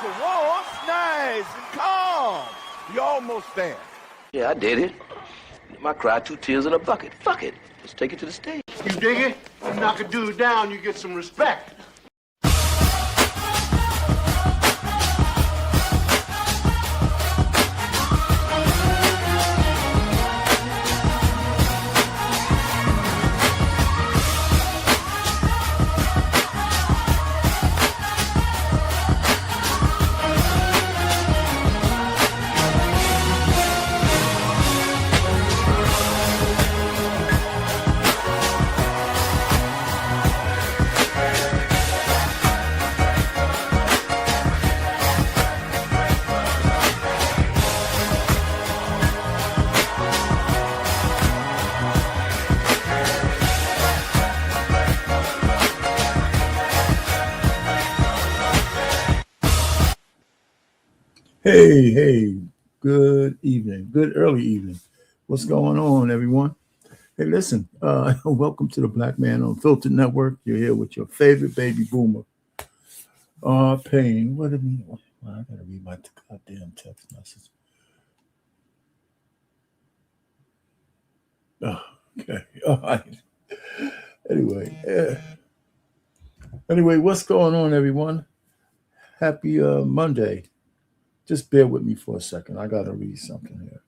for once, nice and calm. You're almost there. Yeah, I did it. I cried 2 tears in a bucket. Fuck it. Let's take it to the stage. You dig it? You knock a dude down, you get some respect. Hey, good evening, good early evening. What's going on, everyone? Hey, listen, welcome to the Black Man Unfiltered Network. You're here with your favorite baby boomer, Payne. What do you mean? Well, I gotta read my goddamn text message. Oh, okay, all right. Anyway, what's going on, everyone? Happy Monday. Just bear with me for a second. I got to read something here.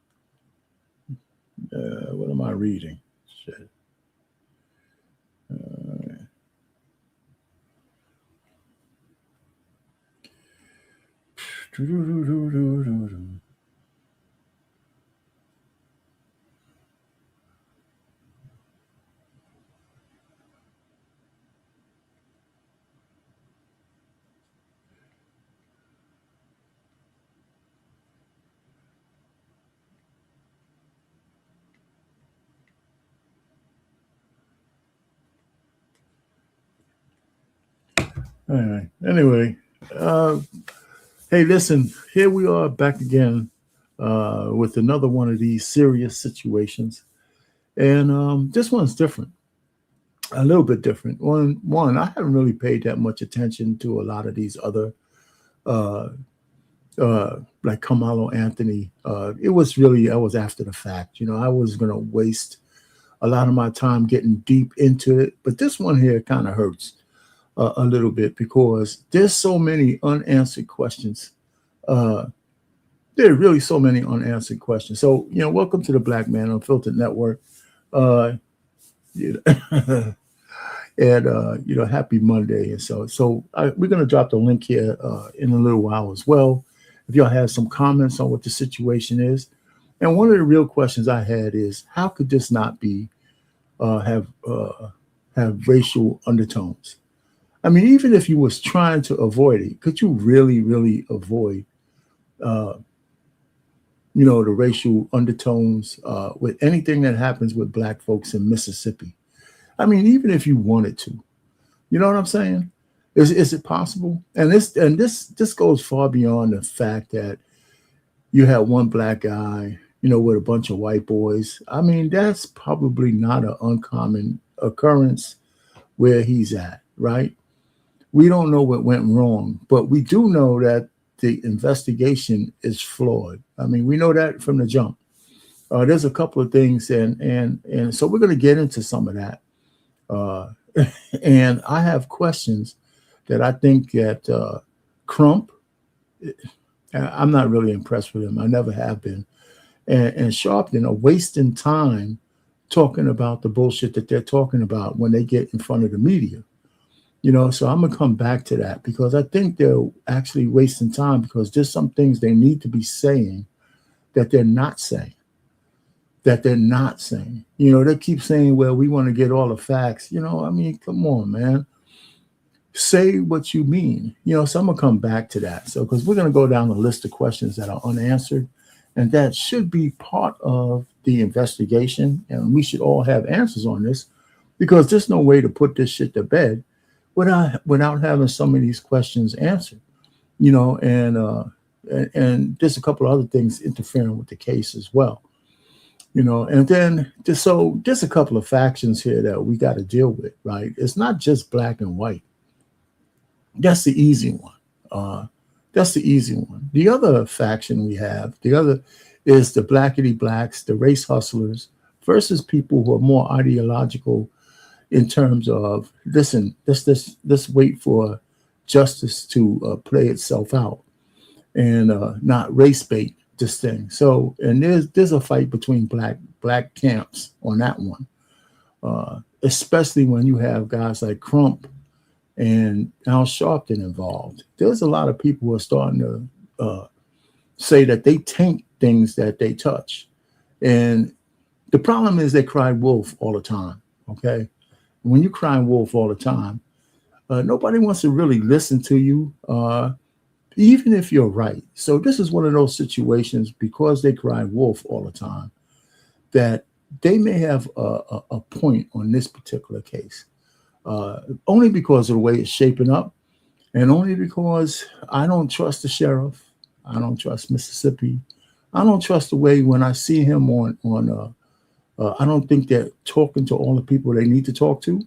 What am I reading? Shit. All right. Anyway, hey, listen, here we are back again with another one of these serious situations. And this one's different, a little bit different. One, I haven't really paid that much attention to a lot of these other, like Carmelo Anthony. I was after the fact. You know, I was going to waste a lot of my time getting deep into it. But this one here kind of hurts a little bit because there's so many unanswered questions. There are really so many unanswered questions. So, you know, welcome to the Black Man Unfiltered Network. And happy Monday. And so we're going to drop the link here in a little while as well. If y'all have some comments on what the situation is. And one of the real questions I had is, how could this not be have racial undertones? I mean, even if you was trying to avoid it, could you really, really avoid, the racial undertones with anything that happens with Black folks in Mississippi? I mean, even if you wanted to, you know what I'm saying? Is it possible? And this goes far beyond the fact that you have one Black guy, with a bunch of white boys. I mean, that's probably not an uncommon occurrence where he's at, right? We don't know what went wrong, but we do know that the investigation is flawed. I mean, we know that from the jump. There's a couple of things, and so we're going to get into some of that. And I have questions that I think that Crump, I'm not really impressed with him. I never have been. And Sharpton are wasting time talking about the bullshit that they're talking about when they get in front of the media. So I'm going to come back to that because I think they're actually wasting time because there's some things they need to be saying that they're not saying. They keep saying, well, we want to get all the facts. I mean, come on, man. Say what you mean. So I'm going to come back to that. So because we're going to go down a list of questions that are unanswered, and that should be part of the investigation. And we should all have answers on this because there's no way to put this shit to bed without having some of these questions answered, and there's a couple of other things interfering with the case as well, and then there's a couple of factions here that we got to deal with, right? It's not just black and white. That's the easy one. That's the easy one. The other faction we have, the other is the blackity blacks, the race hustlers, versus people who are more ideological in terms of, listen, let's wait for justice to play itself out and not race bait this thing. So, and there's a fight between black camps on that one, especially when you have guys like Crump and Al Sharpton involved. There's a lot of people who are starting to say that they taint things that they touch. And the problem is they cry wolf all the time, okay? When you cry wolf all the time, nobody wants to really listen to you, even if you're right. So this is one of those situations, because they cry wolf all the time, that they may have a point on this particular case. Only because of the way it's shaping up, and only because I don't trust the sheriff. I don't trust Mississippi. I don't trust the way when I see him on I don't think they're talking to all the people they need to talk to.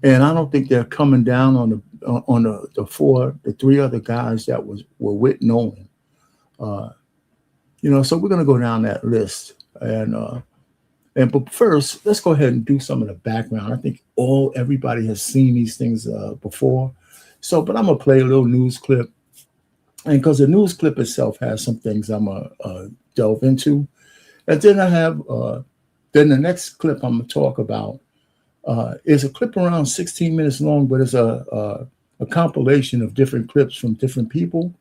And I don't think they're coming down on the three other guys that were with Nolan. So we're going to go down that list. But first, let's go ahead and do some of the background. I think everybody has seen these things before. But I'm going to play a little news clip. And because the news clip itself has some things I'm going to delve into. And then I have, then the next clip I'm going to talk about is a clip around 16 minutes long, but it's a compilation of different clips from different people.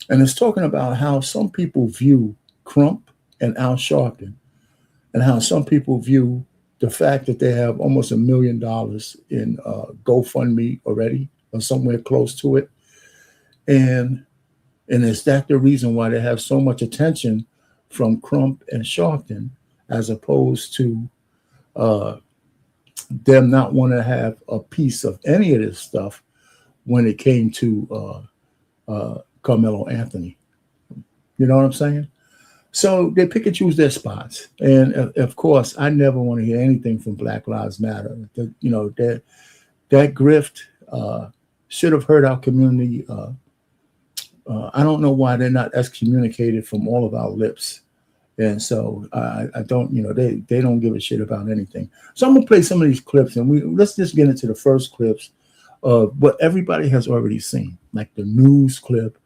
And it's talking about how some people view Crump and Al Sharpton, and how some people view the fact that they have almost $1 million in GoFundMe already, or somewhere close to it. And is that the reason why they have so much attention from Crump and Sharpton, as opposed to them not wanting to have a piece of any of this stuff when it came to Carmelo Anthony? You know what I'm saying? So they pick and choose their spots. And of course, I never want to hear anything from Black Lives Matter. That grift should have hurt our community. I don't know why they're not excommunicated from all of our lips. And so I don't, they don't give a shit about anything. So I'm gonna play some of these clips, and let's just get into the first clips of what everybody has already seen, like the news clip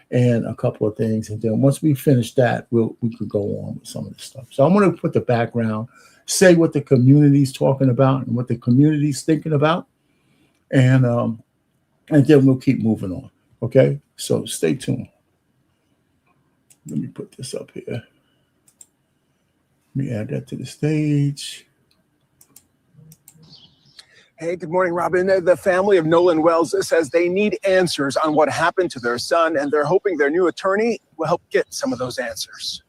and a couple of things. And then once we finish that, we could go on with some of this stuff. So I'm gonna put the background, say what the community's talking about and what the community's thinking about, and then we'll keep moving on. Okay, so stay tuned. Let me put this up here. Let me add that to the stage. Hey, good morning, Robin. The family of Nolan Wells says they need answers on what happened to their son, and they're hoping their new attorney will help get some of those answers.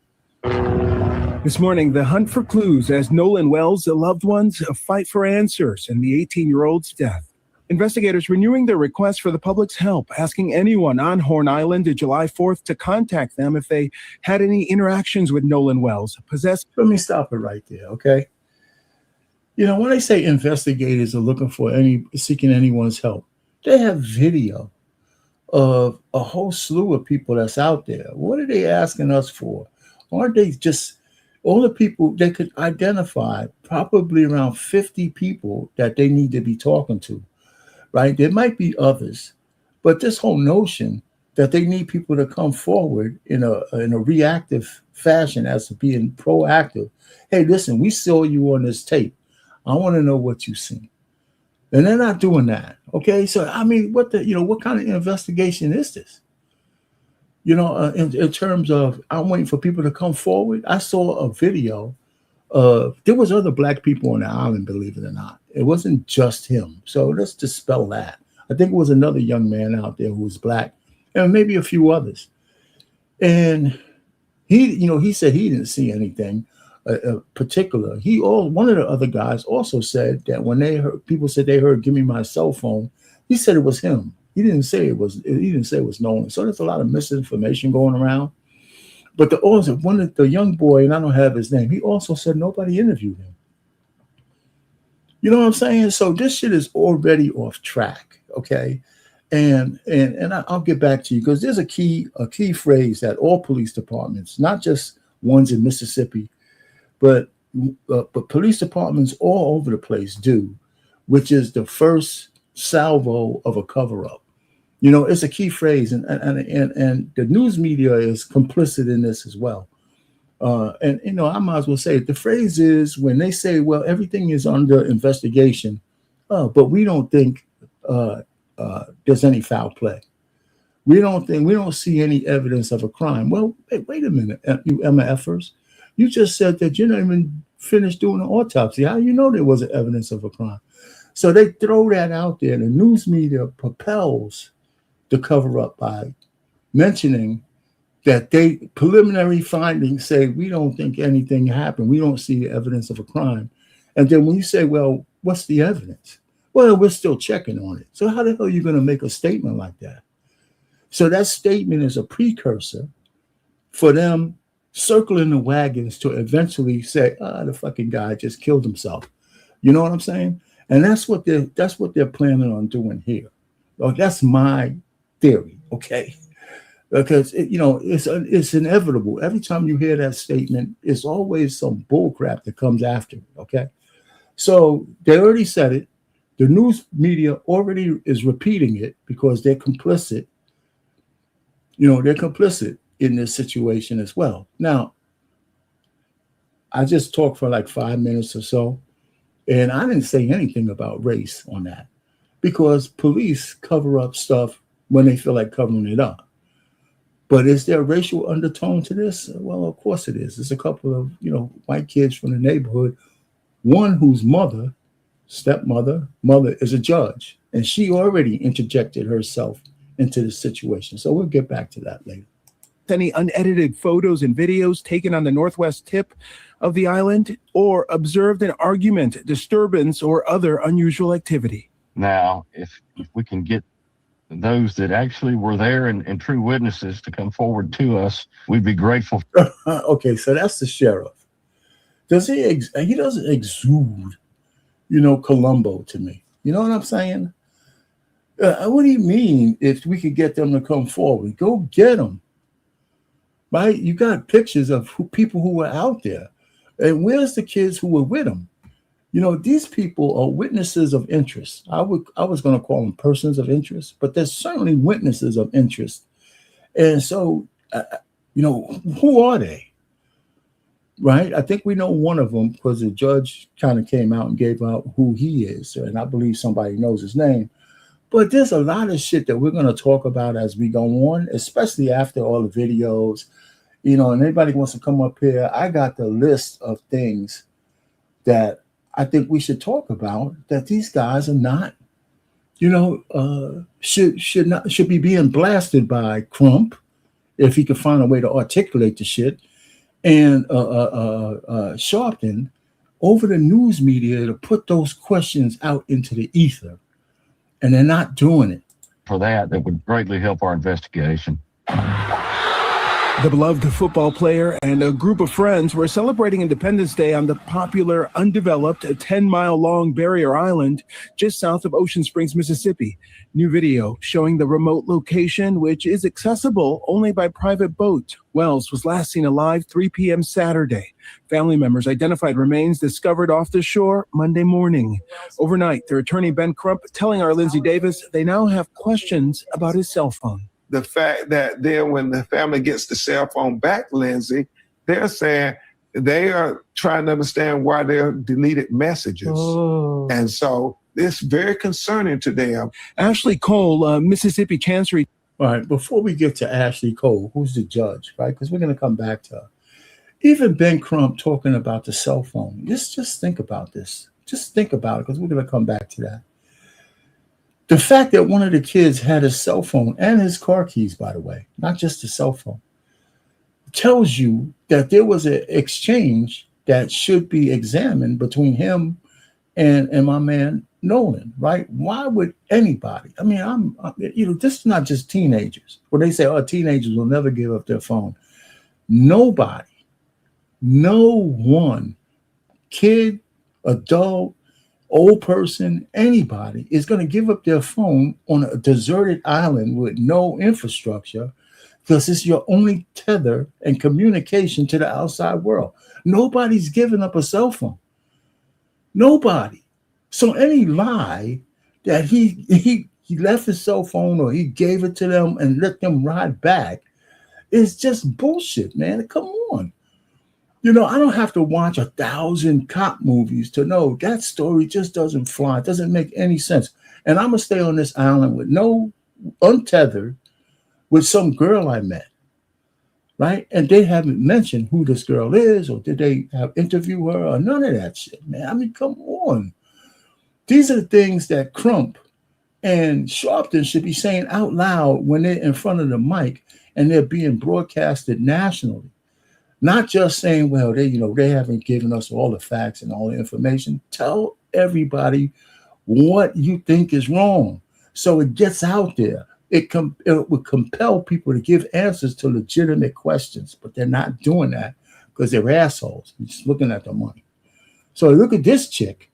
This morning, the hunt for clues as Nolan Wells' loved ones fight for answers in the 18-year-old's death. Investigators renewing their request for the public's help, asking anyone on Horn Island July 4th to contact them if they had any interactions with Nolan Wells. Let me stop it right there, okay? When they say investigators are looking for seeking anyone's help, they have video of a whole slew of people that's out there. What are they asking us for? Aren't they just all the people they could identify? Probably around 50 people that they need to be talking to. Right? There might be others, but this whole notion that they need people to come forward in a reactive fashion as to being proactive. Hey, listen, we saw you on this tape. I want to know what you seen. And they're not doing that. Okay. So, I mean, what kind of investigation is this? In terms of, I'm waiting for people to come forward. I saw a video. There was other black people on the island, believe it or not. It wasn't just him. So let's dispel that. I think it was another young man out there who was black, and maybe a few others. And he said he didn't see anything particular. One of the other guys also said that when people said they heard "Give me my cell phone," he said it was him. He didn't say it was Nolan. So there's a lot of misinformation going around. But the young boy, and I don't have his name, he also said nobody interviewed him. You know what I'm saying? So this shit is already off track, okay? I'll get back to you because there's a key phrase that all police departments, not just ones in Mississippi, but police departments all over the place do, which is the first salvo of a cover-up. You know, it's a key phrase, and the news media is complicit in this as well. And you know, I might as well say it. The phrase is when they say, "Well, everything is under investigation," but we don't think there's any foul play. We don't see any evidence of a crime. Well, wait a minute, you MFers. You just said that you're not even finished doing an autopsy. How do you know there wasn't evidence of a crime? So they throw that out there. The news media propels the cover up by mentioning that preliminary findings say we don't think anything happened. We don't see evidence of a crime. And then when you say, well, what's the evidence? Well, we're still checking on it. So how the hell are you going to make a statement like that? So that statement is a precursor for them circling the wagons to eventually say, the fucking guy just killed himself. You know what I'm saying? And that's what they're planning on doing here. Oh, that's my theory, okay? Because it's inevitable. Every time you hear that statement, it's always some bullcrap that comes after it, okay? So they already said it. The news media already is repeating it because they're complicit. You know, they're complicit in this situation as well. Now, I just talked for like 5 minutes or so, and I didn't say anything about race on that because police cover up stuff when they feel like covering it up. But is there a racial undertone to this? Well, of course it is. There's a couple of, white kids from the neighborhood, one whose mother is a judge, and she already interjected herself into the situation. So we'll get back to that later. Any unedited photos and videos taken on the northwest tip of the island or observed an argument, disturbance, or other unusual activity. Now, if we can get those that actually were there and true witnesses to come forward to us, we'd be grateful. Okay, so that's the sheriff. He doesn't exude, Columbo to me. You know what I'm saying? What do you mean if we could get them to come forward? Go get them. Right? You got pictures of people who were out there. And where's the kids who were with them? These people are witnesses of interest. I was going to call them persons of interest, but they're certainly witnesses of interest. And so, who are they? Right? I think we know one of them because the judge kind of came out and gave out who he is. And I believe somebody knows his name. But there's a lot of shit that we're going to talk about as we go on, especially after all the videos, and anybody wants to come up here. I got the list of things that I think we should talk about that these guys are not, should be being blasted by Crump if he could find a way to articulate the shit, and Sharpton over the news media to put those questions out into the ether. And they're not doing it. For that would greatly help our investigation. The beloved football player and a group of friends were celebrating Independence Day on the popular, undeveloped, 10-mile-long barrier island just south of Ocean Springs, Mississippi. New video showing the remote location, which is accessible only by private boat. Wells was last seen alive 3 p.m. Saturday. Family members identified remains discovered off the shore Monday morning. Overnight, their attorney Ben Crump telling our Lindsay Davis they now have questions about his cell phone. The fact that then when the family gets the cell phone back, Lindsay, they're saying they are trying to understand why there are deleted messages. Oh. And so it's very concerning to them. Ashley Cole, Mississippi Chancery. All right, before we get to Ashley Cole, who's the judge, right? Because we're going to come back to her. Even Ben Crump talking about the cell phone. Just think about this. Just think about it because we're going to come back to that. The fact that one of the kids had his cell phone and his car keys, by the way, not just the cell phone, tells you that there was an exchange that should be examined between him and my man Nolan, right? Why would anybody? I mean, this is not just teenagers. Where they say, teenagers will never give up their phone. Nobody, no one, kid, adult, old person, anybody is going to give up their phone on a deserted island with no infrastructure because it's your only tether and communication to the outside world. Nobody's giving up a cell phone. Nobody. So any lie that he left his cell phone or he gave it to them and let them ride back is just bullshit, man. Come on. I don't have to watch 1,000 cop movies to know that story just doesn't fly. It doesn't make any sense. And I'm going to stay on this island with no untethered with some girl I met, right? And they haven't mentioned who this girl is or did they have interview her or none of that shit, man. I mean, come on. These are the things that Crump and Sharpton should be saying out loud when they're in front of the mic and they're being broadcasted nationally. Not just saying, well, they haven't given us all the facts and all the information. Tell everybody what you think is wrong so it gets out there. It would compel people to give answers to legitimate questions, but they're not doing that because they're assholes. They're just looking at the money. So look at this chick.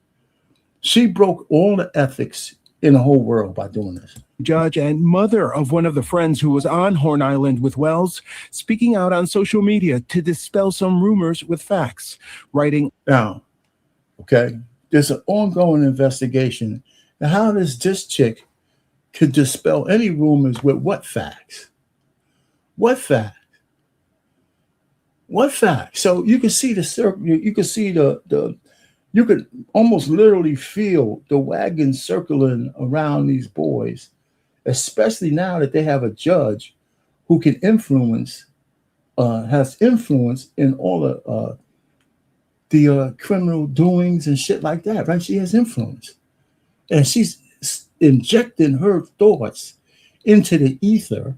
She broke all the ethics in the whole world by doing this. Judge and mother of one of the friends who was on Horn Island with Wells, speaking out on social media to dispel some rumors with facts, writing. Now, okay, there's an ongoing investigation. Now, how does this chick could dispel any rumors with what facts? What facts? What facts? So you can see the circle. You can see you could almost literally feel the wagon circling around these boys, especially now that they have a judge who can has influence in all the criminal doings and shit like that, right? She has influence. And she's injecting her thoughts into the ether,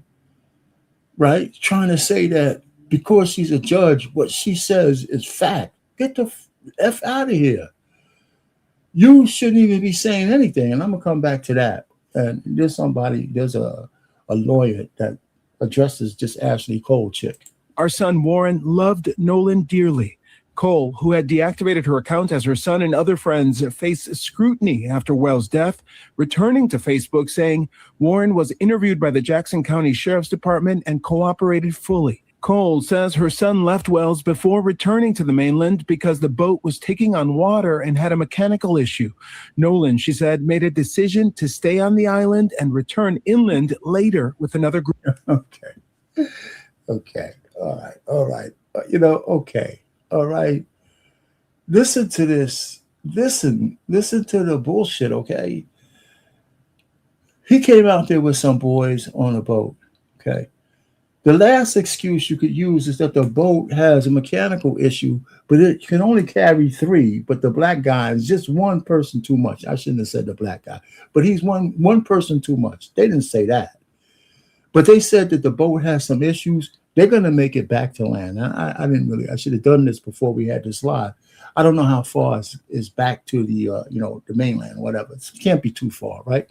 right? Trying to say that because she's a judge, what she says is fact. Get the F out of here. You shouldn't even be saying anything. And I'm going to come back to that. And there's a lawyer that addresses just Ashley Cole chick. Our son Warren loved Nolan dearly. Cole, who had deactivated her account as her son and other friends faced scrutiny after Wells' death, returning to Facebook saying Warren was interviewed by the Jackson County Sheriff's Department and cooperated fully. Cole says her son left Wells before returning to the mainland because the boat was taking on water and had a mechanical issue. Nolan, she said, made a decision to stay on the island and return inland later with another group. Okay. All right. Okay. All right. Listen to this. Listen to the bullshit, okay? He came out there with some boys on a boat, okay? The last excuse you could use is that the boat has a mechanical issue, but it can only carry 3. But the black guy is just one person too much. I shouldn't have said the black guy, but he's one person too much. They didn't say that. But they said that the boat has some issues. They're going to make it back to land. I should have done this before we had this live. I don't know how far is back to the, the mainland, whatever. It can't be too far, right?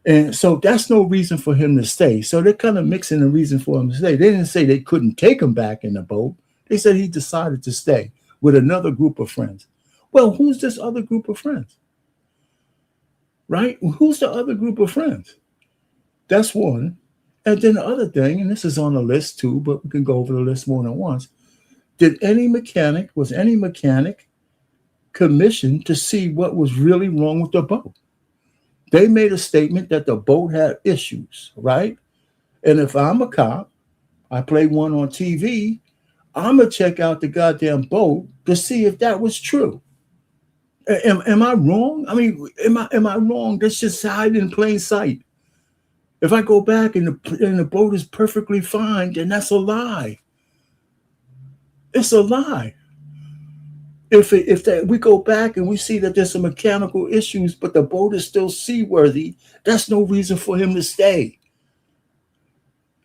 And so that's no reason for him to stay. So they're kind of mixing a reason for him to stay. They didn't say they couldn't take him back in the boat. They said he decided to stay with another group of friends. Well, who's this other group of friends? Right? Who's the other group of friends? That's one. And then the other thing, and this is on the list too, but we can go over the list more than once. Was any mechanic commissioned to see what was really wrong with the boat? They made a statement that the boat had issues, right? And if I'm a cop, I play one on TV, I'm going to check out the goddamn boat to see if that was true. Am I wrong? I mean, am I wrong? That's just hiding in plain sight. If I go back and the boat is perfectly fine, then that's a lie. It's a lie. If we go back and we see that there's some mechanical issues, but the boat is still seaworthy, that's no reason for him to stay.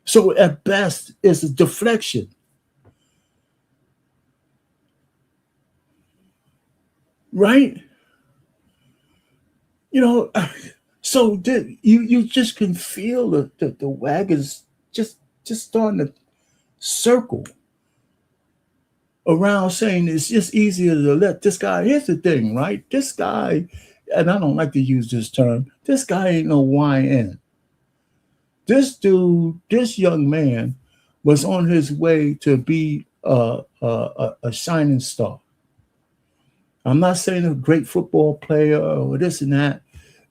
So at best, it's a deflection. Right? So you just can feel the wagons just starting to circle. around saying it's just easier to let this guy. Here's the thing, right? This guy, and I don't like to use this term, this guy ain't no YN. This dude, this young man was on his way to be a shining star. I'm not saying a great football player or this and that.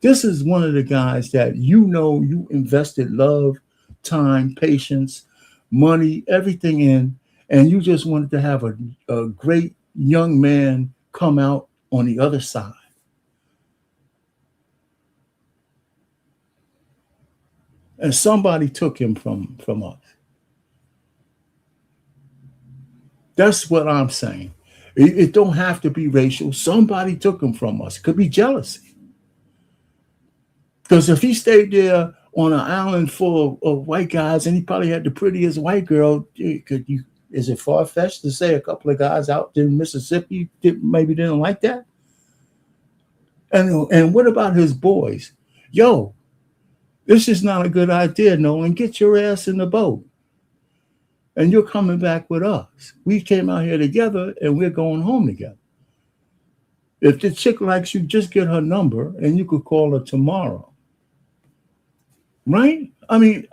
This is one of the guys that you invested love, time, patience, money, everything in, and you just wanted to have a great young man come out on the other side. And somebody took him from us. That's what I'm saying. It don't have to be racial. Somebody took him from us. It could be jealousy. Because if he stayed there on an island full of white guys and he probably had the prettiest white girl, is it far-fetched to say a couple of guys out in Mississippi maybe didn't like that? And what about his boys? Yo, this is not a good idea, Nolan. Get your ass in the boat. And you're coming back with us. We came out here together and we're going home together. If the chick likes you, just get her number and you could call her tomorrow. Right? I mean,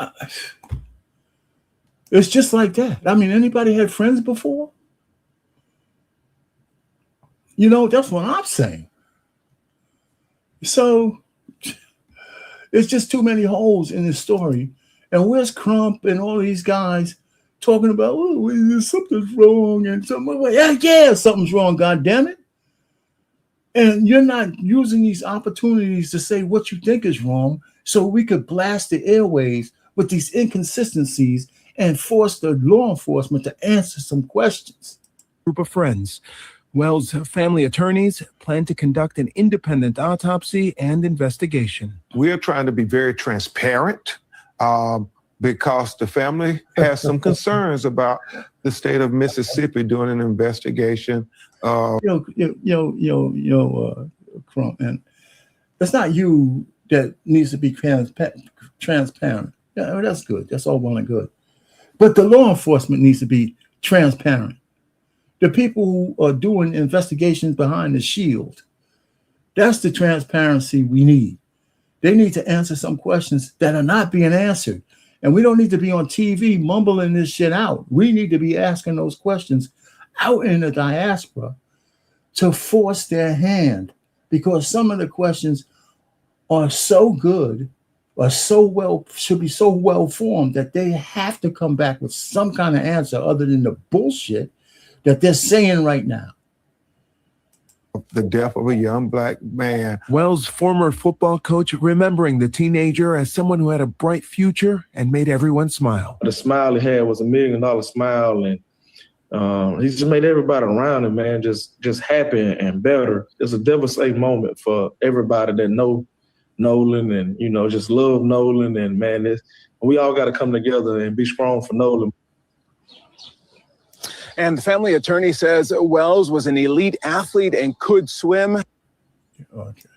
it's just like that. I mean, anybody had friends before? That's what I'm saying. So it's just too many holes in this story. And where's Crump and all these guys talking about, something's wrong and something. Yeah, something's wrong, God damn it. And you're not using these opportunities to say what you think is wrong so we could blast the airways with these inconsistencies and force the law enforcement to answer some questions. Group of friends. Wells' family attorneys plan to conduct an independent autopsy and investigation. We're trying to be very transparent because the family has some concerns about the state of Mississippi doing an investigation. Crump, and it's not you that needs to be transparent. Yeah, that's good. That's all well and good. But the law enforcement needs to be transparent. The people who are doing investigations behind the shield, that's the transparency we need. They need to answer some questions that are not being answered. And we don't need to be on TV mumbling this shit out. We need to be asking those questions out in the diaspora to force their hand, because some of the questions are so good or should be so well formed that they have to come back with some kind of answer other than the bullshit that they're saying right now. The death of a young black man. Wells' former football coach remembering the teenager as someone who had a bright future and made everyone smile. The smile he had was $1 million smile, and he just made everybody around him, man, just happy and better. It's a devastating moment for everybody that know Nolan and, just love Nolan. And, man, we all got to come together and be strong for Nolan. And the family attorney says Wells was an elite athlete and could swim. Okay.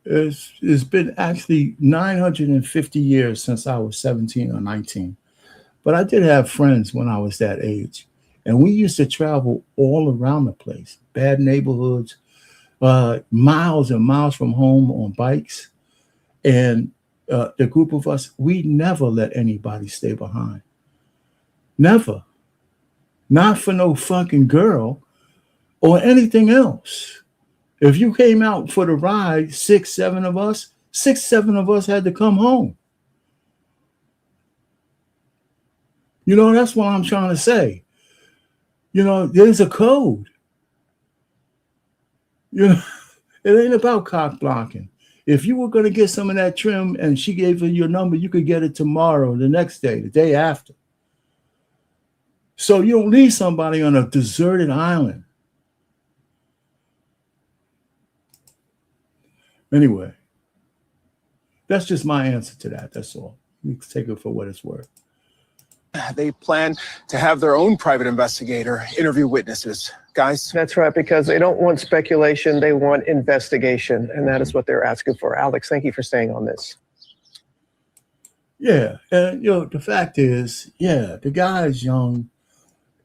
It's been actually 950 years since I was 17 or 19. But I did have friends when I was that age. And we used to travel all around the place, bad neighborhoods, miles and miles from home on bikes. And the group of us, we never let anybody stay behind. Never. Not for no fucking girl or anything else. If you came out for the ride, 6, 7 of us had to come home. That's what I'm trying to say. There's a code. It ain't about cock blocking. If you were going to get some of that trim and she gave you your number, you could get it tomorrow, the next day, the day after. So you don't leave somebody on a deserted island. Anyway, that's just my answer to that. That's all. You can take it for what it's worth. They plan to have their own private investigator interview witnesses. Guys? That's right, because they don't want speculation. They want investigation, and that is what they're asking for. Alex, thank you for staying on this. Yeah, and the fact is, the guy is young.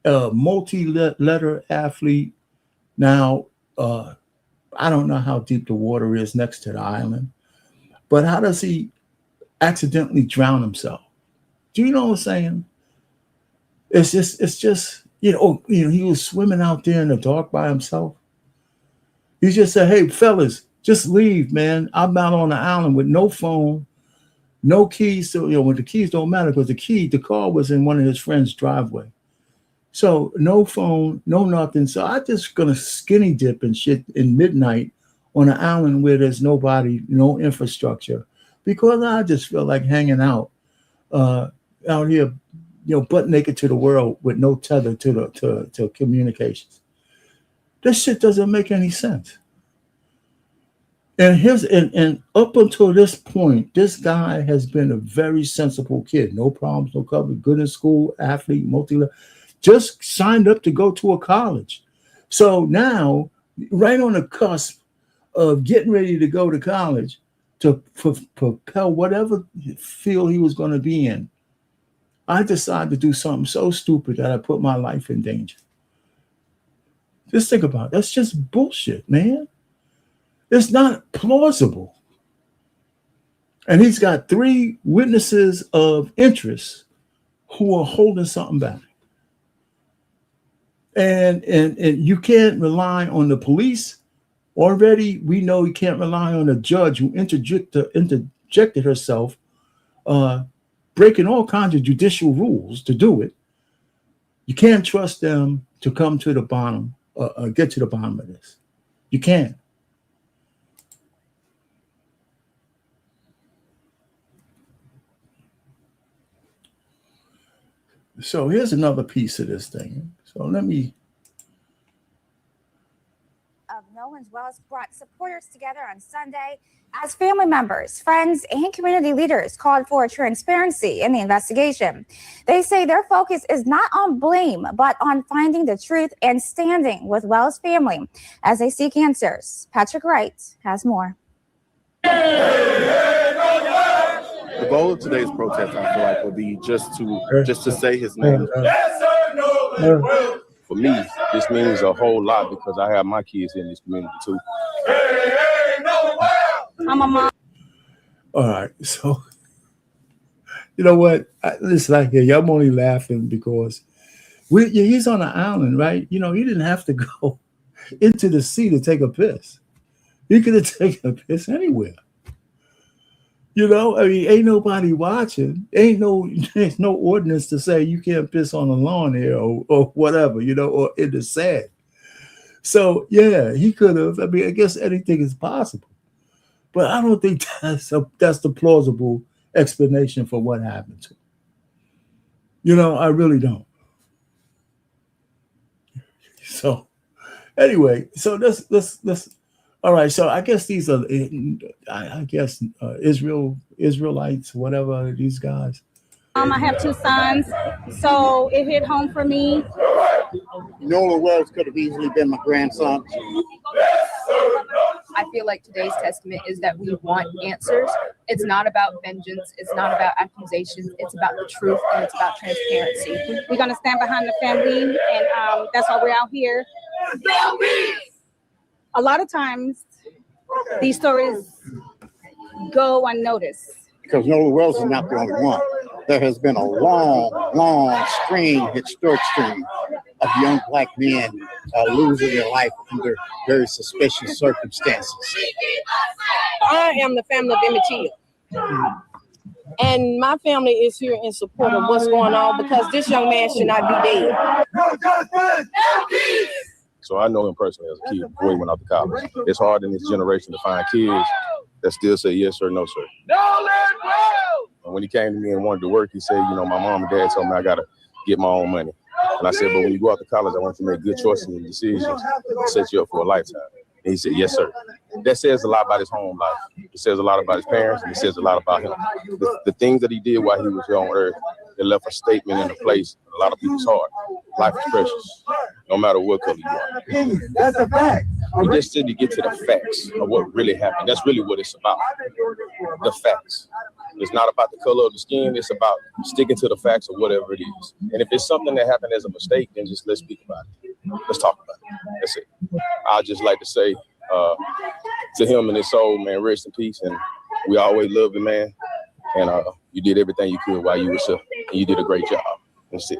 a multi-letter athlete. Now, I don't know how deep the water is next to the island, but how does he accidentally drown himself? Do you know what I'm saying? It's just, he was swimming out there in the dark by himself. He just said, hey, fellas, just leave, man. I'm out on the island with no phone, no keys. So, when the keys don't matter because the car was in one of his friend's driveway. So no phone, no nothing. So I just gonna skinny dip and shit in midnight on an island where there's nobody, no infrastructure, because I just feel like hanging out here, butt naked to the world with no tether to communications. This shit doesn't make any sense. And up until this point, this guy has been a very sensible kid. No problems, no cover, good in school, athlete, just signed up to go to a college. So now, right on the cusp of getting ready to go to college to propel whatever field he was going to be in, I decided to do something so stupid that I put my life in danger. Just think about it. That's just bullshit, man. It's not plausible. And he's got 3 witnesses of interest who are holding something back. And you can't rely on the police. Already, we know you can't rely on a judge who interjected herself, breaking all kinds of judicial rules to do it. You can't trust them to come to the bottom, get to the bottom of this. You can't. So here's another piece of this thing. So let me. Of Nolan Wells brought supporters together on Sunday as family members, friends, and community leaders called for transparency in the investigation. They say their focus is not on blame, but on finding the truth and standing with Wells' family as they seek answers. Patrick Wright has more. The goal of today's protest, I feel like, would be just to say his name. For me, this means a whole lot because I have my kids in this community too. I'm a mom. All right, so you know what? Listen, I hear you. I'm only laughing because he's on an island, right? He didn't have to go into the sea to take a piss. He could have taken a piss anywhere. Ain't nobody watching. There's no ordinance to say you can't piss on the lawn here or whatever, or in the sand. So, yeah, he could have. I guess anything is possible. But I don't think that's the plausible explanation for what happened to him. I really don't. So, anyway, so let's all right, so I guess these are, Israelites, whatever, these guys. I have 2 sons, so it hit home for me. Nolan Wells could have easily been my grandson. I feel like today's testament is that we want answers. It's not about vengeance. It's not about accusations. It's about the truth, and it's about transparency. We're going to stand behind the family, and that's why we're out here. A lot of times, these stories go unnoticed. Because Nolan Wells is not the only one. There has been a long historic string of young black men losing their life under very suspicious circumstances. I am the family of Emmett Till. And my family is here in support of what's going on because this young man should not be dead. So I know him personally as a kid before he went out to college. It's hard in this generation to find kids that still say yes sir, no sir. And when he came to me and wanted to work, he said, my mom and dad told me I got to get my own money. And I said, but when you go out to college, I want you to make good choices and decisions to set you up for a lifetime. And he said, yes, sir. That says a lot about his home life. It says a lot about his parents, and it says a lot about him. The things that he did while he was here on earth, it left a statement in a place in a lot of people's heart. Life is precious, no matter what color you are. That's a fact. We just need to get to the facts of what really happened. That's really what it's about, the facts. It's not about the color of the skin. It's about sticking to the facts of whatever it is. And if it's something that happened as a mistake, then just let's speak about it. Let's talk about it. That's it. I'd just like to say to him and his soul, man, rest in peace. And we always love the man. And you did everything you could while you were here. And you did a great job. That's it.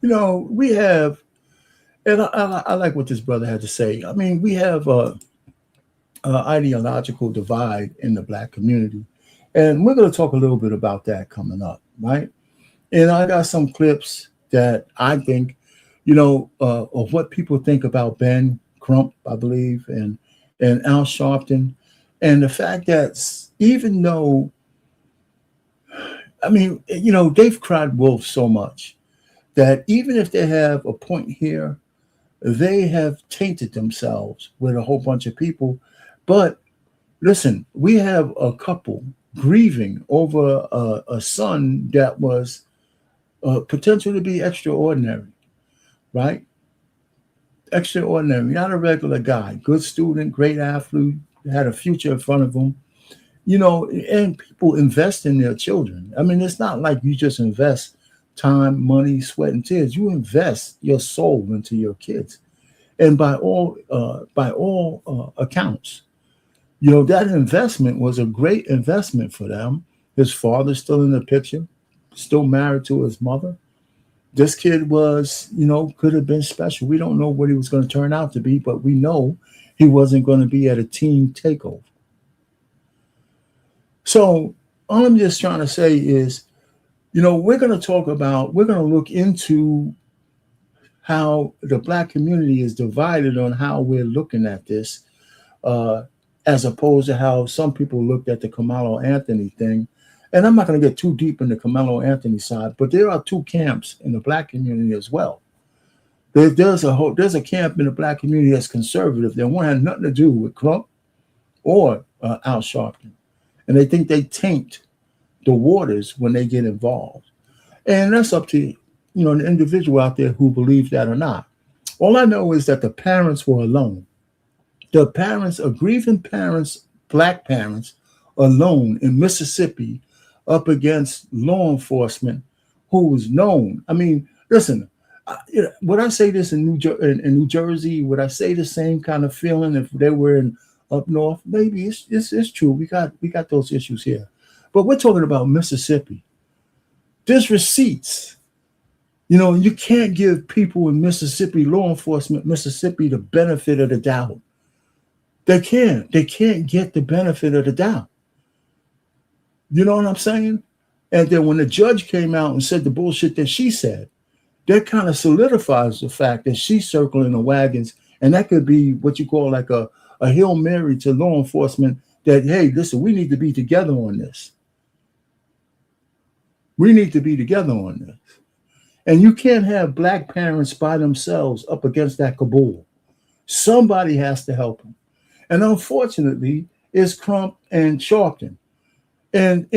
You know, we have, and I like what this brother had to say. I mean, we have a ideological divide in the Black community. And we're going to talk a little bit about that coming up, right? And I got some clips that I think, you know, of what people think about Ben Crump, I believe, and Al Sharpton. And the fact that even though, I mean, you know, they've cried wolf so much that even if they have a point here, they have tainted themselves with a whole bunch of people. But listen, we have a couple grieving over a son that was potential to be extraordinary, right? Extraordinary, not a regular guy, good student, great athlete, had a future in front of him, you know, and people invest in their children. I mean, it's not like you just invest time, money, sweat, and tears. You invest your soul into your kids. And by all accounts, you know, that investment was a great investment for them. His father's still in the picture, still married to his mother. This kid was, you know, could have been special. We don't know what he was going to turn out to be, but we know he wasn't going to be at a team takeover. So all I'm just trying to say is, you know, we're going to look into how the Black community is divided on how we're looking at this, as opposed to how some people looked at the Carmelo Anthony thing. And I'm not going to get too deep in the Carmelo Anthony side, but there are two camps in the Black community as well. There's a camp in the Black community that's conservative. That one had nothing to do with Crump or Al Sharpton. And they think they taint the waters when they get involved. And that's up to, you know, an individual out there who believes that or not. All I know is that the parents were alone. The parents, grieving parents, Black parents, alone in Mississippi up against law enforcement who was known. I mean, listen, would I say this in New Jersey? Would I say the same kind of feeling if they were up north? Maybe it's true. We got those issues here. But we're talking about Mississippi. There's receipts. You know, you can't give people in Mississippi, law enforcement, Mississippi, the benefit of the doubt. They can't get the benefit of the doubt. You know what I'm saying? And then when the judge came out and said the bullshit that she said, that kind of solidifies the fact that she's circling the wagons. And that could be what you call like a Hail Mary to law enforcement that, hey, listen, we need to be together on this. We need to be together on this. And you can't have Black parents by themselves up against that cabal. Somebody has to help them. And unfortunately, it's Crump and Sharpton. And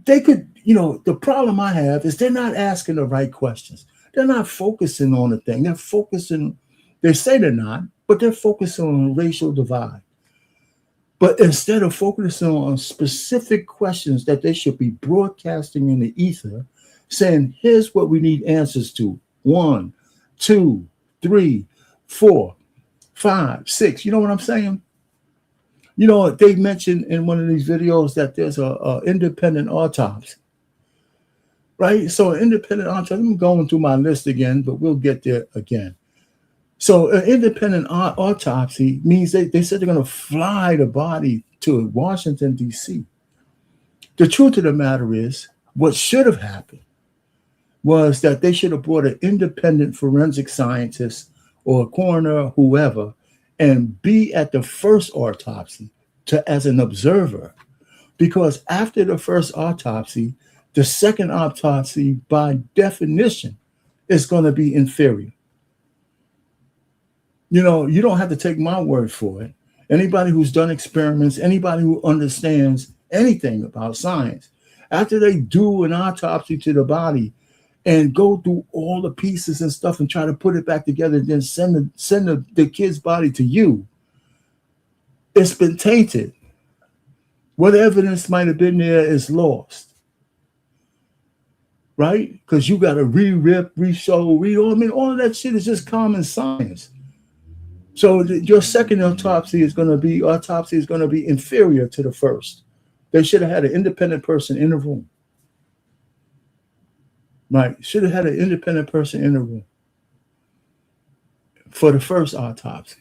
they could, you know, the problem I have is they're not asking the right questions. They're not focusing on the thing. They're focusing, they say they're not, but they're focusing on racial divide. But instead of focusing on specific questions that they should be broadcasting in the ether, saying, here's what we need answers to. 1, 2, 3, 4, 5, 6. You know what I'm saying? You know, they mentioned in one of these videos that there's a independent autopsy, right? So an independent autopsy, I'm going through my list again, but we'll get there again. So an independent autopsy means they said they're going to fly the body to Washington, D.C. The truth of the matter is, what should have happened was that they should have brought an independent forensic scientist or a coroner, whoever, and be at the first autopsy as an observer. Because after the first autopsy, the second autopsy, by definition, is going to be inferior. You know, you don't have to take my word for it. Anybody who's done experiments, anybody who understands anything about science, after they do an autopsy to the body and go through all the pieces and stuff and try to put it back together and then send the kid's body to you, it's been tainted. What evidence might have been there is lost, right? Because you got to re-rip, re-show, all of that shit is just common science. So your second autopsy is going to be inferior to the first. They should have had an independent person in the room. Right? Should have had an independent person in the room for the first autopsy.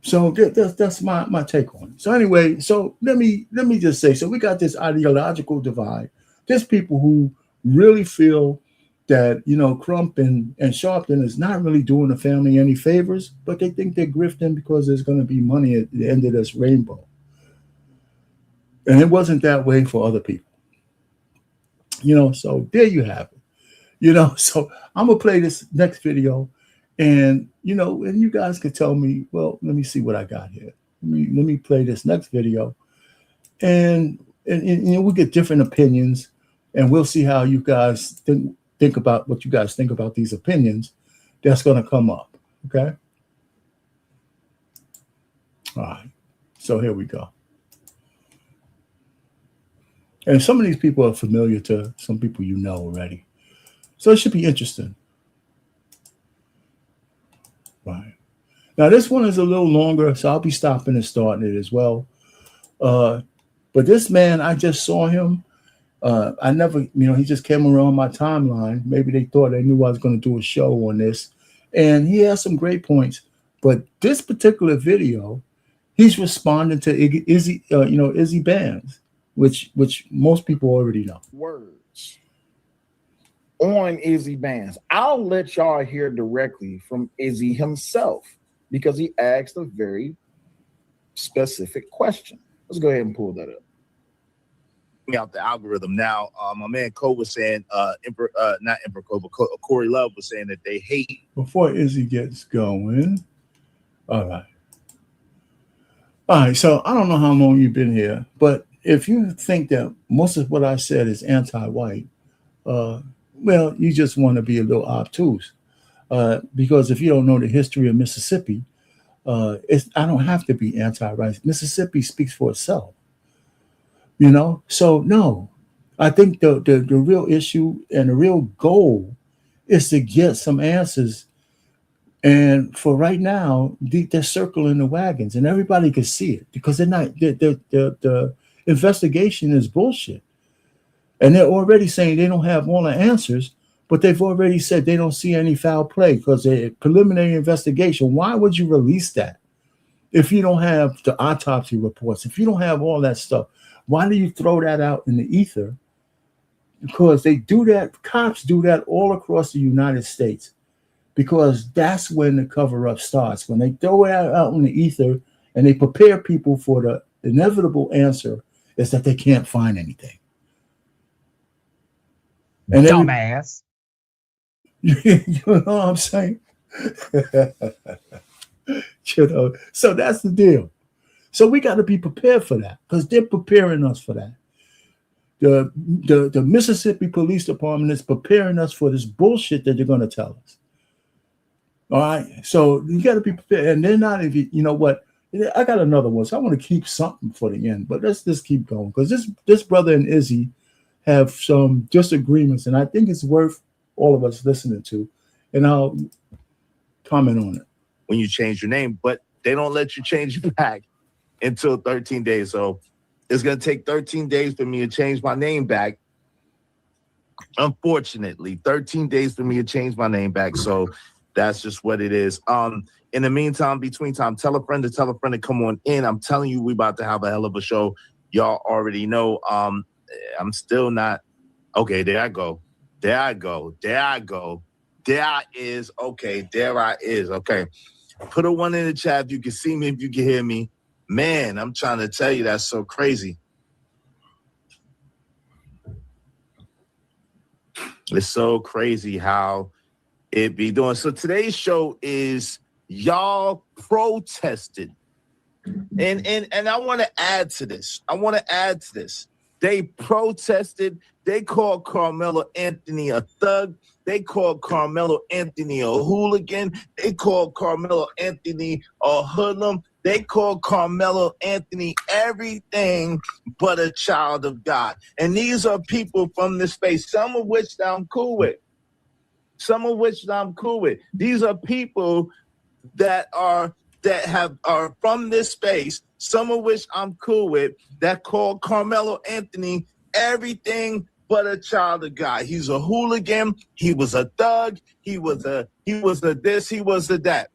So that's my take on it. So anyway, so let me just say, so we got this ideological divide. There's people who really feel that, Crump and Sharpton is not really doing the family any favors, but they think they're grifting because there's going to be money at the end of this rainbow. And it wasn't that way for other people. So there you have it. So I'm going to play this next video. And, and you guys could tell me, well, let me see what I got here. Let me play this next video. And we'll get different opinions, and we'll see how you guys think about what you guys think about these opinions that's going to come up. Okay. All right. So here we go. And some of these people are familiar to some people already. So it should be interesting. Right. Now, this one is a little longer, so I'll be stopping and starting it as well. But this man, I just saw him. I never, he just came around my timeline. Maybe they thought they knew I was going to do a show on this. And he has some great points. But this particular video, he's responding to Izzy Bands, which most people already know. Words on Izzy Bands. I'll let y'all hear directly from Izzy himself because he asked a very specific question. Let's go ahead and pull that up. Out the algorithm now. My man Cole was saying, not Emperor Cole, but Corey Love was saying that they hate. Before Izzy gets going, all right. So I don't know how long you've been here, but if you think that most of what I said is anti-white, well, you just want to be a little obtuse, because if you don't know the history of Mississippi, I don't have to be anti-white. Mississippi speaks for itself. So no, I think the real issue and the real goal is to get some answers. And for right now, they're circling the wagons, and everybody can see it because they're not. The investigation is bullshit, and they're already saying they don't have all the answers, but they've already said they don't see any foul play because a preliminary investigation. Why would you release that if you don't have the autopsy reports? If you don't have all that stuff? Why do you throw that out in the ether? Because they do that, cops do that all across the United States, because that's when the cover-up starts. When they throw it out in the ether and they prepare people for the inevitable answer is that they can't find anything. And dumbass. You know what I'm saying? So that's the deal. So we got to be prepared for that because they're preparing us for that. The Mississippi Police Department is preparing us for this bullshit that they're going to tell us. All right. So you got to be prepared. And they're not, you know what? I got another one. So I want to keep something for the end, but let's just keep going because this brother and Izzy have some disagreements, and I think it's worth all of us listening to. And I'll comment on it. When you change your name, but they don't let you change it back until 13 days. So it's going to take 13 days for me to change my name back. Unfortunately, 13 days for me to change my name back. So that's just what it is. In the meantime, between time, tell a friend to come on in. I'm telling you, we about to have a hell of a show. Y'all already know. I'm still not. Okay, there I go. There I is. Okay, there I is. Okay. Put a 1 in the chat if you can see me, if you can hear me. Man, I'm trying to tell you, that's so crazy. It's so crazy how it be doing. So today's show is y'all protested. And I want to add to this. They protested. They called Carmelo Anthony a thug. They called Carmelo Anthony a hooligan. They called Carmelo Anthony a hoodlum. They call Carmelo Anthony everything but a child of God. And these are people from this space, some of which I'm cool with. These are people that are from this space, some of which I'm cool with, that call Carmelo Anthony everything but a child of God. He's a hooligan. He was a thug. He was a this. He was a that.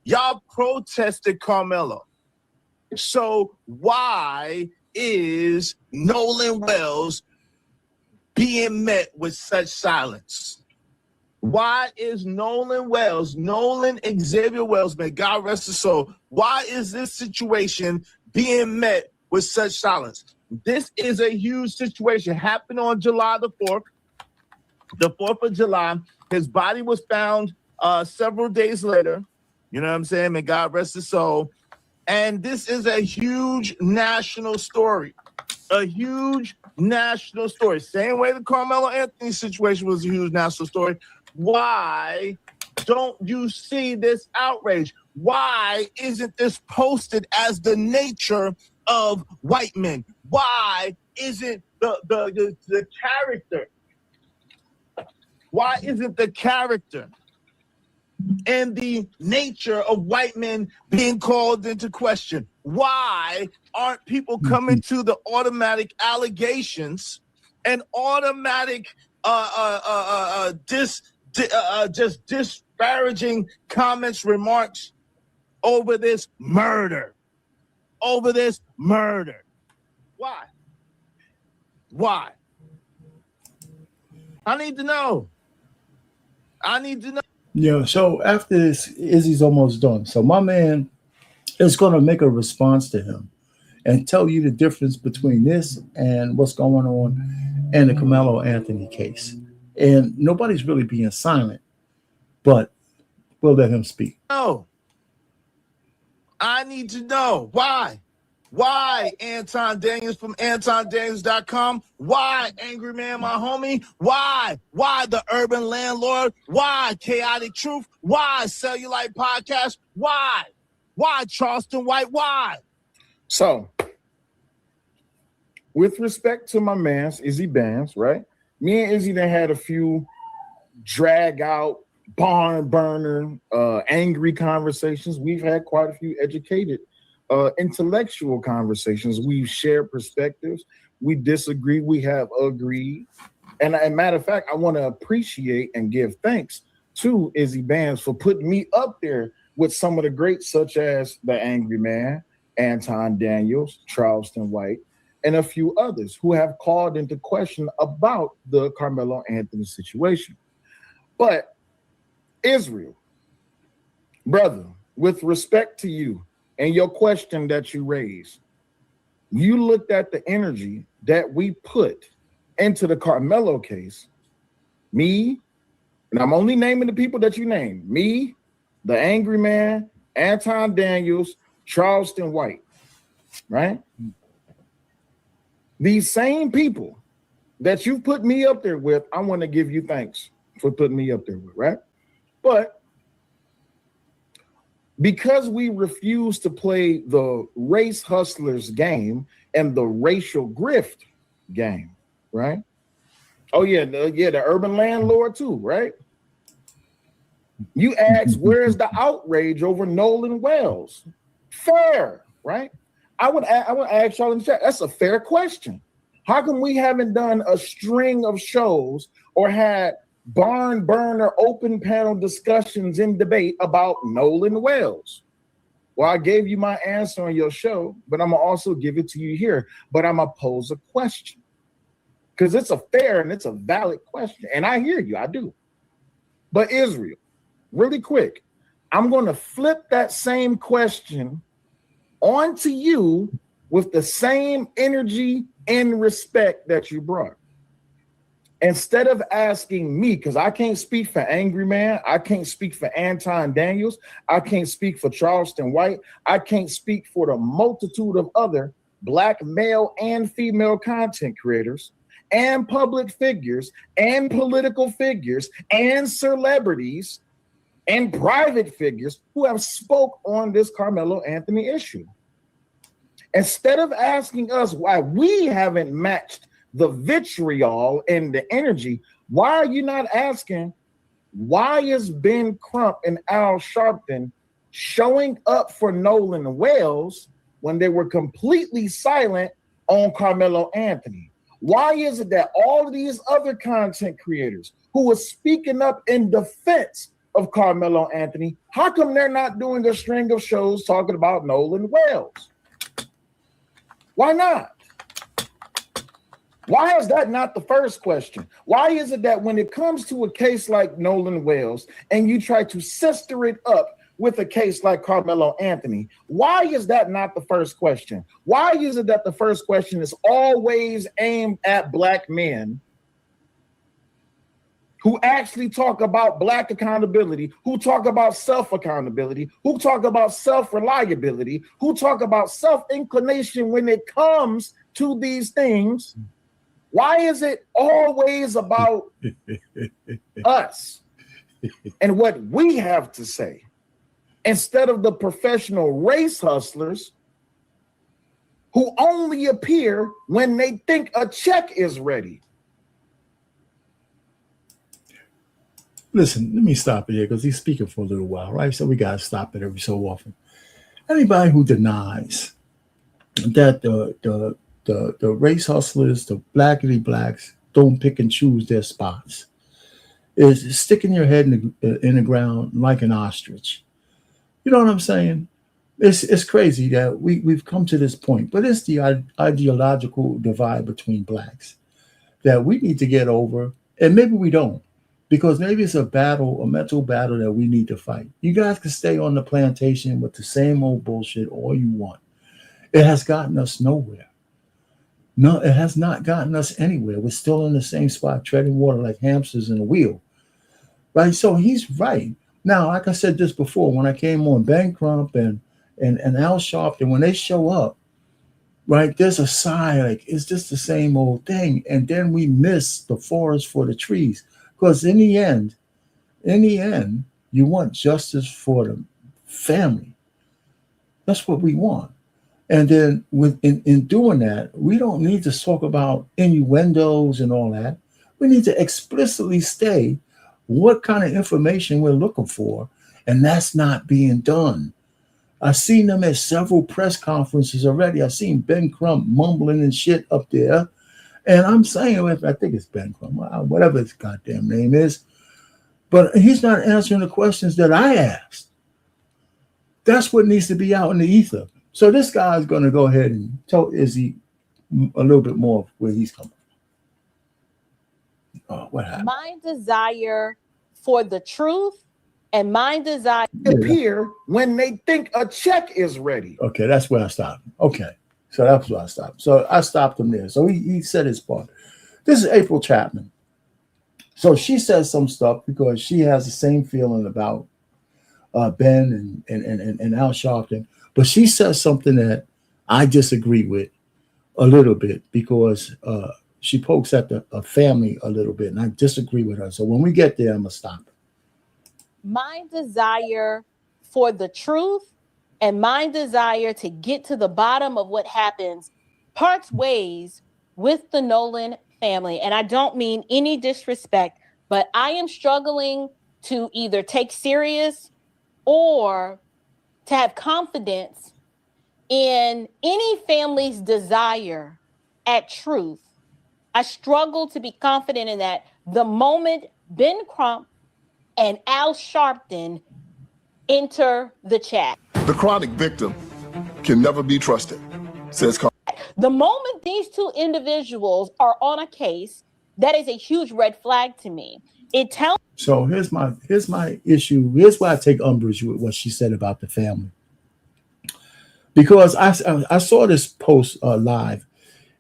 Y'all protested Carmelo. So why is Nolan Wells being met with such silence? Why is Nolan Xavier Wells, may God rest his soul, why is this situation being met with such silence? This is a huge situation. Happened on July the 4th. The 4th of July. His body was found several days later. You know what I'm saying? May God rest his soul. And this is a huge national story. A huge national story. Same way the Carmelo Anthony situation was a huge national story. Why don't you see this outrage? Why isn't this posted as the nature of white men? Why isn't the character? Why isn't the character and the nature of white men being called into question? Why aren't people coming to the automatic allegations and automatic just disparaging comments, remarks over this murder? Why? I need to know. Yeah, so after this, Izzy's almost done. So my man is going to make a response to him and tell you the difference between this and what's going on in the Carmelo Anthony case. And nobody's really being silent, but we'll let him speak. No. I need to know. Why? Why Anton Daniels from AntonDaniels.com? Why Angry Man, my homie? Why the Urban Landlord? Why Chaotic Truth? Why Cellulite Podcast? Why Charleston White? Why? So, with respect to my man's Izzy Bands, right? Me and Izzy then had a few drag out, barn burner, angry conversations. We've had quite a few educated intellectual conversations. We've shared perspectives. We disagree. We have agreed. And as a matter of fact, I want to appreciate and give thanks to Izzy Bands for putting me up there with some of the greats, such as the Angry Man, Anton Daniels, Charleston White, and a few others who have called into question about the Carmelo Anthony situation. But Israel, brother, with respect to you, and your question that you raised, you looked at the energy that we put into the Carmelo case. Me, and I'm only naming the people that you named. Me, the Angry Man, Anton Daniels, Charleston White, right? These same people that you put me up there with, I want to give you thanks for putting me up there with, right? But because we refuse to play the race hustlers game and the racial grift game, right? Oh yeah, the urban landlord too, right? You ask, where's the outrage over Nolan Wells? Fair, right? I would ask y'all in the chat. That's a fair question. How come we haven't done a string of shows or had barn burner open panel discussions in debate about Nolan Wells? Well, I gave you my answer on your show, but I'm gonna also give it to you here. But I'm gonna pose a question because it's a fair and it's a valid question, and I hear you, I do. But Israel, really quick, I'm gonna flip that same question onto you with the same energy and respect that you brought. Instead of asking me, because I can't speak for Angry Man, I can't speak for Anton Daniels, I can't speak for Charleston White, I can't speak for the multitude of other Black male and female content creators and public figures and political figures and celebrities and private figures who have spoke on this Carmelo Anthony issue. Instead of asking us why we haven't matched the vitriol and the energy, why are you not asking, why is Ben Crump and Al Sharpton showing up for Nolan Wells when they were completely silent on Carmelo Anthony? Why is it that all of these other content creators who were speaking up in defense of Carmelo Anthony, how come they're not doing a string of shows talking about Nolan Wells? Why not? Why is that not the first question? Why is it that when it comes to a case like Nolan Wells and you try to sister it up with a case like Carmelo Anthony, why is that not the first question? Why is it that the first question is always aimed at Black men who actually talk about Black accountability, who talk about self-accountability, who talk about self-reliability, who talk about self-inclination when it comes to these things? Why is it always about us and what we have to say instead of the professional race hustlers who only appear when they think a check is ready? Listen, let me stop it here because he's speaking for a little while, right? So we got to stop it every so often. Anybody who denies that the race hustlers, the blackity blacks, don't pick and choose their spots is sticking your head in the ground like an ostrich. You know what I'm saying? It's crazy that we've come to this point, but it's the ideological divide between blacks that we need to get over, and maybe we don't. Because maybe it's a battle, a mental battle that we need to fight. You guys can stay on the plantation with the same old bullshit all you want. It has gotten us nowhere. No, it has not gotten us anywhere. We're still in the same spot, treading water like hamsters in a wheel. Right? So he's right. Now, like I said this before, when I came on, Ben Crump and Al Sharpton, when they show up, right, there's a sigh, like it's just the same old thing. And then we miss the forest for the trees. Because in the end, you want justice for the family. That's what we want. And then in doing that, we don't need to talk about innuendos and all that. We need to explicitly state what kind of information we're looking for, and that's not being done. I've seen them at several press conferences already. I've seen Ben Crump mumbling and shit up there. And I'm saying, I think it's Ben Crump, whatever his goddamn name is, but he's not answering the questions that I asked. That's what needs to be out in the ether. So this guy's going to go ahead and tell Izzy a little bit more of where he's coming from. Oh, what happened? My desire for the truth and my desire appear when they think a check is ready. Okay, that's where I stopped. Okay. So that's where I stopped. So I stopped him there. So he said his part. This is April Chapman. So she says some stuff because she has the same feeling about Ben and Al Sharpton. But she says something that I disagree with a little bit because she pokes at the family a little bit. And I disagree with her. So when we get there, I'm going to stop her. My desire for the truth and my desire to get to the bottom of what happens parts ways with the Nolan family. And I don't mean any disrespect, but I am struggling to either take serious or to have confidence in any family's desire at truth. I struggle to be confident in that the moment Ben Crump and Al Sharpton enter the chat. The chronic victim can never be trusted, says Carl. The moment these two individuals are on a case, that is a huge red flag to me. It tells. So here's my issue. Here's why I take umbrage with what she said about the family. Because I saw this post live,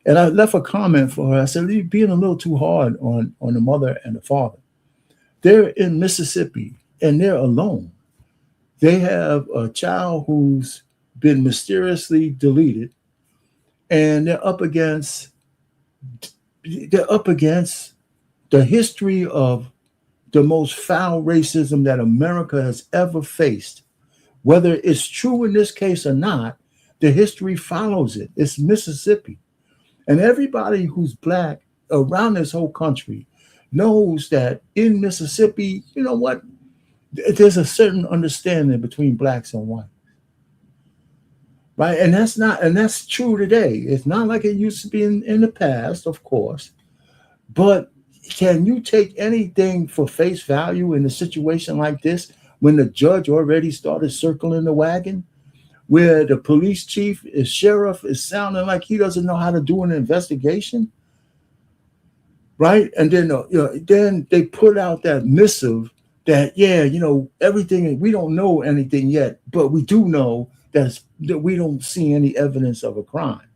and I left a comment for her. I said, "You're being a little too hard on the mother and the father. They're in Mississippi, and they're alone. They have a child who's been mysteriously deleted, and they're up against the history of the most foul racism that America has ever faced. Whether it's true in this case or not, the history follows it. It's Mississippi. And everybody who's black around this whole country knows that in Mississippi, you know what? There's a certain understanding between blacks and whites. Right? And that's true today. It's not like it used to be in the past, of course. But can you take anything for face value in a situation like this when the judge already started circling the wagon? Where the police chief, the sheriff is sounding like he doesn't know how to do an investigation, right? And then, then they put out that missive that, everything, we don't know anything yet, but we do know that we don't see any evidence of a crime.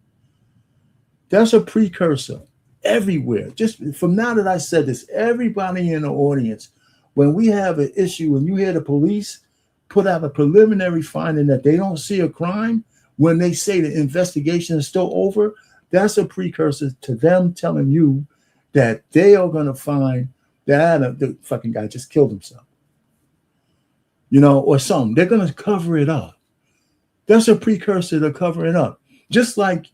That's a precursor everywhere. Just from now that I said this, everybody in the audience, when we have an issue and you hear the police put out a preliminary finding that they don't see a crime, when they say the investigation is still over, that's a precursor to them telling you that they are going to find that the fucking guy just killed himself, or something. They're going to cover it up. That's a precursor to cover it up. Just like,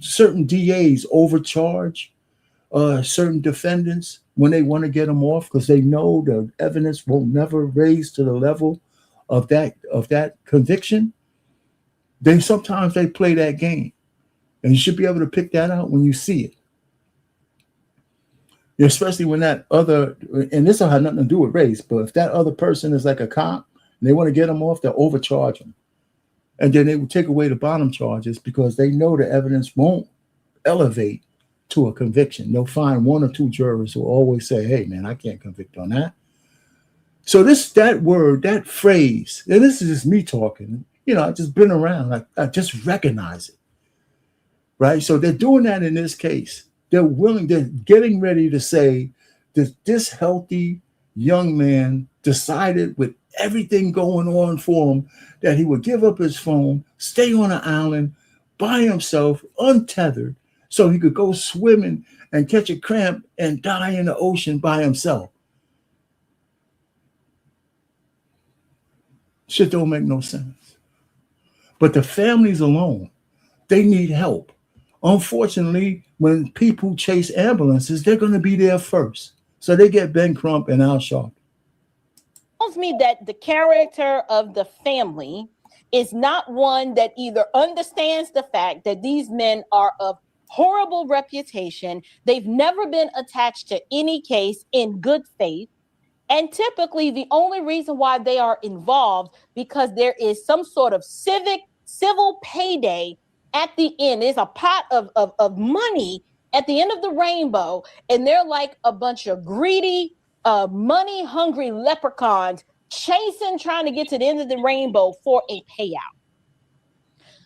certain DAs overcharge certain defendants when they want to get them off because they know the evidence will never raise to the level of that conviction. Sometimes they play that game, and you should be able to pick that out when you see it. Especially when that other, and this will have nothing to do with race, but if that other person is like a cop and they want to get them off, they'll overcharge them, and then they will take away the bottom charges because they know the evidence won't elevate to a conviction. They'll find one or two jurors who always say, "Hey, man, I can't convict on that." So that phrase, and this is just me talking, I've just been around, I just recognize it, right? So they're doing that in this case. They're getting ready to say that this healthy young man decided with everything going on for him that he would give up his phone, stay on an island by himself, untethered, so he could go swimming and catch a cramp and die in the ocean by himself. Shit don't make no sense. But the families alone, they need help. Unfortunately, when people chase ambulances, they're going to be there first. So they get Ben Crump and Al Sharpton. Tells me that the character of the family is not one that either understands the fact that these men are of horrible reputation. They've never been attached to any case in good faith. And typically the only reason why they are involved because there is some sort of civil payday at the end. There's a pot of money at the end of the rainbow. And they're like a bunch of greedy, money hungry leprechauns trying to get to the end of the rainbow for a payout.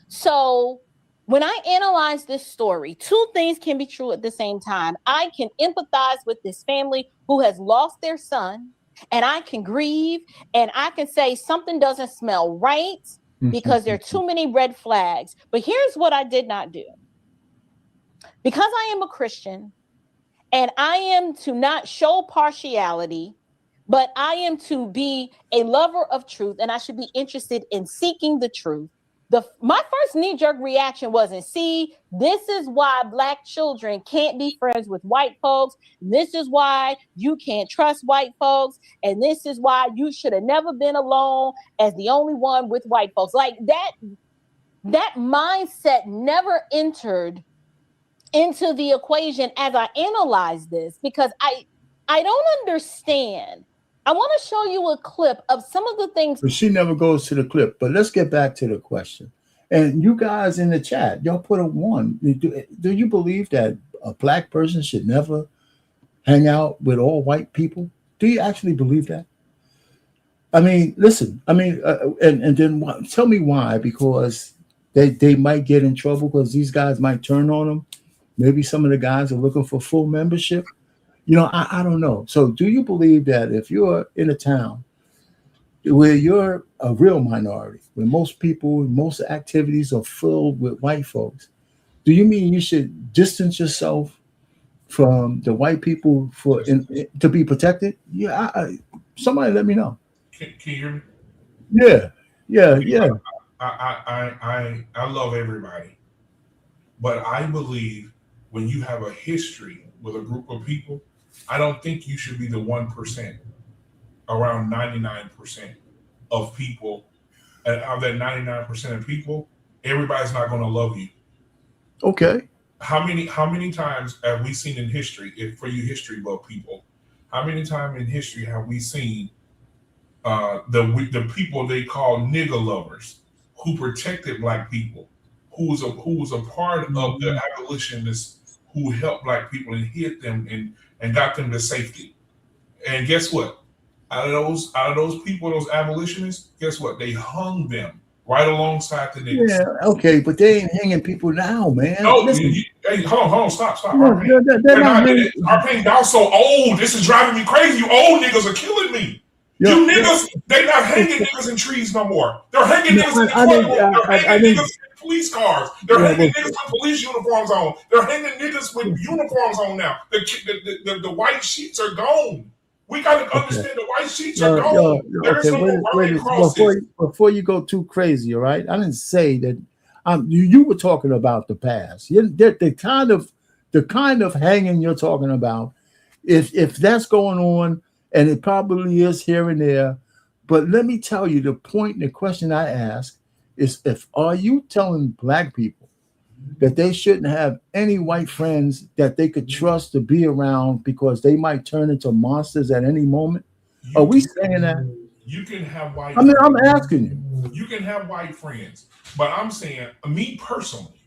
So when I analyze this story, two things can be true at the same time. I can empathize with this family who has lost their son, and I can grieve, and I can say something doesn't smell right because there are too many red flags. But here's what I did not do. Because I am a Christian, and I am to not show partiality, but I am to be a lover of truth, and I should be interested in seeking the truth. My first knee-jerk reaction wasn't, see, this is why Black children can't be friends with white folks. This is why you can't trust white folks. And this is why you should have never been alone as the only one with white folks. Like that mindset never entered into the equation as I analyze this, because I don't understand. I want to show you a clip of some of the things. But she never goes to the clip. But let's get back to the question. And you guys in the chat, y'all put a 1. Do you believe that a Black person should never hang out with all white people? Do you actually believe that? I mean, listen. I mean, and then tell me why. Because they might get in trouble because these guys might turn on them. Maybe some of the guys are looking for full membership. I don't know. So do you believe that if you're in a town where you're a real minority, where most people, most activities are filled with white folks, do you mean you should distance yourself from the white people to be protected? Yeah, somebody let me know. Can you hear me? Yeah. I love everybody, but I believe when you have a history with a group of people, I don't think you should be the 1%. Around 99% of people, and of that 99% of people, everybody's not going to love you. Okay. How many times have we seen in history, if for you history buff people, how many times in history have we seen the people they call nigger lovers who protected black people, who was a part of the abolitionists who helped black people and hid them and got them to safety? And guess what? Out of those people, those abolitionists, guess what? They hung them right alongside the niggas. Yeah, okay, but they ain't hanging people now, man. No, hey, hold on, stop. No, they're not hanging. Arcane, y'all so old. This is driving me crazy. You old niggas are killing me. Yeah, you niggas, they not hanging niggas in trees no more. They're hanging niggas in niggas in police cars. They're hanging niggas with police uniforms on. They're hanging niggas with uniforms on now. The white sheets are gone. We got to understand the white sheets are gone. Okay, before you go too crazy, all right? I didn't say that. You were talking about the past. The kind of hanging you're talking about, if that's going on, and it probably is here and there. But let me tell you, the point and the question I ask is: are you telling black people that they shouldn't have any white friends that they could trust to be around because they might turn into monsters at any moment? Are we saying that? You can have white. I mean, I'm asking you. You can have white friends, but I'm saying, me personally,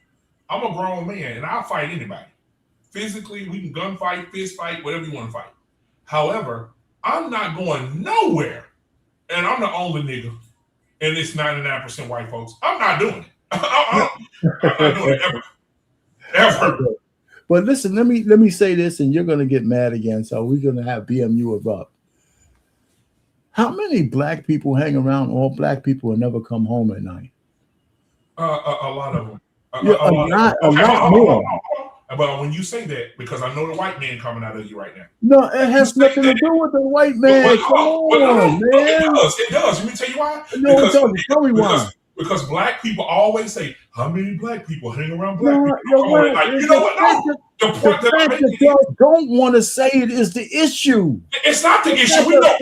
I'm a grown man and I'll fight anybody. Physically, we can gunfight, fist fight, whatever you want to fight. However, I'm not going nowhere, and I'm the only nigga, and it's 99% white folks. I'm not doing it. I'm not doing it ever. But listen, let me say this, and you're going to get mad again. So we're going to have BMU erupt. How many black people hang around all black people and never come home at night? A lot of them. A lot more. But when you say that, because I know the white man coming out of you right now. No, it has nothing to do with the white man. Come on, man. It does. Let me tell you why. No, tell me why. Because black people always say, how many black people hang around black people? You know what? No. The point that I'm making, y'all don't want to say it is the issue. It's not the issue. We know.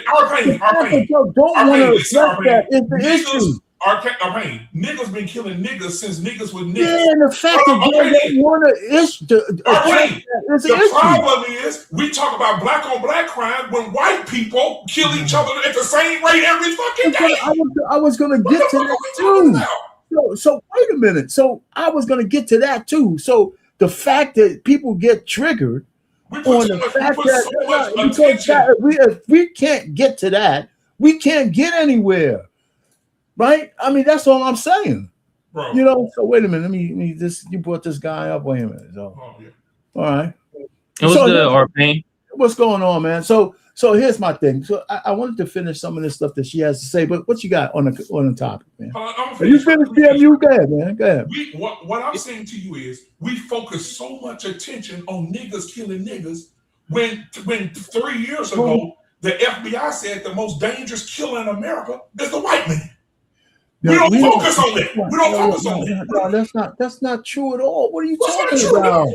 Our pain. Y'all don't want to address that is the issue. Arcane, niggas been killing niggas since niggas was niggas. Yeah, and the fact that they don't want to issue the problem is we talk about black on black crime when white people kill each other at the same rate every fucking day. I was going to get to that too. So wait a minute. So I was going to get to that too. So the fact that people get triggered on the fact that if we can't get to that, we can't get anywhere. Right? I mean, that's all I'm saying. Bro. You know, so wait a minute. Let me you brought this guy up. Wait a minute. So, all right. It was good, Arcane. What's going on, man? So here's my thing. So I wanted to finish some of this stuff that she has to say, but what you got on the topic, man? You finished BMU? Go ahead, man. Go ahead. What I'm saying to you is we focus so much attention on niggas killing niggas when 3 years ago the FBI said the most dangerous killer in America is the white man. We don't focus on that. We don't focus on that. No, that's not true at all. What are you talking about?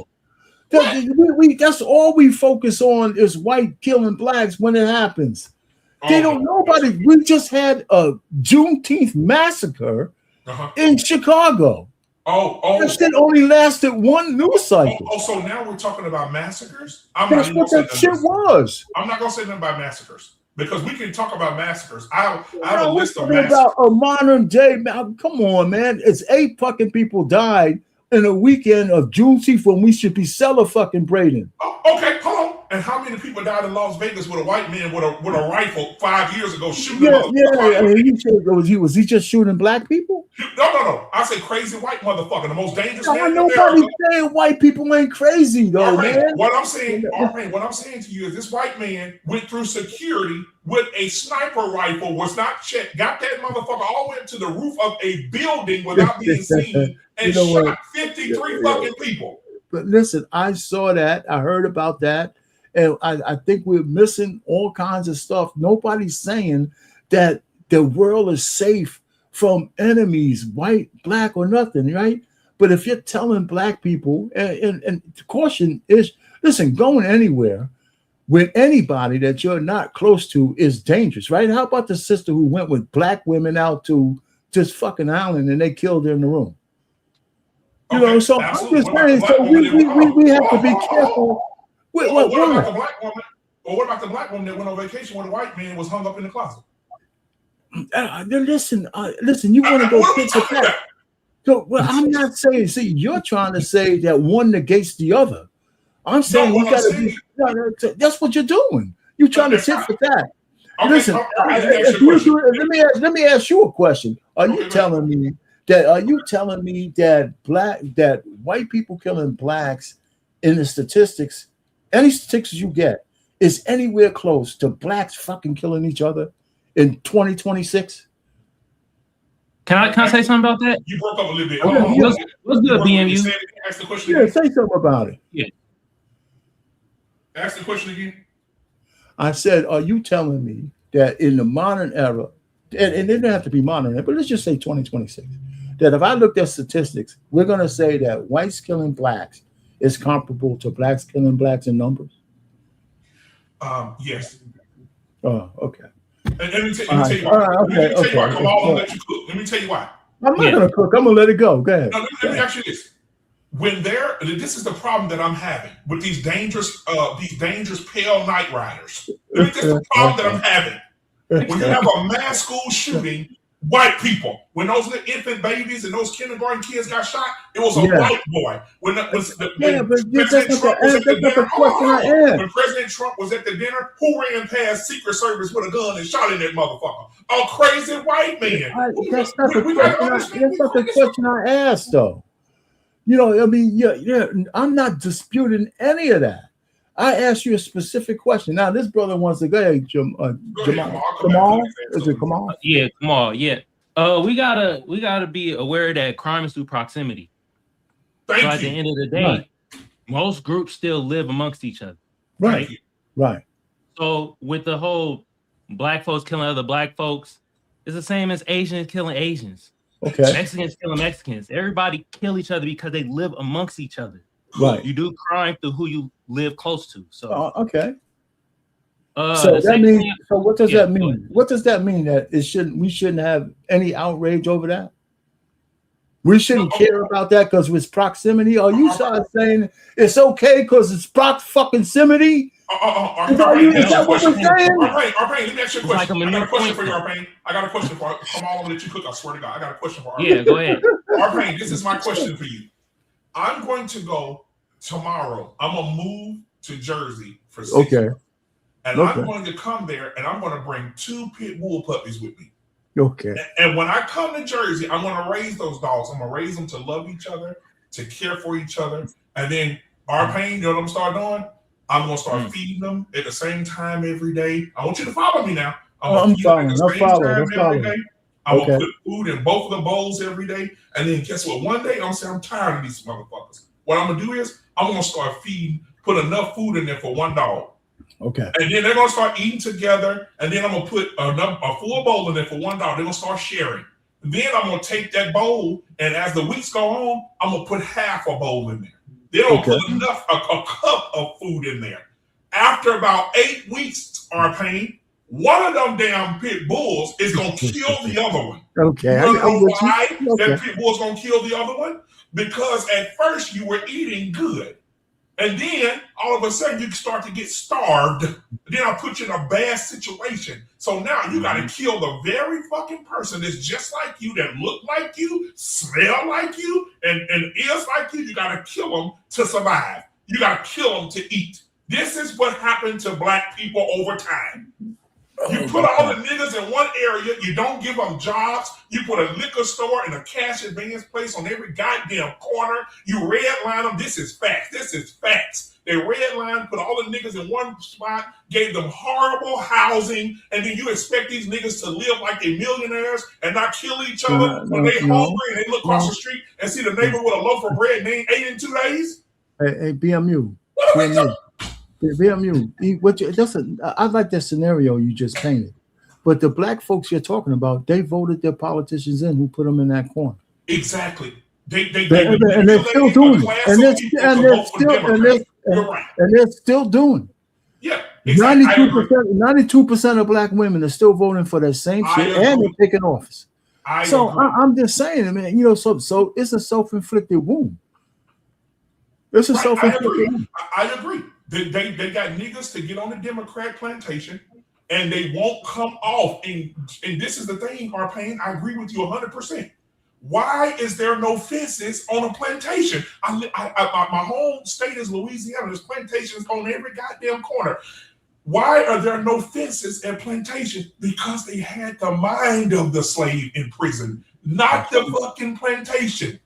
That's all we focus on is white killing blacks when it happens. They don't. Nobody. We just had a Juneteenth massacre in Chicago. That shit only lasted one news cycle. So now we're talking about massacres. That's what that shit was. I'm not gonna say nothing about massacres. Because we can talk about massacres. I have a list of massacres. About a modern day, come on, man. It's 8 fucking people died in a weekend of Juneteenth when we should be celebrating. Okay, hold on. And how many people died in Las Vegas with a white man with a rifle 5 years ago shooting? Was he just shooting black people? No. I say crazy white motherfucker, the most dangerous man in Nobody America. saying white people ain't crazy though, man. What I'm saying to you is this white man went through security with a sniper rifle, was not checked, got that motherfucker all the way up to the roof of a building without being seen, and shot 53 fucking people. but listen, I saw that. I heard about that. And I think we're missing all kinds of stuff. Nobody's saying that the world is safe from enemies, white, black, or nothing, right? But if you're telling black people, and the caution is, listen, going anywhere with anybody that you're not close to is dangerous, right? How about the sister who went with black women out to this fucking island and they killed her in the room? You know, so I'm just saying, so we have to be careful. What about the black woman? Or what about the black woman that went on vacation when the white man was hung up in the closet? Listen, you want to go tit for tat. So, well, I'm not saying, see, you're trying to say that one negates the other. I'm saying we got to be, that's what you're doing. You're trying to tit for tat. Okay, listen, let me ask you a question. Are you telling me that that white people killing blacks in the statistics, any statistics you get, is anywhere close to blacks fucking killing each other in 2026? Can I say something about that? You broke up a little bit. What's good, BMU? Ask the question again. Yeah, say something about it. Yeah. Ask the question again. I said, are you telling me that in the modern era, and it didn't have to be modern, but let's just say 2026, that if I looked at statistics, we're going to say that whites killing blacks is comparable to blacks killing blacks in numbers? Yes. Oh, okay. And let me tell you why. Let me tell you why. I'm not going to cook. I'm going to let it go. Go ahead. No, let me ask you this. This is the problem that I'm having with these dangerous pale night riders. This is the problem that I'm having. When you have a mass school shooting, white people, when those little infant babies and those kindergarten kids got shot, it was a white boy. When President Trump was at the dinner, who ran past Secret Service with a gun and shot in that motherfucker? A crazy white man. That's not the question I asked, though. You know, I mean, I'm not disputing any of that. I asked you a specific question. Now, this brother wants to go ahead, Jamal. Is it Kamal? Yeah, Kamal. Yeah. We gotta be aware that crime is through proximity. So at the end of the day, most groups still live amongst each other. Right. So with the whole black folks killing other black folks, it's the same as Asians killing Asians. Okay. Mexicans killing Mexicans. Everybody kill each other because they live amongst each other. Right. You do crime through who you live close to. So okay. So that means. So what does that mean? What does that mean? That we shouldn't have any outrage over that? We shouldn't care about that because it's proximity. Are you saying it's okay because it's fucking-simity? Is that what we're saying? Arpain, let me ask you a question. I got a question for you, Arpain. I got a question for Kamal. Let you cook. I swear to God, I got a question for Arpain. Yeah, go ahead. Arpain, this is my question for you. I'm going to go tomorrow. I'm gonna move to Jersey for 6 months. And I'm going to come there and I'm going to bring 2 pit bull puppies with me. Okay. And when I come to Jersey, I'm going to raise those dogs. I'm going to raise them to love each other, to care for each other. And then Arpain, you know what I'm start doing? I'm going to start feeding them at the same time every day. I want you to follow me now. I'm following. I'm going to put food in both of the bowls every day. And then guess what? One day, I'm going to say, I'm tired of these motherfuckers. What I'm going to do is I'm going to start feeding, put enough food in there for one dog. Okay. And then they're going to start eating together. And then I'm going to put a full bowl in there for one dog. They're going to start sharing. Then I'm going to take that bowl. And as the weeks go on, I'm going to put half a bowl in there. They don't put enough, a cup of food in there. After about 8 weeks, Arpain, one of them damn pit bulls is going to kill the other one. Okay. You know why that pit bull is going to kill the other one? Because at first you were eating good. And then all of a sudden you start to get starved. Then I put you in a bad situation. So now you got to kill the very fucking person that's just like you, that look like you, smell like you, and is like you. You got to kill them to survive. You got to kill them to eat. This is what happened to black people over time. You put all the niggas in one area. You don't give them jobs. You put a liquor store and a cash advance place on every goddamn corner. You redline them. This is facts. This is facts. They redline, put all the niggas in one spot, gave them horrible housing, and then you expect these niggas to live like they millionaires and not kill each other when they hungry and they look across the street and see the neighbor with a loaf of bread and they ain't ate in 2 days? Hey, BMU. I like that scenario you just painted. But the black folks you're talking about, they voted their politicians in who put them in that corner. Exactly. And they're still doing it. And they're still doing it. Yeah, exactly. 92% of black women are still voting for that same shit, and they're taking office. I'm just saying, man. You know, so it's a self-inflicted wound. It's a self-inflicted wound. I agree. They got niggas to get on the Democrat plantation, and they won't come off. And this is the thing, Arpain. I agree with you 100%. Why is there no fences on a plantation? My home state is Louisiana. There's plantations on every goddamn corner. Why are there no fences at plantations? Because they had the mind of the slave in prison, not the fucking plantation.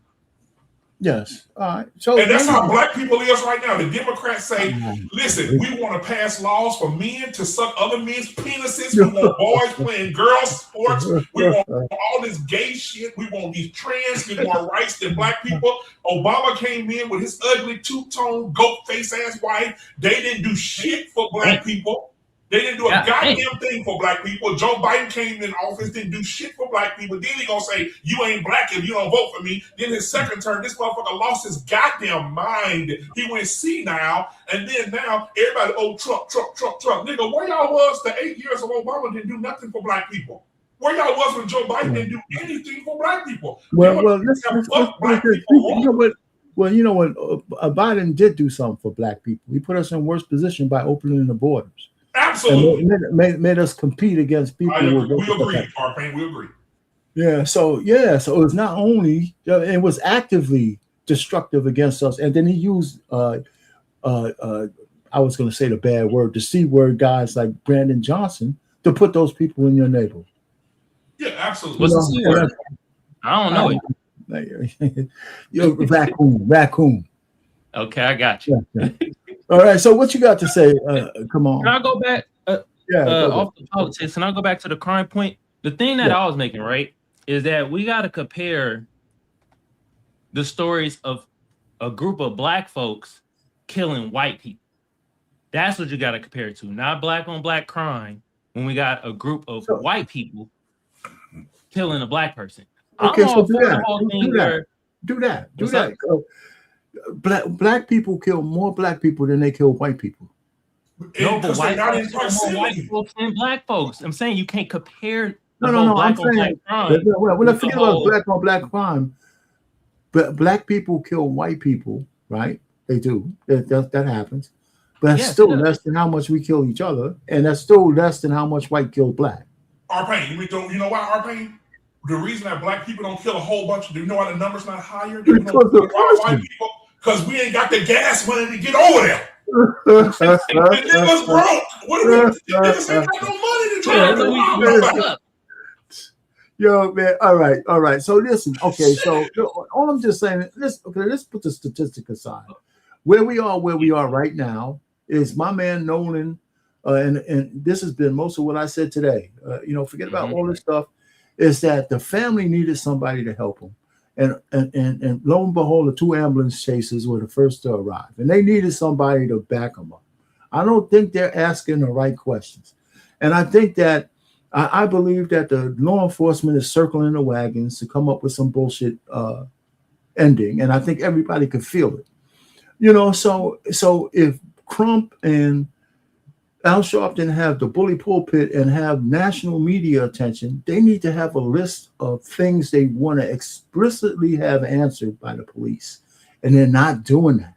Yes. All right. And that's how black people is right now. The Democrats say, listen, we want to pass laws for men to suck other men's penises. We want boys playing girls sports. We want all this gay shit. We want these trans get more rights than black people. Obama came in with his ugly two-tone goat face ass wife. They didn't do shit for black people. They didn't do a goddamn thing for black people. Joe Biden came in office, didn't do shit for black people. Then he gonna say, you ain't black if you don't vote for me. Then his second term, this motherfucker lost his goddamn mind. He went senile. And then now, everybody, Trump. Nigga, where y'all was the 8 years of Obama didn't do nothing for black people? Where y'all was when Joe Biden didn't do anything for black people? Well, you know what? Biden did do something for black people. He put us in worse position by opening the borders. Absolutely. And made us compete against people. We agree, Arpain. We agree. Yeah. So it was not only, it was actively destructive against us. And then he used, I was going to say the bad word, the C word guys like Brandon Johnson to put those people in your neighborhood. Yeah, absolutely. What's the C word? I don't know it. You're raccoon. Okay, I got you. Yeah. All right, so what you got to say? Come on. Can I go back off the politics? And I'll go back to the crime point. The thing that I was making, right, is that we got to compare the stories of a group of black folks killing white people. That's what you got to compare it to, not black on black crime. When we got a group of white people killing a black person. Okay, so do that. Black people kill more black people than they kill white people. No, but white folks kill more white folks than black folks. I'm saying you can't compare. No. Black on black crime. Well, let's forget about black on black crime. But black people kill white people, right? They do. That happens. But that's still less than how much we kill each other, and that's still less than how much white kills black. Arpain, you know why, Arpain? The reason that black people don't kill a whole bunch, do you know why the number's not higher? Because we ain't got the gas money to get over there. The niggas broke. Niggas ain't got no money to try. Yo, man. All right. So listen. Okay. So all I'm just saying. Let's put the statistic aside. Where we are right now is my man Nolan, and this has been most of what I said today. Forget about all this stuff. Is that the family needed somebody to help them. And lo and behold, the 2 ambulance chasers were the first to arrive. And they needed somebody to back them up. I don't think they're asking the right questions. And I think that, I believe that the law enforcement is circling the wagons to come up with some bullshit ending. And I think everybody could feel it. So if Crump and Al Sharpton have the bully pulpit and have national media attention, they need to have a list of things they want to explicitly have answered by the police. And they're not doing that.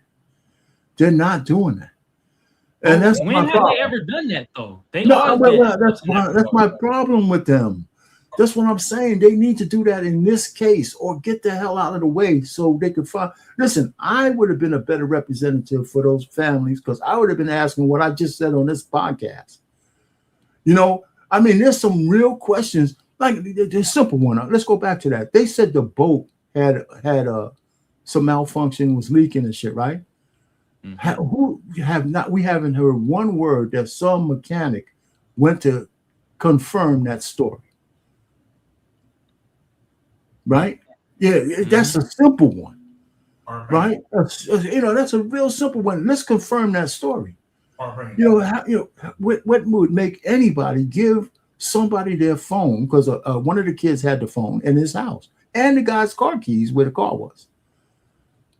And that's when have they ever done that though? That's my problem with them. That's what I'm saying. They need to do that in this case or get the hell out of the way so they could find. Listen, I would have been a better representative for those families because I would have been asking what I just said on this podcast. There's some real questions. Like the simple one. Let's go back to that. They said the boat had some malfunction, was leaking and shit, right? Mm-hmm. We haven't heard one word that some mechanic went to confirm that story. Right? Yeah, that's a simple one. right? That's a real simple one. Let's confirm that story. What would make anybody give somebody their phone, because one of the kids had the phone in his house and the guy's car keys where the car was.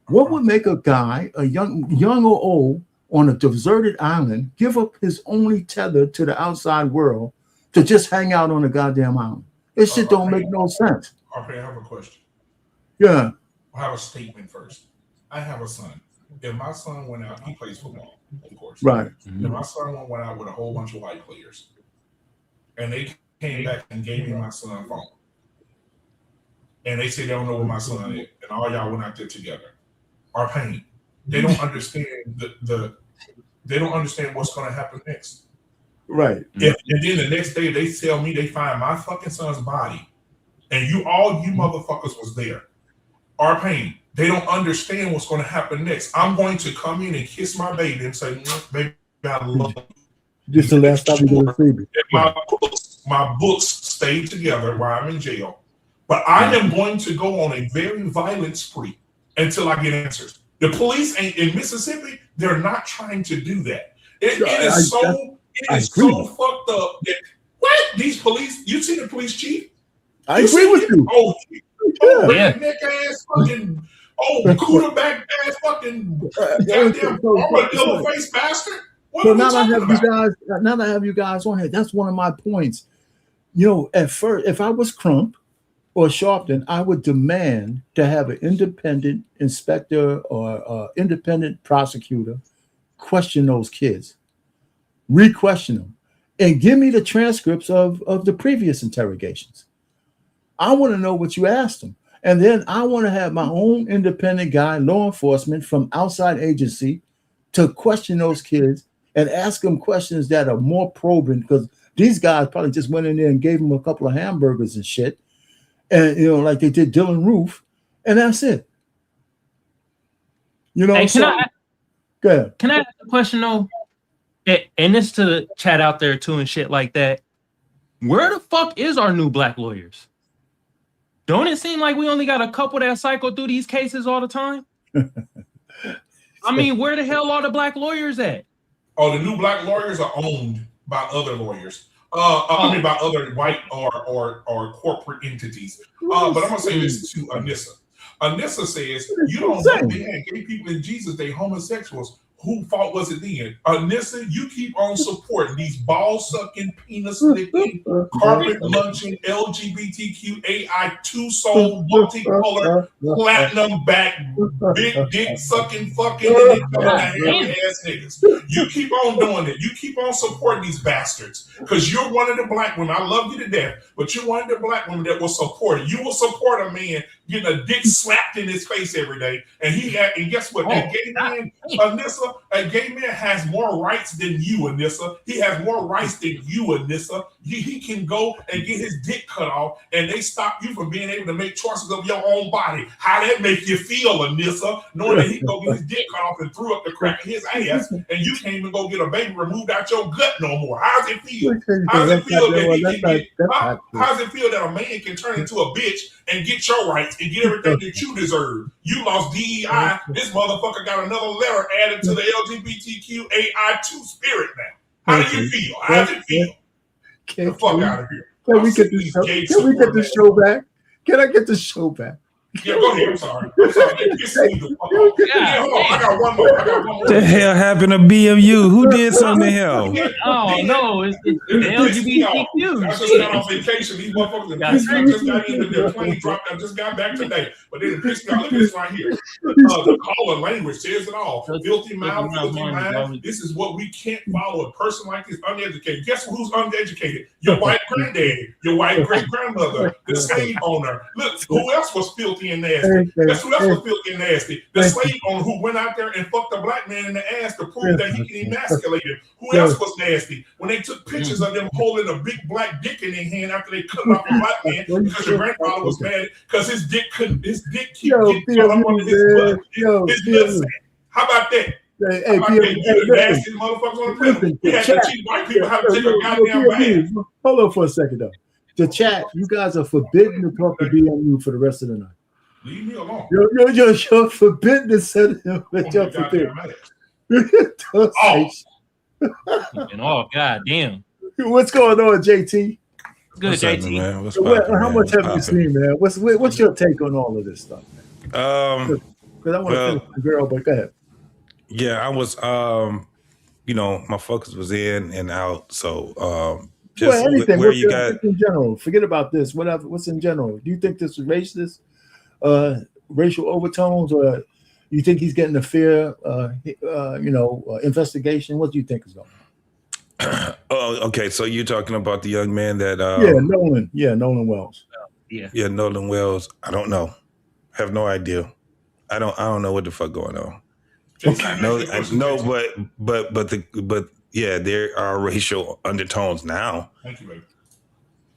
What would make a guy, a young or old, on a deserted island, give up his only tether to the outside world to just hang out on a goddamn island? This shit don't make no sense. Okay, I have a question. Yeah. I have a statement first. I have a son. If my son went out, he plays football, of course. Right. If my son went out with a whole bunch of white players, and they came back and gave me my son's phone, and they say they don't know where my son is, and all y'all went out there together, are paying. They don't understand they don't understand what's going to happen next. Right. And then the next day they tell me they find my fucking son's body, and all you motherfuckers was there. Are paying. They don't understand what's going to happen next. I'm going to come in and kiss my baby and say, baby, I love you. Just the last time you're going to see me. My books stay together while I'm in jail, but I am going to go on a very violent spree until I get answers. The police ain't in Mississippi. They're not trying to do that. It is so fucked up. What? These police, you see the police chief? I agree with you. Redneck ass fucking, quarterback ass fucking goddamn armadillo face bastard. So now I have you guys on here. That's one of my points. At first, if I was Crump or Sharpton, I would demand to have an independent inspector or independent prosecutor question those kids, re-question them, and give me the transcripts of the previous interrogations. I want to know what you asked them. And then I want to have my own independent guy, law enforcement from outside agency, to question those kids and ask them questions that are more probing, because these guys probably just went in there and gave them a couple of hamburgers and shit. And, like they did Dylan Roof. And that's it. Hey, go ahead. Can I ask a question, though? And this to the chat out there, too, and shit like that. Where the fuck is our new black lawyers? Don't it seem like we only got a couple that cycle through these cases all the time? I mean, where the hell are the black lawyers at? Oh, the new black lawyers are owned by other lawyers. I mean, by other white or corporate entities. But I'm gonna say this to Anissa. Anissa says, you don't know they had gay people in Jesus, they homosexuals. Who fault was it then? Anissa, you keep on supporting these ball-sucking, penis-licking, carpet-munching, LGBTQAI, two-soul, multicolor, platinum-back, big dick-sucking, fucking, ass niggas. You keep on doing it. You keep on supporting these bastards because you're one of the black women. I love you to death, but you're one of the black women that will support it. You will support a man getting a dick slapped in his face every day, and guess what? That gay man, Anissa, a gay man has more rights than you, Anissa. He has more rights than you, Anissa. He can go and get his dick cut off, and they stop you from being able to make choices of your own body. How that make you feel, Anissa, knowing that he can go get his dick cut off and threw up the crack of his ass, and you can't even go get a baby removed out your gut no more? How does it feel? How does it feel that a man can turn into a bitch and get your rights and get everything that you deserve? You lost DEI. This motherfucker got another letter added to the LGBTQAI2 spirit now. How do you feel? How does it feel? Get the fuck out of here. Can we get the show back? Can I get the show back? Yeah, go ahead. I'm sorry. Hold on. I got one more. The hell happened to BMU? Who did something to hell? Oh, no. It's the LGBTQ. I just got on vacation. These motherfuckers just got into their plane dropped. I just got back today. But then it pissed me off. Look at this right here. The call of language says it all. Filthy mouth, filthy mind. This is what we can't follow. A person like this, uneducated. Guess who's uneducated? Your white granddaddy, your white great-grandmother, the slave owner. Look, who else was filthy and nasty? Guess who else was filthy and nasty? The slave owner who went out there and fucked a black man in the ass to prove that he can emasculate him. Who else was nasty? When they took pictures of them holding a big black dick in their hand after they cut off a black man because your grandfather was mad because his dick keep getting caught up under his butt. His nutsack. How about that? Hey, nasty motherfuckers on the prison. We had to teach white people how to take a goddamn bath. Hold on for a second, though. The chat, you guys are forbidden to talk to BMU for the rest of the night. Leave me alone. You're forbidden to send him with your forbidden. Oh, God damn. What's going on, JT? Good, What's JT. happening, man? What's poppin', How man? much have you Poppin'. seen, man? What's your take on all of this stuff, man? Because I want to finish the girl, but go ahead. Yeah, I was my focus was in and out. So just anything. where you got in general. Forget about this. What's in general? Do you think this is racist, racial overtones, or you think he's getting a fair, investigation? What do you think is going on? Oh, okay. So you're talking about the young man that Nolan Wells. Yeah, Nolan Wells. I don't know. Have no idea. I don't know what the fuck going on. But there are racial undertones now. Thank you, baby.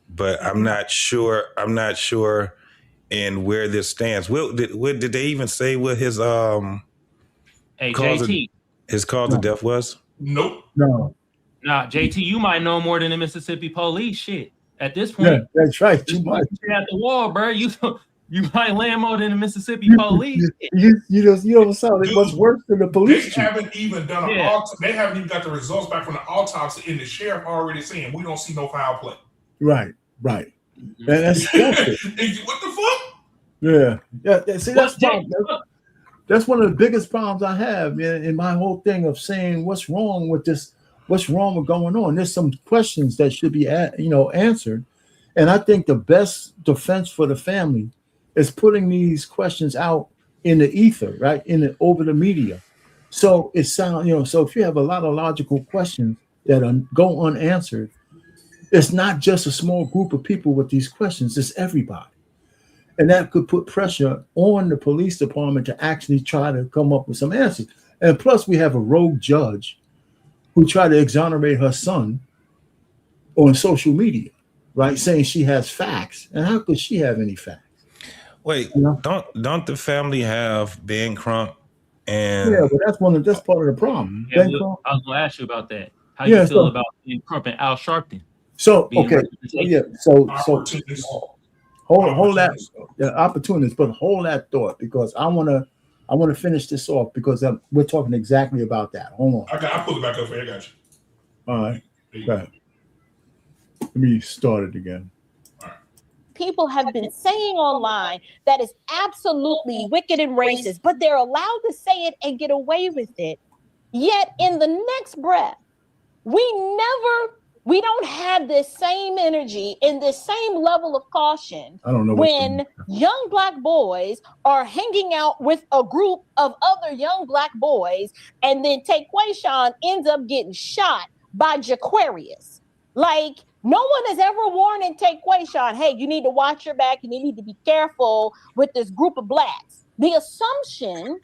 But I'm not sure in where this stands. Did they even say what his Hey, JT. His cause of death was? Nope. No. Nah, JT, you might know more than the Mississippi police. Shit. At this point, yeah, that's right. You might at the wall, bro. You might land more than the Mississippi police. You don't sound much worse than the police. They haven't even done an autopsy. They haven't even got the results back from the autopsy, and the sheriff already saying we don't see no foul play. Right. And that's what the fuck? Yeah. See, that's one of the biggest problems I have in my whole thing of saying what's wrong with this. What's wrong with going on? There's some questions that should be answered, and I think the best defense for the family is putting these questions out in the ether, right? Over the media. So it sounds, so if you have a lot of logical questions that go unanswered, it's not just a small group of people with these questions, it's everybody. And that could put pressure on the police department to actually try to come up with some answers. And plus we have a rogue judge who tried to exonerate her son on social media, right? Saying she has facts. And how could she have any facts? Wait, don't the family have Ben Crump and but that's part of the problem. Yeah, I was gonna ask you about that. How you feel about Ben Crump and Al Sharpton? So hold that opportunist, but hold that thought because I want to finish this off because we're talking exactly about that. Hold on. I'll pull it back up for you. I got you. All right. Go ahead. Let me start it again. People have been saying online that is absolutely wicked and racist, but they're allowed to say it and get away with it. Yet in the next breath, we don't have this same energy and this same level of caution when young Black boys are hanging out with a group of other young Black boys, and then Taquayshawn ends up getting shot by Jaquarius. Like, no one has ever warned Taquayshawn, hey, you need to watch your back and you need to be careful with this group of Blacks. The assumption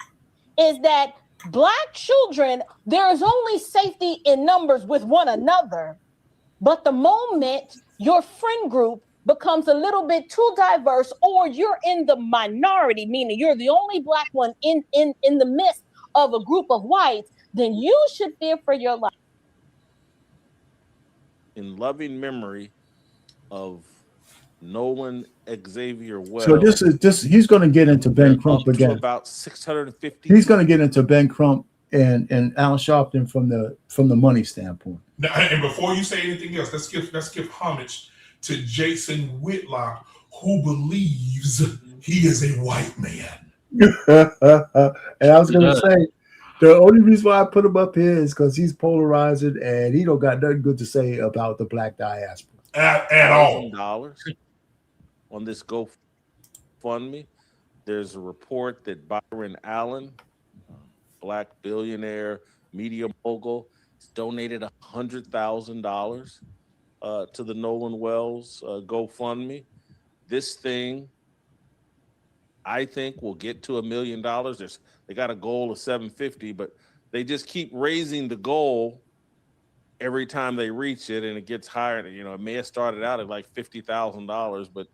is that Black children, there is only safety in numbers with one another. But the moment your friend group becomes a little bit too diverse, or you're in the minority, meaning you're the only Black one in the midst of a group of whites, then you should fear for your life. In loving memory of Nolan Xavier Wells. So this he's going to get into Ben Crump again. About 650. He's going to get into Ben Crump and Al Sharpton from the money standpoint. Now, and before you say anything else, let's give homage to Jason Whitlock, who believes he is a white man. And I was going to say, the only reason why I put him up here is because he's polarizing and he don't got nothing good to say about the Black diaspora at all. $1,000 on this GoFundMe. There's a report that Byron Allen, Black billionaire, media mogul, donated $100,000 to the Nolan Wells GoFundMe. This thing, I think, will get to $1 million. They got a goal of 750, but they just keep raising the goal every time they reach it, and it gets higher. You know, it may have started out at like $50,000, but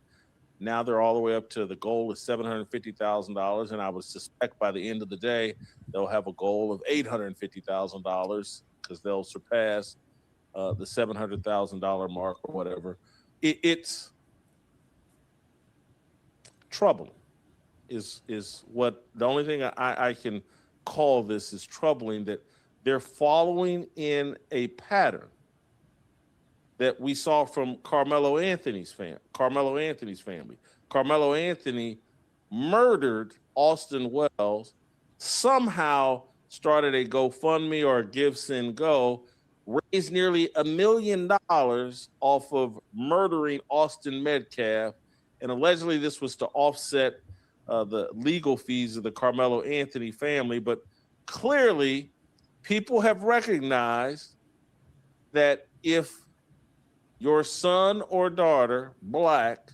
now they're all the way up to the goal is $750,000, and I would suspect by the end of the day they'll have a goal of $850,000 because they'll surpass the $700,000 mark or whatever. It's troubling. is what the only thing I can call this is troubling, that they're following in a pattern that we saw from Carmelo Anthony's family. Carmelo Anthony murdered Austin Wells, somehow started a GoFundMe or a Give, Send, Go, raised nearly $1 million off of murdering Austin Metcalf, and allegedly this was to offset the legal fees of the Carmelo Anthony family. But clearly, people have recognized that if your son or daughter, Black,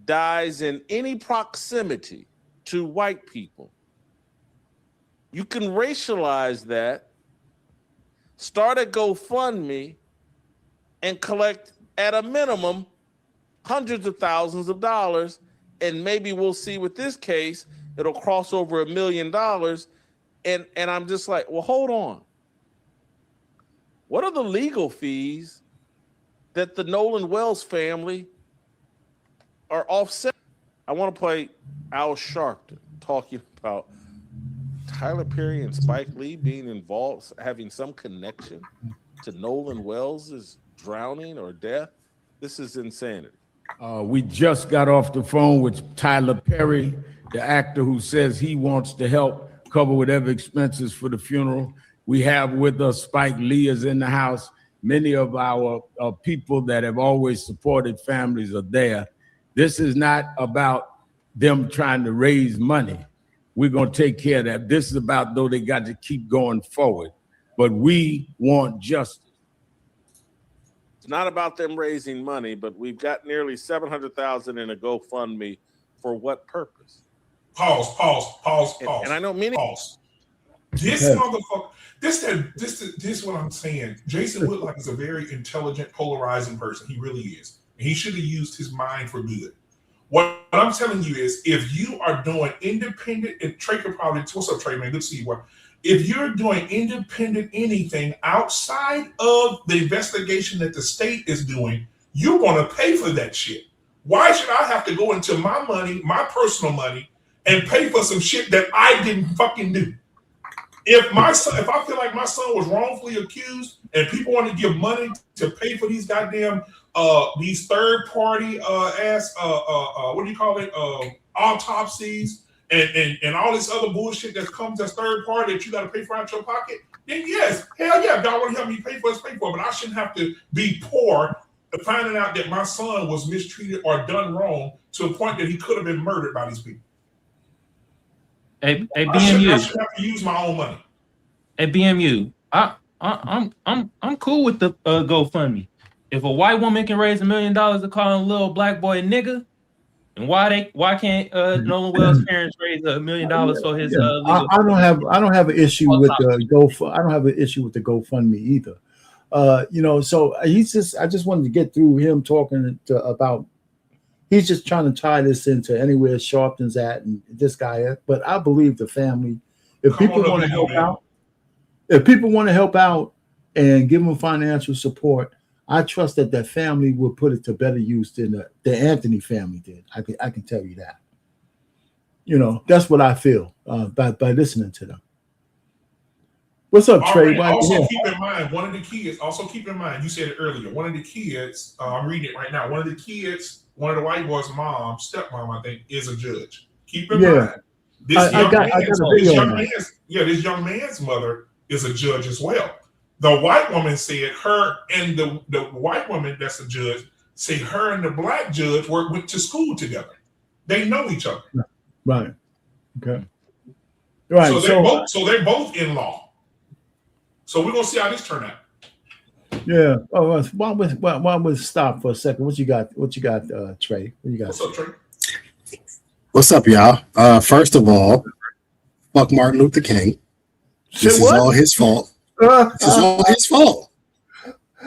dies in any proximity to white people, you can racialize that, start a GoFundMe, and collect at a minimum hundreds of thousands of dollars. And maybe we'll see with this case, it'll cross over $1 million. And I'm just like, well, hold on. What are the legal fees that the Nolan Wells family are offset? I want to play Al Sharpton talking about Tyler Perry and Spike Lee being involved, having some connection to Nolan Wells' drowning or death. This is insanity. We just got off the phone with Tyler Perry, the actor who says he wants to help cover whatever expenses for the funeral. We have with us Spike Lee is in the house. Many of our people that have always supported families are there. This is not about them trying to raise money. We're going to take care of that. This is about, though, they got to keep going forward. But we want justice. It's not about them raising money, but we've got nearly $700,000 in a GoFundMe. For what purpose? Pause. And I know many. Pause. This motherfucker. This is what I'm saying. Jason Whitlock is a very intelligent, polarizing person. He really is. And he should have used his mind for good. What I'm telling you is, if you are doing independent, and Trey could probably, what's up, Trey, man? Good to see you. If you're doing independent anything outside of the investigation that the state is doing, you're going to pay for that shit. Why should I have to go into my money, my personal money, and pay for some shit that I didn't fucking do? If I feel like my son was wrongfully accused and people want to give money to pay for these goddamn these third party what do you call it, autopsies and all this other bullshit that comes as third party that you got to pay for out your pocket, then yes, hell yeah, if y'all want to help me pay for it, pay for it. But I shouldn't have to be poor finding out that my son was mistreated or done wrong to a point that he could have been murdered by these people. Hey, I BMU. should have to use my own money. Hey, BMU. I'm cool with the GoFundMe. If a white woman can raise $1 million to call a little Black boy a nigga, and why can't Nolan Wells' parents raise $1 million for his legal? I don't have an issue with the I don't have an issue with the GoFundMe either. So I just wanted to get through him talking about. He's just trying to tie this into anywhere Sharpton's at and this guy. But I believe the family. If people want to help out, and give them financial support, I trust that family will put it to better use than the Anthony family did. I can tell you that. That's what I feel by listening to them. What's up, Trey? Keep in mind, one of the kids, you said it earlier, one of the kids, I'm reading it right now, one of the kids, one of the white boy's stepmom, I think, is a judge. Keep in mind, this young man's mother is a judge as well. The white woman said her and the white woman that's a judge say her and the Black judge went to school together. They know each other. Right. Okay. Right. So they're both in law. So we're gonna see how this turn out. Yeah. Oh, why we stop for a second? What you got, Trey? What you got? What's up, Trey? What's up, y'all? First of all, fuck Martin Luther King. This is all his fault. This is all his fault.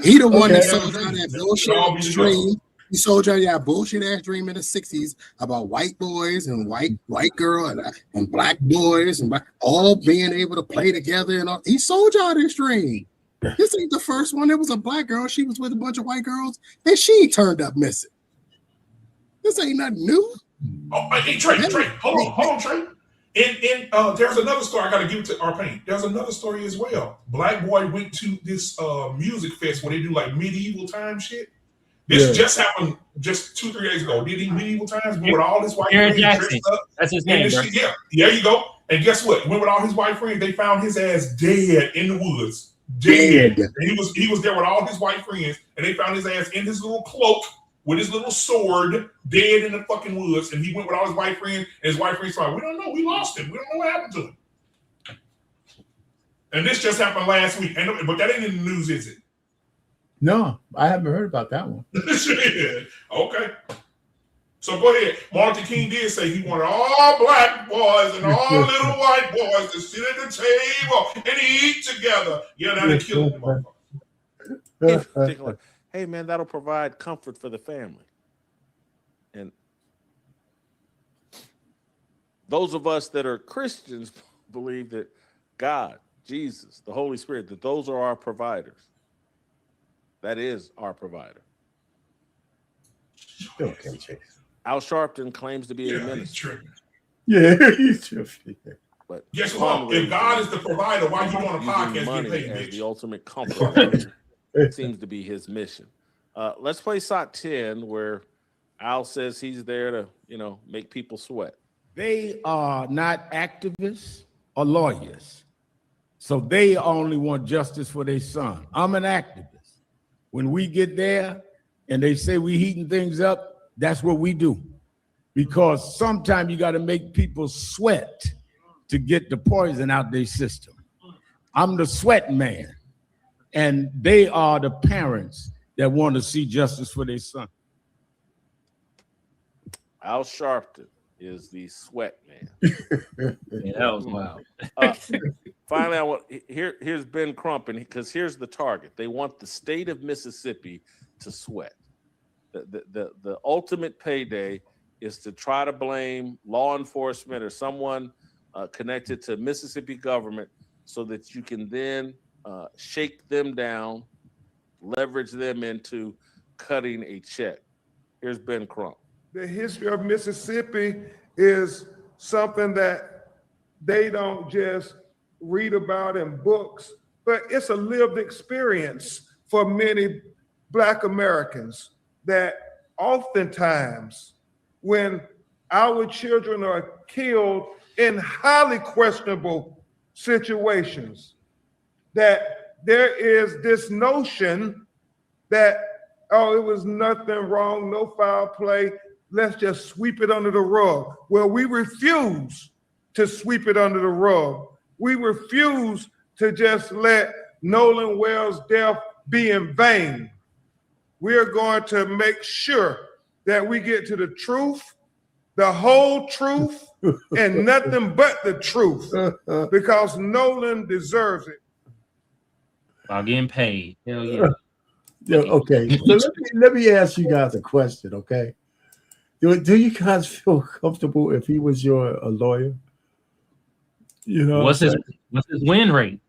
He the one that sold y'all that bullshit dream. He sold y'all that bullshit ass dream in the 60s about white boys and white girl and black boys and all being able to play together and all. He sold y'all this dream. This ain't the first one. There was a black girl. She was with a bunch of white girls and she turned up missing. This ain't nothing new. Oh, hey, Trey, hold on, Trey. And there's another story I got to give to our pain. There's another story as well. Black boy went to this music fest where they do like medieval time shit. This just happened just 2-3 days ago. Did he medieval times? Went with all his white friends dressed up. That's his name, bro. Yeah, there you go. And guess what? Went with all his white friends. They found his ass dead in the woods. Dead. And he was there with all his white friends, and they found his ass in his little cloak with his little sword, dead in the fucking woods. And he went with all his white friends, and his white friends thought, we don't know, we lost him. We don't know what happened to him. And this just happened last week. But that ain't in the news, is it? No, I haven't heard about that one. Okay. So go ahead. Martin King did say he wanted all black boys and all little white boys to sit at the table and eat together. Yeah, that'll kill them. In particular, hey man, that'll provide comfort for the family. And those of us that are Christians believe that God, Jesus, the Holy Spirit, that those are our providers. That is our provider. Okay, Chase. Al Sharpton claims to be a minister. Yeah, he's tripping. But guess what? If God is the provider, why you on a podcast money get paid, as bitch? the ultimate comfort seems to be his mission. Let's play SOT 10, where Al says he's there to, make people sweat. They are not activists or lawyers. So they only want justice for their son. I'm an activist. When we get there and they say we heating things up, that's what we do. Because sometimes you got to make people sweat to get the poison out their system. I'm the sweat man. And they are the parents that want to see justice for their son. Al Sharpton is the sweat man. Yeah, that was wild. Finally, here's Ben Crump, because here's the target. They want the state of Mississippi to sweat. The ultimate payday is to try to blame law enforcement or someone connected to Mississippi government so that you can then shake them down, leverage them into cutting a check. Here's Ben Crump. The history of Mississippi is something that they don't just read about in books, but it's a lived experience for many Black Americans, that oftentimes when our children are killed in highly questionable situations, that there is this notion that, oh, it was nothing wrong, no foul play, let's just sweep it under the rug. Well, we refuse to sweep it under the rug. We refuse to just let Nolan Wells' death be in vain. We are going to make sure that we get to the truth, the whole truth, and nothing but the truth, because Nolan deserves it. While getting paid. Hell yeah. Yeah, okay. So let me ask you guys a question, okay? Do you guys feel comfortable if he was a lawyer? What's his win rate?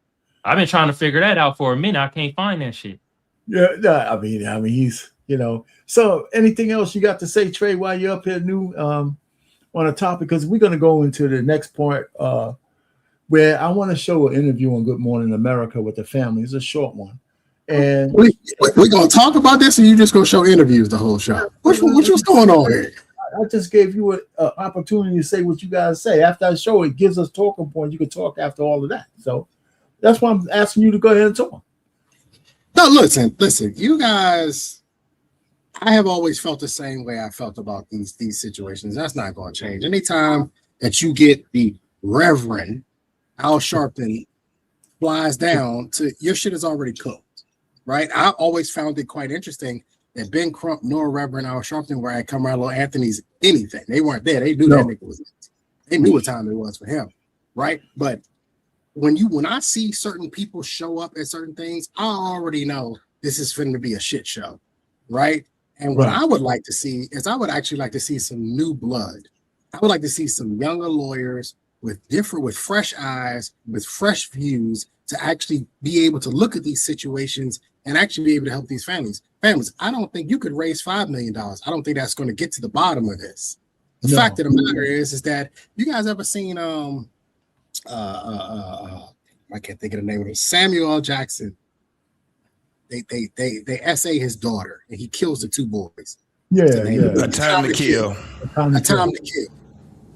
I've been trying to figure that out for a minute. I can't find that shit. Yeah, I mean, he's, So anything else you got to say, Trey, while you're up here on a topic? Because we're going to go into the next part where I want to show an interview on Good Morning America with the family. It's a short one. And we're going to talk about this, or you just going to show interviews the whole show? What's going on here? I just gave you an opportunity to say what you guys say. After I show it, gives us talking points. You can talk after all of that. So that's why I'm asking you to go ahead and talk. No, listen, you guys, I have always felt the same way I felt about these situations. That's not going to change. Anytime that you get the Reverend Al Sharpton flies down to, your shit is already cooked, right? I always found it quite interesting that Ben Crump nor Reverend Al Sharpton were at Carmelo Anthony's anything. They weren't there. They knew that nigga was. They knew what time it was for him, right? But when I see certain people show up at certain things, I already know this is finna be a shit show, right? And what I would like to see is, I would actually like to see some new blood. I would like to see some younger lawyers with fresh eyes, with fresh views, to actually be able to look at these situations and actually be able to help these families. I don't think you could raise $5 million. I don't think that's going to get to the bottom of this. The fact of the matter is that you guys ever seen I can't think of the name of it. Samuel L. Jackson. They essay his daughter and he kills the two boys. A Time to Kill. A Time to Kill.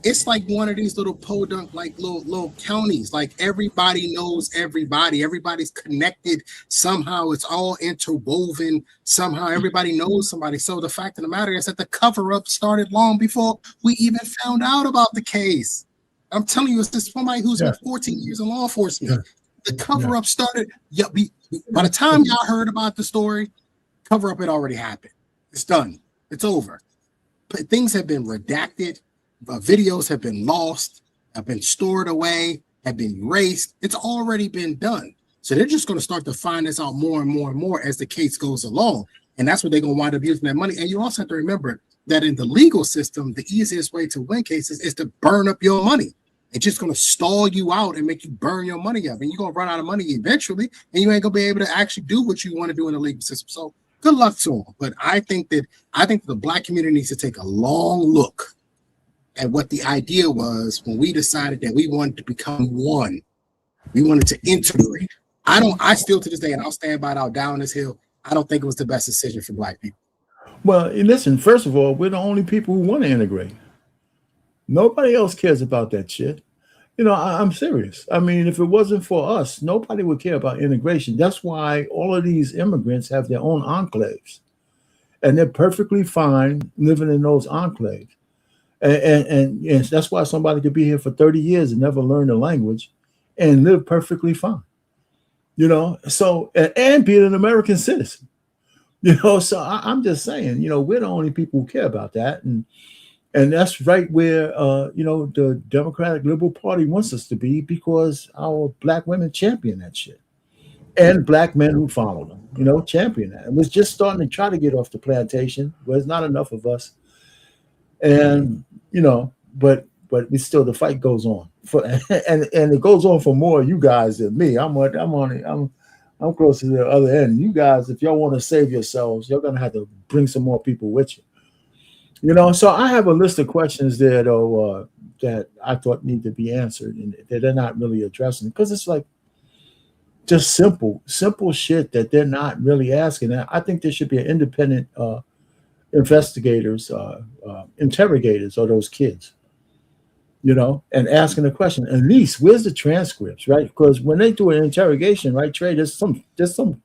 It's like one of these little podunk, like little counties. Like everybody knows everybody. Everybody's connected somehow. It's all interwoven somehow. Everybody knows somebody. So the fact of the matter is that the cover-up started long before we even found out about the case. I'm telling you, it's just somebody who's been 14 years in law enforcement. The cover-up started. By the time y'all heard about the story, cover-up had already happened. It's done. It's over. But things have been redacted. Videos have been lost, have been stored away, have been erased. It's already been done. So they're just going to start to find this out more and more and more as the case goes along. And that's what they're going to wind up using that money. And you also have to remember that in the legal system, the easiest way to win cases is to burn up your money. It's just going to stall you out and make you burn your money up. And you're going to run out of money eventually, and you ain't going to be able to actually do what you want to do in the legal system. So good luck to them. But I think the Black community needs to take a long look at what the idea was when we decided that we wanted to become one. We wanted to integrate. I still to this day, and I'll stand by it, I'll die on this hill, I don't think it was the best decision for Black people. Well, listen, first of all, we're the only people who want to integrate. Nobody else cares about that shit. You know, I'm serious. I mean, if it wasn't for us, nobody would care about integration. That's why all of these immigrants have their own enclaves. And they're perfectly fine living in those enclaves. And that's why somebody could be here for 30 years and never learn the language and live perfectly fine. You know, so, and be an American citizen. You know, so I'm just saying, you know, we're the only people who care about that. And that's right where, you know, the Democratic Liberal Party wants us to be, because our Black women champion that shit. And Black men who follow them, you know, champion that. And we're just starting to try to get off the plantation. Well, there's not enough of us. And, you know, but we still, the fight goes on. And it goes on for more of you guys than me. I'm close to the other end. You guys, if y'all want to save yourselves, you're going to have to bring some more people with you. You know, so I have a list of questions there, though, that I thought need to be answered, and that they're not really addressing, because it's like just simple shit that they're not really asking. And I think there should be an independent investigators, interrogators of those kids, you know, and asking the question, at least, where's the transcripts, right? Because when they do an interrogation, right, Trey, there's some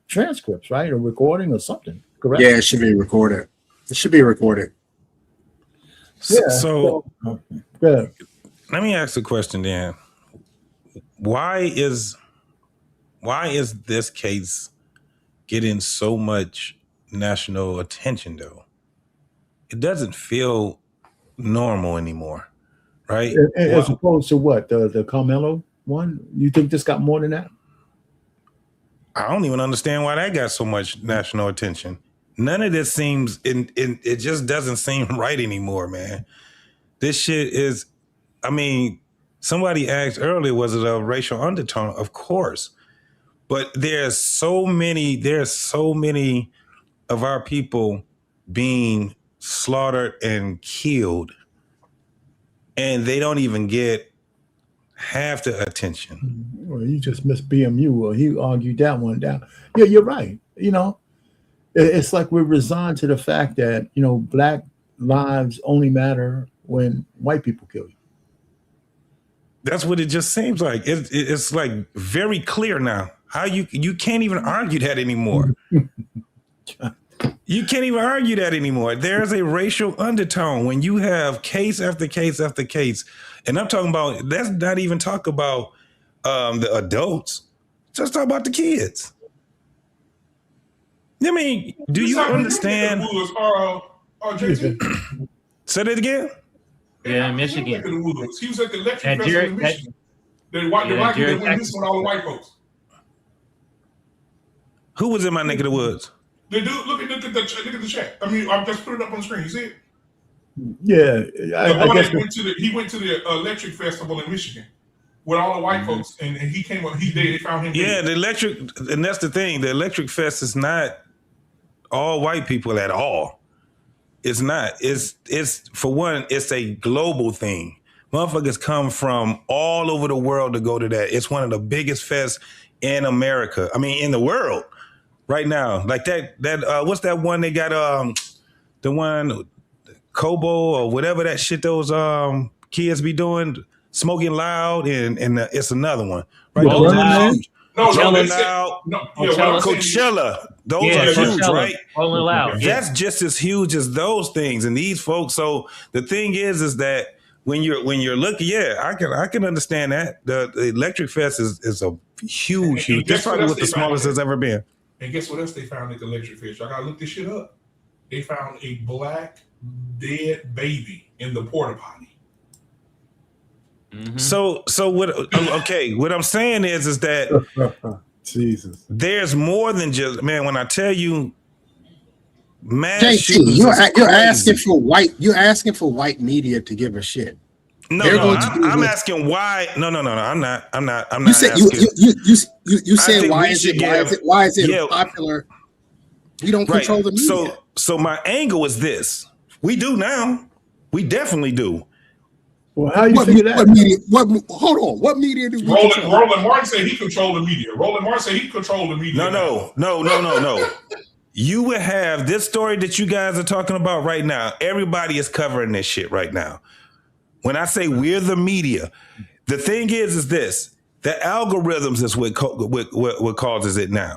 transcripts, right? A recording or something, correct? Yeah, it should be recorded. It should be recorded. Yeah. So let me ask a question then. Why is this case getting so much national attention, though? It doesn't feel normal anymore, right? As opposed to what? The Carmelo one? You think this got more than that? I don't even understand why that got so much national attention. None of this seems, it just doesn't seem right anymore, man. This shit is, I mean, somebody asked earlier, was it a racial undertone? Of course. But there's so many of our people being slaughtered and killed, and they don't even get half the attention. Well, you just missed BMU, or he argued that one down. Yeah, you're right. You know, it's like we're resigned to the fact that, you know, Black lives only matter when white people kill you. That's what it just seems like. It's like very clear now. How you can't even argue that anymore. You can't even argue that anymore. There's a racial undertone when you have case after case after case. And I'm talking about, let's not even talk about the adults. Just talk about the kids. I mean, do you understand? Say that again? Yeah, in Michigan. He was at the electric festival in Michigan. The white people went missing with all the white folks. Who was in my neck of the woods? The dude, look at the chat. I mean, I just put it up on the screen. You see it? Yeah, I guess he went to the electric festival in Michigan with all the white folks, and he came up. They found him. Yeah, the electric, and that's the thing. The electric fest is not all white people at all. It's not. It's for one, it's a global thing. Motherfuckers come from all over the world to go to that. It's one of the biggest fests in America. I mean, in the world right now. Like that what's that one they got the one Kobo or whatever that shit those kids be doing, smoking loud and it's another one. Right? Coachella. Those are huge, Coachella. right? Rolling Loud. That's just as huge as those things. And these folks, so the thing is that when you're looking, I can understand that. The Electric Fest is a huge. That's probably what the smallest has ever been. And guess what else they found at the Electric Fest? Y'all gotta look this shit up. They found a black dead baby in the porta potty. Mm-hmm. So what I'm saying is that Jesus, there's more than just, man, when I tell you mass JT, shootings, you're crazy. you're asking for white media to give a shit. No, I'm asking why. No, I'm not You said asking. you said why is it popular? We don't control the media. So my angle is this: we do now. We definitely do. Well, how you figure that? What media? Hold on. What media do we control? Roland Martin said he controlled the media. Roland Martin said he controlled the media. No. You would have this story that you guys are talking about right now. Everybody is covering this shit right now. When I say we're the media, the thing is this: the algorithms is what causes it now.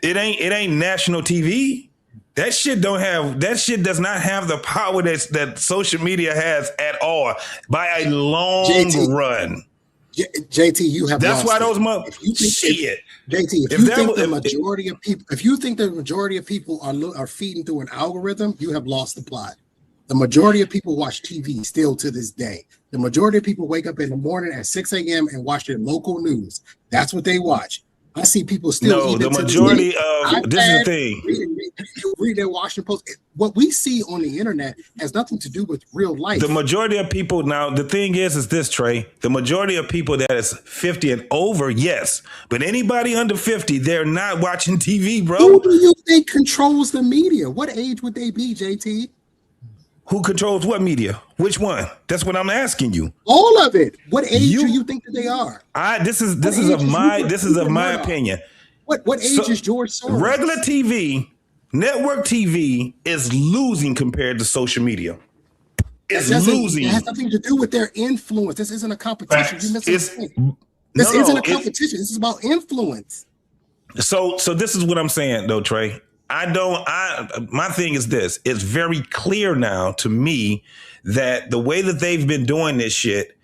It ain't national TV. That shit does not have the power that social media has at all by a long run. JT, you have. That's why those JT, if you think the majority of people are feeding through an algorithm, you have lost the plot. The majority of people watch TV still to this day. The majority of people wake up in the morning at 6 a.m. and watch their local news. That's what they watch. I see people still. No, the majority of this is the thing. Read their Washington Post. What we see on the internet has nothing to do with real life. The majority of people now. The thing is this, Trey. The majority of people that is 50 and over, yes, but anybody under 50, they're not watching TV, bro. Who do you think controls the media? What age would they be, JT? Who controls what media? Which one? That's what I'm asking you. All of it. What age do you think that they are? This is of my opinion. What age is George Soros? Regular TV, network TV is losing compared to social media. It's losing. It has nothing to do with their influence. This isn't a competition. You're missing the thing. This isn't a competition. This is about influence. So this is what I'm saying though, Trey. My thing is this. It's very clear now to me that the way that they've been doing this shit,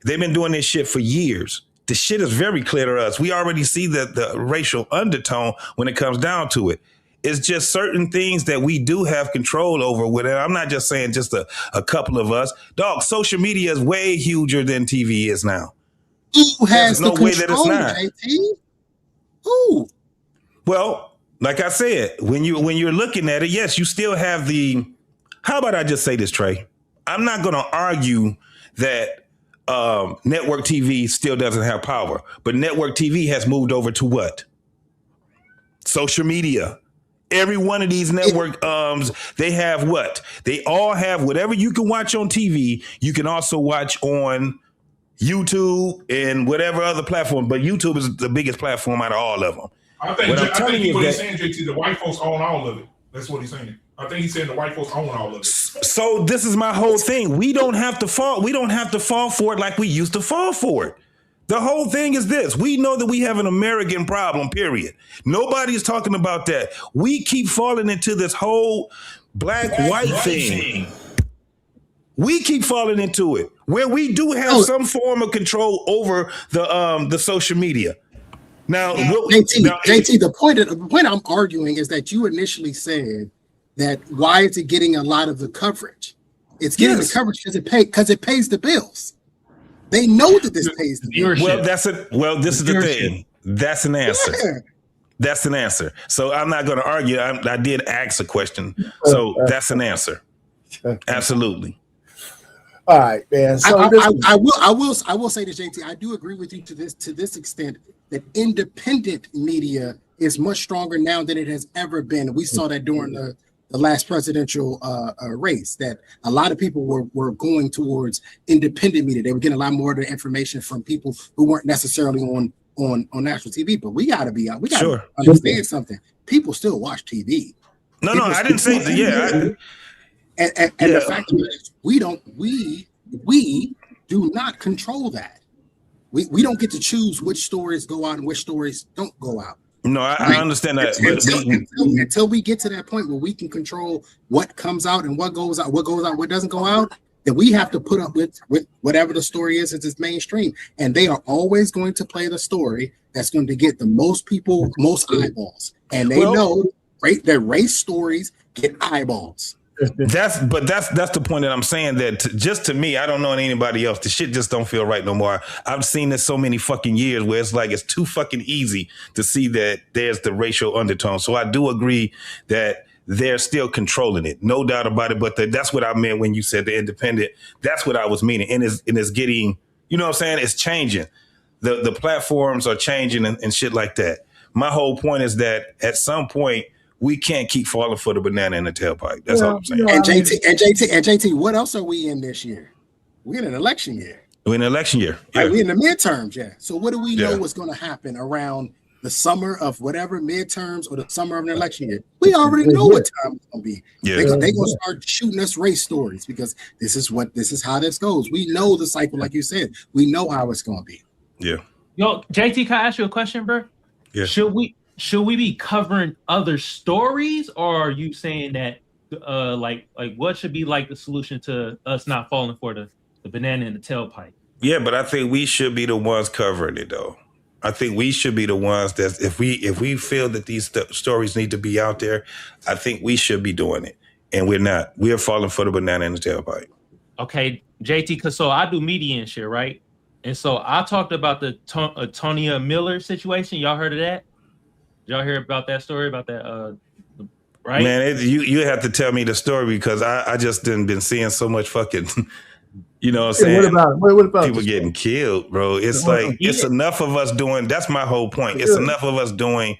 they've been doing this shit for years. The shit is very clear to us. We already see the racial undertone when it comes down to it. It's just certain things that we do have control over with it. I'm not just saying just a couple of us. Dog, social media is way huger than TV is now. Who has There's no way that it's not. JT? Who? Well, like I said, when you're looking at it, yes, you still have the. How about I just say this, Trey? I'm not going to argue that network TV still doesn't have power, but network TV has moved over to what? Social media. Every one of these network they have what? They all have whatever you can watch on TV. You can also watch on YouTube and whatever other platform, but YouTube is the biggest platform out of all of them. I think he's saying, JT, the white folks own all of it. That's what he's saying. I think he's saying the white folks own all of it. So this is my whole thing. We don't have to fall for it like we used to fall for it. The whole thing is this. We know that we have an American problem, period. Nobody's talking about that. We keep falling into this whole black-white thing. We keep falling into it where we do have some form of control over the social media. Now, JT, the point I'm arguing is that you initially said that why is it getting a lot of the coverage? It's getting the coverage because it pays the bills. They know that this pays the bills. This is the thing. That's an answer. Yeah. That's an answer. So I'm not going to argue. I did ask a question. So that's an answer. Absolutely. All right, man. So I will say this, JT. I do agree with you to this extent that independent media is much stronger now than it has ever been. We saw that during the last presidential race, that a lot of people were going towards independent media. They were getting a lot more of the information from people who weren't necessarily on national TV. But we got to be out. We got to understand something. People still watch TV. No, I didn't say that. Yeah. And the fact is, we do not control that. We don't get to choose which stories go out and which stories don't go out. No, I understand that. Until we get to that point where we can control what comes out and what goes out, what doesn't go out, then we have to put up with whatever the story is as its mainstream. And they are always going to play the story that's going to get the most people, most eyeballs. And they know their race stories get eyeballs. That's the point that I'm saying, that just to me, I don't know anybody else, the shit just don't feel right no more. I've seen this so many fucking years where it's like it's too fucking easy to see that there's the racial undertone. So I do agree that they're still controlling it, no doubt about it. But that's what I meant when you said the independent. That's what I was meaning, and it's getting, you know what I'm saying? It's changing. The platforms are changing and shit like that. My whole point is that at some point, we can't keep falling for the banana in the tailpipe. That's all I'm saying. And JT, what else are we in this year? We're in an election year. We're in an election year. Yeah. Right, we're in the midterms, yeah. So what do we know what's going to happen around the summer of whatever midterms or the summer of an election year? We already know what time it's going to be. Yeah. They're going to start shooting us race stories because this is how this goes. We know the cycle, like you said. We know how it's going to be. Yeah. Yo, JT, can I ask you a question, bro? Yeah. Should we be covering other stories, or are you saying that like what should be like the solution to us not falling for the banana in the tailpipe? Yeah, but I think we should be the ones covering it, though. I think we should be the ones that if we feel that these stories need to be out there, I think we should be doing it, and we're not. We are falling for the banana in the tailpipe. Okay, JT, because so I do media and shit, right? And so I talked about the Tonya Miller situation. Y'all heard of that? Y'all hear about that story about that? Right? Man, you have to tell me the story because I just been seeing so much fucking, you know what I'm saying? What about people getting killed, bro? It's like it's enough of us doing. That's my whole point. It's enough of us doing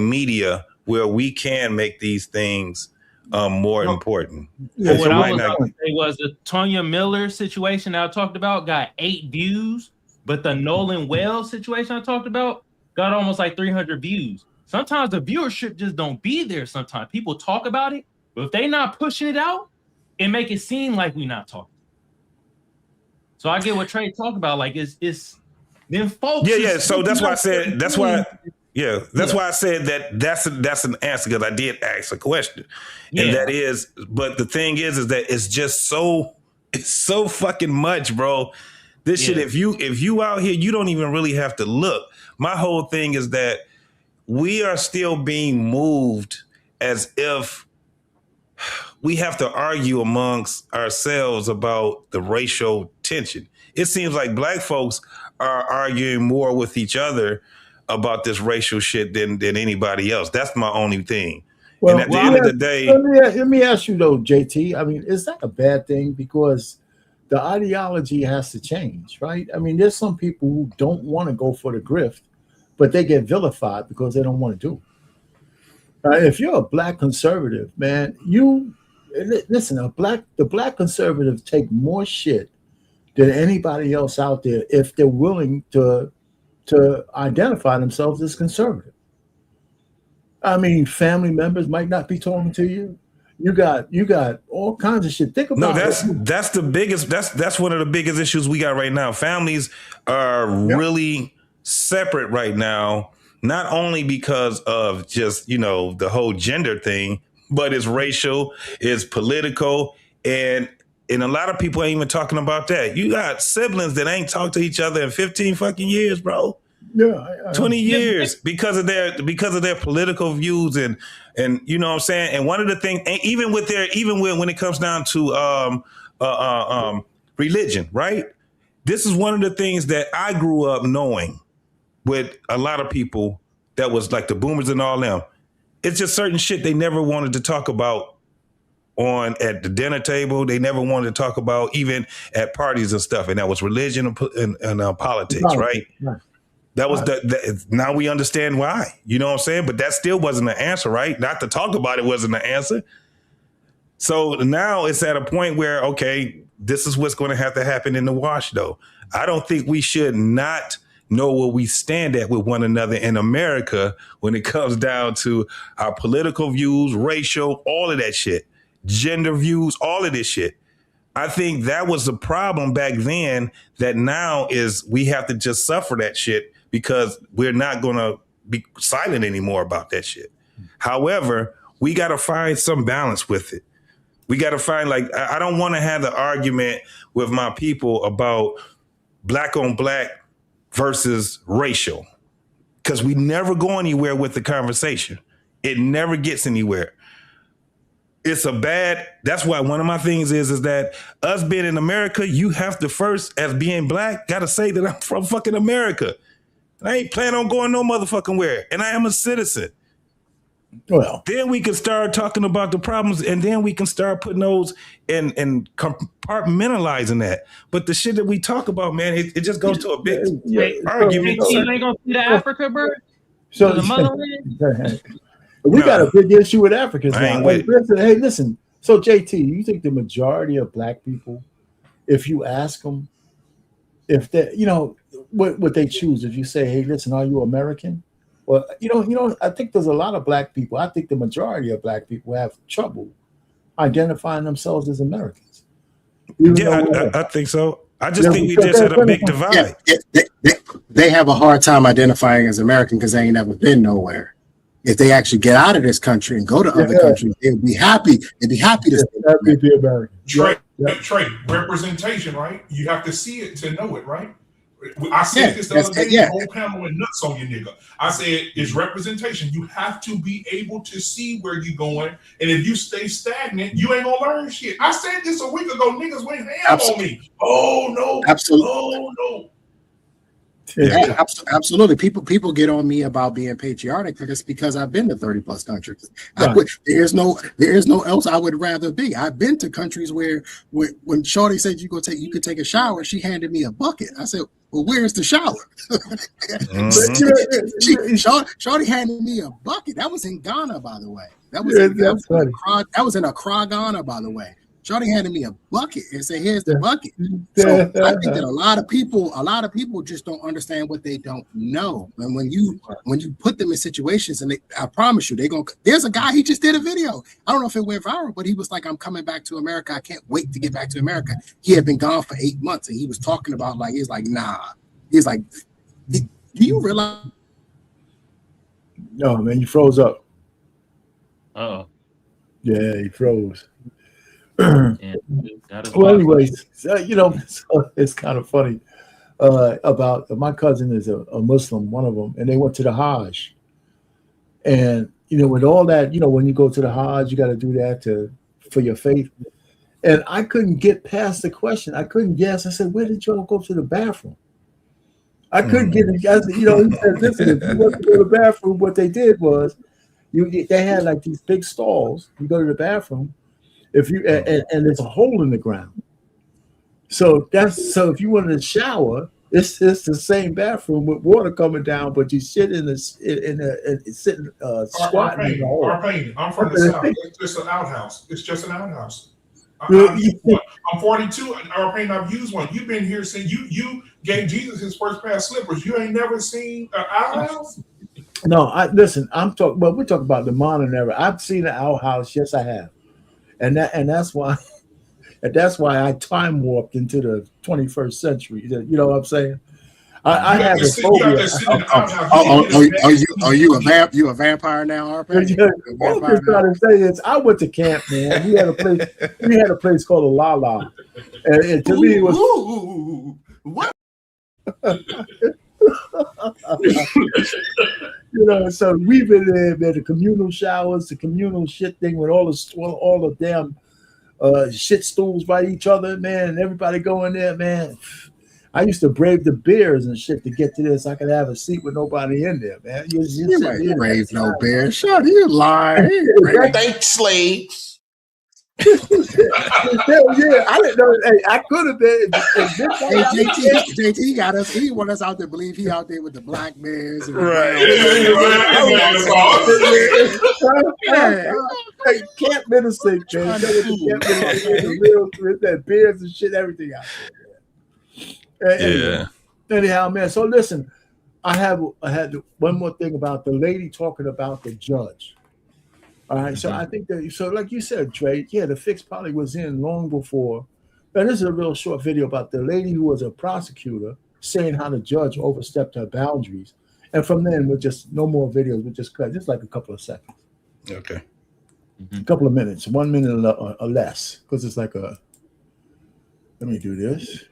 media where we can make these things more important. Yeah, what I was going to say was the Tonya Miller situation I talked about got 8 views, but the Nolan Wells situation I talked about got almost like 300 views. Sometimes the viewership just don't be there. Sometimes people talk about it, but if they not pushing it out, it make it seem like we not talking. So I get what Trey talked about. Like it's them folks. Yeah. So that's why I said. That's why. Yeah, that's why I said that's an answer because I did ask a question, and that is. But the thing is that it's just so fucking much, bro. This shit. If you out here, you don't even really have to look. My whole thing is that we are still being moved as if we have to argue amongst ourselves about the racial tension. It seems like black folks are arguing more with each other about this racial shit than anybody else. That's my only thing. Well, and at the end of the day, let me ask you though, JT. I mean, is that a bad thing? Because the ideology has to change, right? I mean, there's some people who don't want to go for the grift, but they get vilified because they don't want to do it. If you're a black conservative, man, listen. The black conservatives take more shit than anybody else out there if they're willing to identify themselves as conservative. I mean, family members might not be talking to you. You got all kinds of shit. Think about that's the biggest. That's one of the biggest issues we got right now. Families are really separate right now, not only because of just the whole gender thing, but it's racial, it's political, and a lot of people ain't even talking about that. You got siblings that ain't talked to each other in 15 fucking years, bro. Yeah, 20 years because of their political views and you know what I'm saying. And one of the things, and even when it comes down to religion, right? This is one of the things that I grew up knowing with a lot of people that was like the boomers and all them. It's just certain shit they never wanted to talk about at the dinner table. They never wanted to talk about even at parties and stuff. And that was religion and politics, right? That was now we understand why. You know what I'm saying? But that still wasn't the answer, right? Not to talk about it wasn't the answer. So now it's at a point where, okay, this is what's going to have to happen in the wash, though. I don't think we should not know where we stand at with one another in America when it comes down to our political views, racial, all of that shit, gender views, all of this shit. I think that was the problem back then that now is we have to just suffer that shit because we're not going to be silent anymore about that shit. However, we got to find some balance with it. We got to find, like, I don't want to have the argument with my people about black on black versus racial, because we never go anywhere with the conversation. It never gets anywhere. It's that's why one of my things is that us being in America, you have to first, as being black, got to say that I'm from fucking America. I ain't planning on going no motherfucking where. And I am a citizen. Well, then we can start talking about the problems, and then we can start putting those and compartmentalizing that. But the shit that we talk about, man, it just goes to a big argument. You ain't gonna see the Africa bird? So the motherland? We got a big issue with Africans I now. ain't with Hey, listen. So JT, you think the majority of black people, if you ask them, if they, you know, what they choose, if you say, hey, listen, are you American? Well, you know, I think there's a lot of black people. I think the majority of black people have trouble identifying themselves as Americans. I think so. I just think we just had a big divide. They have a hard time identifying as American because they ain't never been nowhere. If they actually get out of this country and go to other countries, they'd be happy. They'd be happy to be American. Trey, representation, right? You have to see it to know it, right? I said this the other day, the whole panel went nuts on you, nigga. I said, it's representation. You have to be able to see where you're going. And if you stay stagnant, you ain't gonna learn shit. I said this a week ago, niggas went ham on me. Oh, no. Absolutely. Oh, no. Yeah, absolutely. People get on me about being patriotic, but it's because I've been to 30 plus countries. There's no else I would rather be. I've been to countries where when Shorty said you could take a shower, she handed me a bucket. I said, well, where's the shower? Shorty handed me a bucket. That was in Ghana, by the way. That was in Accra, Ghana, by the way. Shorty handed me a bucket and said, here's the bucket. So I think that a lot of people just don't understand what they don't know. And when you put them in situations, and I promise you, there's a guy, he just did a video. I don't know if it went viral, but he was like, I'm coming back to America. I can't wait to get back to America. He had been gone for 8 months, and he was talking about, like, he's like, nah. He's like, do you realize? No, man, you froze up. Oh. Yeah, he froze. Well, anyways, you know, it's kind of funny about my cousin is a Muslim, one of them, and they went to the Hajj. And, you know, with all that, you know, when you go to the Hajj, you got to do that for your faith. And I couldn't get past the question. I couldn't guess. I said, where did y'all go to the bathroom? I couldn't get it. You know, he said, listen, if you want to go to the bathroom, what they did was they had like these big stalls. You go to the bathroom. If you and there's a hole in the ground, so if you wanted to shower, it's the same bathroom with water coming down, but you sit squatting in the hole. I'm from the South. It's just an outhouse. It's just an outhouse. I'm 42. I've used one. You've been here since you gave Jesus his first pair of slippers. You ain't never seen an outhouse? No, listen. I'm talking. Well, we're talking about the modern era. I've seen an outhouse. Yes, I have. And that's why I time warped into the 21st century. You know what I'm saying? I have a phobia. Are you a vampire now, RP? All I'm trying to say is I went to camp, man. We had a place called a La La, and to me it was what? You know, so we've been there, man, the communal showers, the communal shit thing with all the damn shit stools by each other, man, and everybody going there, man. I used to brave the bears and shit to get to this. I could have a seat with nobody in there, man. You ain't brave no bears. Shut you lying. Thank slaves. Hell yeah, I didn't know. Hey, I could have been. JT got us. He want us out there believe he out there with the black bears. And Hey, Camp Minister, man. That bears and shit, everything out there. Anyhow, man. So listen, I had one more thing about the lady talking about the judge. All right, so I think that, so like you said, Trey, yeah, the fix probably was in long before. And this is a real short video about the lady who was a prosecutor saying how the judge overstepped her boundaries. And from then, we're just no more videos. We're just cut, just like a couple of seconds. Okay. A couple of minutes, 1 minute or less, because it's like a, let me do this.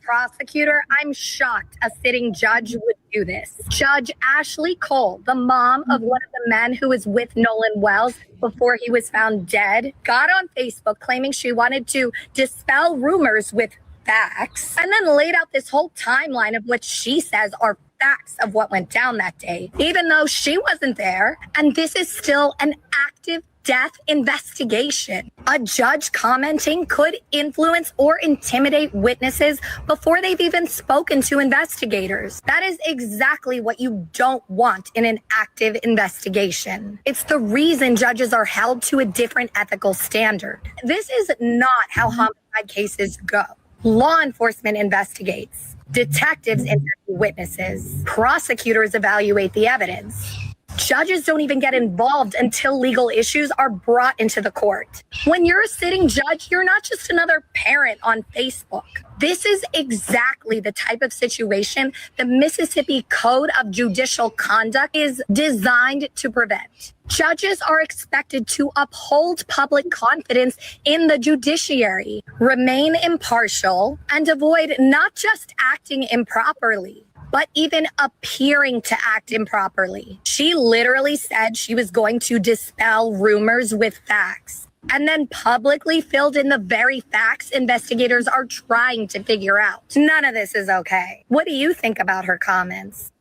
Prosecutor, I'm shocked a sitting judge would do this. Judge Ashley Cole, the mom of one of the men who was with Nolan Wells before he was found dead, got on Facebook claiming she wanted to dispel rumors with facts, and then laid out this whole timeline of what she says are facts of what went down that day, even though she wasn't there. And this is still an active death investigation. A judge commenting could influence or intimidate witnesses before they've even spoken to investigators. That is exactly what you don't want in an active investigation. It's the reason judges are held to a different ethical standard. This is not how homicide cases go. Law enforcement investigates. Detectives interview witnesses. Prosecutors evaluate the evidence. Judges don't even get involved until legal issues are brought into the court. When you're a sitting judge, you're not just another parent on Facebook. This is exactly the type of situation the Mississippi Code of Judicial Conduct is designed to prevent. Judges are expected to uphold public confidence in the judiciary, remain impartial, and avoid not just acting improperly, but even appearing to act improperly. She literally said she was going to dispel rumors with facts, and then publicly filled in the very facts investigators are trying to figure out. None of this is okay. What do you think about her comments?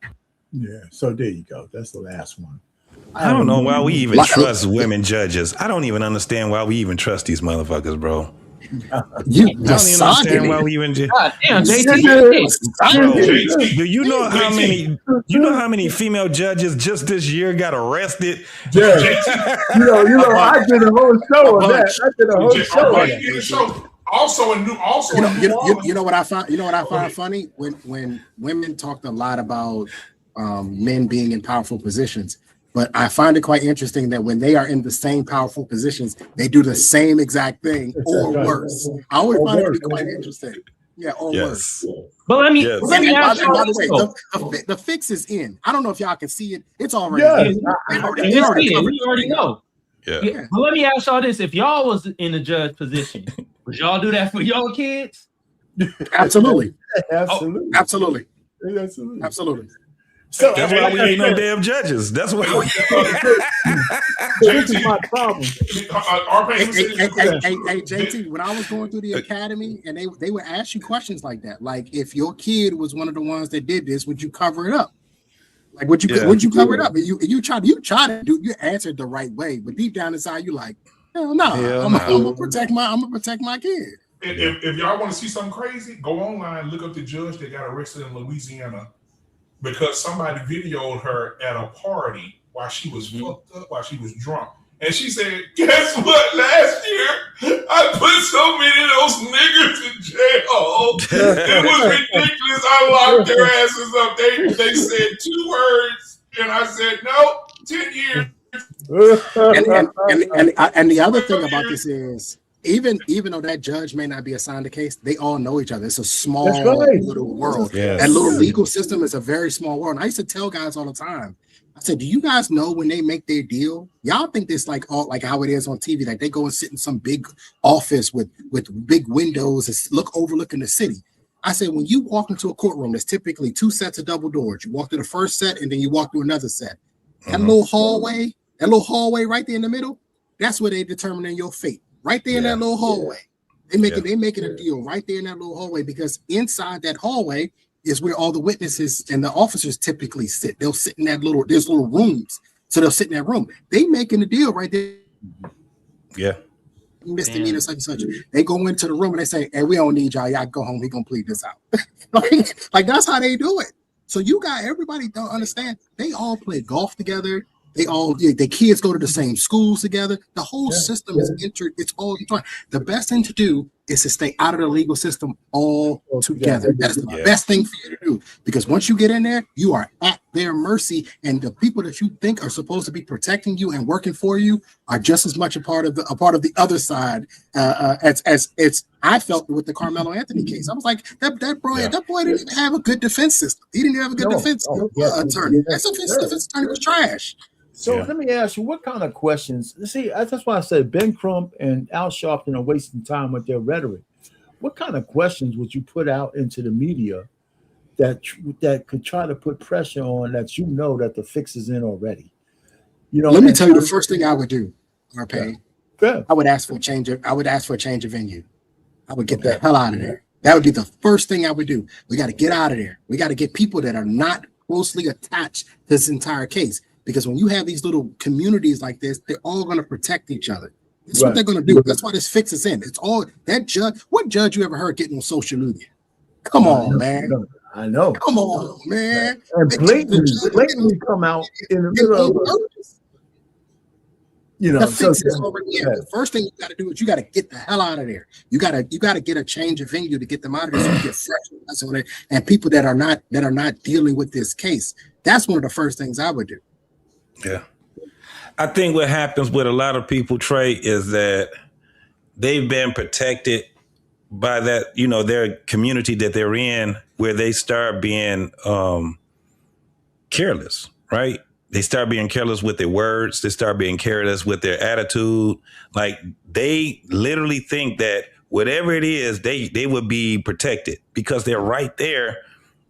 Yeah, so there you go. That's the last one. I don't know why we even trust women judges. I don't even understand why we even trust these motherfuckers, bro. You I don't even understand why we even. Damn, Bro, do you know how many? You know how many female judges just this year got arrested? Yeah, you know, I did a whole show on that. I did a whole show on that. Also, you know what I find? You know what I find funny when women talked a lot about men being in powerful positions. But I find it quite interesting that when they are in the same powerful positions, they do the same exact thing or worse. I always find it to be quite interesting. Yeah, or worse. But let me by the way, the fix is in. I don't know if y'all can see it. It's already in. We already know. Yeah. But let me ask y'all this: if y'all was in the judge position, would y'all do that for y'all kids? Absolutely. Absolutely. So that's why we ain't no damn judges. That's why we. This is my problem. Hey, JT, when I was going through the academy, and they would ask you questions like that, like if your kid was one of the ones that did this, would you cover it up? Like would you cover it up? And you try to do, you answered the right way, but deep down inside you like, hell no, I'm gonna protect my kid. If y'all want to see something crazy, go online, look up the judge that got arrested in Louisiana because somebody videoed her at a party while she was fucked up, while she was drunk. And she said, guess what? Last year, I put so many of those niggas in jail. It was ridiculous. I locked their asses up. They said 2 words, and I said, no, 10 years. And the other thing about this is, even though that judge may not be assigned a case, they all know each other. It's a small little world. Yes. That little legal system is a very small world. And I used to tell guys all the time, I said, do you guys know when they make their deal? Y'all think this like how it is on TV, like they go and sit in some big office with big windows and overlooking the city. I said, when you walk into a courtroom, there's typically 2 sets of double doors. You walk through the first set and then you walk through another set. That little hallway right there in the middle, that's where they determine your fate. Right there in that little hallway. They making a deal right there in that little hallway, because inside that hallway is where all the witnesses and the officers typically sit. They'll sit in there's little rooms. So they'll sit in that room. They making a deal right there. Yeah. Misdemeanor such and such. They go into the room and they say, "Hey, we don't need y'all. Y'all go home. We gonna plead this out." like that's how they do it. So you got everybody don't understand. They all play golf together. The kids go to the same schools together. The whole system is entered. It's all fine. The best thing to do is to stay out of the legal system all together. That's the best thing for you to do, because once you get in there, you are at their mercy, and the people that you think are supposed to be protecting you and working for you are just as much a part of the other side as it's. I felt with the Carmelo Anthony case. I was like, that boy didn't even have a good defense system. He didn't even have a good defense attorney. That defense attorney was trash. So let me ask you, what kind of questions? See, that's why I said Ben Crump and Al Sharpton are wasting time with their rhetoric. What kind of questions would you put out into the media that could try to put pressure on that that the fix is in already? Let me tell you the first thing I would do, Arpay. Yeah. I would ask for a change of venue. I would get the hell out of there. That would be the first thing I would do. We got to get out of there. We got to get people that are not closely attached to this entire case. Because when you have these little communities like this, they're all going to protect each other. That's what they're going to do. That's why this fix is in. It's all that judge. What judge you ever heard getting on social media? Come on, man. I know. Come on, man. And blatantly come out in the middle of the fix is already in. The first thing you got to do is you got to get the hell out of there. You got to get a change of venue to get them out of there, so you get fresh on it, and people that are not dealing with this case. That's one of the first things I would do. Yeah. I think what happens with a lot of people, Trey, is that they've been protected by that, their community that they're in, where they start being careless, right? They start being careless with their words. They start being careless with their attitude. Like, they literally think that whatever it is, they would be protected because they're right there.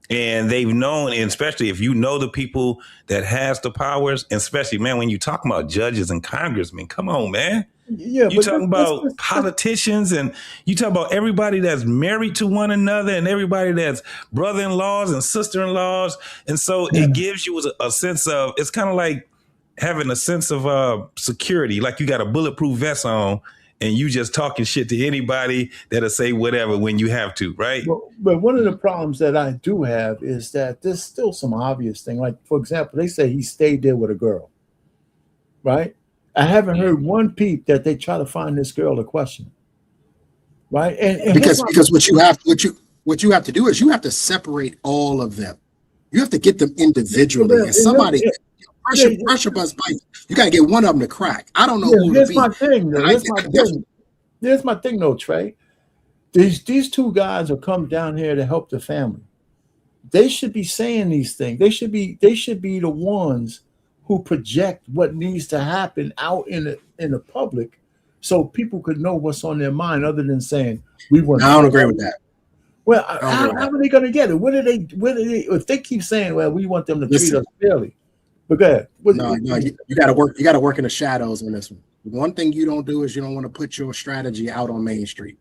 And they've known, and especially if you know the people that has the powers, and especially, man, when you talk about judges and congressmen, come on, man. Yeah, you talking about politicians, and you talk about everybody that's married to one another, and everybody that's brother-in-laws and sister-in-laws. And so it gives you a sense of, it's kind of like having a sense of security, like you got a bulletproof vest on, and you just talking shit to anybody that'll say whatever when you have to, right? But one of the problems that I do have is that there's still some obvious thing. Like, for example, they say he stayed there with a girl, right? I haven't heard one peep that they try to find this girl to question, right? And because what you have to do is you have to separate all of them. You have to get them individually, and somebody. Pressure buzz bites. You got to get one of them to crack. I don't know who to be. Here's my thing, though, Trey. These two guys have come down here to help the family. They should be saying these things. They should be the ones who project what needs to happen out in the public, so people could know what's on their mind, other than saying we want. I don't agree with that. Well, how are they going to get it? What are they? If they keep saying, "Well, we want them to treat us fairly." But go ahead. You got to work. You got to work in the shadows on this one. One thing you don't do is you don't want to put your strategy out on Main Street.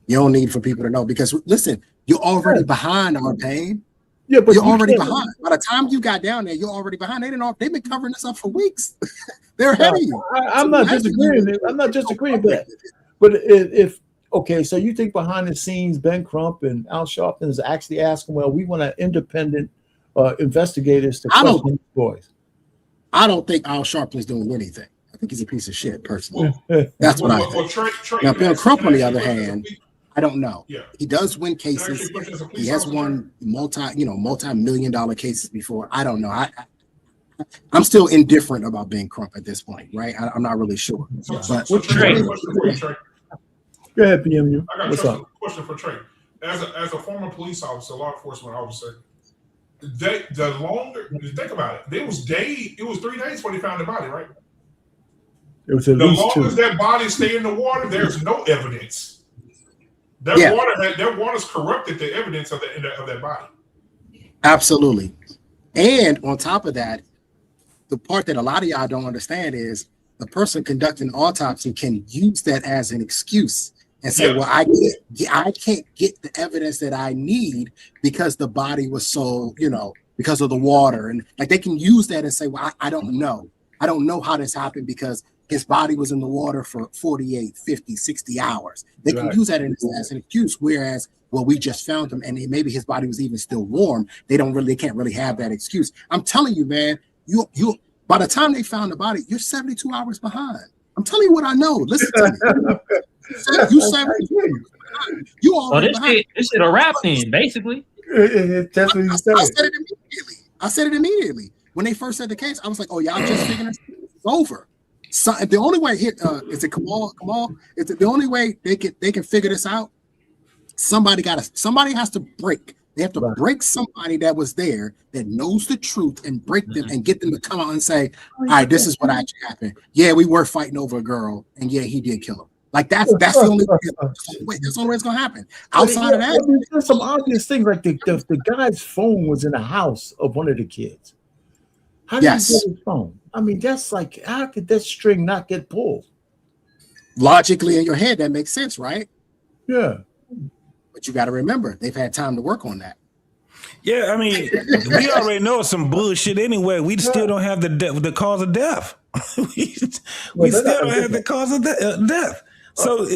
You don't need for people to know, because listen, you're already behind our pain. Yeah, but you're already behind. By the time you got down there, you're already behind. They've been covering this up for weeks. They're ahead of you. I'm not disagreeing. I'm not disagreeing with that. But if okay, so you think behind the scenes, Ben Crump and Al Sharpton is actually asking, well, we want independent investigators to question these boys. I don't think Al Sharpton's doing anything. I think he's a piece of shit, personally. That's what I think. Now, Ben Crump, on the other hand, I don't know. Yeah. He does win cases. He has won multi-million-dollar cases before. I don't know. I'm still indifferent about Ben Crump at this point, right? I'm not really sure. But go ahead, PMU. What's up? Question for Trey. As a former police officer, law enforcement officer, think about it. It was 3 days before they found the body, right? It was at least 2. As long as that body stay in the water, there's no evidence. That water's corrupted the evidence of that body. Absolutely. And on top of that, the part that a lot of y'all don't understand is the person conducting the autopsy can use that as an excuse and say, well, I can't get the evidence that I need because the body was so, because of the water. And like they can use that and say, well, I don't know. I don't know how this happened because his body was in the water for 48, 50, 60 hours. They can Right. use that as an excuse. Whereas, well, we just found him and maybe his body was even still warm. They can't really have that excuse. I'm telling you, man, you by the time they found the body, you're 72 hours behind. I'm telling you what I know. Listen to me. You 72 hours behind. You already behind. This shit a rap thing, basically. That's what you said. I said it immediately. When they first said the case, I was like, oh, y'all just figuring this is over. So the only way is it Kamal? Is it the only way they can figure this out? Somebody has to break. They have to break somebody that was there that knows the truth and break them and get them to come out and say, all right, this is what actually happened. Yeah, we were fighting over a girl, and yeah, he did kill him. Like that's the only way. That's the only way it's gonna happen. Outside of that, there's some obvious things like the guy's phone was in the house of one of the kids. How did he get his phone? I mean, that's like, how could that string not get pulled? Logically in your head, that makes sense, right? Yeah. But you got to remember, they've had time to work on that. Yeah, I mean, we already know it's some bullshit anyway. We still don't have the cause of death. we still don't have the cause of death. So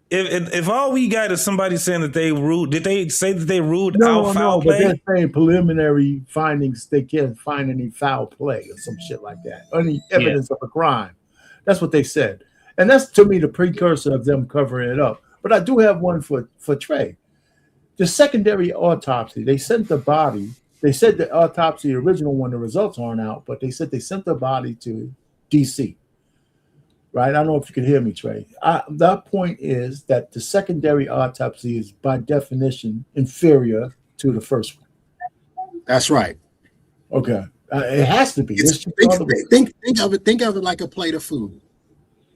if all we got is somebody saying that they ruled, did they say that they ruled out foul play? But they're saying preliminary findings, they can't find any foul play or some shit like that. Any evidence of a crime. That's what they said. And that's, to me, the precursor of them covering it up. But I do have one for Trey. The secondary autopsy, they sent the body. They said the autopsy, the original one, the results aren't out, but they said they sent the body to D.C., right? I don't know if you can hear me, Trey. That point is that the secondary autopsy is by definition inferior to the first one. That's right. Okay, it has to be. Think of it like a plate of food.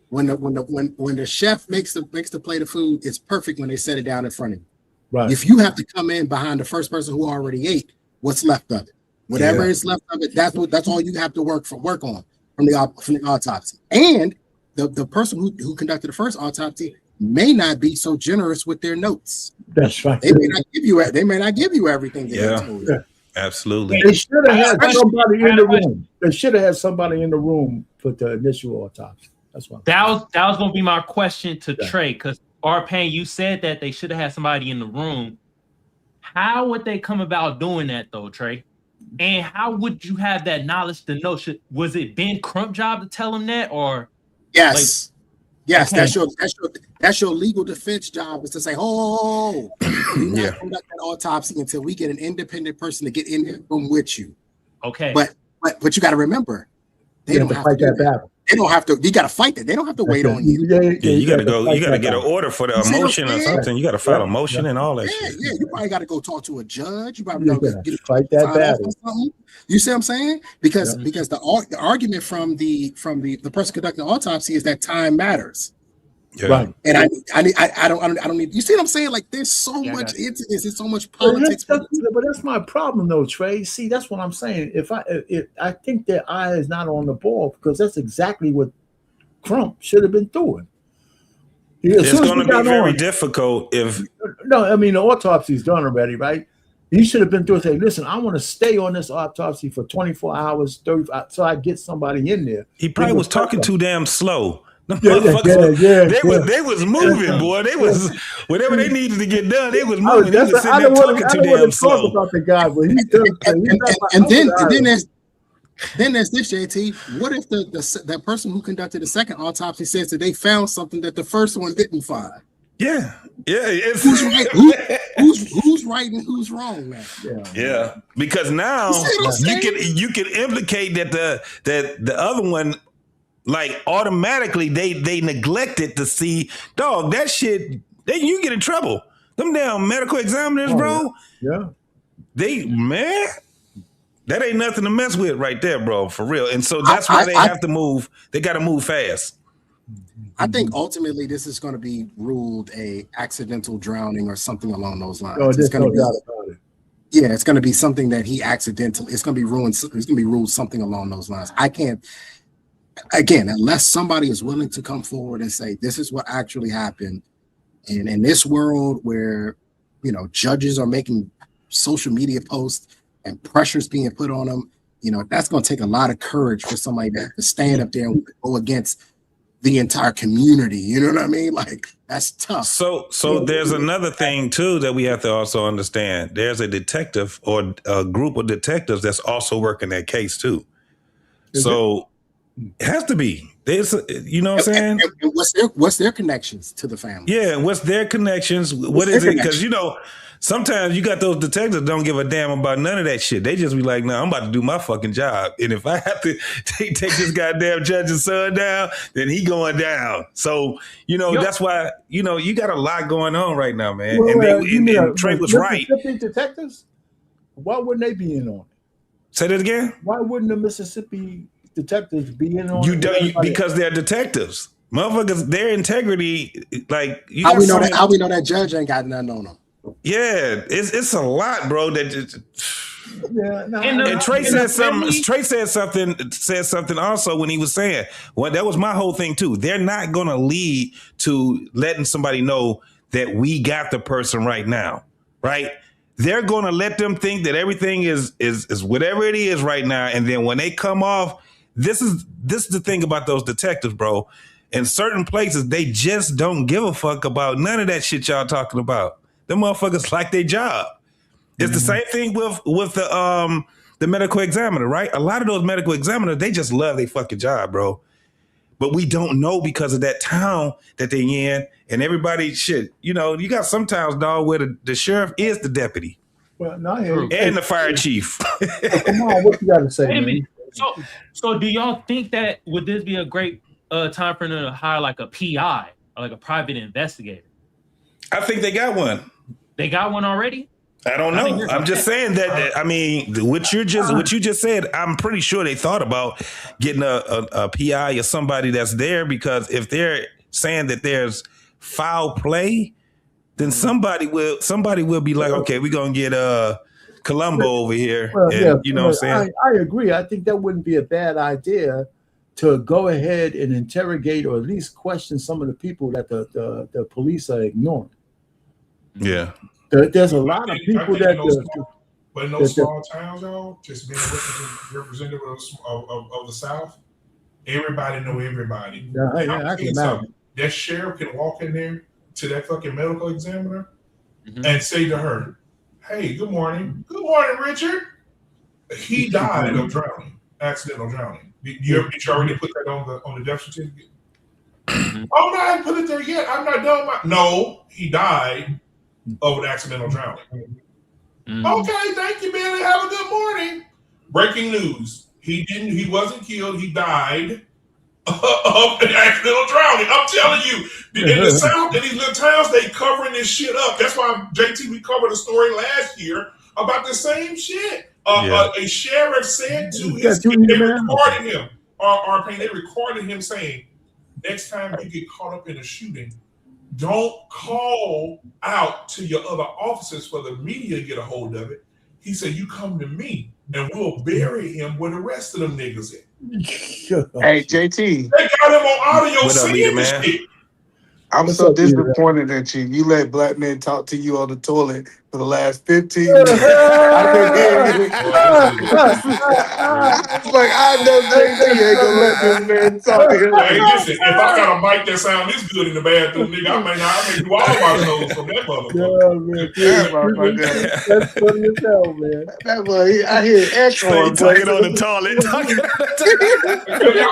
When the chef makes the plate of food, it's perfect when they set it down in front of you. Right. If you have to come in behind the first person who already ate, what's left of it? Whatever is left of it, that's all you have to work on from the autopsy. And the person who conducted the first autopsy may not be so generous with their notes. That's right. They may not give you everything. Absolutely. They should have had somebody in the room. They should have had somebody in the room for the initial autopsy. That's what that was gonna be my question to Trey, because Payne, you said that they should have had somebody in the room. How would they come about doing that though, Trey? And how would you have that knowledge to know? Was it Ben Crump job to tell him that, or yes, okay. that's your legal defense job, is to say, oh, we not conduct that autopsy until we get an independent person to get in the room with you. Okay, but you got to remember, they don't have to fight that battle. They don't have to. You got to fight that. They don't have to wait on you. You got to go. You got to get an order for the motion or something. You got to file a motion and all that shit. Yeah. You probably got to go talk to a judge. You probably got to fight that battle. You see what I'm saying? Because the argument from the person conducting the autopsy is that time matters. Yeah. Right. And I don't need. You see what I'm saying? Like there's so much into this. There's so much politics. But that's my problem, though, Trey. See, that's what I'm saying. If I think their eye is not on the ball, because that's exactly what Crump should have been doing. It's going to be very difficult if. No, I mean the autopsy's done already, right? He should have been doing. Say, listen, I want to stay on this autopsy for 24 hours, 35, so I get somebody in there. He probably was talking too damn slow. They was moving, boy. They was whatever they needed to get done. They was moving. They was sitting there talking too damn slow. About the guy, but then there's this, JT. What if that person who conducted the second autopsy says that they found something that the first one didn't find? Yeah. Who's right? Who's right and who's wrong, man? Yeah. Because now you can implicate that the other one. Like automatically they neglected to see, dog, that shit, you get in trouble. Them damn medical examiners, bro. Yeah. That ain't nothing to mess with right there, bro, for real. And so that's why they have to move. They got to move fast. I think ultimately this is going to be ruled a accidental drowning or something along those lines. Oh, there's no doubt about it. Yeah, it's going to be something that he accidentally, it's going to be ruined. It's going to be ruled something along those lines. I can't. Again, unless somebody is willing to come forward and say, this is what actually happened. And in this world where, judges are making social media posts and pressures being put on them, that's going to take a lot of courage for somebody to stand up there and go against the entire community. You know what I mean? Like, that's tough. So there's another thing too that we have to also understand. There's a detective or a group of detectives that's also working that case too. So it has to be. There's, you know what I'm saying? And what's their connections to the family? Yeah, what's their connections? What is it? Because you know, sometimes you got those detectives that don't give a damn about none of that shit. They just be like, "No, I'm about to do my fucking job, and if I have to take this goddamn judge's son down, then he going down." So you know that's why you know you got a lot going on right now, man. Well, and Trey was right. Mississippi detectives, why wouldn't they be in on it? Say that again. Why wouldn't the Mississippi detectives be in on it? You don't because they're detectives, motherfuckers. Their integrity, like you. How we know that? How we know that judge ain't got nothing on them? Yeah, it's a lot, bro. That and Trey said something. Trey said something also when he was saying, "Well, that was my whole thing too. They're not going to lead to letting somebody know that we got the person right now, right? They're going to let them think that everything is whatever it is right now, and then when they come off, this is the thing about those detectives, bro. In certain places, they just don't give a fuck about none of that shit y'all talking about. Them motherfuckers like their job. It's the same thing with the medical examiner, right? A lot of those medical examiners, they just love their fucking job, bro. But we don't know because of that town that they in, and everybody shit. You know, you got some towns, dog, where the sheriff is the deputy. Well, no, and the fire chief. Come on, what you got to say, man? So do y'all think that would this be a great time for them to hire like a PI or like a private investigator? I think they got one. They got one already? I don't know. I'm just saying that. I mean, what you just said. I'm pretty sure they thought about getting a PI or somebody that's there, because if they're saying that there's foul play, then somebody will be like, okay, we're gonna get Columbo over here. Well, and, yeah, you know what I'm saying? I agree. I think that wouldn't be a bad idea to go ahead and interrogate or at least question some of the people that the police are ignoring. Yeah. There's a lot of people that. But in those small towns, y'all, just being a representative of the South, everybody know everybody. I can imagine. That sheriff can walk in there to that fucking medical examiner and say to her, "Hey, good morning. Good morning, Richard. He died of drowning, accidental drowning. Did you already put that on the death certificate?" Oh, no, I haven't put it there yet. I'm not done. No, he died of an accidental drowning. Okay, thank you, Billy. Have a good morning. Breaking news. He wasn't killed. He died of an accidental drowning. I'm telling you, in the South, in these little towns, they covering this shit up. That's why, JT, we covered a story last year about the same shit. A sheriff said to his kid, they recorded him, they recorded him saying, next time you get caught up in a shooting, don't call out to your other officers for the media to get a hold of it. He said, you come to me and we'll bury him where the rest of them niggas at. Hey, JT. They got him on audio saying this shit. I'm so disappointed at you. You let black men talk to you on the toilet for the last 15 minutes. I've been hearing you. It's like, I know JT ain't gonna let this man talk to him. Hey, listen, if I got a mic that sound this good in the bathroom, nigga, I may do all my shows from that motherfucker. That's funny as hell, man. That boy, I hear echo. Talking on the toilet. Y'all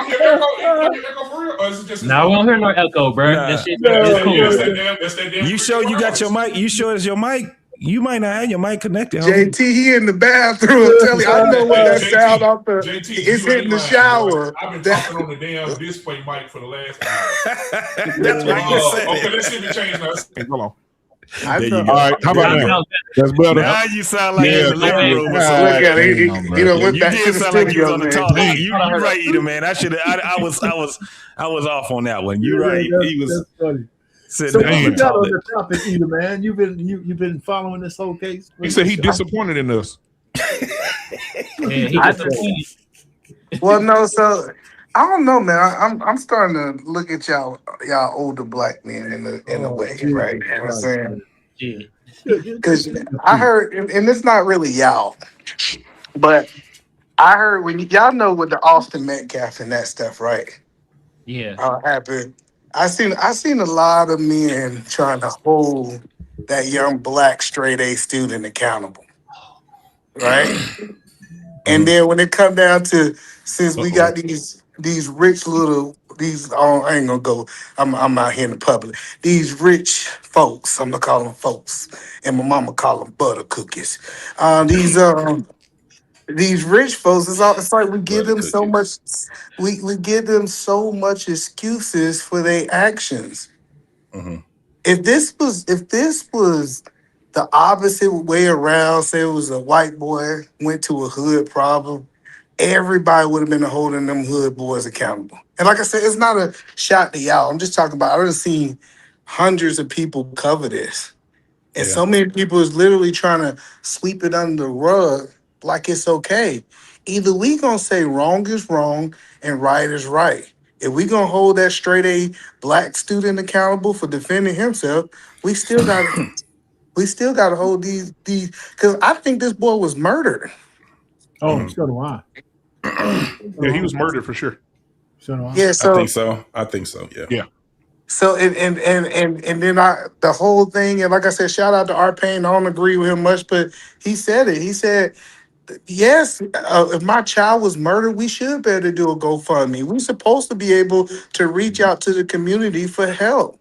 hear echo for real? Or is it just Now we don't hear no echo, bro. Nah. That shit is cool. You sure you got your mic? You sure it's your mic? You might not have your mic connected. JT, he in the bathroom. Tell me, I know what that sound off the. It's hitting the shower. I've been talking on the damn display mic for the last hour. That's why you said okay, let's see if it changed now. Hold on. All right, how about now? That's better. Now you sound like in the living room. Look at it. You did sound like you was on the toilet. You right, Eda, man. I should have. I was off on that one. You right. He was. Funny. So what you got on the topic, Eda, man? You've been following this whole case. He said he disappointed in us. Well, no, so I don't know, man. I'm starting to look at y'all older black men in a way, right? You know what I'm saying? Because I heard, and it's not really y'all, but I heard when y'all know with the Austin Metcalf and that stuff, right? Yeah. Happened. I seen a lot of men trying to hold that young black straight A student accountable, right? And then when it come down to, since we got these rich little I ain't gonna go. I'm out here in the public. These rich folks, I'm gonna call them folks, and my mama call them butter cookies. These rich folks, it's like we give them so much. We give them so much excuses for their actions. If this was the opposite way around, say it was a white boy went to a hood problem, everybody would have been holding them hood boys accountable. And like I said, it's not a shot to y'all. I'm just talking about, I've seen hundreds of people cover this. And so many people is literally trying to sweep it under the rug like it's okay. Either we gonna say wrong is wrong and right is right. If we gonna hold that straight A black student accountable for defending himself, we still got to hold these because I think this boy was murdered. Oh, so do I. Yeah, he was murdered for sure. So do I. Yeah, so I think so. Yeah. Yeah. So and then the whole thing, and like I said, shout out to Art Payne. I don't agree with him much, but he said it. He said, yes, if my child was murdered, we should be able to do a GoFundMe. We're supposed to be able to reach out to the community for help.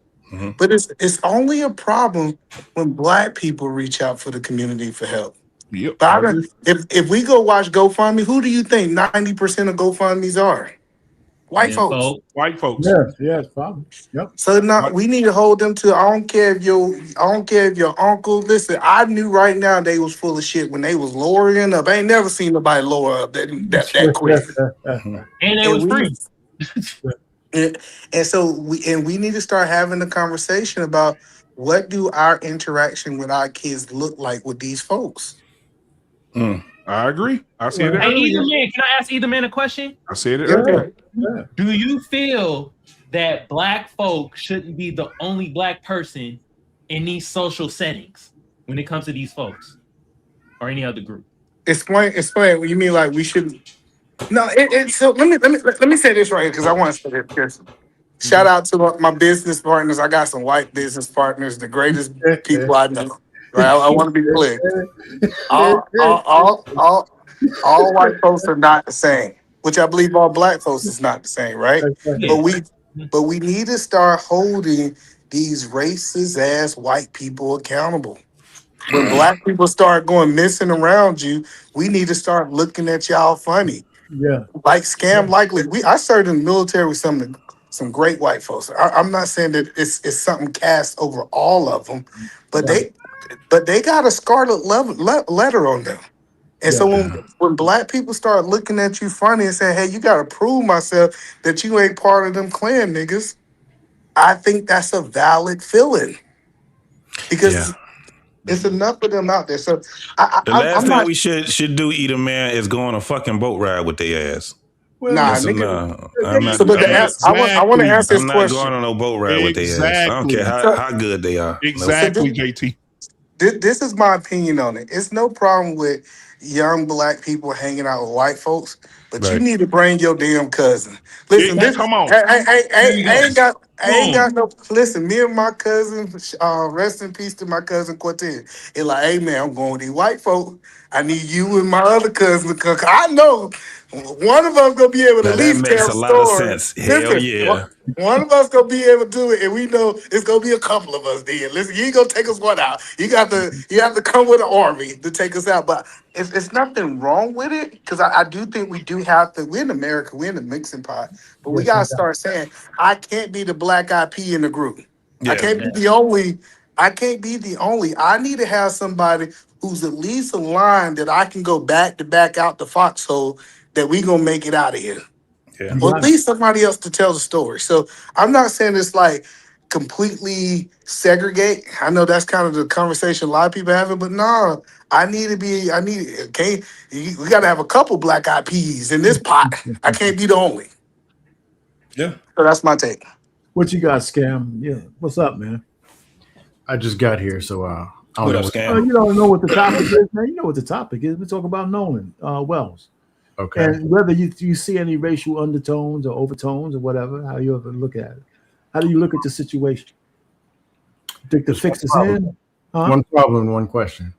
But it's only a problem when black people reach out for the community for help. Yep. But if we go watch GoFundMe, who do you think 90% of GoFundMes are? White folks. White folks. Yes, probably. Yep. So now we need to hold them to. I don't care if your uncle. Listen, I knew right now they was full of shit when they was lowering up. I ain't never seen nobody lower up that quick. And it was free. And so we need to start having the conversation about what do our interaction with our kids look like with these folks. I agree. I see it. Hey, Either Man, can I ask Either Man a question? I said it earlier. Do you feel that black folk shouldn't be the only black person in these social settings when it comes to these folks or any other group? Explain. What you mean? Like we shouldn't? No. So let me say this right here because I want to say this. Because shout out to my business partners. I got some white business partners, the greatest people I know. Right? I want to be clear. All white folks are not the same, which I believe all black folks is not the same, right? But we need to start holding these racist ass white people accountable. When black people start going missing around you, we need to start looking at y'all funny. Yeah. Like Scam Likely. I served in the military with some great white folks. I'm not saying that it's something cast over all of them, but they got a scarlet letter on them. And so when black people start looking at you funny and saying, hey, you got to prove myself that you ain't part of them Klan niggas, I think that's a valid feeling. Because it's enough of them out there. So the last thing we should do, Either Man, is go on a fucking boat ride with their ass. Well, I'm not. I want to answer this question. I'm not going on no boat ride with their ass. I don't care how good they are. Exactly, JT. This is my opinion on it. It's no problem with young black people hanging out with white folks, but you need to bring your damn cousin. Listen, come on. I ain't got no. Listen, me and my cousin, rest in peace to my cousin Cortez. It's like, hey man, I'm going with these white folk. I need you and my other cousin to come. I know one of us gonna be able to at least tell a story. lot of sense. Hell yeah. One of us gonna be able to do it, and we know it's gonna be a couple of us. Then listen, you ain't gonna take us one out. You have to come with an army to take us out. But it's nothing wrong with it because I do think we do have to. We're in America. We're in the mixing pot, but we gotta start saying I can't be the black eyed pea in the group. I can't be the only. I need to have somebody who's at least aligned that I can go back to back out the foxhole that we gonna make it out of here. Yeah. Or at least somebody else to tell the story. So I'm not saying it's like completely segregate. I know that's kind of the conversation a lot of people are having, but no, we gotta have a couple black eyed peas in this pot. I can't be the only. Yeah. So that's my take. What you got, Scam? Yeah. What's up, man? I just got here, so I don't know. You don't know what the topic is, man. You know what the topic is. We talk about Nolan Wells. Okay. And whether you see any racial undertones or overtones or whatever, how you ever look at it. How do you look at the situation? Think the fix is in? Huh? One problem, one question.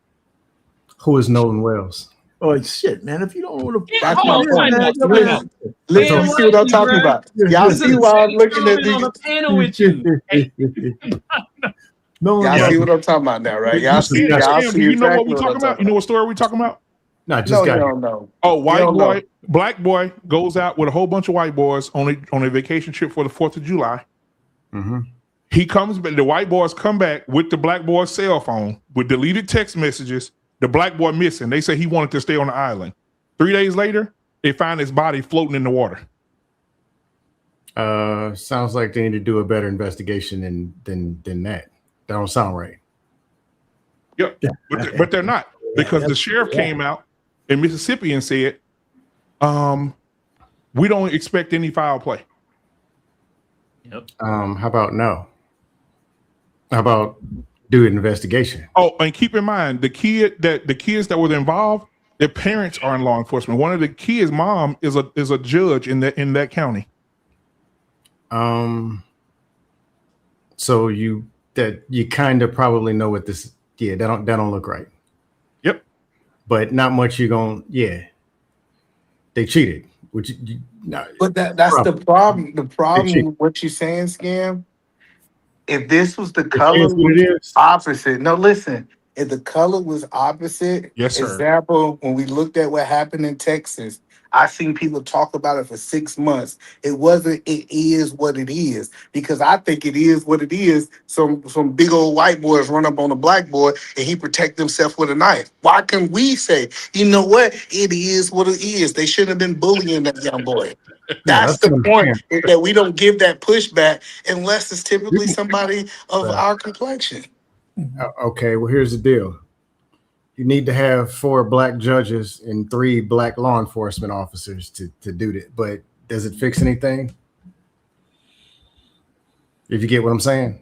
Who is Nolan Wells? Oh shit, man! If you don't know the That's my point. Listen, you see what I'm talking about? Y'all see why I'm looking at these? On a panel with you. Y'all see what I'm talking about now, right? Y'all see. Y'all see you know what exactly we talking about? You know what story we talking about? No, just No, got you here. don't know. Oh, white don't boy, know. black boy goes out with a whole bunch of white boys on a vacation trip for the 4th of July. Mm-hmm. He comes back, the white boys come back with the black boy's cell phone with deleted text messages. The black boy missing. They say he wanted to stay on the island. 3 days later, they find his body floating in the water. Sounds like they need to do a better investigation than that. That don't sound right. Yep. But they're not, because the sheriff came out in Mississippi and said, we don't expect any foul play. Yep. How about no? How about do an investigation? Oh, and keep in mind the kids that were involved, their parents are in law enforcement. One of the kids' mom is a judge in that county. So you kind of probably know what this. Yeah, that don't look right. Yep. But not much. They cheated. But that's the problem. The problem with what you're saying, Scam. If this was the color was opposite, no, listen. If the color was opposite, yes, sir. Example, when we looked at what happened in Texas, I seen people talk about it for 6 months. It wasn't. It is what it is, because I think it is what it is. Some big old white boys run up on a black boy and he protect himself with a knife. Why can we say, you know what? It is what it is. They shouldn't have been bullying that young boy. That's the point, is that we don't give that pushback unless it's typically somebody of our complexion. Okay, well, here's the deal. You need to have 4 black judges and 3 black law enforcement officers to do that. But does it fix anything? If you get what I'm saying?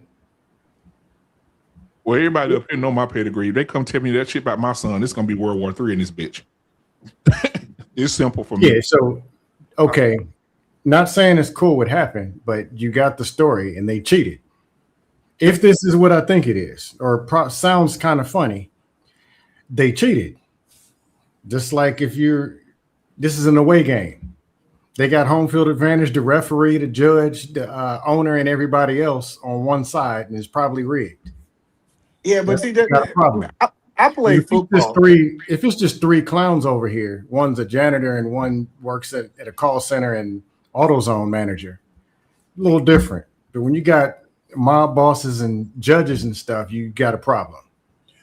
Well, everybody up here know my pedigree. If they come tell me that shit about my son, it's gonna be World War III in this bitch. It's simple for me. Yeah, so okay. Not saying it's cool what happened, but you got the story and they cheated. If this is what I think it is, or sounds kind of funny, they cheated. Just like this is an away game. They got home field advantage, the referee, the judge, the owner, and everybody else on one side, and it's probably rigged. Yeah, but see, that's not a problem. I play football. If it's just 3 clowns over here, one's a janitor and one works at a call center and AutoZone manager, a little different. But when you got mob bosses and judges and stuff, you got a problem.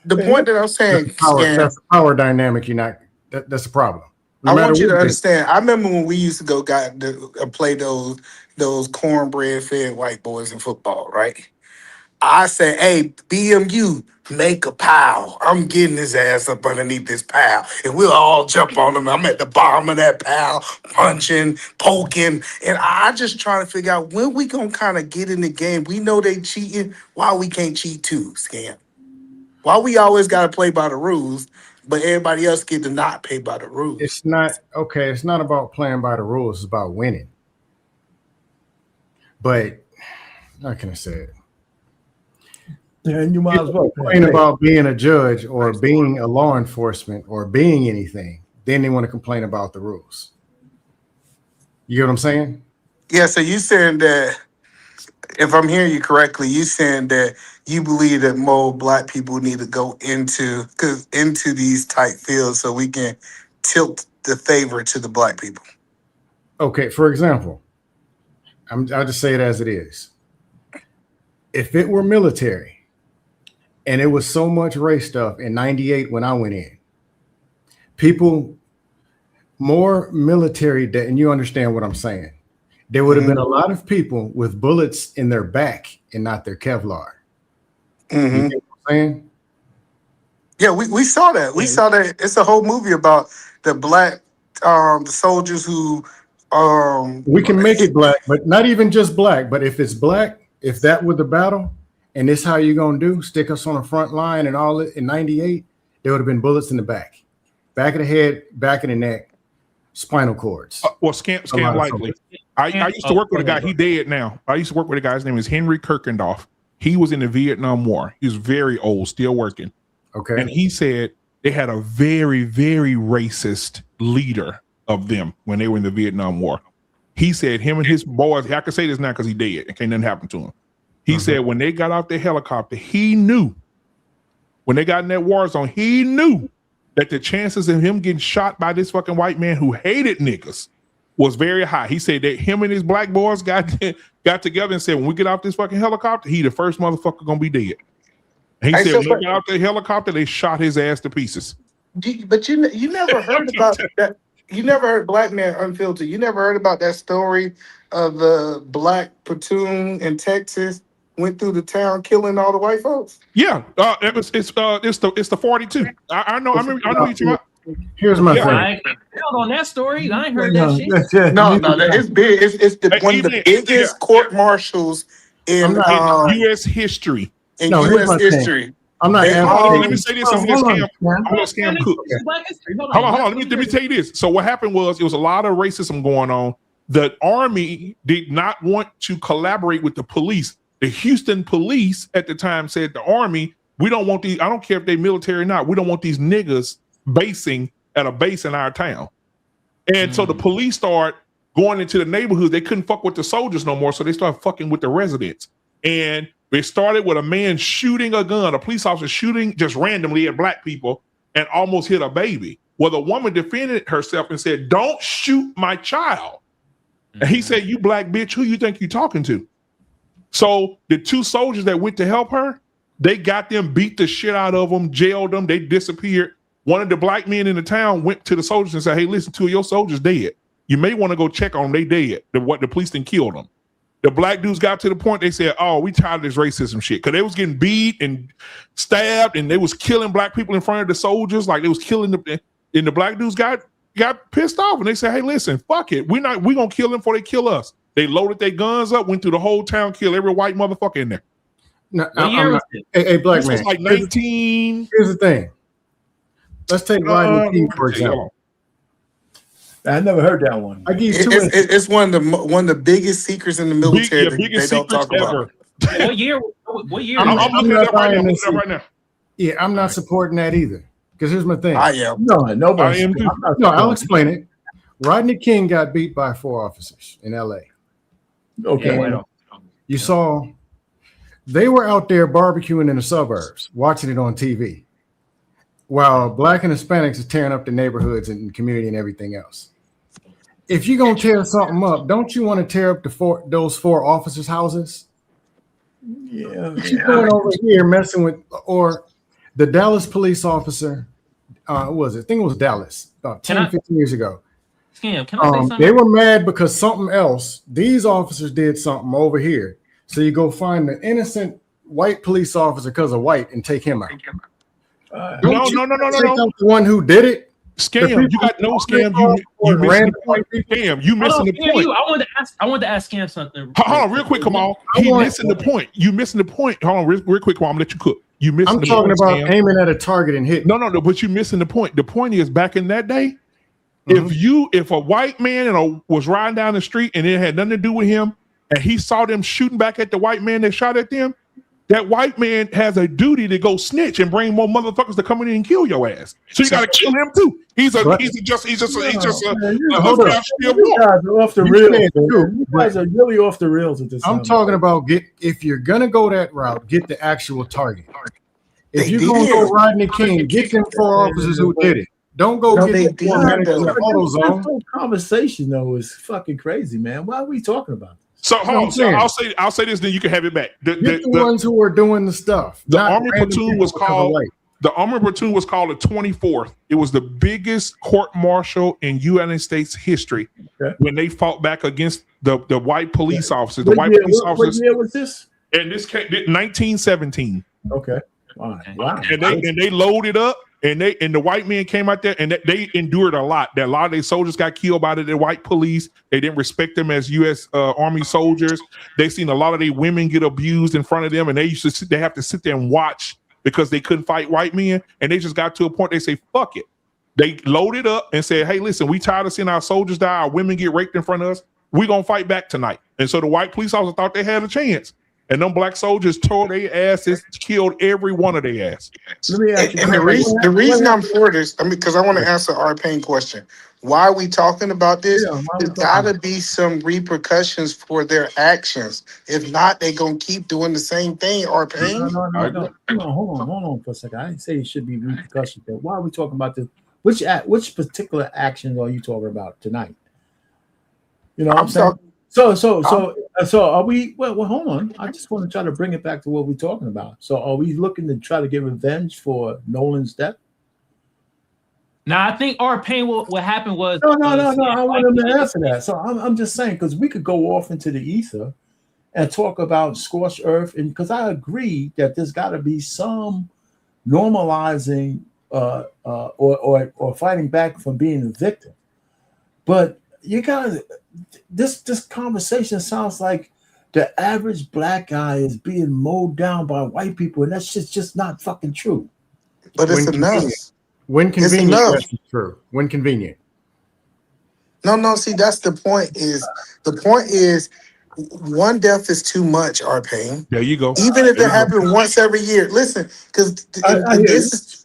The point that I'm saying, that's a power dynamic. That's a problem. I want you to understand. I remember when we used to go play those cornbread fed white boys in football, right? I said, hey, BMU, make a pile. I'm getting his ass up underneath this pile. And we'll all jump on him. I'm at the bottom of that pile, punching, poking. And I just trying to figure out when we going to kind of get in the game. We know they cheating. Why we can't cheat too, Scam? Why we always got to play by the rules, but everybody else get to not play by the rules? It's not, okay, it's not about playing by the rules. It's about winning. But how can I say it? And you might as well complain about being a judge or being a law enforcement or being anything. Then they want to complain about the rules. You get what I'm saying? Yeah, so you saying that, if I'm hearing you correctly, you saying that you believe that more black people need to go into these tight fields so we can tilt the favor to the black people. Okay, for example, I'll just say it as it is. If it were military, and it was so much race stuff in 98 when I went in, people more military, and you understand what I'm saying. There would have been a lot of people with bullets in their back and not their Kevlar. You know what I'm saying? Yeah, we saw that. We saw that. It's a whole movie about the black the soldiers who we can make it black, but not even just black. But if it's black, if that were the battle, and this how you're gonna do, stick us on the front line and all it in 98, there would have been bullets in the back of the head, back of the neck, spinal cords. Well, scam likely. I used to work with a guy. He dead now. I used to work with a guy. His name is Henry Kirkendorf. He was in the Vietnam War. He was very old, still working. Okay. And he said they had a very, very racist leader of them when they were in the Vietnam War. He said him and his boys, I can say this now because he dead and can't nothing happen to him. He said when they got off the helicopter, he knew when they got in that war zone, he knew that the chances of him getting shot by this fucking white man who hated niggas was very high. He said that him and his black boys got together and said, when we get off this fucking helicopter, he the first motherfucker gonna be dead. And he said when they got off the helicopter, they shot his ass to pieces. But you never heard about that. You never heard Black Man Unfiltered. You never heard about that story of the black platoon in Texas went through the town killing all the white folks. Yeah, it's the 42. I know. I remember. I know you talking about. Here's my thing. I held on that story. I ain't heard that shit. No, it's big. It's one of the biggest court martials in U.S. history. In U.S. history. I'm not. Let me say this. I'm gonna scam Cook. Hold on. Let me tell you this. So what happened was it was a lot of racism going on. The Army did not want to collaborate with the police. The Houston police at the time said the Army, we don't want these. I don't care if they're military or not. We don't want these niggas basing at a base in our town. And so the police start going into the neighborhoods. They couldn't fuck with the soldiers no more, so they started fucking with the residents. And it started with a man shooting a gun, a police officer shooting just randomly at black people and almost hit a baby. Well, the woman defended herself and said, "Don't shoot my child." And he said, "You black bitch, who you think you talking to?" So the two soldiers that went to help her, they got them, beat the shit out of them, jailed them, they disappeared. One of the black men in the town went to the soldiers and said, "Hey, listen, two of your soldiers dead. You may want to go check on them. They dead. The police didn't kill them." The black dudes got to the point they said, "Oh, we tired of this racism shit." Because they was getting beat and stabbed and they was killing black people in front of the soldiers. Like they was killing them. And the black dudes got pissed off and they said, "Hey, listen, fuck it. We gonna kill them before they kill us." They loaded their guns up, went through the whole town, killed every white motherfucker in there. No, hey, black man. This was like 19. Here's the thing. Let's take Rodney King for example. I never heard that one. I give you it's one of the biggest secrets in the military. Biggest they don't talk about. What year? I'm looking up right now. Yeah, I'm not supporting that either. Because here's my thing. I am. No, nobody. No, I'll explain it. Rodney King got beat by 4 officers in LA. Okay. Yeah, you saw they were out there barbecuing in the suburbs, watching it on TV, while black and Hispanics are tearing up the neighborhoods and community and everything else. If you're gonna tear something up, don't you want to tear up those 4 officers' houses? Yeah. You're going over here messing with, or the Dallas police officer, what was it? I think it was Dallas, about 15 years ago. Scam, can I say something? They were mad because something else, these officers did something over here. So you go find the innocent white police officer because of white and take him out. No. The one who did it. Scam, you got no Scam. You missing the point. Scam, you missing the point. I wanted to ask Scam something. Hold on, real quick, Kamal. He missing the point. You missing the point. Hold on, real quick, Kamal. I'm gonna let you cook. You missing I'm the talking point, about Scam. aiming at a target and hitting. No, but you missing the point. The point is back in that day, if a white man was riding down the street and it had nothing to do with him, and he saw them shooting back at the white man that shot at them, that white man has a duty to go snitch and bring more motherfuckers to come in and kill your ass. So you got to kill him too. He's just a Hold on. You guys are off the rails. You guys are really off the rails at this time. I'm talking about if you're gonna go that route, get the actual target. If you're gonna go Rodney King, get them 4 officers who did it. Don't go get the 4 men in the auto zone. This whole conversation though is fucking crazy, man. Why are we talking about this? So hold on. So I'll say this, then you can have it back. The ones who are doing the stuff. The Army platoon was called the 24th. It was the biggest court martial in United States history when they fought back against the white police officers. The white police officers. What year was this? And this came 1917. Okay. Wow. And they loaded up. And the white men came out there and they endured a lot. That a lot of their soldiers got killed by the white police. They didn't respect them as U.S. Army soldiers. They seen a lot of their women get abused in front of them, and they have to sit there and watch because they couldn't fight white men. And they just got to a point they say, "Fuck it, They loaded up and said, hey, listen, we tired of seeing our soldiers die, our women get raped in front of us. We're going to fight back tonight. And so the white police officers thought they had a chance. And them black soldiers tore their asses, killed every one of their asses. Let me ask you, And the reason I'm for this, I mean, because I want to answer our pain question. Why are we talking about this? There's got to be some repercussions for their actions. If not, they're going to keep doing the same thing, our pain. No. Hold on for a second. I didn't say it should be repercussions. But why are we talking about this? Which particular actions are you talking about tonight? You know what I'm saying? So are we? Well, hold on. I just want to try to bring it back to what we're talking about. So are we looking to try to get revenge for Nolan's death? Now, I think our pain. What happened was No. I want him to answer that. So I'm just saying, because we could go off into the ether and talk about scorched earth, and because I agree that there's got to be some normalizing or fighting back from being a victim. But you gotta. This conversation sounds like the average black guy is being mowed down by white people, and that's just not fucking true. But it's enough. When convenient, enough. that's true. When convenient. No. See, that's the point. The point is, one death is too much. Our pain. There you go. Even if it happened once every year. Listen, because this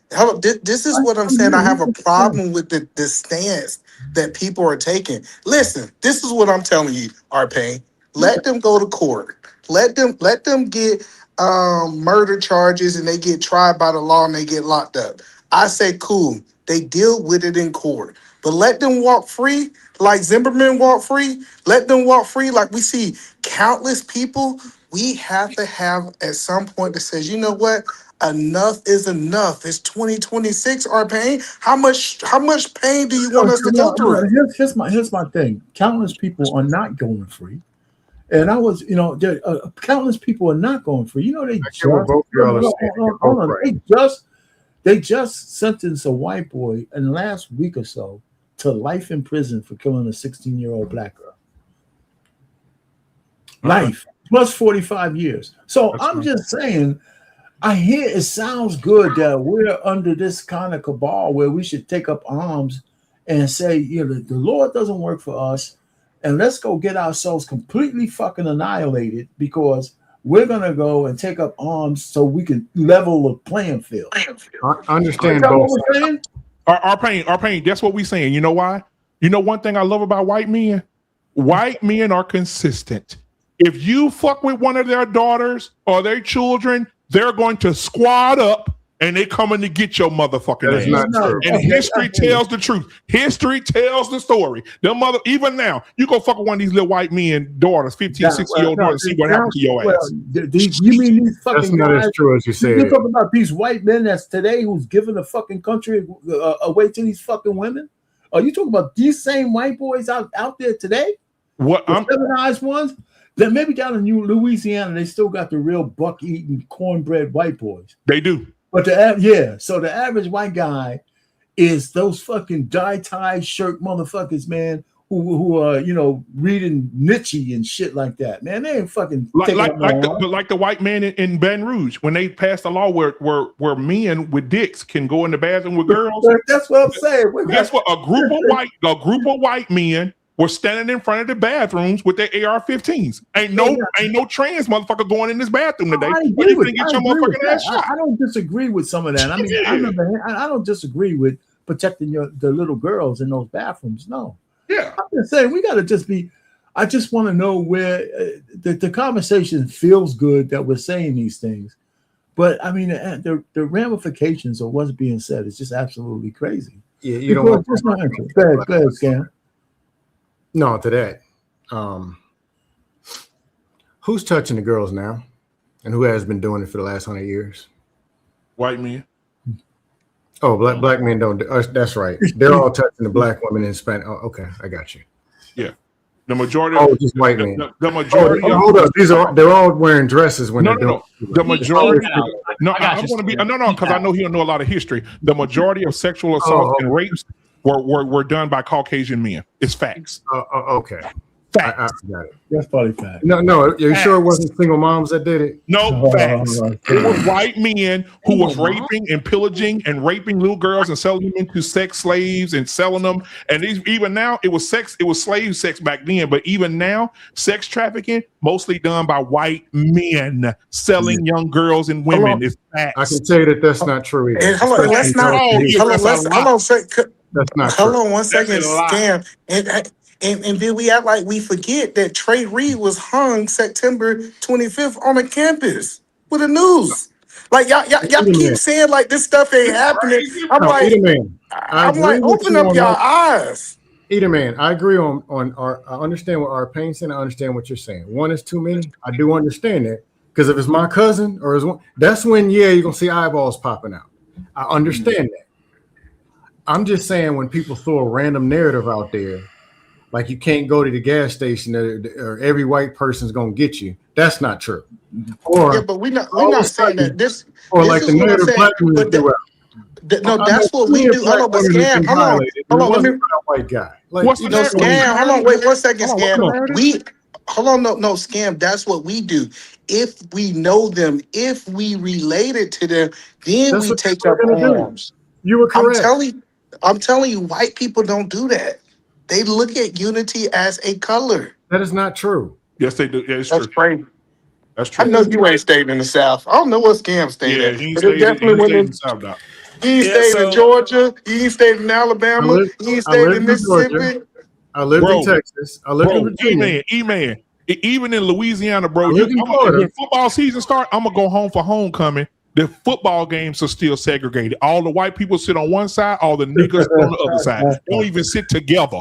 is what I'm saying. I have a problem with the stance that people are taking. Listen, this is what I'm telling you, Arpain. Let them go to court. Let them get murder charges and they get tried by the law and they get locked up. I say cool. They deal with it in court. But let them walk free like Zimmerman walked free. Let them walk free like we see countless people. We have to have at some point that says, you know what? Enough is enough. It's 2026, our pain. How much pain do you want us to go through? Here's my thing. Countless people are not going free. And I was, countless people are not going free. You know, they just sentenced a white boy in the last week or so to life in prison for killing a 16-year-old black girl. Life plus 45 years. So I'm just saying, I hear it sounds good that we're under this kind of cabal where we should take up arms and say, the Lord doesn't work for us, and let's go get ourselves completely fucking annihilated because we're gonna go and take up arms so we can level the playing field. I understand both. Our pain. That's what we're saying. You know why? You know one thing I love about white men? White men are consistent. If you fuck with one of their daughters or their children, they're going to squad up and they coming to get your motherfucking ass. Not true. And history tells the truth. History tells the story. Their mother, even now, you go fuck with one of these little white men daughters, 15, 16-year-old daughters, see what happened to your ass. You mean these fucking That's not guys, as true as you say. You're talking about these white men that's today who's giving the fucking country away to these fucking women? Are you talking about these same white boys out there today? What the feminized ones? Then maybe down in Louisiana, they still got the real buck-eating cornbread white boys. They do. But so the average white guy is those fucking dye-tie shirt motherfuckers, man, who are reading Nietzsche and shit like that. Man, they ain't fucking like the white man in Baton Rouge when they passed a law where men with dicks can go in the bathroom with girls. That's what I'm saying. Guess what? A group of white men were standing in front of the bathrooms with their AR-15s. Ain't no trans motherfucker going in this bathroom today. I don't disagree with some of that. I mean, I don't disagree with protecting the little girls in those bathrooms. No. Yeah. I'm just saying we got to just be. I just want to know where the conversation feels good that we're saying these things, but I mean the ramifications of what's being said is just absolutely crazy. Yeah, you don't want Go ahead, Scan. No, to that. Who's touching the girls now? And who has been doing it for the last 100 years? White men. Oh, black men don't. That's right. They're all touching the black women in Spanish. Oh, okay, I got you. Yeah, the majority. Just white men. The majority. Hold up. They're all wearing dresses when they're doing. The majority. I want to be because I know he don't know a lot of history. The majority of sexual assaults and rapes were done by Caucasian men. It's facts. Okay. I got it. That's probably fact. No. You sure it wasn't single moms that did it? No, facts. It was white men who was raping and pillaging and raping little girls and selling them into sex slaves and selling them. And even now, it was slave sex back then. But even now, sex trafficking mostly done by white men selling young girls and women. It's facts. I can tell you that that's not true either. And hold on, let's not. That's not Hold true. on one second, Scam. And then we act like we forget that Trey Reed was hung September 25th on a campus with the news. Like y'all keep saying like this stuff ain't happening. I'm like, open up your eyes. Man, I agree on I understand what our pain saying. I understand what you're saying. One is too many. I do understand that because if it's my cousin or is one, that's when you're gonna see eyeballs popping out. I understand that. I'm just saying when people throw a random narrative out there, like you can't go to the gas station or every white person's gonna get you. That's not true. Or but we're not saying that this. Or this like is the what I'm narrative saying, black women but do. No, that's what we do. Hold on, but Scam. Hold on. Let me. White guy. Like, What's the Scam? Hold on. Wait 1 second, Scam. Hold on. No, Scam. That's what we do. If we know them, if we related to them, then we take up arms. You were correct. I'm telling you, white people don't do that. They look at unity as a color. That is not true. Yes, they do. Yeah, it's That's true. crazy. That's true. I know you ain't stayed in the South. I don't know what Scam stayed at. He But it definitely went in the South, Doc. You ain't stayed in Georgia. You ain't stayed in Alabama. You ain't stayed in Mississippi. I lived in Texas. I lived in Virginia. E-man. Even in Louisiana, bro. lived in Florida. When football season start, I'm gonna go home for homecoming. The football games are still segregated. All the white people sit on one side, all the niggas on the other side. They don't even sit together.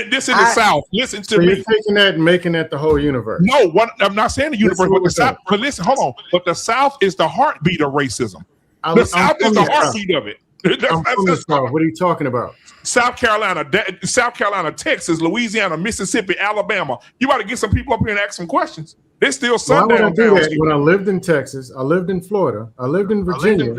This in the South. Listen to me. You're taking that and making that the whole universe. No, I'm not saying the universe, but the South. But listen, hold on. But the South is the heartbeat of racism. The South is the heartbeat of it. I'm from the South. What are you talking about? South Carolina, Texas, Louisiana, Mississippi, Alabama. You got to get some people up here and ask some questions. They're still sundown towns. When I lived in Texas, I lived in Florida, I lived in Virginia.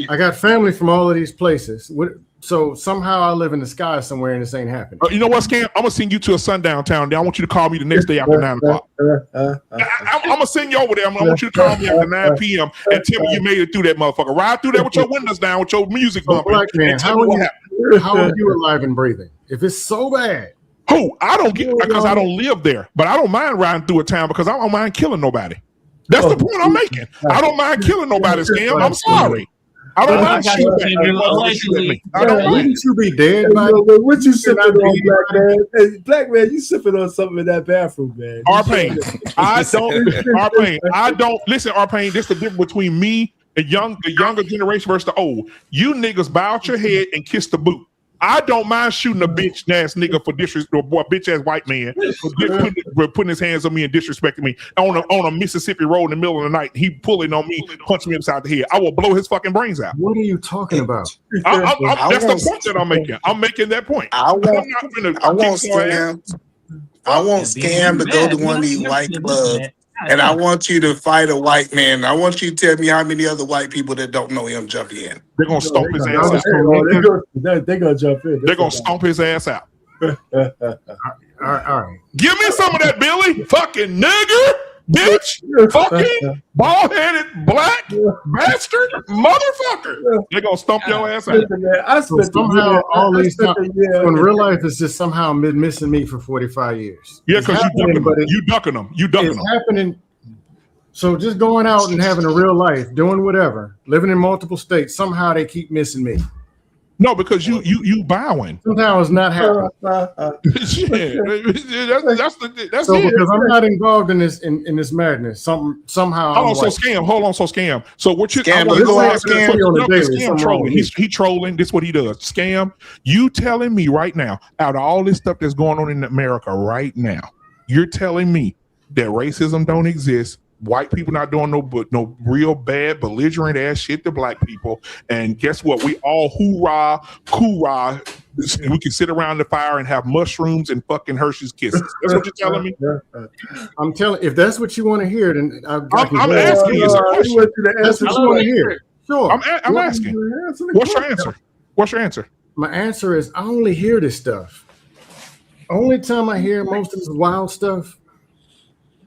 I got family from all of these places. So somehow I live in the sky somewhere and this ain't happening. You know what, Scam? I'm gonna send you to a sundown town. Then I want you to call me the next day after 9 o'clock. I'm gonna send you over there. I want you to call me after 9 p.m. and tell me you made it through that motherfucker. Ride through there with your windows down, with your music bumping. Black man, how are you alive and breathing? If it's so bad. I don't get because I don't live there, but I don't mind riding through a town because I don't mind killing nobody. That's the point I'm making. I don't mind killing nobody, Scam. I'm sorry. I don't mind shooting me. Wouldn't you be dead? What you sipping on, black man? Hey, black man, you sipping on something in that bathroom, man. Arpain, I don't listen. Arpain, this is the difference between me and the younger generation versus the old. You niggas bow out your head and kiss the boot. I don't mind shooting a bitch ass nigga for disrespect, or bitch ass white man for putting his hands on me and disrespecting me on a Mississippi road in the middle of the night. He pulling on me, punching me upside the head. I will blow his fucking brains out. What are you talking about? That's the point that I'm making. I'm making that point. I want Scam to go to one of these white clubs. And I want you to fight a white man. I want you to tell me how many other white people that don't know him jump in. They're gonna stomp his ass out. They're gonna jump in. They're gonna stomp his ass out. All right. Give me some of that, Billy. Fucking nigger, bitch, fucking bald-headed black bastard, motherfucker. They're gonna stomp your ass out. Somehow all these times, when real life is just somehow been missing me for 45 years. Yeah, because you ducking them. It's happening. So just going out and having a real life, doing whatever, living in multiple states, somehow they keep missing me. No, because you bowing. Somehow it's not happening. That's so it. Because I'm not involved in this madness. Somehow. Hold on, so Scam. So what you Scam trolling? He trolling. This is what he does. Scam. You telling me right now, out of all this stuff that's going on in America right now, you're telling me that racism don't exist. White people not doing no real bad belligerent ass shit to black people, and guess what? We all hoorah. We can sit around the fire and have mushrooms and fucking Hershey's Kisses. That's what you're telling me. I'm telling. If that's what you want to hear, then I'm asking you a question. That's what you want to hear. Sure. I'm asking. What's your answer? What's your answer? My answer is I only hear this stuff Only time I hear most of this wild stuff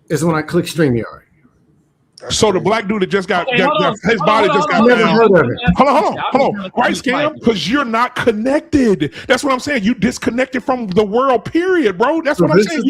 is when I click StreamYard. So the black dude that just got, Okay, hold on. his body just got Never found. heard of it. Hold on. Right, Scam? Because you're not connected. That's what I'm saying. You disconnected from the world, period, bro. That's what I'm saying.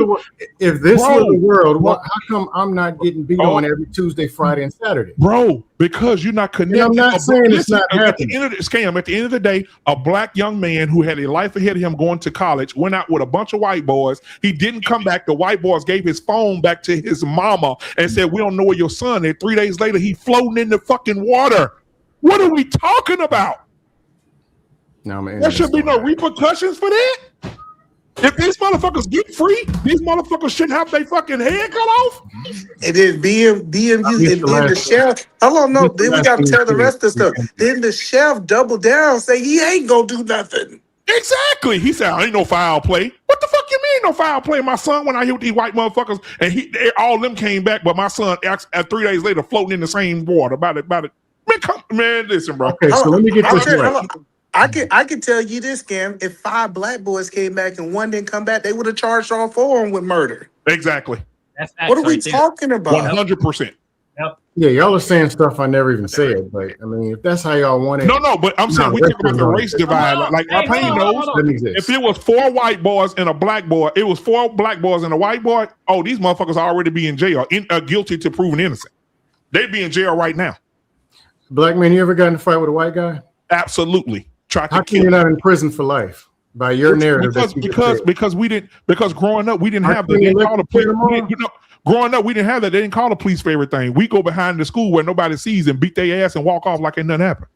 If this were the world, how come I'm not getting beat on every Tuesday, Friday, and Saturday? Bro, because you're not connected. And I'm not saying it's not at happening. the end of the scam, at the end of the day, a black young man who had a life ahead of him going to college went out with a bunch of white boys. He didn't come back. The white boys gave his phone back to his mama and said, "We don't know where your son is." 3 days later, he floating in the fucking water. What are we talking about? No, man. There should be no repercussions for that. If these motherfuckers get free, these motherfuckers shouldn't have their fucking head cut off. And then BMU and then the chef. Hold on, no. Then we got to tell the rest of the stuff. Then the chef doubled down, say he ain't gonna do nothing. Exactly. He said, "I ain't no foul play." What the fuck you mean no foul play? My son went out here with these white motherfuckers, and all of them came back, but my son, at 3 days later, floating in the same water. About it. Man, listen, bro. Okay, so let me get this right. I can tell you this, Scam. If 5 black boys came back and 1 didn't come back, they would have charged all 4 of them with murder. Exactly. What are we talking about? 100%. Yeah, y'all are saying stuff I never even said, but I mean, if that's how y'all want it. No, but I'm saying we talk about the race divide. Like our pain knows. If it was 4 white boys and a black boy, it was 4 black boys and a white boy. Oh, these motherfuckers already be in jail, guilty to proven innocent. They'd be in jail right now. Black man, you ever got in a fight with a white guy? Absolutely. How can you not in prison for life? By your narrative. Because growing up we didn't have that. They didn't call the police. Growing up, we didn't have that. They didn't call the police for everything. We go behind the school where nobody sees and beat their ass and walk off like ain't nothing happened.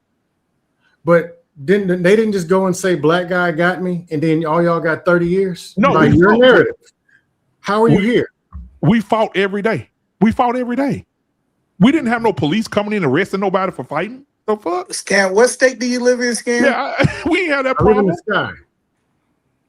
But they didn't just go and say black guy got me and then all y'all got 30 years? No, by your narrative. How are you here? We fought every day. We didn't have no police coming in arresting nobody for fighting. The fuck? Scam, what state do you live in, Scam? Yeah, we ain't had that I live problem. in the sky.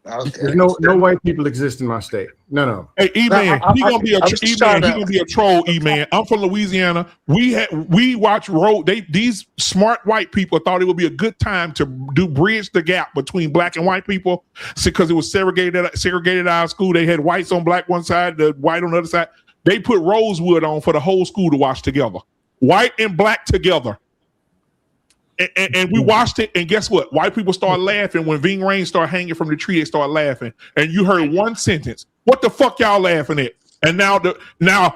Okay. There's no white people exist in my state. No. Hey, E-Man, he gonna be a troll, E-Man. I'm from Louisiana. We watch road. These smart white people thought it would be a good time to bridge the gap between black and white people because it was segregated out of school. They had whites on black one side, the white on the other side. They put rosewood on for the whole school to watch together, white and black together. And we watched it, and guess what? White people start laughing when Ving Rhames started hanging from the tree. They start laughing, and you heard one sentence: "What the fuck y'all laughing at?" And now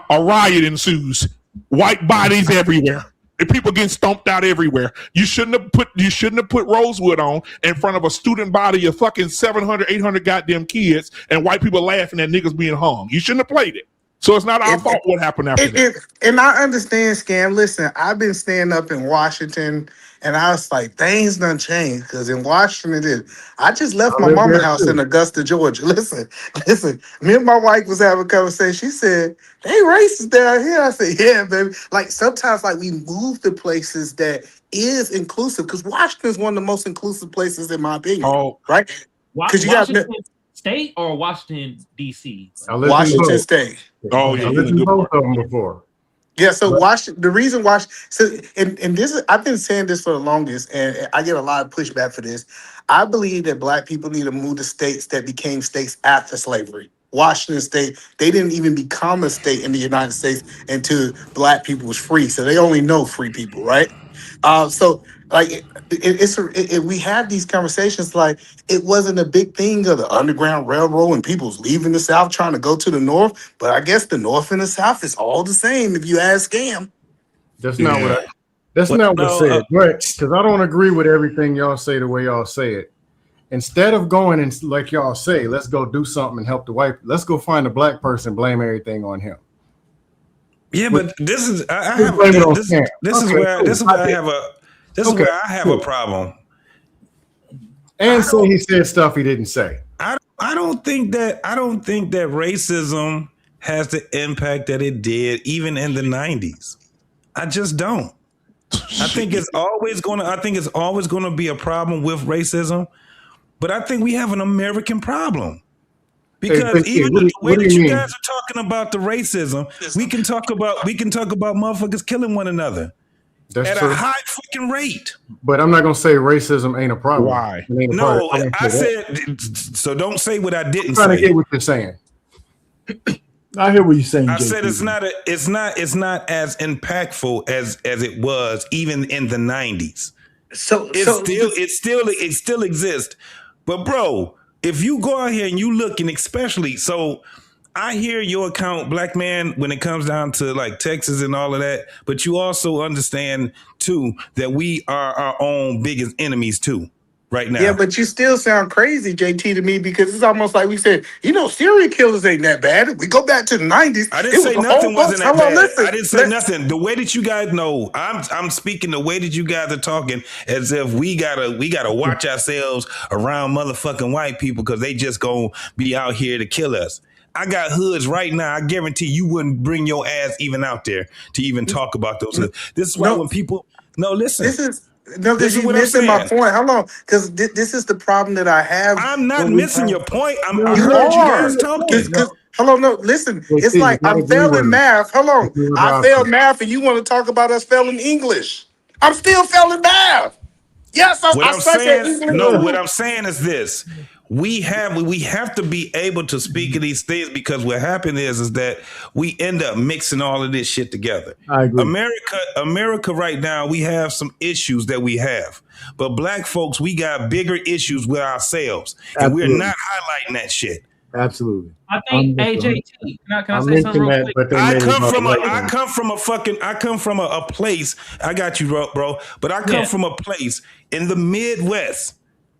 a riot ensues. White bodies everywhere, and people getting stomped out everywhere. You shouldn't have put rosewood on in front of a student body of fucking 700, 800 goddamn kids, and white people laughing at niggas being hung. You shouldn't have played it. So it's not our fault what happened after that. And I understand, Scam. Listen, I've been staying up in Washington, and I was like, things done changed because in Washington, I just left my mama's house in Augusta, Georgia. Listen. Me and my wife was having a conversation. She said, "They racist down here." I said, "Yeah, baby." Like sometimes, like we move to places that is inclusive because Washington is one of the most inclusive places in my opinion. Oh, right? Because you got State or Washington D.C. Washington State. Oh yeah, I've lived in both of them before. Yeah, so the reason and this is, I've been saying this for the longest, and I get a lot of pushback for this. I believe that black people need to move to states that became states after slavery. Washington State, they didn't even become a state in the United States until black people was free. So they only know free people, right? So like we have these conversations like it wasn't a big thing of the Underground Railroad and people's leaving the South trying to go to the North, but I guess the North and the South is all the same if you ask Scam. That's not what I said. But because I don't agree with everything y'all say the way y'all say it. Instead of going and like y'all say, let's go do something and help the white. Let's go find a black person, blame everything on him. Yeah, but this is where I have a problem. And so he said stuff he didn't say. I don't think that racism has the impact that it did even in the 90s. I just don't. I think it's always going to be a problem with racism, but I think we have an American problem. Because even the way that you guys are talking about the racism, we can talk about motherfuckers killing one another. That's at true. a high fucking rate. But I'm not gonna say racism ain't a problem. Why? It ain't a No, problem. I said, so don't say what I didn't I'm trying say. to get what you're saying. I hear what you're saying. I JT. said it's not as impactful as it was even in the 90s. It still exists. But bro, if you go out here and you look, and especially so I hear your account, black man, when it comes down to like Texas and all of that, but you also understand too that we are our own biggest enemies too right now. Yeah, but you still sound crazy, JT, to me, because it's almost like we said, serial killers ain't that bad. If we go back to the 90s. I didn't say nothing wasn't that bad. Listen, I didn't say nothing. The way that you guys know, I'm speaking the way that you guys are talking as if we gotta watch ourselves around motherfucking white people because they just gonna be out here to kill us. I got hoods right now. I guarantee you wouldn't bring your ass even out there to even talk about those hoods. This is why when people listen. This is what missing my point. How long? Because this is the problem that I have. I'm not missing your point. I heard you guys talking. Hold on, no, listen. It's like I'm failing math. Hold on. I failed math, and you want to talk about us failing English. I'm still failing math. Yes, what I'm saying is this. We have to be able to speak of these things because what happened is that we end up mixing all of this shit together. I agree. America right now, we have some issues that we have. But black folks, we got bigger issues with ourselves. And we're not highlighting that shit. Absolutely. I think AJT. Can I say something real quick? I come from a place. I got you, bro. But I come from a place in the Midwest.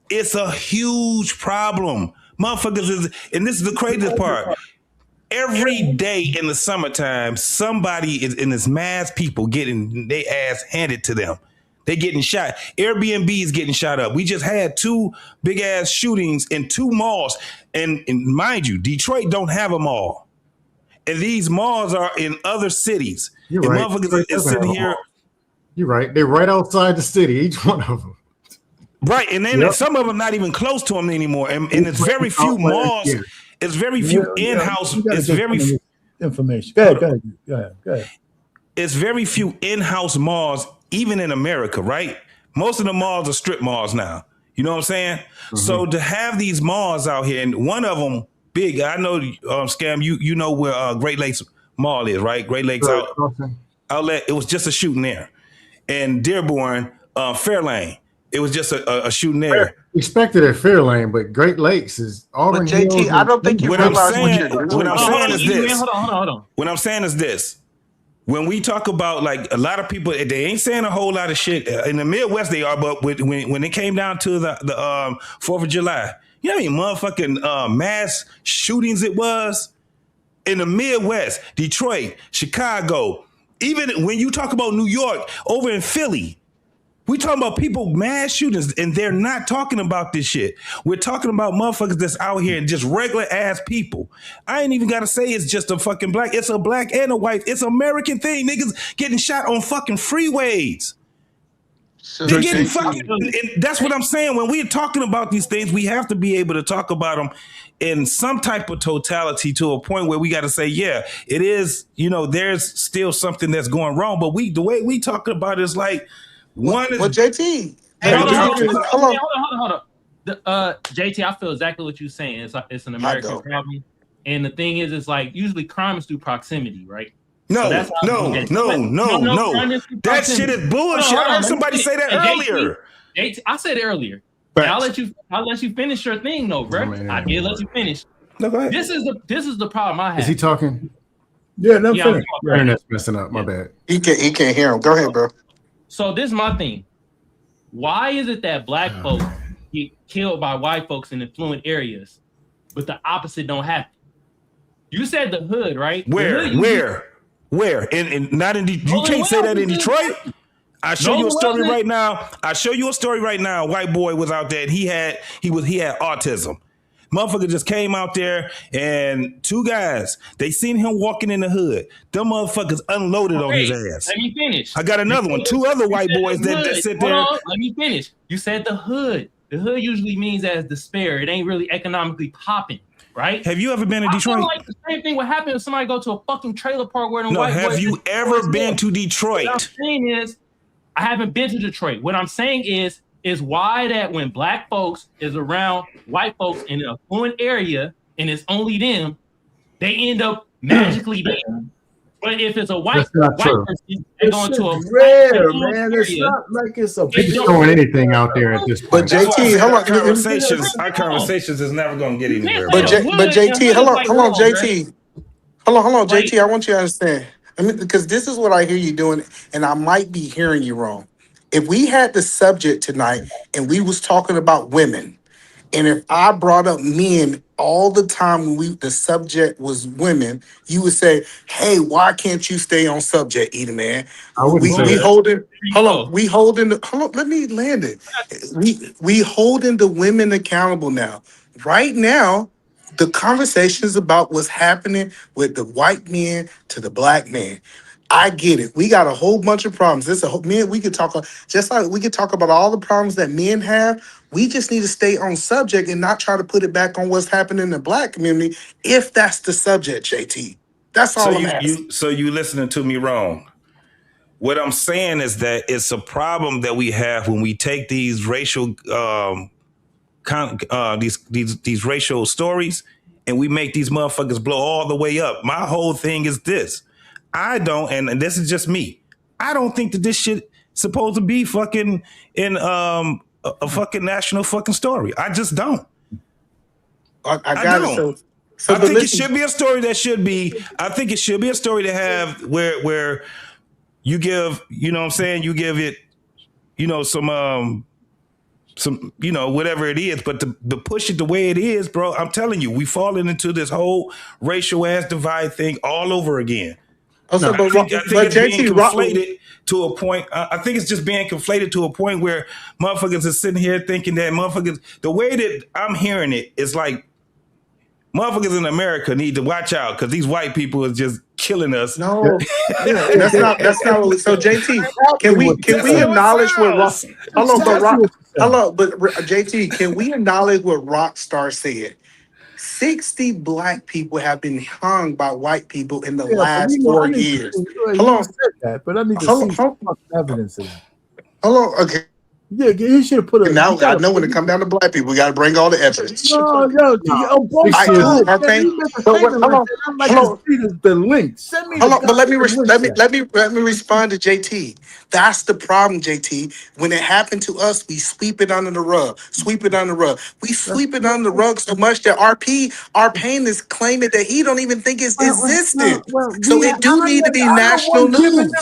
It's a huge problem. Motherfuckers and this is the craziest part. Every day in the summertime, somebody is in this mass people getting their ass handed to them. They getting shot. Airbnb is getting shot up. We just had 2 big ass shootings in 2 malls. And mind you, Detroit don't have a mall. And these malls are in other cities. You're and right. Motherfuckers is sitting here. You're right. They're right outside the city, each one of them. Right, and then some of them not even close to them anymore, and it's very few malls. It's very few in-house. It's very information. Go ahead. It's very few in-house malls, even in America. Right, most of the malls are strip malls now. You know what I'm saying? Mm-hmm. So to have these malls out here, and one of them big, I know, Scam. You know where Great Lakes Mall is, right? Great Lakes Outlet. It was just a shooting there, and Dearborn, Fairlane. It was just a shooting there. Expected at Fairlane, but Great Lakes is Auburn. But JT, I don't think you realize what you're doing. What I'm saying is this. Hold on. What I'm saying is this. When we talk about like a lot of people, they ain't saying a whole lot of shit. In the Midwest they are, but when it came down to the 4th of July, you know what I mean? Motherfucking mass shootings it was in the Midwest, Detroit, Chicago. Even when you talk about New York, over in Philly. We talking about people, mass shootings, and they're not talking about this shit. We're talking about motherfuckers that's out here and just regular ass people. I ain't even got to say it's just a fucking black. It's a black and a white. It's an American thing. Niggas getting shot on fucking freeways. They're getting fucking, and that's what I'm saying. When we're talking about these things, we have to be able to talk about them in some type of totality to a point where we got to say, yeah, it is, there's still something that's going wrong. But the way we talking about it is like, JT. Hey, hold on. JT, I feel exactly what you're saying. It's an American problem. And the thing is, it's like usually crime is through proximity, right? No. That shit is bullshit. I heard somebody say that earlier. JT, I said it earlier. I'll let you finish your thing though, bro. I did let you finish. No, go ahead. This is the problem I have. Is he talking? Yeah, no. Your internet's messing up. My bad. He can't hear him. Go ahead, bro. So this is my thing. Why is it that black folks get killed by white folks in affluent areas, but the opposite don't happen? You said the hood, right? Where? And not in Detroit. You can't say that in Detroit. I show you a story right now. White boy was out there. And he had autism. Motherfucker just came out there and 2 guys, they seen him walking in the hood. Them motherfuckers unloaded on his ass. Let me finish. I got another one. 2 other white boys that sit there. Hold on, let me finish. You said the hood. The hood usually means as despair. It ain't really economically popping, right? Have you ever been to Detroit? I feel like the same thing would happen if somebody go to a fucking trailer park where the white boys. Have you ever been to Detroit? What I'm saying is, I haven't been to Detroit. What I'm saying is why that when black folks is around white folks in an affluent area and it's only them, they end up magically there. But if it's a white person, they're going to a rare, man. It's not like it's a They're throwing anything out there at this point. But JT, hold on. Our conversations is never going to get anywhere. But JT, hold on, JT. Hold on, JT. I want you to understand. I mean, because this is what I hear you doing, and I might be hearing you wrong. If we had the subject tonight and we was talking about women, and if I brought up men all the time when the subject was women, you would say, "Hey, why can't you stay on subject, Eda man?" We holding. Hold on. Let me land it. We holding the women accountable now. Right now, the conversation is about what's happening with the white men to the black man. I get it. We got a whole bunch of problems. Men. We could talk just like we could talk about all the problems that men have. We just need to stay on subject and not try to put it back on what's happening in the black community. If that's the subject, JT, that's all I'm asking. So you listening to me wrong. What I'm saying is that it's a problem that we have when we take these racial these racial stories and we make these motherfuckers blow all the way up. My whole thing is this. I don't, and this is just me. I don't think that this shit supposed to be fucking in a fucking national fucking story. I just don't. I got it. So I think it should be a story that should be. I think it should be a story to have where you give, you know what I'm saying, you give it, you know, some you know, whatever it is, but to push it the way it is, bro, I'm telling you, we falling into this whole racial ass divide thing all over again. Also, I think it's being conflated to a point. I think it's just being conflated to a point where motherfuckers are sitting here thinking that motherfuckers, the way that I'm hearing it is like motherfuckers in America need to watch out because these white people is just killing us. No, that's not what. So JT, can we acknowledge what Rock? But JT, can we acknowledge what Rockstar said? 60 black people have been hung by white people in the last 4 years. Hold on. But I need to see some evidence of that. Hold on. Okay. Yeah, he should have put a. Now I know when it comes down to black people, we got to bring all the evidence. No. The link. Send me. Hold on, but let me respond to JT. That's the problem, JT. When it happened to us, we sweep it under the rug. We sweep it under the rug so much that our pain is claiming that he don't even think it's existent. So it do need to be national news.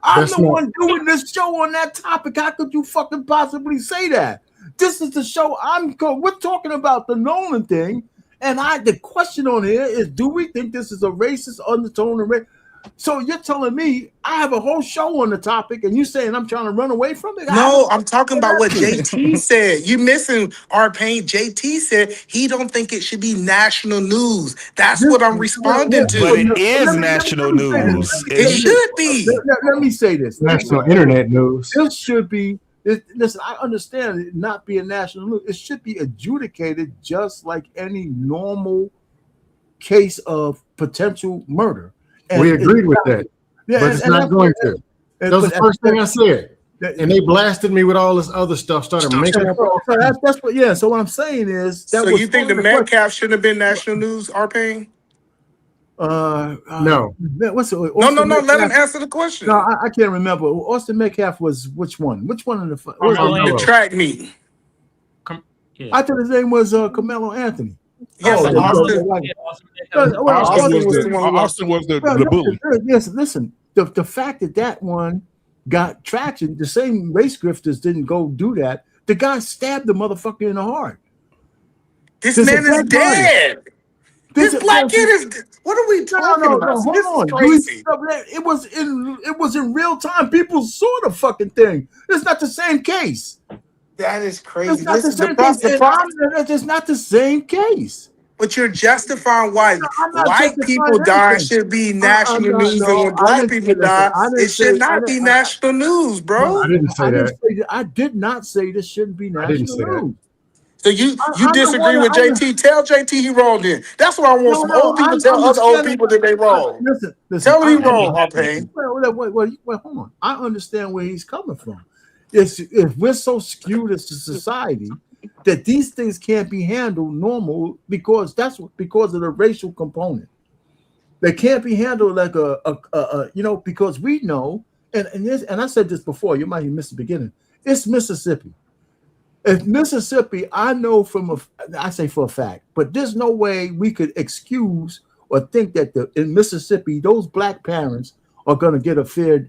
I'm the one doing this show on that topic. How could you fucking possibly say that? This is the show we're talking about the Nolan thing, and the question on here is, do we think this is a racist undertone? So you're telling me I have a whole show on the topic, and you saying I'm trying to run away from it? No, I'm talking about what JT said. You missing our pain. JT said he don't think it should be national news. That's what I'm responding to. But it is national news. It should be. Let me say this. National internet news. It should be. Listen, I understand it not being national news. It should be adjudicated just like any normal case of potential murder. And we agreed with that, but it's not going to. That was the first thing I said, and they blasted me with all this other stuff. Started making up. So that's what. Yeah. So what I'm saying is that. So you think the Metcalf shouldn't have been national news? Arpain? No. What's no. Let him answer the question. No, I can't remember. Austin Metcalf was which one? Which one in the track meet? I thought his name was Carmelo Anthony. Yes, Austin was the bully. Yes, listen. The fact that one got traction, the same race grifters didn't go do that. The guy stabbed the motherfucker in the heart. This man is dead. This black kid is. What are we talking about? Hold on. Crazy. It was in real time. People saw the fucking thing. It's not the same case. That is crazy. It's not the same case. It's not the same case. But you're justifying why white people die should be national news, and when black people die, it should not be national news, bro. I didn't say that. I did not say this shouldn't be national news. So you disagree with JT? Tell JT he wrong then. That's what I want some old people to tell other old people that they wrong. Listen, Tell him he wrong, Pain. Wait, hold on. I understand where he's coming from. If we're so skewed as a society that these things can't be handled normal because of the racial component. They can't be handled like because we know, and I said this before, you might have missed the beginning. It's Mississippi. If Mississippi, I know I say for a fact, but there's no way we could excuse or think that in Mississippi, those black parents are going to get a fair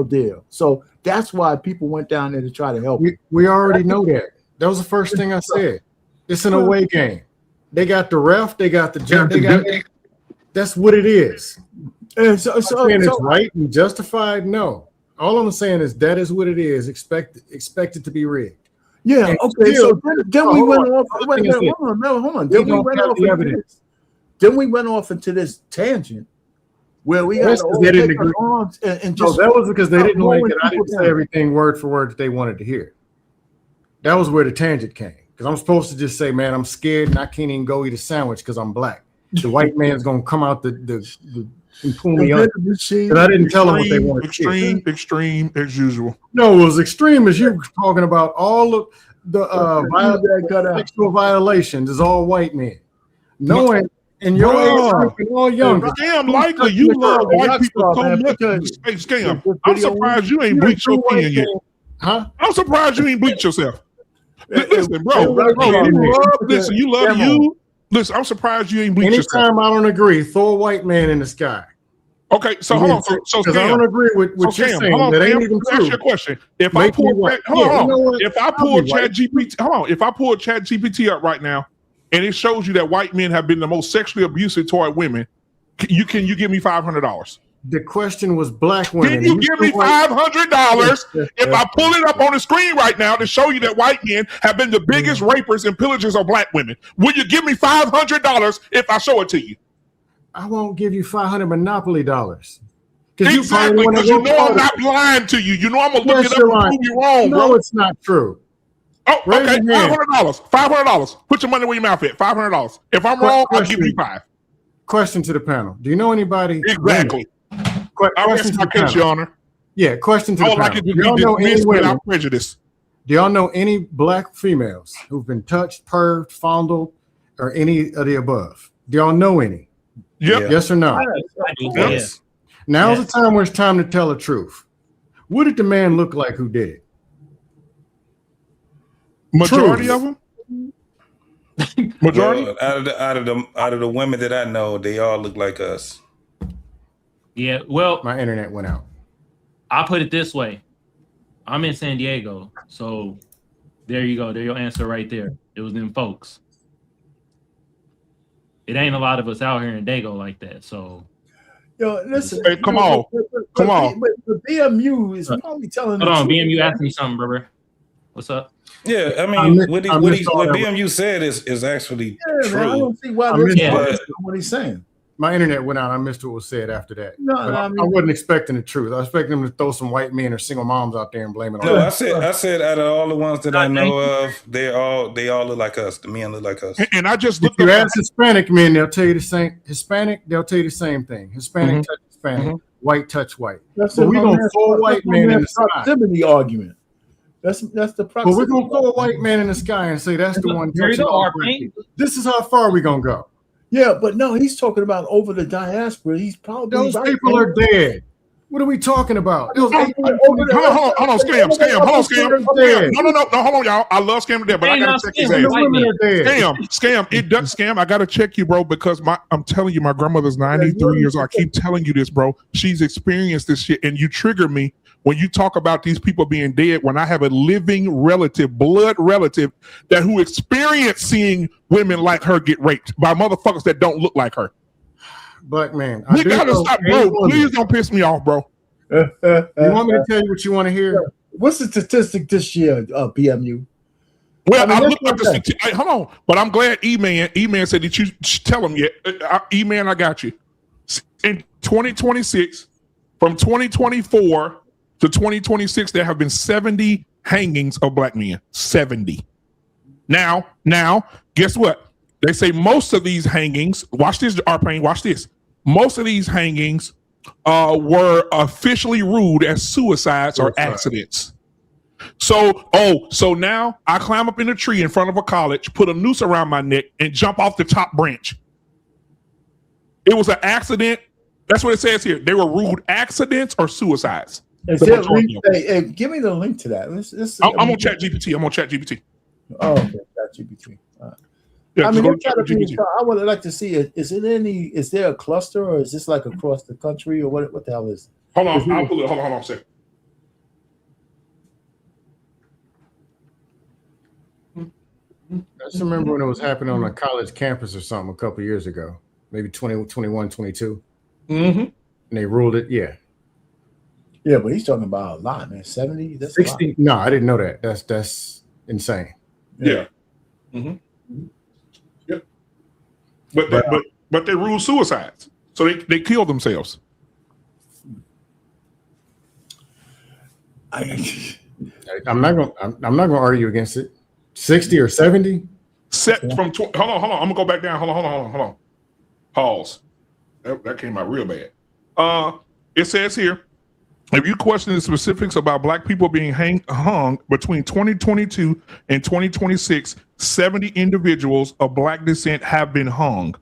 deal. So that's why people went down there to try to help. We already know that. That was the first thing I said. It's an away game. They got the ref. They got the judge. That's what it is. And so it's right and justified. No, all I'm saying is that is what it is. Expect it to be rigged. Yeah. And okay. So then we went off. Hold on. Then we went off into this tangent where we got arms and just. No, that was because they didn't like it. I didn't say everything word for word that they wanted to hear. That was where the tangent came. Because I'm supposed to just say, man, I'm scared and I can't even go eat a sandwich because I'm black. The white man's gonna come out and pull me up. But I didn't tell them what they wanted. Extreme as usual. No, it was extreme as you were talking about all of the sexual violations is all white men. Knowing in your age, all younger. Damn likely you love white people so much. Scam. I'm surprised you ain't bleached your skin yet. Huh? I'm surprised you ain't bleached yourself. Listen, bro. Listen, you love you. Listen, I'm surprised you ain't bleached yourself. Anytime I don't agree, throw a white man in the sky. Okay, so hold on. So I don't agree with what you're saying. That ain't even true. Ask your question. If I pull ChatGPT up right now, and it shows you that white men have been the most sexually abusive toward women, can you give me $500? The question was black women. Can you give me $500 if I pull it up on the screen right now to show you that white men have been the biggest rapers and pillagers of black women? Will you give me $500 if I show it to you? I won't give you $500 Monopoly dollars. Exactly, because you know I'm not lying to you. You know I'm gonna look it up and prove you wrong, bro. No, it's not true. Oh, okay, $500. $500. Put your money where your mouth at. $500. If I'm wrong, I'll give you $5. Question to the panel: do you know anybody? Exactly. I rest my case, Your Honor. Yeah. Question to the panel: do y'all know any without prejudice? Do y'all know any black females who've been touched, purged, fondled, or any of the above? Do y'all know any? Yep. Yes or no? Yes. Now's the time where it's time to tell the truth. What did the man look like who did it? Majority of them. Majority. Well, out of the women that I know, they all look like us. Yeah. Well, my internet went out. I'll put it this way. I'm in San Diego, so there you go. There's your answer right there. It was them folks. It ain't a lot of us out here in Dago like that. So, yo, listen. Hey, come on. But the BMU is probably telling. Hold on, BMU asked me something, brother. What's up? Yeah, I mean, what BMU said is actually true. Man, I don't see why what he's saying. My internet went out. I missed what was said after that. No, I wasn't expecting the truth. I was expecting them to throw some white men or single moms out there and blame it on. No, I said out of all the ones that I know of, they all look like us. The men look like us. And I just looked. If you ask Hispanic men, they'll tell you the same. Hispanic, they'll tell you the same thing. Hispanic touch Hispanic, white touch white. That's we're gonna throw a white man in the sky. Proximity argument. That's the proximity. But we're gonna throw a white man in the sky and say that's the one. This is how far we're gonna go. Yeah, but no, he's talking about over the diaspora. He's probably those people are dead. What are we talking about? Hold on, Scam. No, hold on, y'all. I love Scam to death, but I gotta check his ass. Scam. It does Scam. I gotta check you, bro, because I'm telling you, my grandmother's 93 years old. I keep telling you this, bro. She's experienced this shit, and you trigger me when you talk about these people being dead. When I have a living relative, blood relative, who experienced seeing women like her get raped by motherfuckers that don't look like her. But man, you gotta stop, bro. Please don't piss me off, bro. You want me to tell you what you want to hear? What's the statistic this year, BMU? Well, I looked up the statistic. Hold on, but I'm glad E-Man said that you tell him yet. E-Man, I got you. In 2026, from 2024 to 2026, there have been 70 hangings of black men. 70. Now, guess what? They say most of these hangings, watch this, Arpain, watch this. Most of these hangings were officially ruled as suicides or accidents. So now I climb up in a tree in front of a college, put a noose around my neck, and jump off the top branch. It was an accident. That's what it says here. They were ruled accidents or suicides. Is there a link? Hey, give me the link to that. I'm on ChatGPT. Oh, okay, ChatGPT. Yeah, I mean, I would like to see it. Is there a cluster, or is this like across the country, or what the hell is it? Hold on, I'll pull it. Hold on a second. I just remember when it was happening on a college campus or something a couple years ago, maybe 21, 22. Mm-hmm. And they ruled it, yeah. Yeah, but he's talking about a lot, man. 70? That's 60. No, I didn't know that. That's insane. Yeah. Mm-hmm. Yep. But they ruled suicides. So they killed themselves. I'm not gonna argue against it. 60 or 70? Set from hold on. I'm gonna go back down. Hold on. Pause. That came out real bad. It says here, if you question the specifics about Black people being hung between 2022 and 2026, 70 individuals of Black descent have been hung.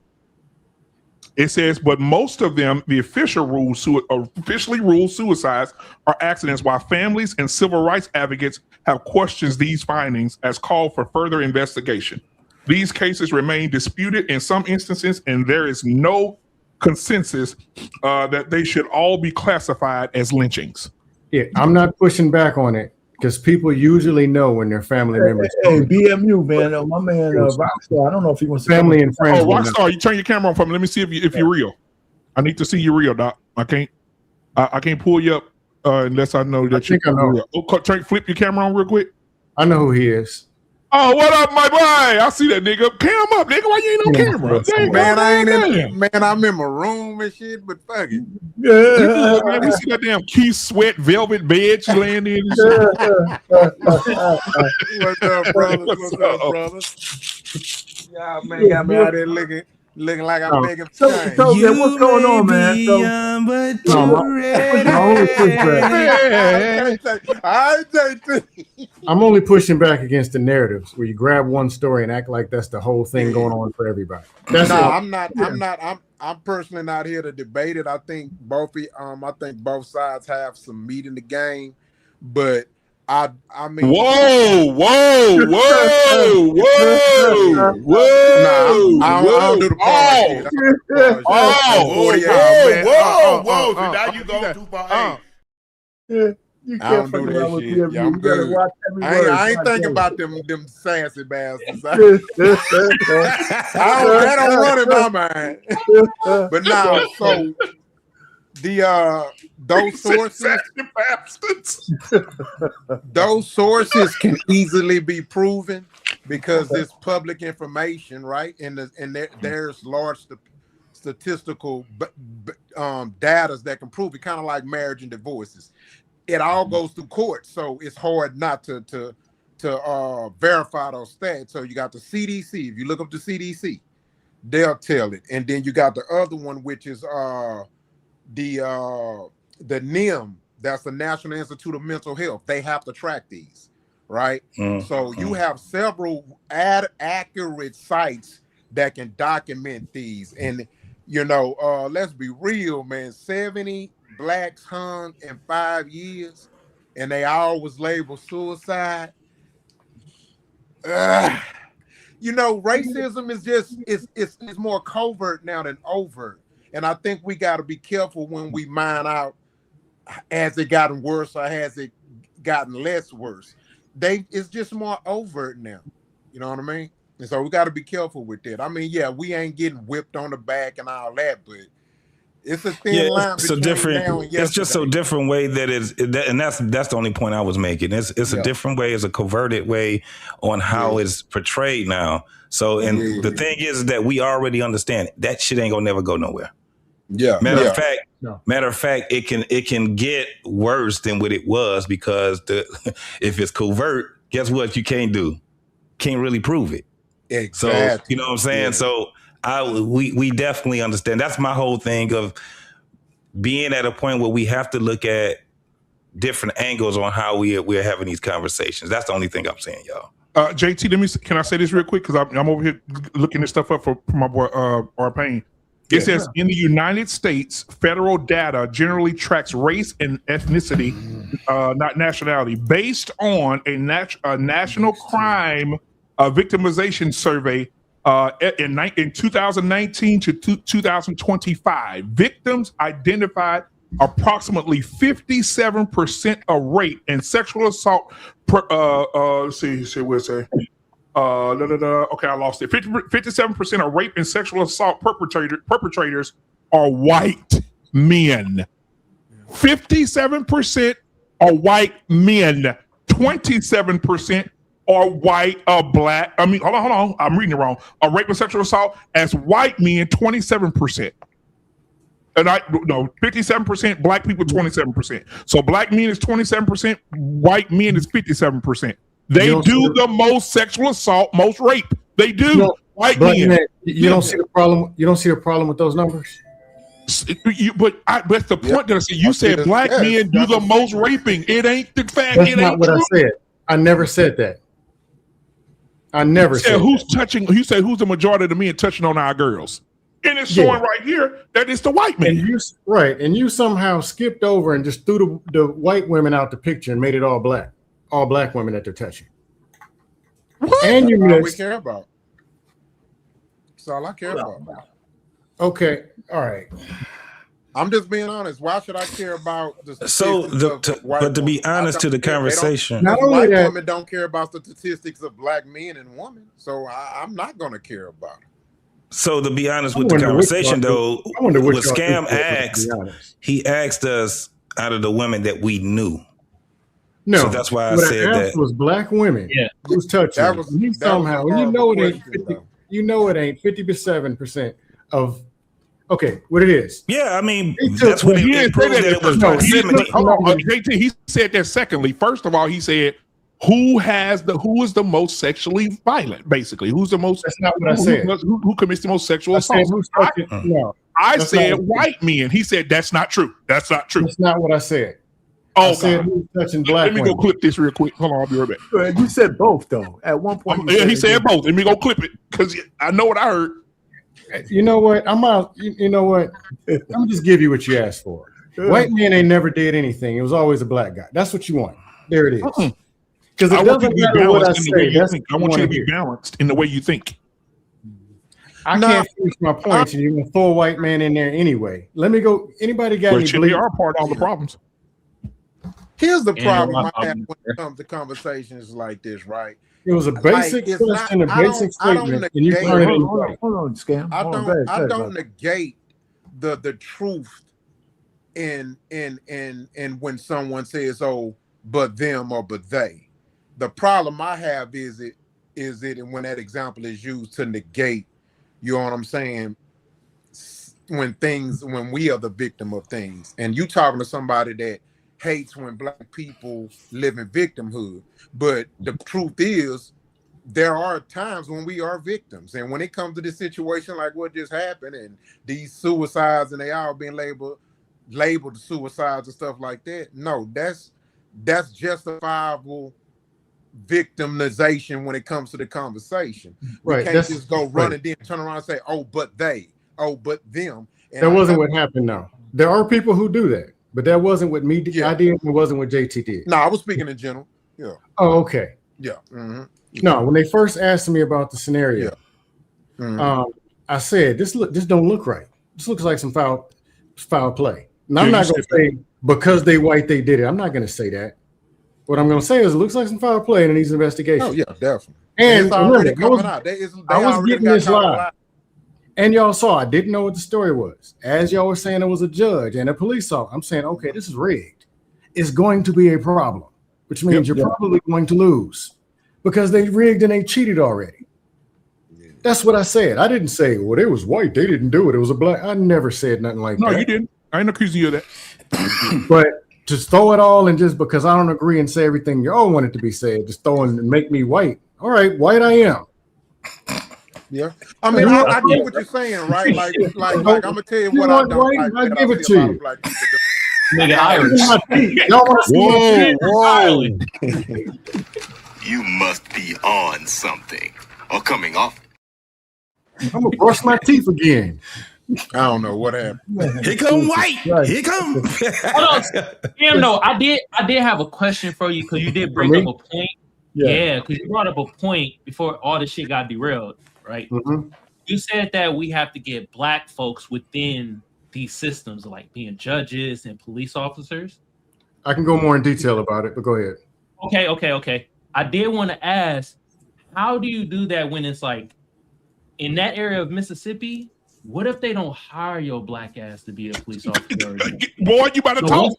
It says, but most of them, the officially ruled suicides are accidents, while families and civil rights advocates have questioned these findings as called for further investigation. These cases remain disputed in some instances, and there is no consensus that they should all be classified as lynchings. Yeah, I'm not pushing back on it because people usually know when their family members. Hey, BMU, man, my man Rockstar. I don't know if he wants to family and friends. Oh, Rockstar, you turn your camera on for me. Let me see if you're real. I need to see you real, Doc. I can't pull you up unless I know that you're real. Oh, flip your camera on real quick. I know who he is. Oh, what up, my boy? I see that nigga. Cam up, nigga. Why you ain't on camera? Man, I ain't in. Man, I'm in my room and shit. But fuck it. Yeah, man, we see that damn Keith Sweat velvet bed you laying in. And shit. What's up, brothers? Yeah, man, got me out there looking like I'm begging for change. So what's going on, man? I'm only pushing back against the narratives where you grab one story and act like that's the whole thing going on for everybody. I'm personally not here to debate it. I think both sides have some meat in the game, but I mean, whoa! Nah, I don't do the part. Whoa! Now you go too far. You can't fuck around with BMU. Yeah, I'm good. Watch every word. I ain't thinking about them sassy bastards. I don't run in my mind. But now, so those sources can easily be proven because it's public information, right? And there's large statistical data that can prove it, kind of like marriage and divorces. It all goes through court, so it's hard not to verify those stats. So you got the CDC. If you look up the CDC, they'll tell it. And then you got the other one, which is the NIM. That's the National Institute of Mental Health. They have to track these, right? So you have several accurate sites that can document these. And let's be real, man. 70 Blacks hung in 5 years, and they all was labeled suicide. Racism is just it's more covert now than overt, and I think we got to be careful when we mine out. Has it gotten worse or has it gotten less worse? It's just more overt now. You know what I mean? And so we got to be careful with that. I mean, yeah, we ain't getting whipped on the back and all that, but it's a thin line between now and yesterday. It's just a different way and that's the only point I was making. It's a different way, it's a coverted way on how it's portrayed now. So, and the thing is that we already understand that shit ain't gonna never go nowhere. Yeah. Matter of fact, it can get worse than what it was because if it's covert, guess what? You can't do can't really prove it. Exactly. So you know what I'm saying? So we definitely understand. That's my whole thing of being at a point where we have to look at different angles on how we're having these conversations. That's the only thing I'm saying, y'all. JT, can I say this real quick? Because I'm over here looking this stuff up for my boy Arpain. It says in the United States, federal data generally tracks race and ethnicity, not nationality, based on a national crime victimization survey in 2019 to 2025. Victims identified approximately 57% of rape and sexual assault. Let's see what it say. Okay, I lost it. 57% of rape and sexual assault perpetrators are white men. 57% are white men. 27% are white or black. I mean, hold on. I'm reading it wrong. A rape and sexual assault as white men, 27%. And 57%, black people 27%. So black men is 27%, white men is 57%. They do the most sexual assault, most rape. They do. White men. You don't see the problem. You don't see the problem with those numbers. But that's the point that I said. You said black men do the most raping. It ain't the fact. That's not what I said. I never said that. I never said who's touching. You said who's the majority of the men touching on our girls. And it's showing right here that it's the white man. And you somehow skipped over and just threw the white women out the picture and made it all black women that they're touching. What? And you That's all we missed. care about. That's all I care about. Okay, all right. I'm just being honest. Why should I care about the but to be honest to the conversation, not only white women don't care about the statistics of black men and women, so I'm not going to care about it. So to be honest with the conversation, though, what Scam asked, he asked us out of the women that we knew. No, so that's why I what said asked that was black women. Yeah, who's touching? That was somehow. You know it ain't 50. You know it ain't 57% of. Okay, what it is? Yeah, I mean that's what it proves that it was proximity. JT, he said that. Secondly, first of all, he said who is the most sexually violent? Basically, who's the most? That's not what I said. Who commits the most sexual assault? I said white men. He said that's not true. That's not true. That's not what I said. Oh, I said who's touching black Let me women. go clip this real quick. Hold on, I'll be right back. You said both though. At one point, he said both. Let me go clip it because I know what I heard. You know what? I'm out. You know what? I'm just give you what you asked for. White men ain't never did anything. It was always a black guy. That's what you want. There it is. Because it doesn't matter what I say. I want you to be balanced in the way you think. I can't finish my points, and you're gonna throw a white man in there anyway. Let me go. Anybody got any? They are part of all the problems. Here's the problem I have when it comes to conversations like this, right? It was a basic question, a basic statement, and you turn it into hold on, Scam. I don't negate the truth in when someone says, "Oh, but them" or "but they." The problem I have is it, and when that example is used to negate, you know what I'm saying? When we are the victim of things, and you talking to somebody that hates when black people live in victimhood, but the truth is there are times when we are victims, and when it comes to this situation like what just happened and these suicides and they all being labeled suicides and stuff like that, no, that's justifiable victimization when it comes to the conversation. We can't just go run and then turn around and say, "Oh, but they, oh, but them." And that wasn't what happened. Now there are people who do that, but that wasn't what me did. I did. It wasn't what JT did. No, I was speaking in general. Yeah. Oh, okay. Yeah. Mm-hmm. No, when they first asked me about the scenario, I said, "This don't look right. This looks like some foul play." And I'm not going to say because they white they did it. I'm not going to say that. What I'm going to say is it looks like some foul play and it needs investigation. Oh yeah, definitely. And it's already coming out. I was getting this live. And y'all saw I didn't know what the story was. As y'all were saying, it was a judge and a police officer. I'm saying, okay, this is rigged. It's going to be a problem, which means you're probably going to lose because they rigged and they cheated already. That's what I said. I didn't say, well, it was white. They didn't do it. It was a black. I never said nothing like that. No, you didn't. I ain't accusing you of that. But to throw it all and just because I don't agree and say everything you all want it to be said, just throw and make me white. All right, white I am. Yeah, I mean, I get what you're saying, right? Like I'm gonna tell you what I don't like. I give it to you. Nigga Irish. Y'all want to see Whoa. You must be on something or coming off. I'm gonna brush my teeth again. I don't know what happened. Here come white. Here come. Hold on. Damn, no, I did have a question for you because you did bring up a point. Yeah, because you brought up a point before all the shit got derailed, right? Mm-hmm. You said that we have to get black folks within these systems, like being judges and police officers. I can go more in detail about it, but go ahead. Okay. I did want to ask, how do you do that when it's like in that area of Mississippi? What if they don't hire your black ass to be a police officer? Boy, you better talk.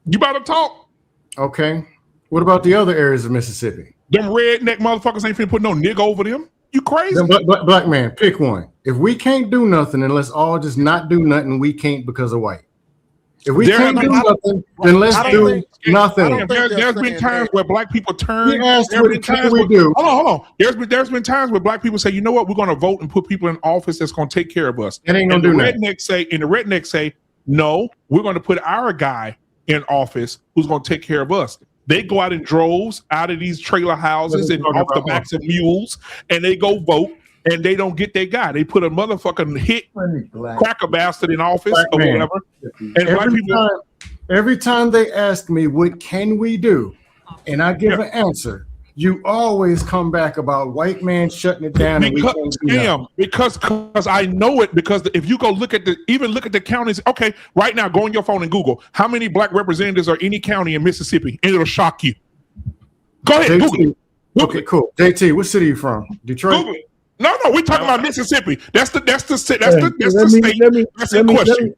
You better talk. Okay. What about the other areas of Mississippi? Them redneck motherfuckers ain't finna put no nigga over them. You crazy? Black man, pick one. If we can't do nothing, then let's all just not do nothing. We can't because of white. If we can't do nothing, then let's do nothing. There's been times where black people turn. What can we do? Hold on. There's been times where black people say, you know what, we're going to vote and put people in office that's going to take care of us. It ain't going to do nothing. The rednecks say, no, we're going to put our guy in office who's going to take care of us. They go out in droves out of these trailer houses and off the backs of mules, and they go vote, and they don't get their guy. They put a motherfucking hit cracker bastard in office or whatever. And every time they ask me, what can we do? And I give an answer. You always come back about white man shutting it down. Because I know it. Because if you go look at the counties, okay, right now, go on your phone and Google how many black representatives are any county in Mississippi, and it'll shock you. Go ahead, Google it. Okay, cool. JT, what city are you from? Detroit. Google it. No, we're talking about Mississippi. That's the state. That's the question.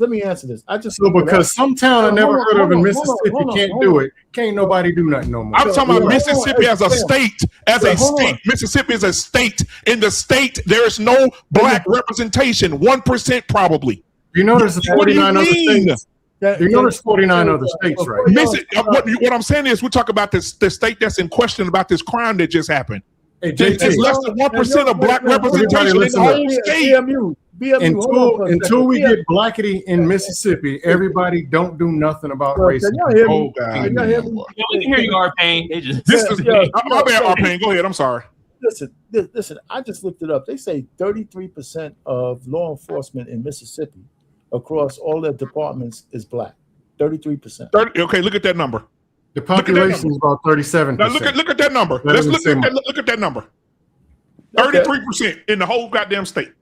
Let me answer this. I just because some town I never heard of in Mississippi can't do it. Can't nobody do nothing no more. I'm talking about Mississippi as a state. Mississippi is a state. In the state, there is no black representation. 1% probably. You know there's 49 other states. You know there's 49 other states, right? What I'm saying is we're talking about the state that's in question about this crime that just happened. Hey, it's less than 1% of black representation in the whole state. Until we get blackity in Mississippi, everybody don't do nothing about racism. Oh, God. We can hear you, Arpain. My bad, Arpain. Go ahead. I'm sorry. Listen. I just looked it up. They say 33% of law enforcement in Mississippi across all their departments is black. 33%. Okay, look at that number. The population is about 37%. Now look at that number. Let's look at that number. 33% in the whole goddamn state.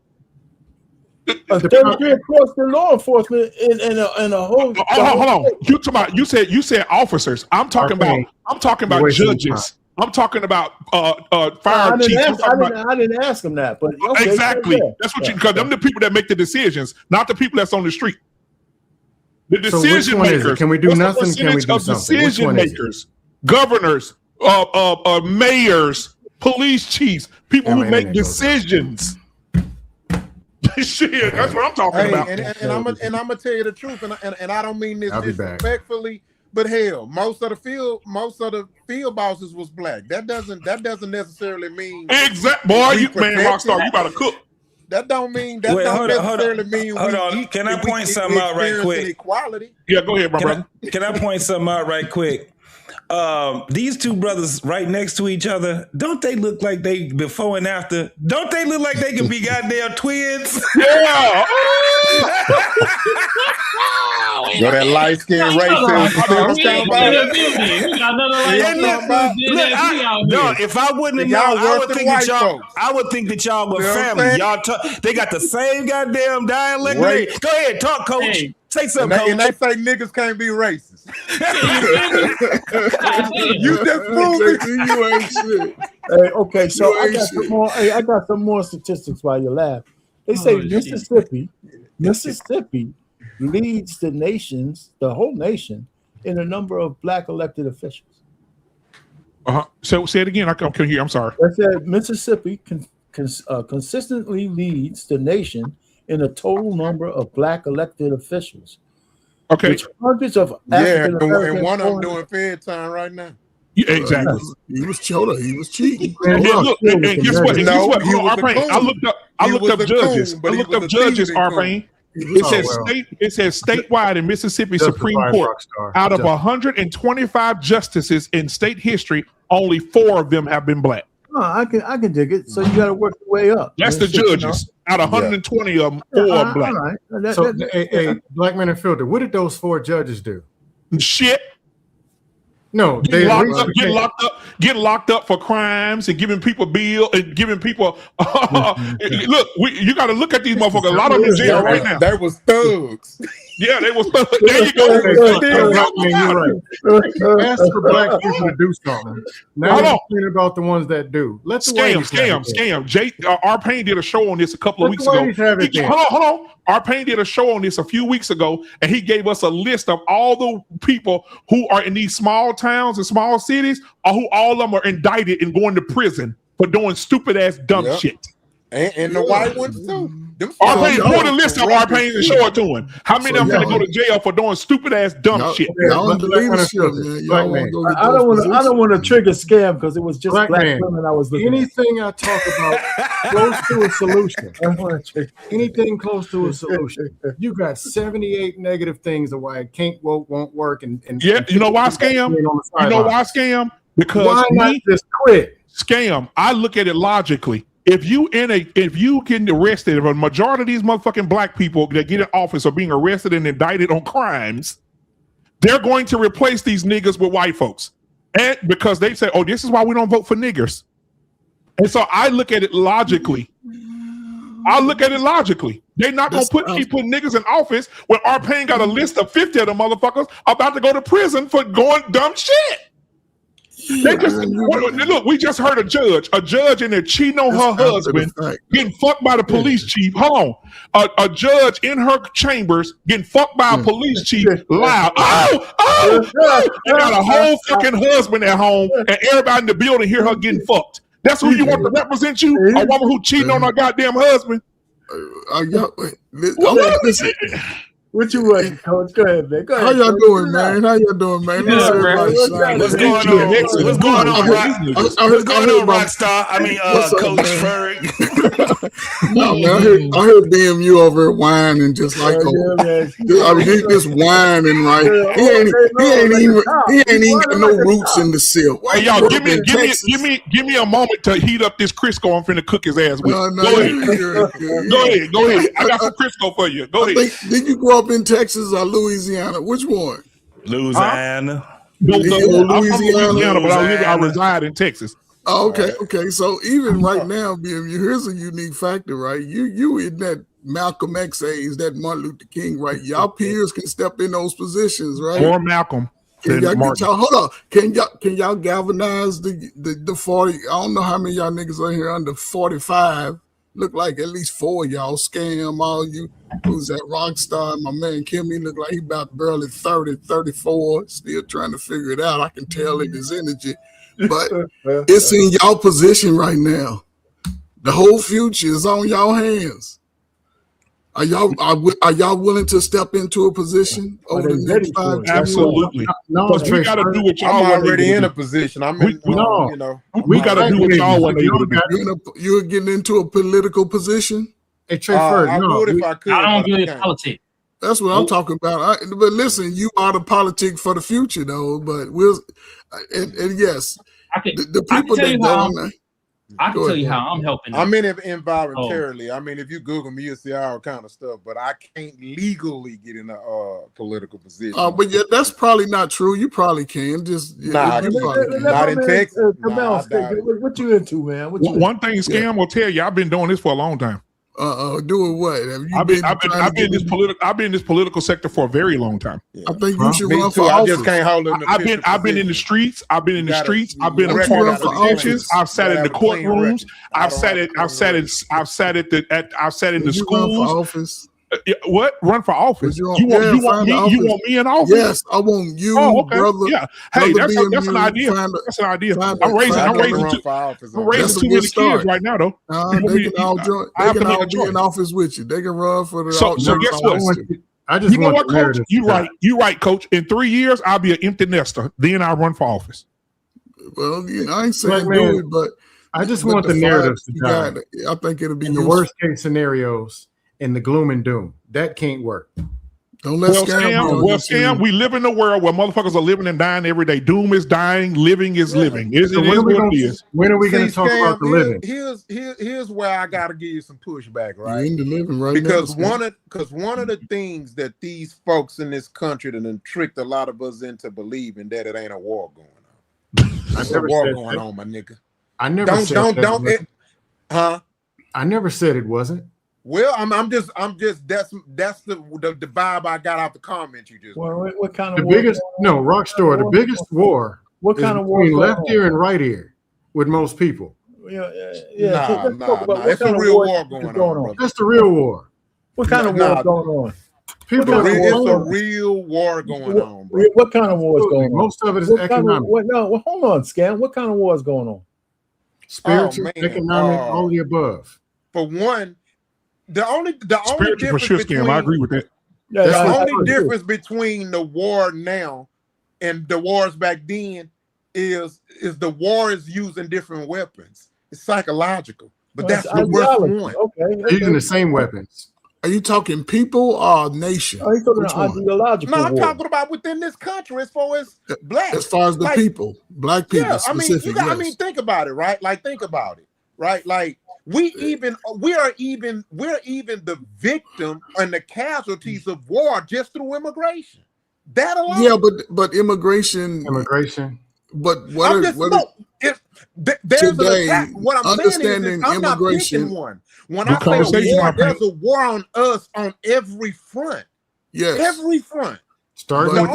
33 across the law enforcement in a whole. Hold on. You said officers. I'm talking about judges. I'm talking about fire chiefs. I didn't ask him that, but okay, exactly. That's what because them the people that make the decisions, not the people that's on the street. The decision makers. Can we do nothing? Can we do something? Decision makers, governors, mayors, police chiefs, people who make decisions. Shit, that's what I'm talking about. And I'm gonna tell you the truth, and I don't mean this disrespectfully. But hell, most of the field bosses was black. That doesn't necessarily mean exact boy. You man, Rockstar, you gotta cook. That don't mean that don't necessarily mean. Hold on. Can I point something out right quick? Equality. Yeah, go ahead, my brother. Can I point something out right quick? These two brothers right next to each other, don't they look like they before and after? Don't they look like they could be goddamn twins? Yeah. Yo, that light skinned racist. If I wouldn't have known, I would think that y'all were family. Y'all they got the same goddamn dialect. Go ahead, talk, coach. Hey. Say something, and they say niggas can't be racist. You just proved it. You ain't shit. Hey, okay, so I got some more statistics while you laugh. They say Mississippi leads the whole nation, in a number of black elected officials. So say it again. I can't hear. I'm sorry. I said Mississippi consistently leads the nation in a total number of black elected officials. Okay. The charges of Yeah, African American and one of them doing Fed time right now. Yeah, exactly. He was chota. He was cheating. And look, and guess what? And guess what? he Hold on, was a Arpain. I coon. looked up He was a judges. coon, but I he looked was up a judges, thieving coon. Arpain. It says statewide in Mississippi Supreme Court, out of 125 justices in state history, only 4 of them have been black. Oh, I can dig it. So you got to work your way up. That's the judges. Out of 120 of them, 4 are black. All right. So, hey, Black Men Unfiltered, what did those 4 judges do? Shit. No, Getting locked up for crimes and giving people bail and giving people. Look, you got to look at these motherfuckers. A lot of them in jail right now. They was thugs. Yeah, they was. There you go. You're right. Ask for black people to do something. Now you're complaining about the ones that do. Let the Scam. Jay, Arpain did a show on this a couple of weeks ago. Hold on. Arpain did a show on this a few weeks ago, and he gave us a list of all the people who are in these small towns and small cities, or who all of them are indicted and going to prison for doing stupid ass dumb shit. And the white ones too. Arpain, pull the list of Arpain and show it to him. How many of them finna go to jail for doing stupid ass dumb shit? I don't want to trigger Scam because it was just black women I was looking Anything I talk about close to a solution. Anything close to a solution. You got 78 negative things of why it won't work. And yeah, you know why Scam? You know why Scam? Because why not just quit? Scam. I look at it logically. If you get arrested, if a majority of these motherfucking black people that get in office are being arrested and indicted on crimes, they're going to replace these niggas with white folks. And because they say, oh, this is why we don't vote for niggers. And so I look at it logically. They're not going to keep putting niggas in office when Arpain got a list of 50 of them motherfuckers about to go to prison for going dumb shit. Look, we just heard a judge in there cheating on her husband, getting fucked by the police chief. Hold on. A judge in her chambers getting fucked by a police chief loud. Oh! You got a whole fucking husband at home, and everybody in the building hear her getting fucked. That's who you want to represent you? A woman who cheating on her goddamn husband? What you want, Coach? Go ahead, man. How y'all doing, man? What's going on, Rockstar? I mean, Coach Ferg. No, man, I heard DMU over here whining just like he just whining, right? He ain't even got no roots in the silk. Hey, y'all, give me a moment to heat up this Crisco I'm finna cook his ass with. Go ahead. I got some Crisco for you. Go ahead. Did you grow up in Texas or Louisiana? Which one? Louisiana. Louisiana, but I reside in Texas. Oh, okay. So even right now, BMU, here's a unique factor, right? You in that Malcolm X age, that Martin Luther King, right? Y'all peers can step in those positions, right? Or Malcolm. Hold on. Can y'all galvanize the 40? I don't know how many y'all niggas are here under 45. Look like at least 4 of y'all. Scam, all you. Who's that Rockstar? My man Kimmy look like he about barely 30, 34. Still trying to figure it out. I can tell in his energy. But it's in y'all position right now. The whole future is on y'all hands. Are y'all willing to step into a position over the next 5 years? Absolutely. Because we got to do what y'all I'm already in a position. We got to do what y'all want to do. You're getting into a political position? Hey, Trey Ferg, I would if I could. I don't do it politics. That's what I'm talking about. But listen, you are the politic for the future, though. But and yes, the people that don't. I can tell you how I'm helping. I'm in it involuntarily. I mean, if you Google me, you'll see all kind of stuff. But I can't legally get in a political position. But yeah, that's probably not true. You probably can. Not in Texas. What you into, man? One thing Scam will tell you, I've been doing this for a long time. Doing what? I've been in this political sector for a very long time. I think you should run for office. I just can't hold in the I've been in the streets. I've been in the streets. I've been a part of the benches. I've sat in the courtrooms. I've sat in the schools. What? Run for office? You want me in office? Yes, I want you, brother. Yeah. Hey, that's an idea. That's an idea. I'm raising too many kids right now, though. They can all be in office with you. They can run for the. So guess what? I just you know want what, the Coach? narrative. You right, Coach. In 3 years, I'll be an empty nester. Then I'll run for office. Well, I ain't saying man, do it, but I just want the narratives to die. I think it'll be in the worst case scenarios and the gloom and doom. That can't work. Don't let Scam, we live in a world where motherfuckers are living and dying every day. Doom is dying, living is living. When are we going to talk about the living? Here's where I got to give you some pushback, right? You're in the living right because now. one of the things that these folks in this country that done tricked a lot of us into believing that it ain't a war going on. There's a war going on, my nigga. I never said huh? I never said it wasn't. Well, I'm just that's the vibe I got out the comment you just. Well, what kind of The war biggest Rockstar, the biggest war what kind of war between going left on? ear and right ear with most people. Nah. It's a real war going on, brother. That's the real war. What kind of war going on? It's a real war going on, bro. What kind of war is going on? Most of it is What kind of- economic. hold on, Scam. What kind of war is going on? Spiritual, man. economic, all the above. For one, the only Spiritual for difference sure, between Scam. I agree with that. the only difference between the war now and the wars back then is the war is using different weapons. It's psychological, but that's the worst one. Okay. Using the same weapons. Are you talking people or nation? Are you talking Which about one? ideological No, I'm war? talking about within this country as far as black. As far as the people, black people Yeah, I mean, specifically. I mean, think about it, right? Like, think about it, right? Like, we're even the victim and the casualties of war just through immigration. That alone. Yeah, but immigration. But there's an attack. What I'm saying understanding is I'm not immigration. picking one. When I say war, there's a war on us on every front. Yes. Every front. Starting The with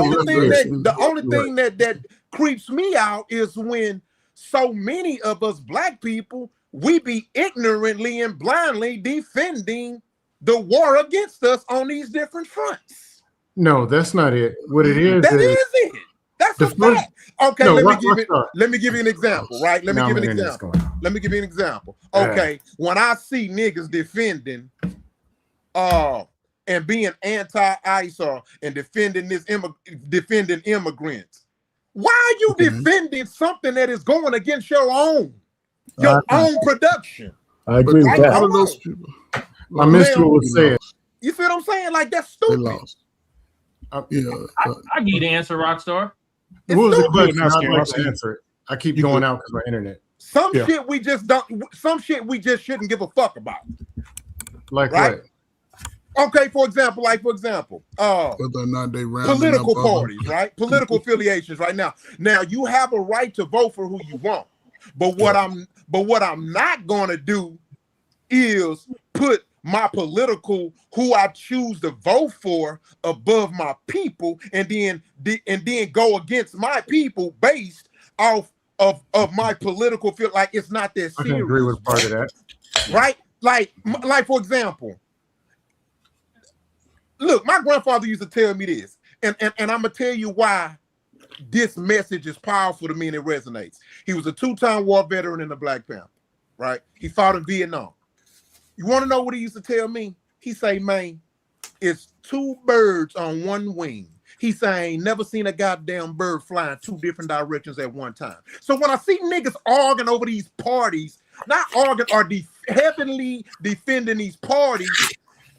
only thing that creeps me out is when so many of us black people, we be ignorantly and blindly defending the war against us on these different fronts. No, that's not it. What it is That is it. That's the a first- fact. Okay, No, let me Rockstar. give you an example, right? Let me Now give you my an internet's example. going out. Let me give you an example. Yeah. Okay, when I see niggas defending and being anti-ICE and defending defending immigrants, why are you defending something that is going against your own production? I agree with that. All of those people. I missed what was said. You see what I'm saying? Like, that's stupid. I give you the answer, Rockstar. What was the stupid. question? Now, I'd Scam, like I'll to see. answer it. I keep going out because my internet. Some shit we just shouldn't give a fuck about. Like right? what? Okay, for example, whether or not they round political parties, right? Political affiliations right now. Now you have a right to vote for who you want. But what I'm not gonna do is put my political who I choose to vote for above my people and then go against my people based off of my political feel. Like, it's not that serious. I can agree with part of that. Right? Like for example, look, my grandfather used to tell me this, and I'm gonna tell you why this message is powerful to me and it resonates. He was a 2-time war veteran in the Black Panther, right? He fought in Vietnam. You want to know what he used to tell me? He say, man, it's 2 birds on 1 wing. He say, I ain't never seen a goddamn bird flying 2 different directions at one time. So when I see niggas arguing over these parties, not arguing, or heavily defending these parties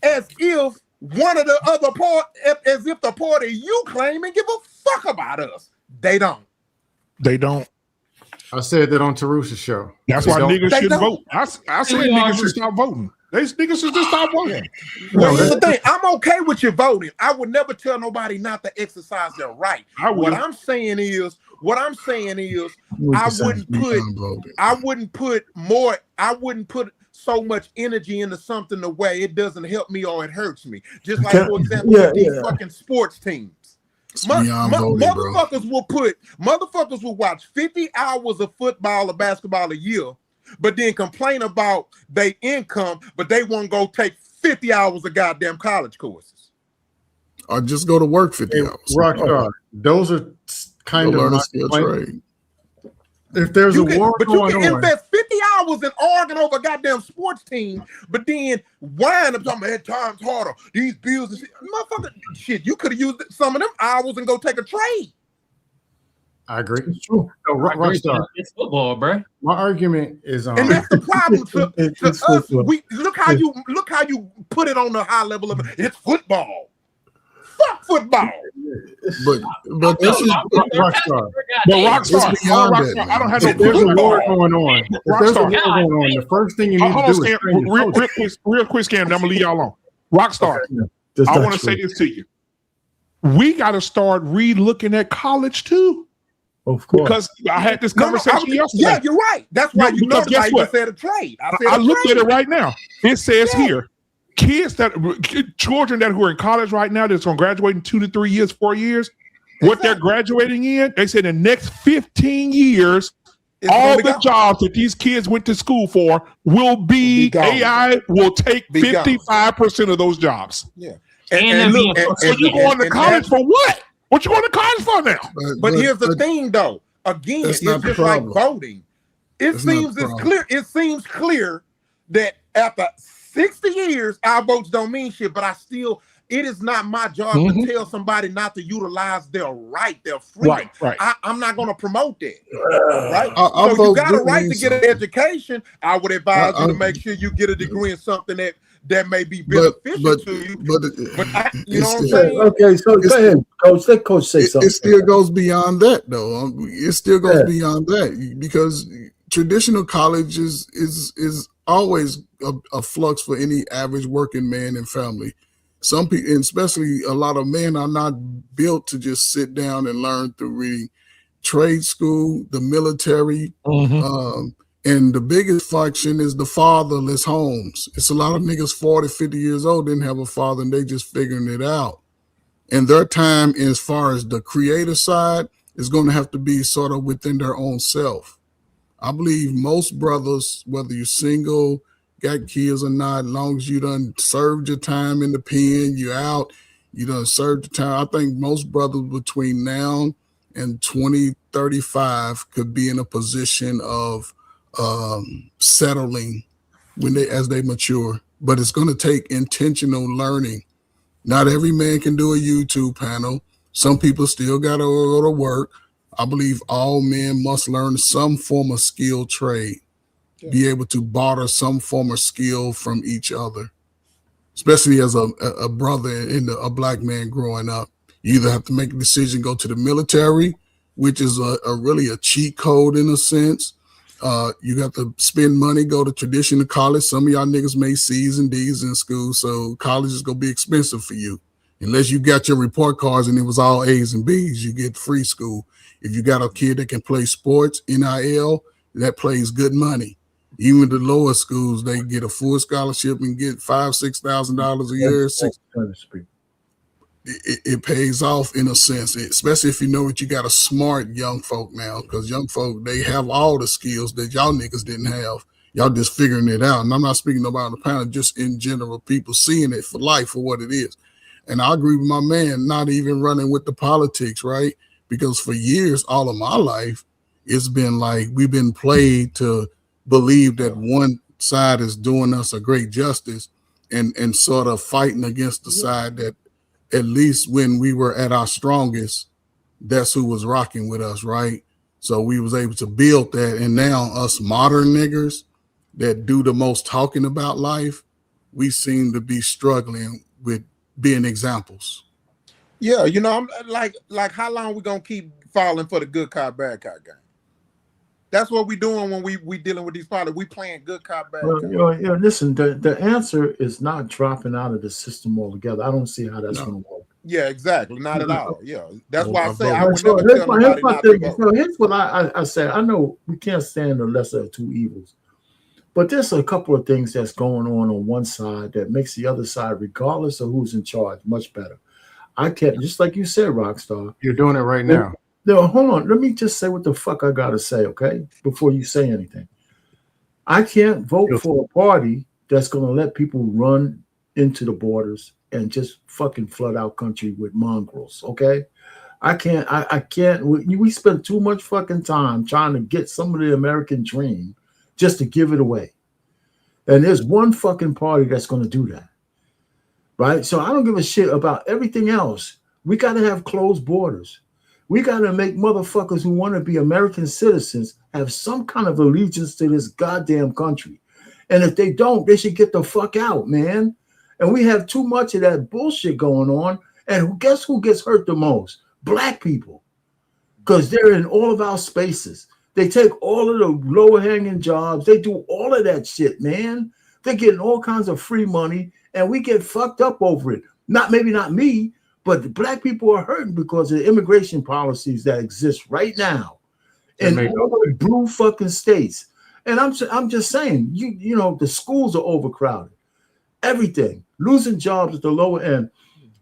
as if one of the other part, as if the party you claim and give a fuck about us. They don't. They don't. I said that on Tarusha's show. That's why niggas should vote. I said niggas should stop voting. Niggas should just stop voting. Well, here's the thing. I'm okay with you voting. I would never tell nobody not to exercise their right. What I'm saying is, I wouldn't put so much energy into something the way it doesn't help me or it hurts me. Just like, for example, with these fucking sports teams. Motherfuckers will watch 50 hours of football or basketball a year, but then complain about their income, but they won't go take 50 hours of goddamn college courses. Or just go to work 50 hours. Rockstar, those are kind learn of a skill trade. If there's a war But going you can on, invest 50 hours and arguing over a goddamn sports team, but then whine up talking about times harder, these bills and shit. Motherfucker, shit, you could have used some of them hours and go take a trade. I agree. It's true. So, Rockstar, It's football, bro. my argument is And that's the problem to It's us. football. We look how you put it on the high level of it's football. Fuck football. But this is Rockstar. But Rockstar, It's beyond Rockstar, that, I don't have man. no There's a football. war going on. If there's a war Rockstar. going on, the first thing you need Hold to on, do is Scam. train your coach. Real quick, Scam. Then I'm gonna leave y'all alone. Rockstar, That's I not want to true. say this to you. We got to start re-looking at college too, Of course. because I had this No, conversation yesterday. yeah, you're right. That's why No, you because notice I guess even what? said a trade. I said I a looked trade. at it right now. It says here, children that who are in college right now that's going to graduate in 2 to 3 years, 4 years, what they're graduating in, they said in the next 15 years, It's all gonna be the gone. jobs that these kids went to school for will be gone. AI will take Be gone. 55% of those jobs. Yeah. And look, So you going to college for what? What you going to college for now? But here's the thing, though. Again, That's it's not the just like problem. voting. It That's not seems the it's problem. clear. It seems clear that after 60 years, our votes don't mean shit. But it is not my job to tell somebody not to utilize their right, their freedom. Right. I'm not going to promote that. Right. Our So you votes got a do right mean to get an something. education. I would advise you to I- make sure you get a degree in something that may be But beneficial to you. but You know what I'm it's- saying? Okay, so go ahead, Coach. Let Coach say something. it still goes beyond that, though. It still goes Yeah. beyond that because traditional college is always a flux for any average working man and family. Some people, and especially a lot of men, are not built to just sit down and learn through reading. Trade school, the military, and the biggest function is the fatherless homes. It's a lot of niggas 40, 50 years old didn't have a father and they just figuring it out. And their time, as far as the creative side, is going to have to be sort of within their own self. I believe most brothers, whether you're single, got kids or not, as long as you done served your time in the pen, you're out, you done served your time. I think most brothers between now and 2035 could be in a position of settling as they mature. But it's going to take intentional learning. Not every man can do a YouTube panel. Some people still got to go to work. I believe all men must learn some form of skilled trade, be able to barter some form of skill from each other, especially as a brother and a black man growing up. You either have to make a decision, go to the military, which is really a cheat code in a sense. You got to spend money, go to traditional college. Some of y'all niggas made C's and D's in school, so college is going to be expensive for you. Unless you got your report cards and it was all A's and B's, you get free school. If you got a kid that can play sports, NIL, that plays good money. Even the lower schools, they get a full scholarship and get $5,000-$6,000 a year. It pays off in a sense, especially if you know that you got a smart young folk now, because young folk, they have all the skills that y'all niggas didn't have. Y'all just figuring it out. And I'm not speaking about the panel, just in general, people seeing it for life for what it is. And I agree with my man, not even running with the politics, right? Because for years, all of my life, it's been like we've been played to believe that one side is doing us a great justice and sort of fighting against the side that at least when we were at our strongest, that's who was rocking with us, right? So we was able to build that. And now us modern niggas that do the most talking about life, we seem to be struggling with being examples. Yeah, you know, I'm like how long we gonna keep falling for the good cop, bad cop game? That's what we doing when we dealing with these politics. We playing good cop, bad cop. Listen, the answer is not dropping out of the system altogether. I don't see how that's going to work. Yeah, exactly. Not at all. Yeah, that's why I Well, say I would so never here's tell my- nobody here's my not to thing. vote. So here's what I say. I know we can't stand the lesser of two evils, but there's a couple of things that's going on one side that makes the other side, regardless of who's in charge, much better. I can't, just like you said, Rockstar. You're doing it right now. No, hold on. Let me just say what the fuck I gotta say, okay? Before you say anything. I can't vote for a party that's gonna let people run into the borders and just fucking flood our country with mongrels, okay? I can't. We spend too much fucking time trying to get some of the American dream just to give it away. And there's one fucking party that's going to do that. Right? So I don't give a shit about everything else. We got to have closed borders. We got to make motherfuckers who want to be American citizens have some kind of allegiance to this goddamn country. And if they don't, they should get the fuck out, man. And we have too much of that bullshit going on. And guess who gets hurt the most? Black people. Because they're in all of our spaces. They take all of the lower hanging jobs. They do all of that shit, man. They're getting all kinds of free money. And we get fucked up over it. Maybe not me, but the black people are hurting because of the immigration policies that exist right now in all the blue fucking states. And I'm just saying, you know, the schools are overcrowded. Everything, losing jobs at the lower end.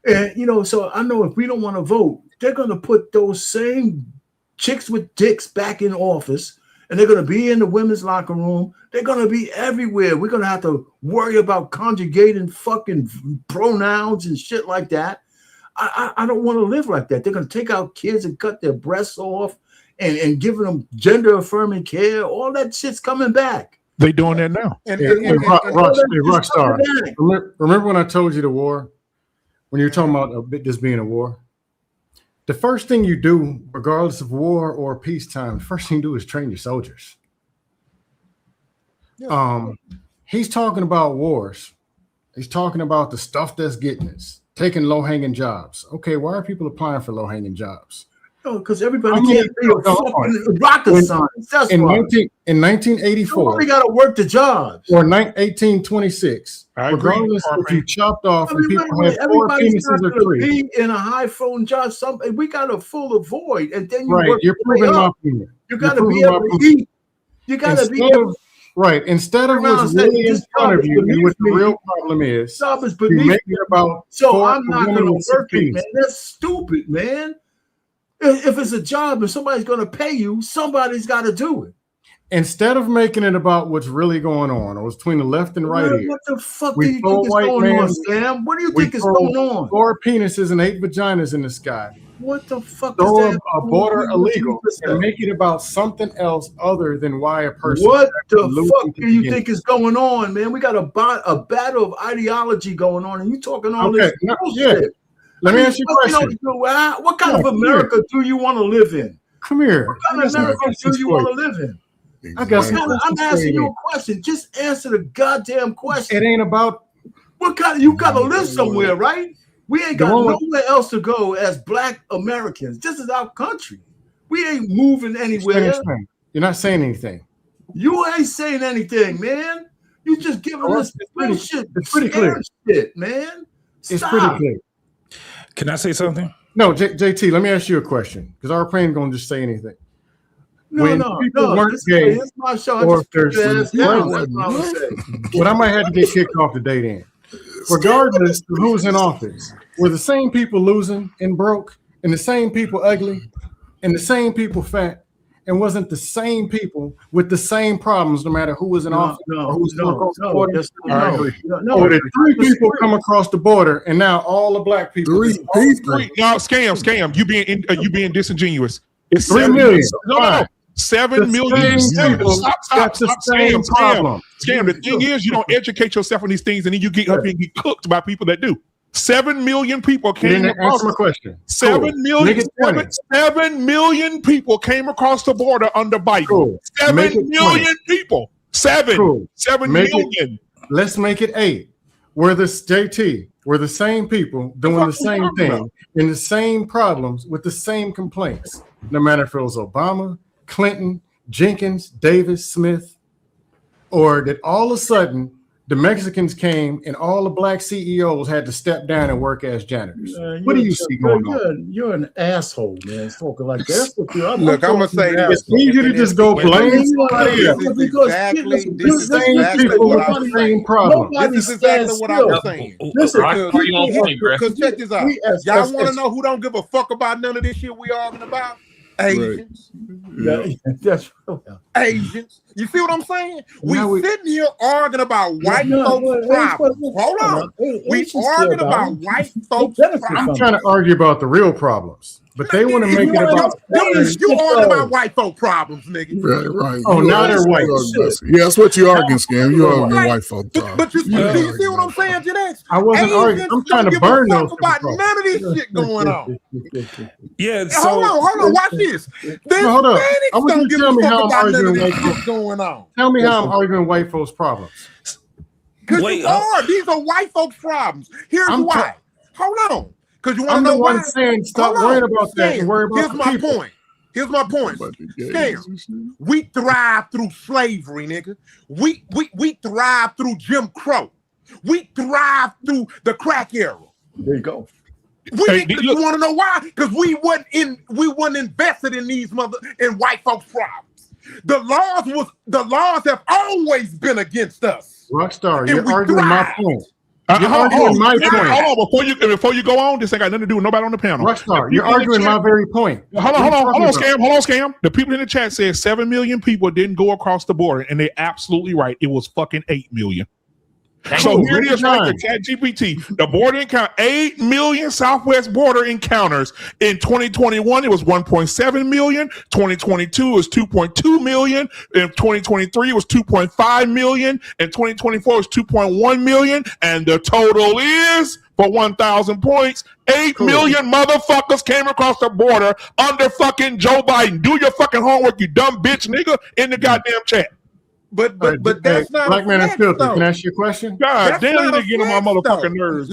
And, you know, so I know if we don't want to vote, they're going to put those same chicks with dicks back in office, and they're going to be in the women's locker room. They're going to be everywhere. We're going to have to worry about conjugating fucking pronouns and shit like that. I don't want to live like that. They're going to take out kids and cut their breasts off and giving them gender affirming care. All that shit's coming back. They doing that now. Rockstar. Remember when I told you the war? When you're talking about this being a war? The first thing you do, regardless of war or peacetime, the first thing you do is train your soldiers. Yeah. He's talking about wars. He's talking about the stuff that's getting us, taking low-hanging jobs. Okay, why are people applying for low-hanging jobs? Oh, because everybody can't be a fucking rocket science. That's in why. In 1984, we got to work the jobs. Or 1826, regardless if you chopped off and people had 4 penises or 3. Be in a high phone job. We got to fill the void, and then you right. work You're proving my opinion. You got to be able to eat. You got to be able. Right. Instead of what's really in front of you and what the real problem is, you make it about. So I'm not going to work it, man. That's stupid, man. If it's a job and somebody's going to pay you, somebody's got to do it. Instead of making it about what's really going on, or between the left and right here. What the fuck do you think is going on, Sam? What do you think is going on? 4 penises and 8 vaginas in the sky. What the fuck throw is that? A border illegal and make it about something else other than why a person. What the fuck do you think is going on, man? We got a battle of ideology going on, and you talking all this bullshit. Yeah. Let me ask you a question. What kind of America do you want to live in? Come here. What kind of America do you want to live in? I'm asking you a question. Just answer the goddamn question. It ain't about what kind of, you got to live somewhere, right? We ain't got nowhere else to go as Black Americans. This is our country. We ain't moving anywhere. You're not saying anything. You ain't saying anything, man. You just giving us bullshit. It's pretty clear. Shit, man. Stop. It's pretty clear. Can I say something? No, JT, let me ask you a question, because our plane going to just say anything. No. Gay, it's my show. Or if there's what I might have to get kicked off the date in. Regardless of who's in office, were the same people losing and broke, and the same people ugly, and the same people fat, and wasn't the same people with the same problems, no matter who was in office or who's across the border? Or did 3 people come across the border, and now all the Black people? 3 people. No, scam. You being disingenuous. It's 3 million. No. 7 million. Stop. Scam. The thing is, you don't educate yourself on these things, and then you get up and get cooked by people that do. 7 million people came across. Answer my question. 7 million people came across the border under Biden. Cool. 7 million people. 7 million. Let's make it 8. Where the same people doing the same thing in the same problems with the same complaints, no matter if it was Obama, Clinton, Jenkins, Davis, Smith, or that all of a sudden the Mexicans came and all the Black CEOs had to step down and work as janitors. What do you see going on? You're an asshole, man. Talking like that. Look, I'm gonna say it's easier to just go blame somebody else. This is exactly what I'm saying. This is exactly what I was saying. Because check this out. Y'all want to know who don't give a fuck about none of this shit we arguing about? Asians. That's Asians. You see what I'm saying? We sitting here arguing about white folks' problems. Hold on. We arguing about white folks' problems. I'm trying to argue about the real problems. But they want to make it about. You all about white folk problems, nigga. Right. Oh, now they're white. Yeah, that's what you arguing, Scam. You arguing white folk problems. But you see what I'm saying, Janex? I wasn't arguing. I'm trying to burn those. About none of this shit going on. Yeah. Hold on. Watch this. Hold up. I want you to tell me how I'm arguing white folks going on. Tell me how I'm arguing white folks' problems. Because you are. These are white folks' problems. Here's why. Hold on. Because you want to know why. I'm the one saying stop worrying about that and worry about the people. Here's my point. Scam. We thrive through slavery, nigga. We thrive through Jim Crow. We thrive through the crack era. There you go. You want to know why? Because we wasn't invested in these in white folks' problems. The laws have always been against us. Rockstar, you're arguing my point. Hold on, before you go on, this ain't got nothing to do with nobody on the panel. Rockstar, you're arguing my very point. Hold on, Scam. The people in the chat said 7 million people didn't go across the border, and they're absolutely right. It was fucking 8 million. So here it is right there, Chat GPT. The border encounter, 8 million Southwest border encounters. In 2021, it was 1.7 million. 2022 was 2.2 million. In 2023, it was 2.5 million. In 2024, it was 2.1 million. And the total is, for 1,000 points, 8 million motherfuckers came across the border under fucking Joe Biden. Do your fucking homework, you dumb bitch nigga, in the goddamn chat. But that's not Black Man and Filthy. Can I ask you a question? God damn, you get on my motherfucking nerves.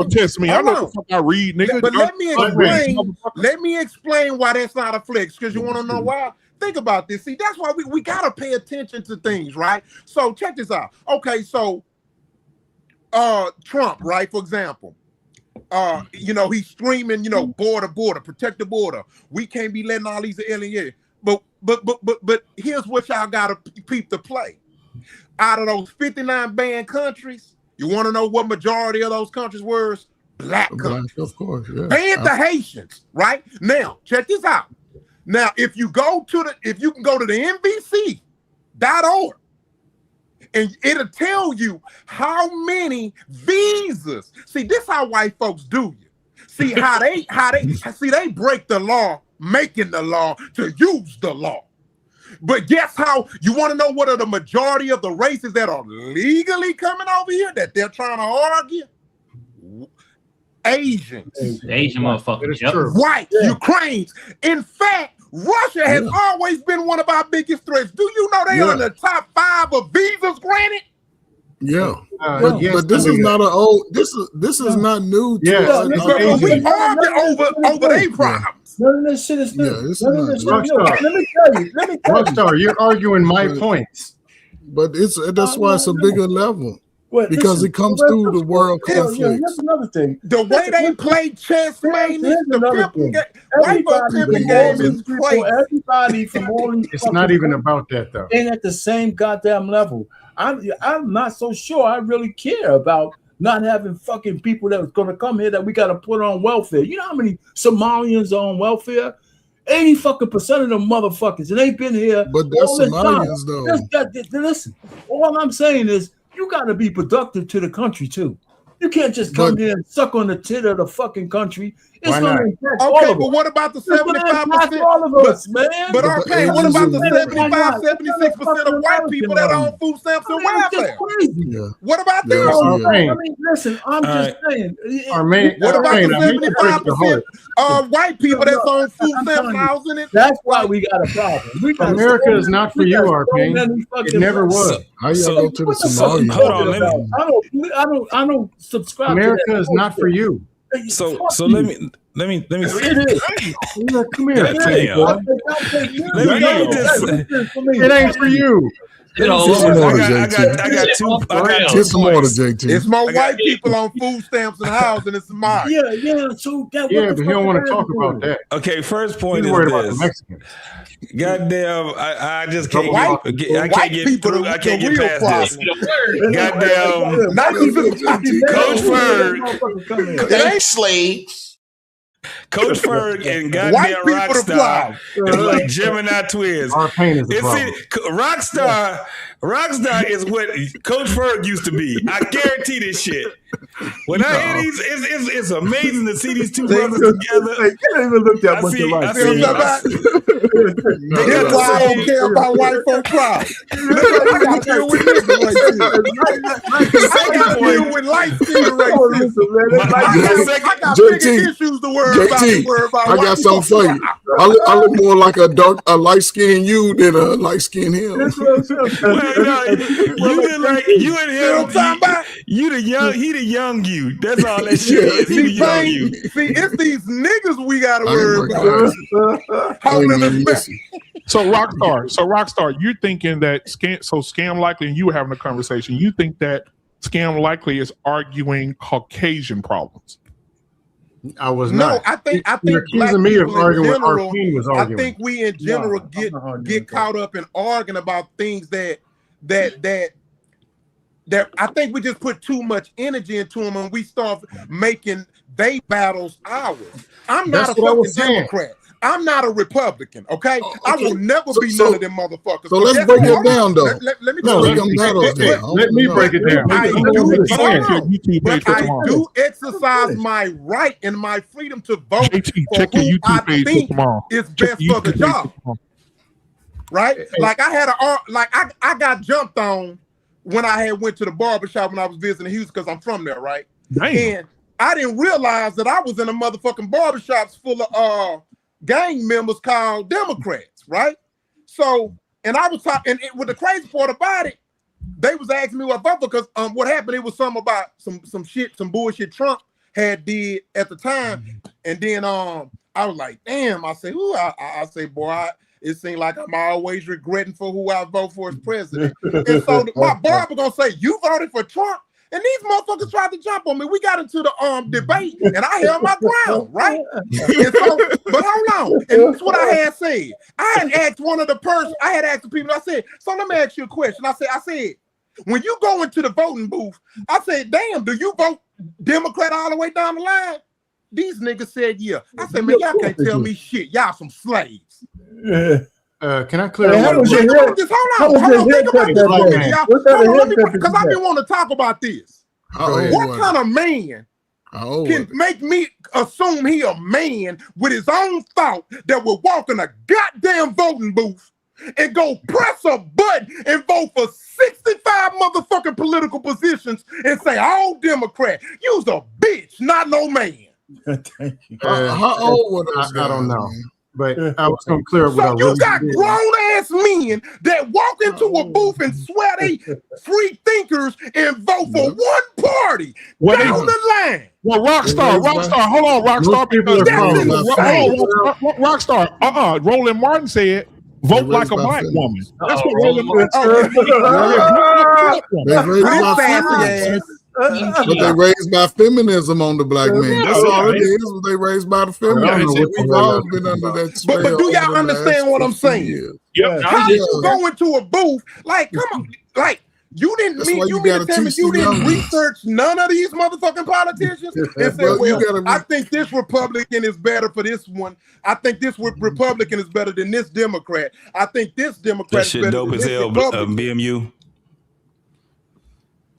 Test me. I know what the fuck I read, nigga. But let me explain why that's not a flex. Because you want to know why? Think about this. See, that's why we gotta pay attention to things, right? So check this out. Okay, so Trump, right? For example, he's screaming, border, protect the border. We can't be letting all these aliens. But here's what y'all gotta peep the play. Out of those 59 banned countries, you want to know what majority of those countries were? Black countries. Of course, yeah. Banned the Haitians, right? Now, check this out. Now, if you can go to the NBC.org, and it'll tell you how many visas. See, this how white folks do you. See how they break the law, making the law to use the law. But guess how? You want to know what are the majority of the races that are legally coming over here that they're trying to argue? Asians. Asian motherfuckers. Yep. White, Ukrainians. In fact, Russia has always been one of our biggest threats. Do you know they are in the top 5 of visas granted? Yeah, but this is not an old. This is not new. We argue over their problems. None of this shit is new. Rockstar. Let me tell you. Rockstar, you're arguing my points. But that's why it's a bigger level. Because it comes through the world conflicts. That's another thing. The way they play chess, man, white folk pimping game is crazy. Everybody from all these it's not even about that though. Ain't at the same goddamn level. I'm not so sure I really care about not having fucking people that's gonna come here that we gotta put on welfare. You know how many Somalians are on welfare? 80% of them motherfuckers, and they've been here. But that's Somalians though. Listen, all I'm saying is you gotta be productive to the country too. You can't just come here and suck on the tit of the fucking country. It's gonna impact all of us. But what about the 75%? All of us, man. But RK, what about the 76% of white people that are on food stamps and welfare? What about them? I mean, listen, I'm just saying. What about the 75% of white people that's on food stamps housing? That's why we got a problem. America is not for you, Arcane. It never was. How y'all go to the Somalians? Hold on, I don't subscribe. America is not for you. So let me. It is. Come here. It ain't for you. I got some order, JT. It's more white people on food stamps and housing than Somali. So but he don't want to talk about that. Okay, first point is this. Goddamn, I just can't get through. I can't get past this. Goddamn, Coach Bird. It ain't slaves. Coach Ferg and White goddamn people to Rockstar plow. is like Gemini twins. Our pain is the problem. Rockstar is what Coach Ferg used to be. I guarantee this shit. When I hear these, it's amazing to see these two brothers together. You can't even look that much alike. That's why I don't care about white folk crowd. Look at you got to deal with niggas with light skin racism. I got bigger issues to worry about. I got something for you. I look more like a light skinned you than a light skinned him. You and him. You the young. He the young you. That's all that shit is. He the young you. See, it's these niggas we got to worry about. So Rockstar, you're thinking that Scam Likely and you were having a conversation. You think that Scam Likely is arguing Caucasian problems? I was not. No, I think You're accusing me of arguing what our queen was arguing. I think we in general get caught up in arguing about things that I think we just put too much energy into them and we start making they battles ours. I'm not a fucking Democrat. I'm not a Republican, okay? I will never be none of them motherfuckers. So let's break it down, though. Let me Let me break it down. But I do exercise my right and my freedom to vote for who I think is best for the job. Right? Like I got jumped on when I had went to the barbershop when I was visiting Houston because I'm from there, right? Damn. And I didn't realize that I was in a motherfucking barbershops full of gang members called Democrats, right? So, and I was talking, and with the crazy part about it, they was asking me what I vote because what happened, it was something about some bullshit Trump had did at the time. And then I was like, damn, I say, I say, boy, it seemed like I'm always regretting for who I vote for as president. And so my barber gonna say, you voted for Trump? And these motherfuckers tried to jump on me. We got into the debate, and I held my ground, right? And so, but hold on. And that's what I had said. I had asked one of the persons, I had asked the people, I said, so let me ask you a question. I said, when you go into the voting booth, I said, damn, do you vote Democrat all the way down the line? These niggas said, yeah. I said, man, y'all can't tell me shit. Y'all some slaves. Can I clear up? Hold on. Think about this, y'all. Because I've been wanting to talk about this. What kind of man can make me assume he a man with his own thought that will walk in a goddamn voting booth and go press a button and vote for 65 motherfucking political positions and say, all Democrat, you's a bitch, not no man. Thank you. How old were those guys? I don't know. But I was going to clear up what I So you got grown-ass men that walk into a booth and swear they free thinkers and vote for one party down the line. Well, Rockstar, hold on, Rockstar. Rockstar, Roland Martin said, vote like a black woman. That's what Roland Martin said. But they raised by feminism on the black man. That's all it is. They raised by the feminism. We've always been under that spell. But do y'all understand what I'm saying? How you go into a booth? Like, come on, like you didn't mean you mean to tell me you didn't research none of these motherfucking politicians and say, well, I think this Republican is better for this one. I think this Republican is better than this Democrat. I think this Democrat is better than this Republican. BMU.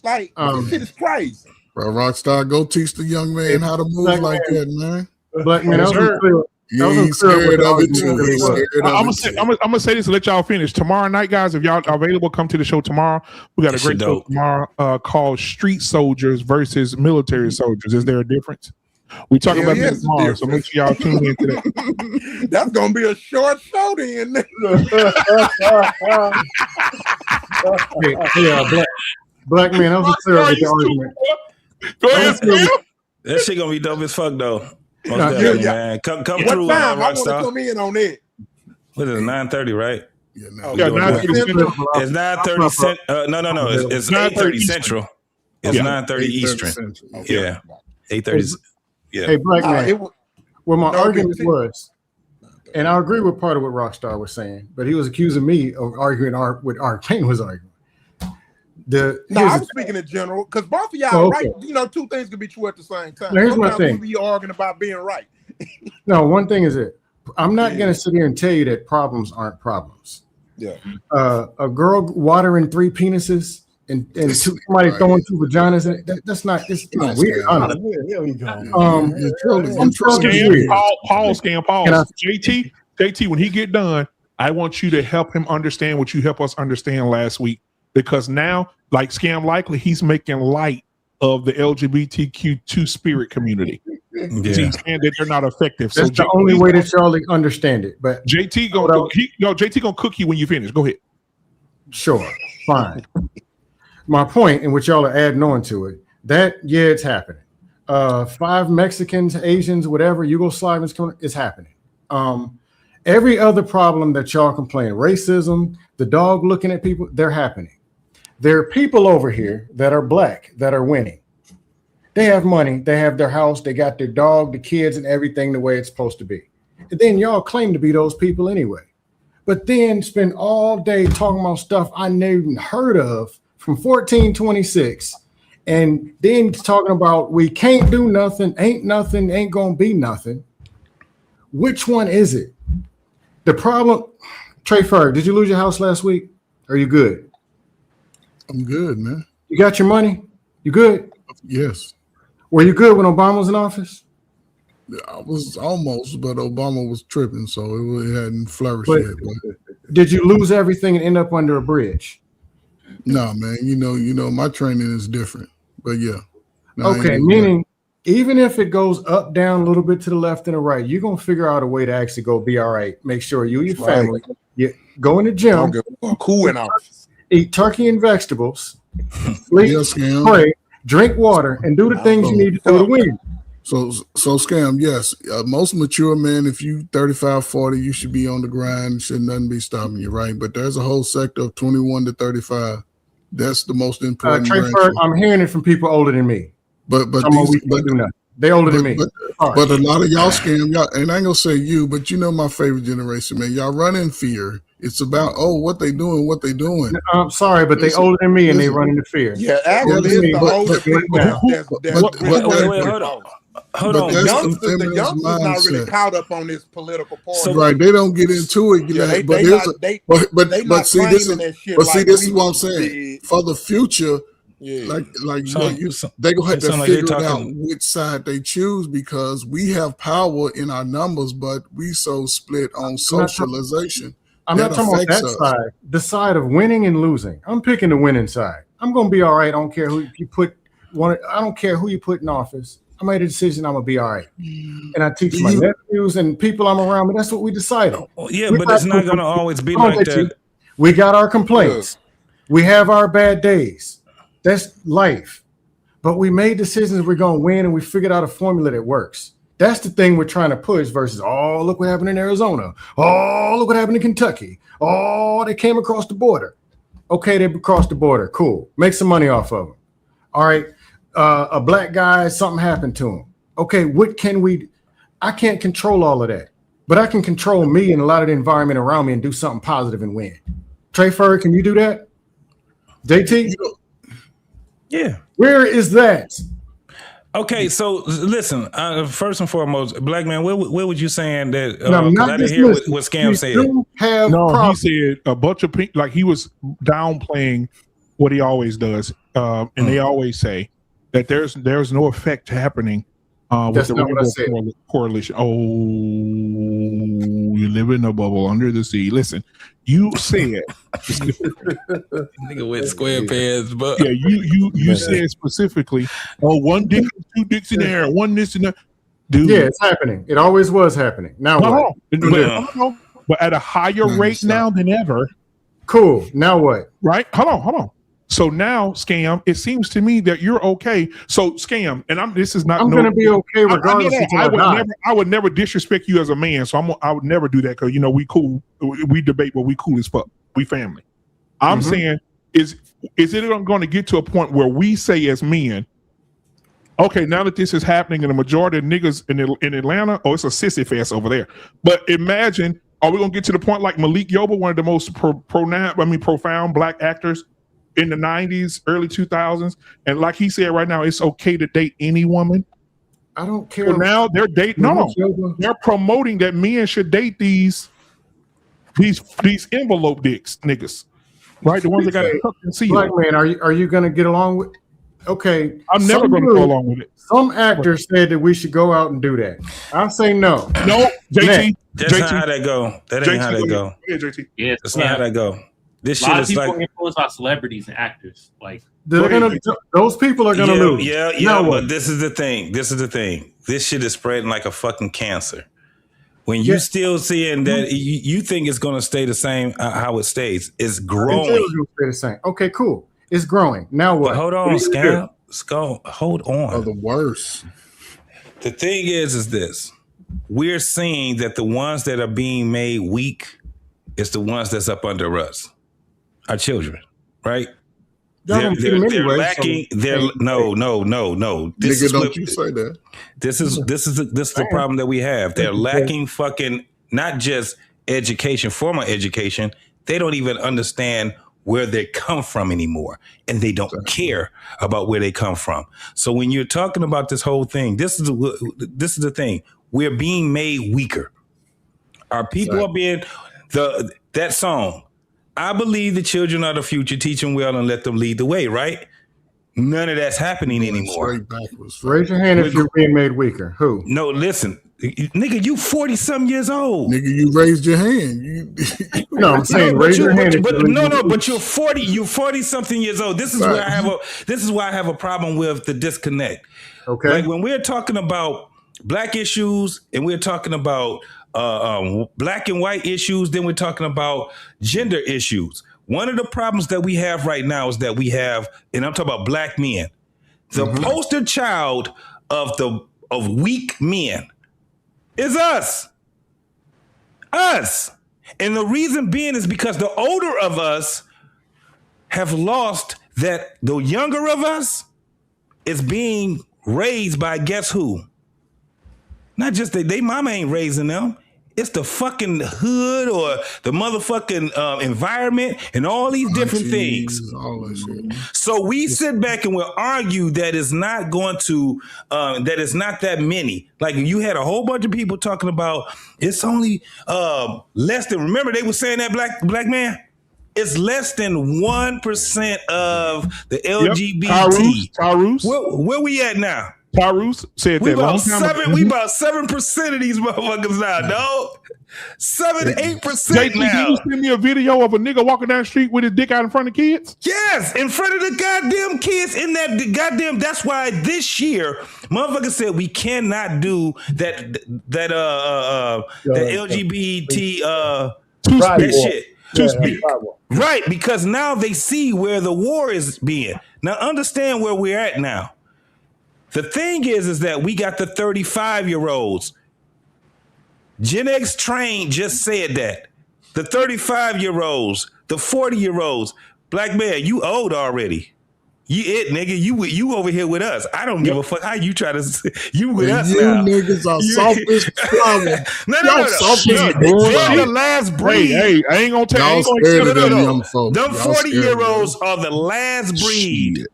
Like, this shit is crazy. Bro, Rockstar, go teach the young man how to move like that, man. Black man, he's scared of it too. I'm gonna say this and let y'all finish. Tomorrow night, guys, if y'all are available, come to the show tomorrow. We got a great show tomorrow called Street Soldiers versus Military Soldiers. Is there a difference? We talk about that tomorrow, so make sure y'all tune into that. That's gonna be a short show then. Black man, I was clear with the argument. Go ahead, that shit gonna be dope as fuck though. Man. Come through, time? I want to come in on it. What is it? 9:30, right? Yeah, 9:30. It's 9:30. No. It's 8:30 Central. It's 9:30 Eastern. Yeah, 8:30. Yeah. Hey, Black man. Well, my argument was, and I agree with part of what Rockstar was saying, but he was accusing me of arguing what Arcane was arguing. I was speaking in general because both of y'all right. You know, two things can be true at the same time. Here's my thing. We be arguing about being right. No, one thing is it. I'm not going to sit here and tell you that problems aren't problems. Yeah. A girl watering 3 penises and somebody throwing 2 vaginas in it, that's not. It's weird. Here we go. Pause. JT, when he get done, I want you to help him understand what you helped us understand last week, because now, like Scam Likely, he's making light of the LGBTQ2 spirit community. Yeah. He's saying that they're not effective. That's the only way that y'all understand it. But JT gonna cook you when you finish. Go ahead. Sure, fine. My point, in which y'all are adding on to it, that it's happening. 5 Mexicans, Asians, whatever, Yugoslavs, it's happening. Every other problem that y'all complain, racism, the dog looking at people, they're happening. There are people over here that are black that are winning. They have money, they have their house, they got their dog, the kids, and everything the way it's supposed to be. And then y'all claim to be those people anyway. But then spend all day talking about stuff I never even heard of from 1426, and then talking about we can't do nothing, ain't gonna be nothing. Which one is it? The problem, Trey Ferg, did you lose your house last week? Are you good? I'm good, man. You got your money? You good? Yes. Were you good when Obama was in office? I was almost, but Obama was tripping, so it hadn't flourished yet. But did you lose everything and end up under a bridge? No, man. You know, my training is different. But yeah. No, okay, meaning even if it goes up, down, a little bit to the left and the right, you're gonna figure out a way to actually go be all right. Make sure you and your family, you go in the gym, cool in office, eat turkey and vegetables, sleep, pray, drink water, and do the things you need to do to win. So Scam, yes, most mature men, if you 35, 40, you should be on the grind. Should nothing be stopping you, right? But there's a whole sector of 21 to 35. That's the most important. Trey Ferg, I'm hearing it from people older than me. But do nothing. They older than me. But a lot of y'all Scam, y'all, and I ain't gonna say you, but you know my favorite generation, man. Y'all run in fear. It's about what they doing. I'm sorry, but they older than me and they run into fear. Yeah, actually, it's the older people. Wait, hold on. The youngsters not really caught up on this political party. Right, they don't get into it. But see, this is what I'm saying. For the future, they're gonna have to figure out which side they choose, because we have power in our numbers, but we so split on socialization. I'm not talking about that side. The side of winning and losing. I'm picking the winning side. I'm gonna be all right. I don't care who you put. I don't care who you put in office. I made a decision. I'm gonna be all right, and I teach my nephews and people I'm around. But that's what we decided. Yeah, but it's not gonna always be like that. We got our complaints. We have our bad days. That's life. But we made decisions. We're gonna win, and we figured out a formula that works. That's the thing we're trying to push versus, oh, look what happened in Arizona. Oh, look what happened in Kentucky. Oh, they came across the border. Okay, they crossed the border. Cool. Make some money off of them. All right. A black guy, something happened to him. Okay, what can we? I can't control all of that, but I can control me and a lot of the environment around me and do something positive and win. Trey Ferg, can you do that? JT? Yeah. Where is that? Okay, so listen. First and foremost, black man, where would you saying that? I didn't hear what Scam said. He said a bunch of people, like he was downplaying what he always does, and they always say that there's no effect happening with the rainbow coalition. Oh, you live in a bubble under the sea. Listen, you said nigga with square pants, but yeah, you said specifically, one dick, 2 dicks in the air, one this and that. Dude, yeah, it's happening. It always was happening. Now what? But at a higher rate now than ever. Cool. Now what? Right? Hold on. So now, Scam, it seems to me that you're okay. So Scam, and this is not. I'm going to be okay regardless. I would never disrespect you as a man. So I would never do that, because we cool. We debate, but we cool as fuck. We family. I'm saying, is it going to get to a point where we say as men, okay, now that this is happening and the majority of niggas in Atlanta, it's a sissy fest over there. But imagine, are we going to get to the point like Malik Yoba, one of the most profound black actors in the 90s, early 2000s, and like he said right now, it's okay to date any woman? I don't care. So now they're dating. No, they're promoting that men should date these envelope dicks niggas, right? The ones that got tucked and sealed. Black man, are you going to get along with? Okay, I'm never going to go along with it. Some actors said that we should go out and do that. I say no. No, JT. That's not how that go. That ain't how that go. Yeah, JT. Yeah, That's not how that go. This a lot shit of is people like influenced by celebrities and actors. Like those people are gonna lose. Yeah, Now what? but this is the thing. This shit is spreading like a fucking cancer. When you still seeing that, you think it's gonna stay the same how it stays. It's growing. It's gonna stay the same. Okay, cool. It's growing. Now what? But hold on, Scam. Hold on. Oh, the worst. The thing is this. We're seeing that the ones that are being made weak is the ones that's up under us. Our children, right? They're lacking. No. This is don't you say that. This is the problem that we have. They're lacking fucking not just education, formal education. They don't even understand where they come from anymore, and they don't care about where they come from. So when you're talking about this whole thing, this is the thing. We're being made weaker. Our people are being that song. I believe the children are the future. Teach them well and let them lead the way. Right? None of that's happening anymore. Raise your hand if you're being made weaker. Who? No, listen, nigga, you 40-some years old. Nigga, you raised your hand. No, I'm saying raise your hand. But you're 40. You're 40-something years old. This is where I have a problem with the disconnect. Okay. Like when we're talking about black issues and we're talking about black and white issues, then we're talking about gender issues. One of the problems that we have right now is that we have, and I'm talking about black men, the poster child of weak men is us. Us. And the reason being is because the older of us have lost that the younger of us is being raised by guess who? Not just that they mama ain't raising them. It's the fucking hood or the motherfucking environment and all these different things. So we sit back and we'll argue that it's not going to, that it's not that many. Like you had a whole bunch of people talking about it's only less than, remember they were saying that black man? It's less than 1% of the LGBT. Tyrus. Where we at now? Tyrus said we that about long time ago. We about 7% of these motherfuckers now, dog. 7-8% JT, now. Can you send me a video of a nigga walking down the street with his dick out in front of kids? Yes, in front of the goddamn kids in that goddamn. That's why this year, motherfuckers said we cannot do that LGBT that shit. Right, because now they see where the war is being. Now understand where we're at now. The thing is that we got the 35-year-olds. Gen X Train just said that. The 35-year-olds, the 40-year-olds. Black man, you old already. Nigga. You over here with us. I don't give a fuck how you try to. You with us now. You niggas are soft as flower. No. They're the last breed. Hey, I ain't gonna tell you. Them 40-year-olds are the last breed.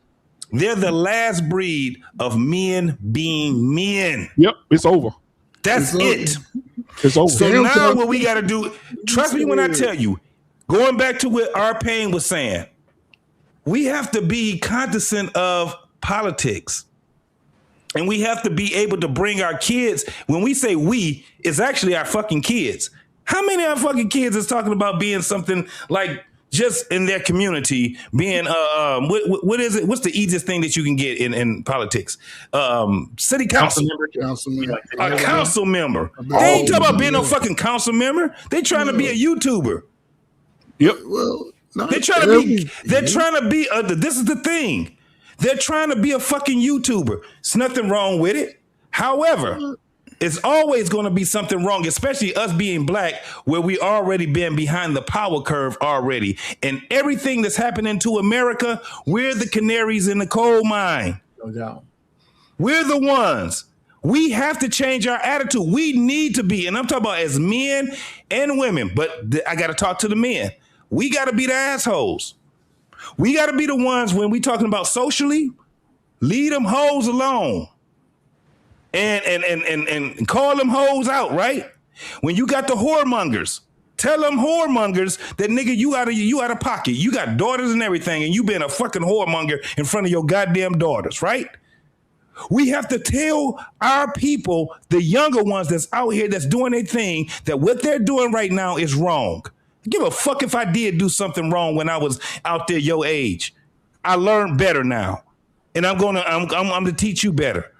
They're the last breed of men being men. Yep, it's over. That's it. It's over. So now what we got to do, trust me when I tell you, going back to what R. Payne was saying, we have to be cognizant of politics. And we have to be able to bring our kids. When we say we, it's actually our fucking kids. How many of our fucking kids is talking about being something like just in their community, being what is it? What's the easiest thing that you can get in politics? City council. A council member. They ain't talking about being no fucking council member. They trying to be a YouTuber. Yep. Well, they're trying to be. They're trying to be. This is the thing. They're trying to be a fucking YouTuber. There's nothing wrong with it. However, it's always going to be something wrong, especially us being black, where we already been behind the power curve already. And everything that's happening to America, we're the canaries in the coal mine. No doubt. We're the ones. We have to change our attitude. We need to be, and I'm talking about as men and women, but I got to talk to the men. We got to be the assholes. We got to be the ones when we talking about socially, leave them hoes alone. and call them hoes out, right? When you got the whoremongers, tell them whoremongers that nigga, you out of pocket. You got daughters and everything, and you been a fucking whoremonger in front of your goddamn daughters, right? We have to tell our people, the younger ones that's out here that's doing their thing, that what they're doing right now is wrong. Give a fuck if I did do something wrong when I was out there your age. I learned better now. And I'm to teach you better.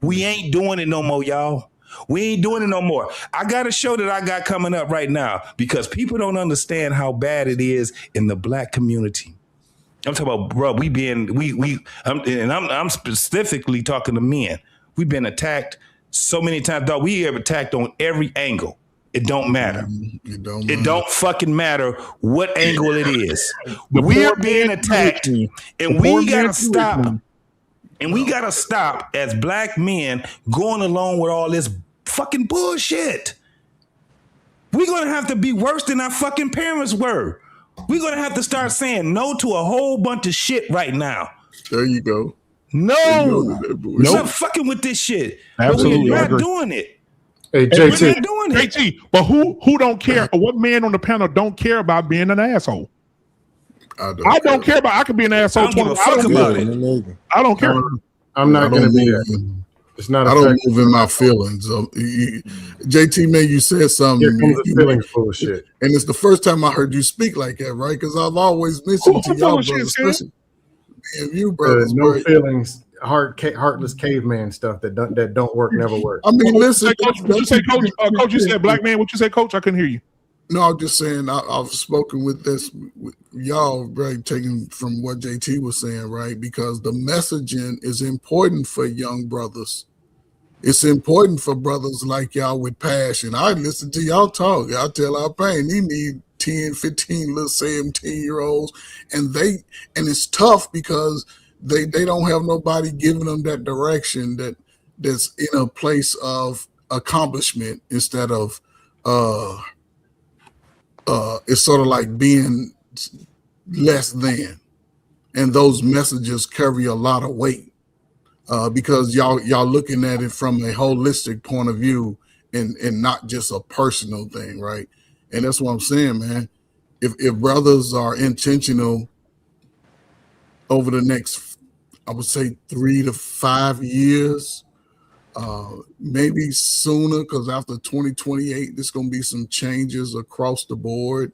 We ain't doing it no more, y'all. We ain't doing it no more. I got a show that I got coming up right now because people don't understand how bad it is in the black community. I'm talking about, bro, I'm specifically talking to men. We've been attacked so many times, dog. We have attacked on every angle. It don't matter. It don't fucking matter what angle it is. We're being attacked, and we gotta stop. And we gotta stop as black men going along with all this fucking bullshit. We're gonna have to be worse than our fucking parents were. We're gonna have to start saying no to a whole bunch of shit right now. There you go. No, stop fucking with this shit. Absolutely, we're not doing it. Hey, JT, we're not doing it. JT, but who don't care? Or what man on the panel don't care about being an asshole? I don't care about. I could be an asshole. I don't give a fuck about it. I don't care. I'm not going to be there. It's not. I don't move in my feelings. JT, man, you said something. Feelings full of shit. And it's the first time I heard you speak like that, right? Because I've always mentioned to y'all, brothers, especially me and you, brothers. No feelings, heartless caveman stuff that don't work, never work. I mean, listen. What you say, Coach? Coach, you said black man. What you say, Coach? I couldn't hear you. No, I'm just saying I've spoken with y'all, right, taking from what JT was saying, right? Because the messaging is important for young brothers. It's important for brothers like y'all with passion. I listen to y'all talk. I tell our pain, they need 10, 15, little 17-year-olds. And it's tough because they don't have nobody giving them that direction that's in a place of accomplishment instead of it's sort of like being less than. And those messages carry a lot of weight. Because y'all looking at it from a holistic point of view and not just a personal thing, right? And that's what I'm saying, man. If brothers are intentional over the next, I would say 3 to 5 years, maybe sooner, because after 2028, there's going to be some changes across the board.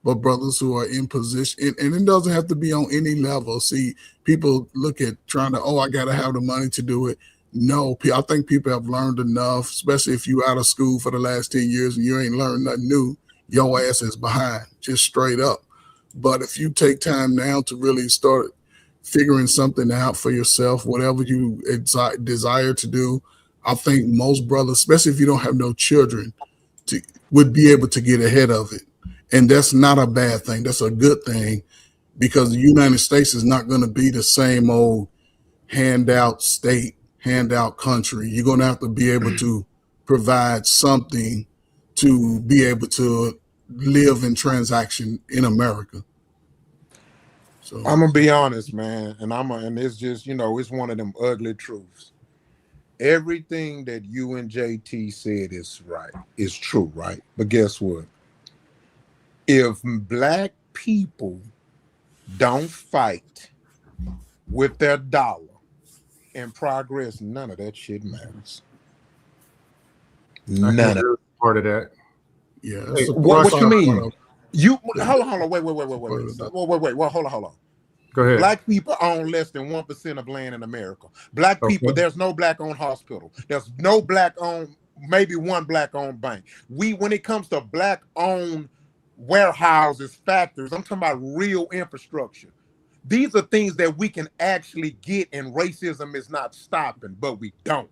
But brothers who are in position, and it doesn't have to be on any level. See, people look at trying to, I got to have the money to do it. No, I think people have learned enough, especially if you out of school for the last 10 years and you ain't learned nothing new, your ass is behind, just straight up. But if you take time now to really start figuring something out for yourself, whatever you desire to do, I think most brothers, especially if you don't have no children, would be able to get ahead of it. And that's not a bad thing. That's a good thing because the United States is not going to be the same old handout state, handout country. You're going to have to be able to provide something to be able to live in transaction in America. So I'm going to be honest, man. And it's just, it's one of them ugly truths. Everything that you and JT said is right. It's true, right? But guess what? If black people don't fight with their dollar and progress, none of that shit matters. None of it. Part of that. Yeah. Hey, what you mean? You hold on, wait. Hold on. Go ahead. Black people own less than 1% of land in America. Black people, there's no black-owned hospital. There's no black-owned, maybe one black-owned bank. When it comes to black-owned warehouses, factories, I'm talking about real infrastructure. These are things that we can actually get, and racism is not stopping, but we don't.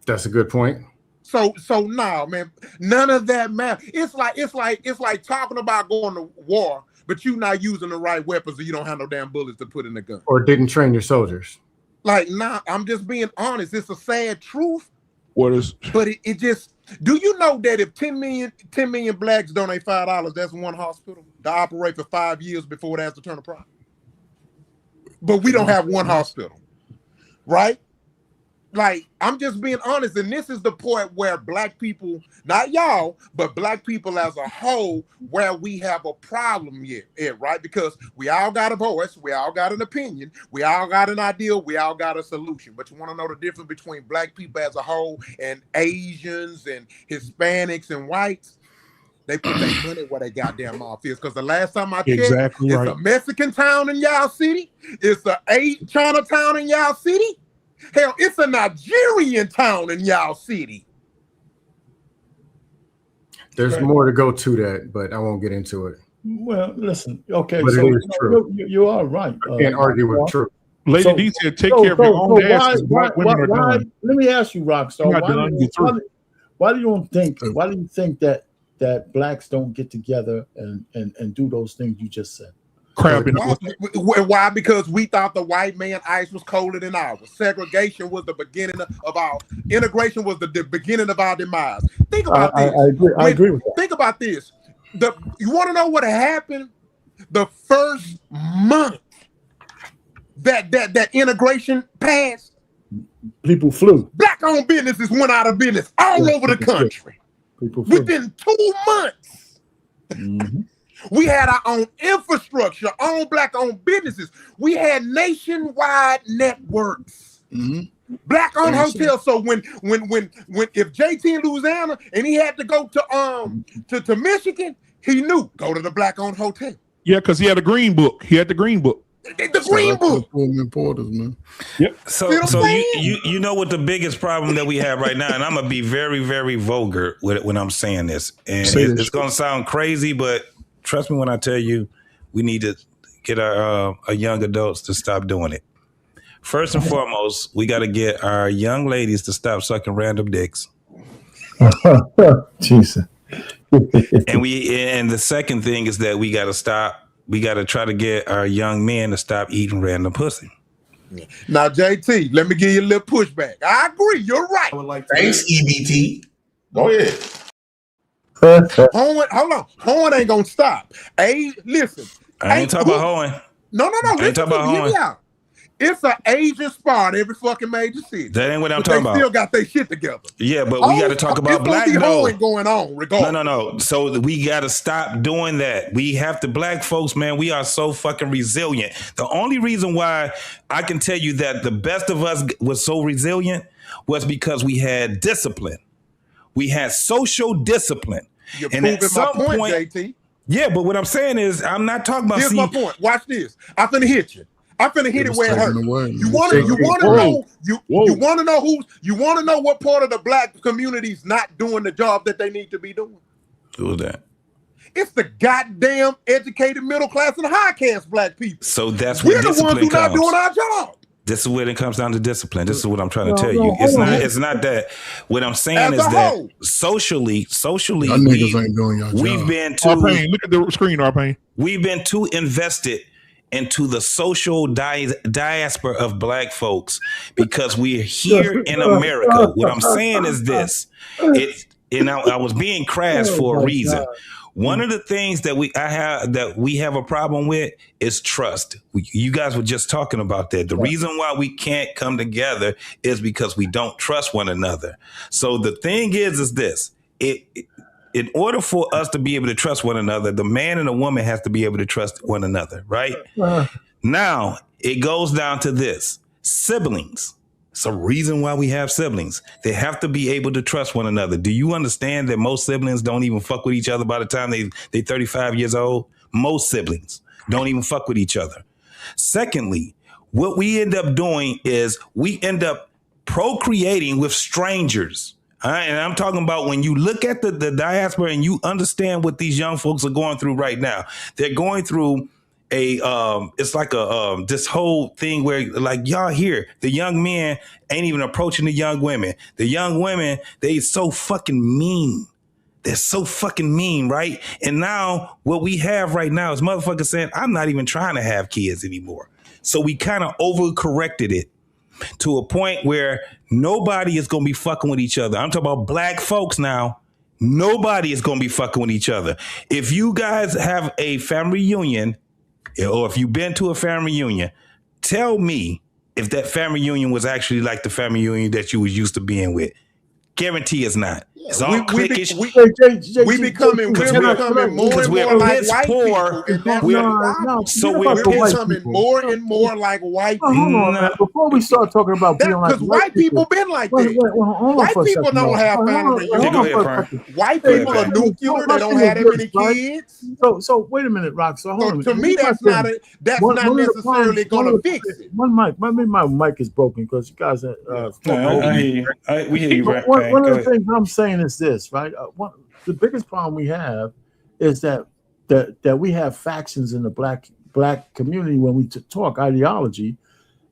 That's a good point. So nah, man, none of that matters. It's like talking about going to war, but you not using the right weapons, or you don't have no damn bullets to put in the gun, or didn't train your soldiers. Like, nah, I'm just being honest. It's a sad truth. What is? But it just. Do you know that if 10 million blacks donate $5, that's one hospital to operate for 5 years before it has to turn a profit? But we don't have one hospital, right? like, I'm just being honest, and this is the point where black people, not y'all, but black people as a whole, where we have a problem here, right? Because we all got a voice, we all got an opinion, we all got an idea, we all got a solution. But you want to know the difference between black people as a whole and Asians and Hispanics and whites? They put their money where they goddamn mouth is. Because the last time I checked, Exactly it's right. a Mexican town in y'all city, it's a Chinatown in y'all city. Hell, it's a Nigerian town in y'all city. There's more to go to that, but I won't get into it. Well, listen. Okay, But so it is true. you are right. I can't argue with the truth. Lady D said, take care of your own asses. Black women are done. Let me ask you, Rockstar. You're not done, you're through. Why do you think that blacks don't get together and do those things you just said? Why? Because we thought the white man ice was colder than ours. Segregation was the beginning of our integration, was the beginning of our demise. Think about this. I agree with that. Think about this. You want to know what happened? The first month that integration passed, people flew. Black-owned businesses went out of business all over the country. Within 2 months. Mm-hmm. We had our own infrastructure, own black-owned businesses. We had nationwide networks. Mm-hmm. Black-owned hotels. So when if JT in Louisiana and he had to go to Michigan, he knew go to the black-owned hotel. Yeah, because he had a green book. He had the green book. The green book. Importers, man. Yep. So you know what the biggest problem that we have right now, and I'm gonna be very, very vulgar when I'm saying this, and it's gonna sound crazy, but trust me when I tell you, we need to get our young adults to stop doing it. First and foremost, we got to get our young ladies to stop sucking random dicks. Jesus. And the second thing is that we got to stop. We got to try to get our young men to stop eating random pussy. Now, JT, let me give you a little pushback. I agree. You're right. Thanks, EBT. Go ahead. Hold on. Hoeing ain't gonna stop. Hey, listen. I ain't talking about hoeing. No. I ain't talking about hoeing. It's an Asian spot in every fucking major city. That ain't what I'm but talking they about. Still got their shit together. Yeah, but we got to talk about black hoeing going on regardless. No. So we got to stop doing that. We have to, black folks, man, we are so fucking resilient. The only reason why I can tell you that the best of us was so resilient was because we had discipline. We had social discipline. You're and proving my point, JT. Yeah, but what I'm saying is, I'm not talking about. Here's my point. Watch this. I'm finna hit you. I'm finna hit it where it hurts. You want to know what part of the black community's not doing the job that they need to be doing? Who's that? It's the goddamn educated middle class and high caste black people. So that's where we're the ones who not doing our job. This is where it comes down to discipline. This is what I'm trying to tell you. It's not that. What I'm saying is that socially, niggas ain't doing your we've job. been too. Arpain, look at the screen, Arpain. We've been too invested into the social diaspora of black folks because we're here in America. What I'm saying is this. I was being crass for a reason. God. One of the things that we have a problem with is trust. You guys were just talking about that. The reason why we can't come together is because we don't trust one another. So the thing is this. In order for us to be able to trust one another, the man and the woman has to be able to trust one another, right? Now, it goes down to this. Siblings. It's a reason why we have siblings. They have to be able to trust one another. Do you understand that most siblings don't even fuck with each other by the time they 35 years old? Most siblings don't even fuck with each other. Secondly, what we end up doing is we end up procreating with strangers. All right, and I'm talking about when you look at the diaspora and you understand what these young folks are going through right now. They're going through it's like this whole thing where, like, y'all here, the young men ain't even approaching the young women. The young women, they so fucking mean. They're so fucking mean, right? And now what we have right now is motherfuckers saying, I'm not even trying to have kids anymore. So we kind of overcorrected it to a point where nobody is going to be fucking with each other. I'm talking about black folks now. Nobody is going to be fucking with each other. If you guys have a family reunion, or if you've been to a family reunion, tell me if that family reunion was actually like the family reunion that you was used to being with. Guarantee it's not. It's all cliquish. We becoming more and more like white people. So we're becoming more and more like white people. Hold on, man. Before we start talking about being like because white people been like that. White people don't have family reunions. White people are nuclear. They don't have that many kids. So wait a minute, Rock. So hold on. To me, that's not necessarily going to fix it. Maybe my mic is broken because you guys are. We hear you. One of the things I'm saying is this, right? The biggest problem we have is that we have factions in the black community when we talk ideology,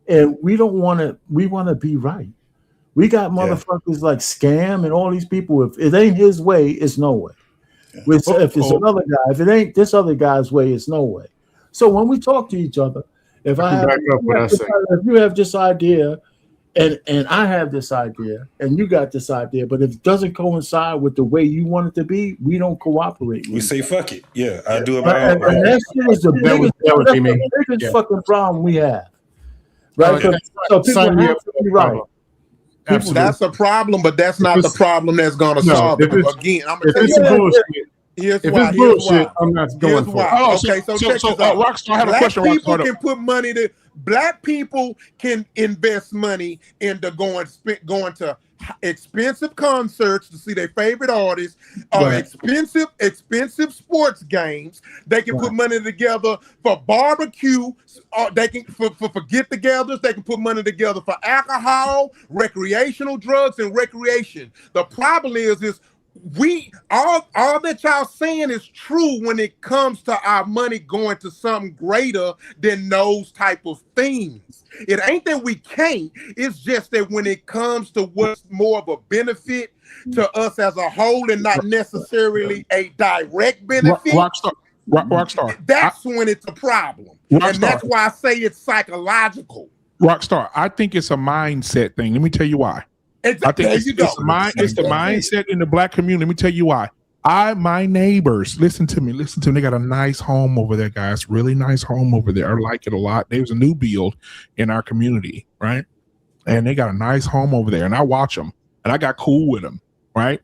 and we don't want to. We want to be right. We got motherfuckers like Scam and all these people. If it ain't his way, it's no way. If it's another guy, if it ain't this other guy's way, it's no way. So when we talk to each other, if you have this idea. And I have this idea, and you got this idea, but if it doesn't coincide with the way you want it to be, we don't cooperate. We say fuck it. Yeah, I do it. And that shit is the biggest fucking problem we have. Right? So people have to be right. That's a problem, but that's not the problem that's going to solve it. Again, I'm going to tell you bullshit. Here's why. I'm not going for it. Okay, so check this out. Rockstar, I have a question. People can put money to. Black people can invest money into going to expensive concerts to see their favorite artists, expensive sports games. They can put money together for barbecue. They can for get-togethers. They can put money together for alcohol, recreational drugs, and recreation. The problem is we all that y'all saying is true when it comes to our money going to something greater than those type of things. It ain't that we can't, it's just that when it comes to what's more of a benefit to us as a whole and not necessarily a direct benefit, Rockstar. That's when it's a problem. And that's why I say it's psychological. Rockstar, I think it's a mindset thing. Let me tell you why. Exactly. I think it's the mindset in the black community. Let me tell you why. My neighbors, listen to me. They got a nice home over there, guys. Really nice home over there. I like it a lot. There's a new build in our community, right? And they got a nice home over there. And I watch them. And I got cool with him, right?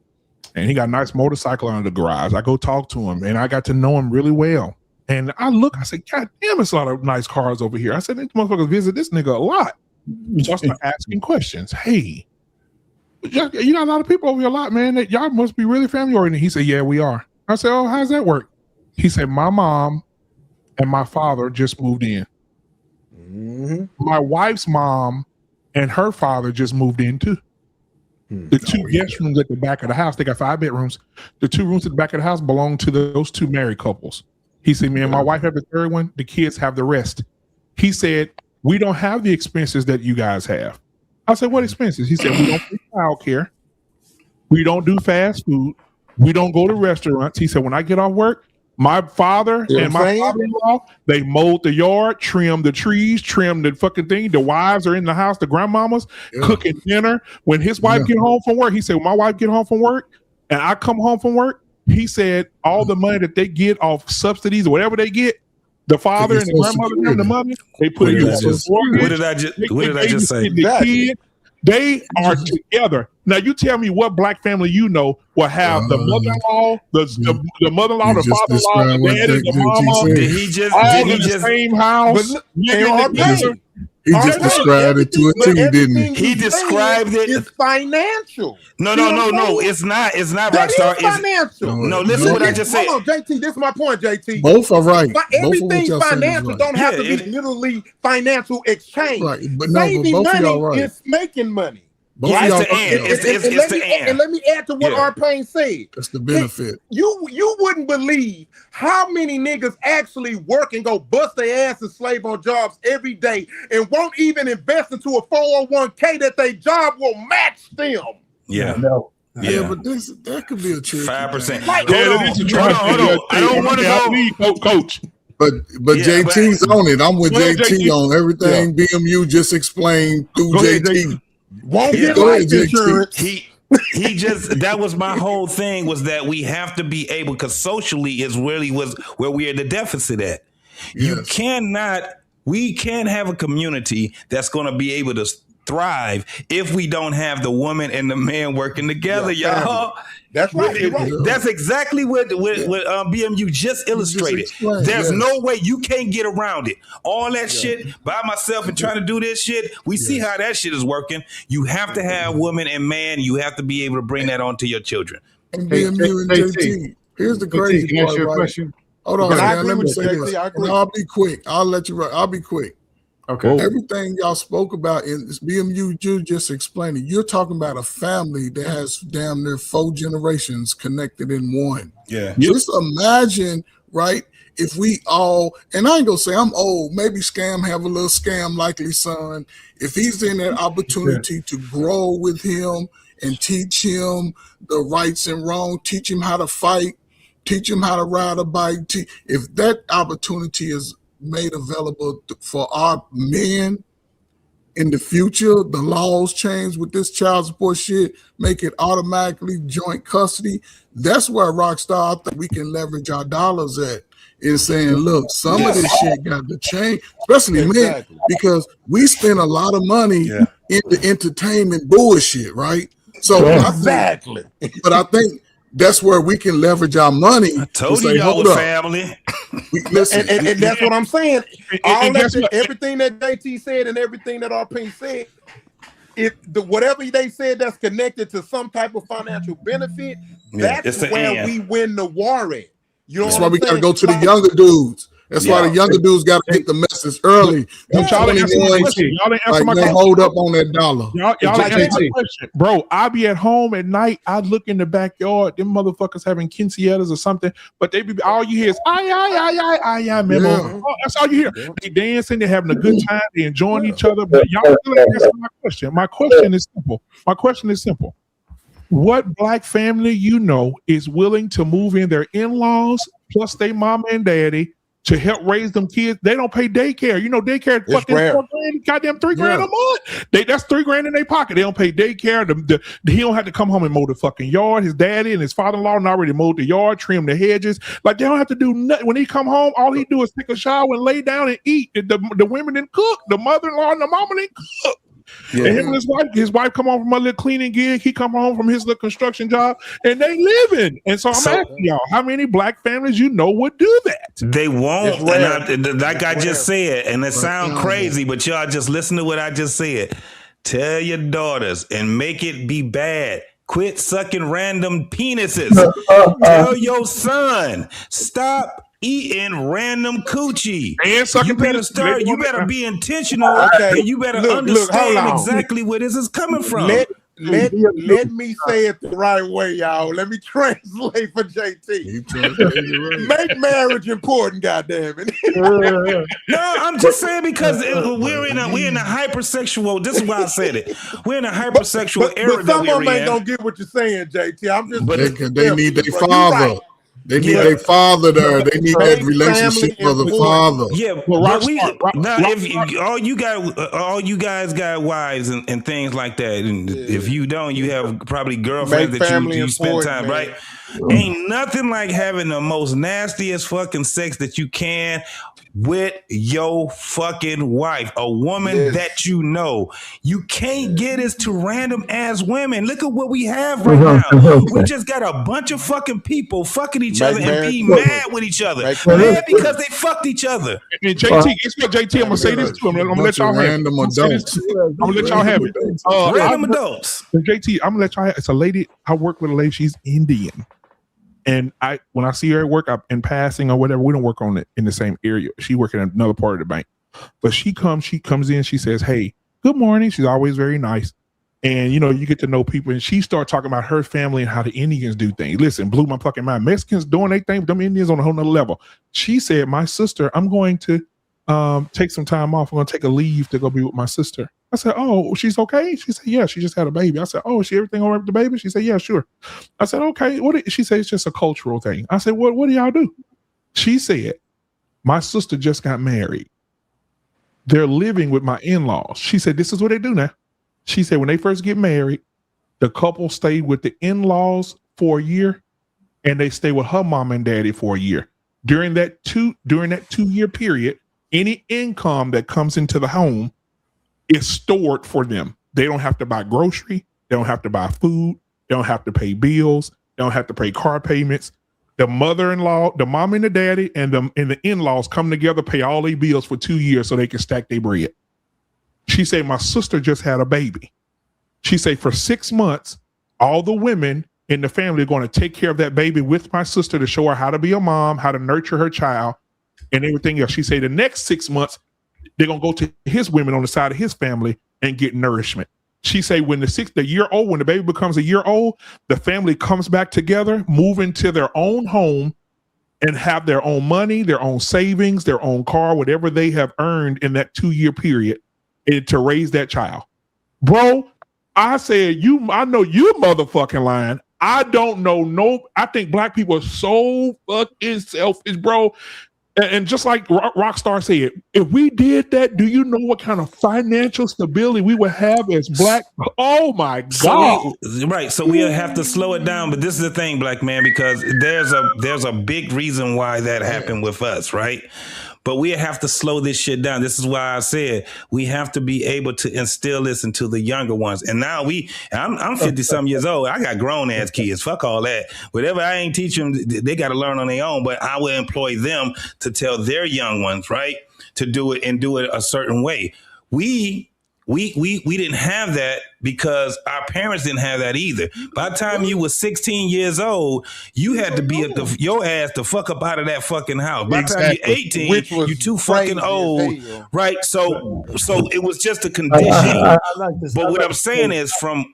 And he got a nice motorcycle under the garage. I go talk to him. And I got to know him really well. And I said, God damn, it's a lot of nice cars over here. I said, these motherfuckers visit this nigga a lot. So I start asking questions. Hey, you got a lot of people over here a lot, man. Y'all must be really family oriented. He said, yeah, we are. I said, oh, how's that work? He said, my mom and my father just moved in. Mm-hmm. My wife's mom and her father just moved in too. The two guest rooms at the back of the house, they got 5 bedrooms. The 2 rooms at the back of the house belong to those 2 married couples. He said, me and my wife have the 3rd one. The kids have the rest. He said, we don't have the expenses that you guys have. I said, what expenses? He said, we don't pay child care. We don't do fast food. We don't go to restaurants. He said, when I get off work, my father and my father-in-law, they mowed the yard, trimmed the trees, trimmed the fucking thing. The wives are in the house, the grandmamas cooking dinner. When his wife get home from work, he said, when my wife get home from work and I come home from work, he said, all the money that they get off subsidies or whatever they get, the father and the grandmother and the mother, they put it in. What did I just say? They are together. Now you tell me what black family you know will have the mother-in-law, the mother-in-law, the father-in-law, the daddy, the mama, all in the same house. He just described it to a T, didn't he? He described it. It's financial. No. It's not. It's not, Rockstar. It's financial. No, listen to what I just said. Hold on, JT. This is my point, JT. Both are right. But everything financial don't have to be literally financial exchange. Right, but saving both money of y'all right. is making money. Right? And let me add to what R. Payne said. That's the benefit. You wouldn't believe how many niggas actually work and go bust their ass and slave on jobs every day and won't even invest into a 401k that their job will match them. Yeah. No. Yeah, but that could be a trick. 5%. Hold on. I don't want to go, coach. But JT's on it. I'm with JT on everything. BMU just explained through JT. Won't get life insurance. He just, that was my whole thing, was that we have to be able, because socially is really was where we're in the deficit at. You cannot, We can't have a community that's going to be able to thrive if we don't have the woman and the man working together, y'all. That's right. That's exactly what BMU just illustrated. There's no way you can't get around it. All that shit by myself and trying to do this shit, we see how that shit is working. You have to have woman and man. You have to be able to bring that on to your children. And BMU and JT. Here's the crazy can I part, ask you a right? question? Hold on, I man. agree Let me with say you, this. JT. I agree. And I'll be quick. I'll let you. I'll be quick. Okay. Everything y'all spoke about in this BMU, you just explained it. You're talking about a family that has damn near 4 generations connected in one. Yeah. Just imagine, right? If we all, and I ain't gonna say I'm old, maybe Scam have a little Scam likely son. If he's in that opportunity to grow with him and teach him the rights and wrong, teach him how to fight, teach him how to ride a bike. If that opportunity is made available for our men in the future, the laws change with this child support shit, make it automatically joint custody. That's where Rockstar, I think we can leverage our dollars at, is saying, look, some of this shit got to change, especially men, because we spend a lot of money in the entertainment bullshit, right? So I think that's where we can leverage our money. I told you say, y'all hold was up. family. And that's what I'm saying. Everything that JT said and everything that RP said, whatever they said that's connected to some type of financial benefit, that's where we win the war at. You know that's why we got to go to the younger dudes. That's why the younger dudes got to get the message early. Y'all ain't answer my question. Hold up on that dollar. Y'all ain't answer my question. Bro, I be at home at night. I look in the backyard. Them motherfuckers having quinceañeras or something, but they be all you hear is ay, memo. Oh, that's all you hear. They dancing. They having a good time. They enjoying each other. But y'all still ain't answer my question. My question is simple. What black family you know is willing to move in their in-laws plus their mama and daddy to help raise them kids? They don't pay daycare. You know, daycare fucking $4 grand, goddamn $3 grand a month. That's $3 grand in their pocket. They don't pay daycare. He don't have to come home and mow the fucking yard. His daddy and his father-in-law already mowed the yard, trim the hedges. Like, they don't have to do nothing. When he come home, all he do is take a shower and lay down and eat. The women didn't cook. The mother-in-law and the mama didn't cook. Yeah. And him and his wife come home from a little cleaning gig. He come home from his little construction job, and they living. And so I'm asking y'all, how many black families you know would do that? They won't. Like I just said, and it sounds crazy, but y'all just listen to what I just said. Tell your daughters and make it be bad. Quit sucking random penises. Tell your son, stop eating random coochie. You better start. You better be intentional. And you better understand exactly where this is coming from. Let me say it the right way, y'all. Let me translate for JT. Make marriage important, goddammit. No, I'm just saying because we're in a hypersexual. This is why I said it. We're in a hypersexual era. But some of them ain't gonna get what you're saying, JT. I'm just. But they need their father. They need their father there. They need that relationship with the father. Yeah, if all you guys got wives and things like that, and if you don't, you have probably girlfriends that you spend time, right? Ain't nothing like having the most nastiest fucking sex that you can with your fucking wife, a woman that you know. You can't get us to random ass women. Look at what we have right now. We just got a bunch of fucking people fucking each other and be mad with each other. Mad because they fucked each other. And JT, it's what JT, I'm gonna say this to him. I'm gonna let y'all have it. I'm gonna let y'all have it. Random adults. JT, I'm gonna let y'all have it. It's a lady. I work with a lady. She's Indian. And when I see her at work in passing or whatever, we don't work on it in the same area. She works in another part of the bank. But she comes in, she says, "Hey, good morning." She's always very nice. And you get to know people, and she started talking about her family and how the Indians do things. Listen, blew my fucking mind. Mexicans doing their thing, but them Indians on a whole nother level. She said, "My sister, I'm going to take some time off. I'm going to take a leave to go be with my sister." I said, "Oh, she's okay?" She said, "Yeah, she just had a baby." I said, "Oh, is she everything all right with the baby?" She said, "Yeah, sure." I said, "Okay." She said, "It's just a cultural thing." I said, What do y'all do?" She said, "My sister just got married. They're living with my in-laws." She said, "This is what they do now." She said, when they first get married, the couple stayed with the in-laws for a year, and they stay with her mom and daddy for a year. During that 2-year period, Any income that comes into the home is stored for them. They don't have to buy grocery. They don't have to buy food. They don't have to pay bills. They don't have to pay car payments. The mother-in-law, the mom and the daddy, and the in-laws come together, pay all their bills for 2 years so they can stack their bread. She said, my sister just had a baby. She said, for 6 months, all the women in the family are going to take care of that baby with my sister to show her how to be a mom, how to nurture her child, and everything else. She said the next 6 months, they're going to go to his women on the side of his family and get nourishment. She said when the year old, when the baby becomes a year old, the family comes back together, move into their own home, and have their own money, their own savings, their own car, whatever they have earned in that 2-year period to raise that child. Bro, I said, I know you motherfucking lying. I don't know. I think black people are so fucking selfish, bro. And just like Rockstar said, if we did that, do you know what kind of financial stability we would have as black? Oh my God. So we'll have to slow it down. But this is the thing, black man, because there's a big reason why that happened with us, right? But we have to slow this shit down. This is why I said we have to be able to instill this into the younger ones. And now I'm 50-some years old. I got grown ass kids. Fuck all that. Whatever I ain't teach them, they got to learn on their own. But I will employ them to tell their young ones, right, to do it and do it a certain way. We didn't have that because our parents didn't have that either. By the time you were 16 years old, you had to be your ass to fuck up out of that fucking house. By the time you're 18, you're too fucking old, right? So it was just a condition. I like this. But what I'm saying is from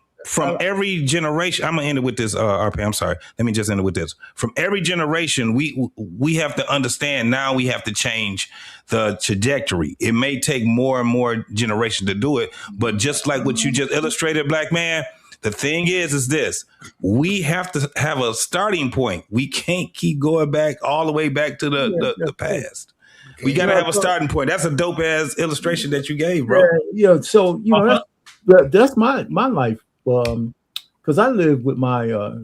every generation, I'm gonna end it with this, RP. I'm sorry. Let me just end it with this. From every generation, we have to understand now we have to change the trajectory. It may take more and more generations to do it, but just like what you just illustrated, black man, the thing is this: we have to have a starting point. We can't keep going back all the way back to the past. We got to have a starting point. That's a dope ass illustration that you gave, bro. So that's my life. Because I lived with my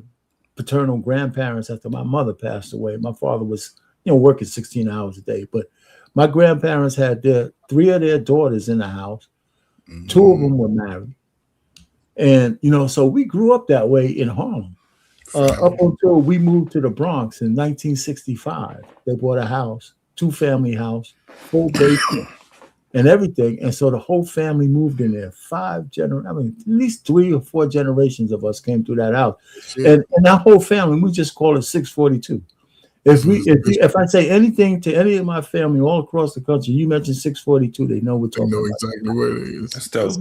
paternal grandparents after my mother passed away. My father was, working 16 hours a day. But my grandparents had 3 of their daughters in the house. 2 of them were married. And, so we grew up that way in Harlem. Up until we moved to the Bronx in 1965. They bought a house, 2-family house, full basement. And everything. And so the whole family moved in there. At least 3 or 4 generations of us came through that house. And that whole family, we just call it 642. If I say anything to any of my family all across the country, you mention 642, they know we're talking about. Exactly what it is. That's dope.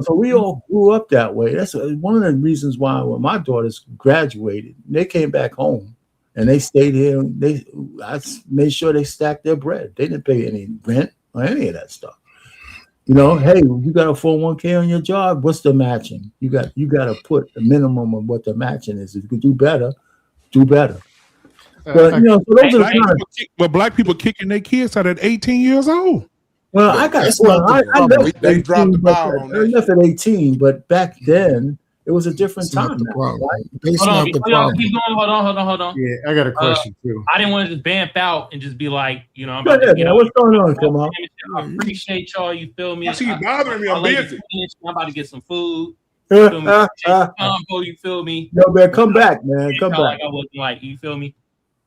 So we all grew up that way. That's one of the reasons why when my daughters graduated, they came back home and they stayed here. I made sure they stacked their bread. They didn't pay any rent or any of that stuff. Hey, you got a 401k on your job. What's the matching? You got to put the minimum of what the matching is. If you could do better, do better. But so those are black people kicking their kids out at 18 years old. Well, I left at 18, but back then it was a different time. Hold on. Yeah, I got a question too. I didn't want to just vamp out and just be like, I'm about to get what's going on? Come on. I appreciate y'all. You feel me? I see you bothering me. I'm busy. I'm about to get some food. You feel me? You feel me? Yo, man, come back, man. Come back. Like I wasn't like, you feel me?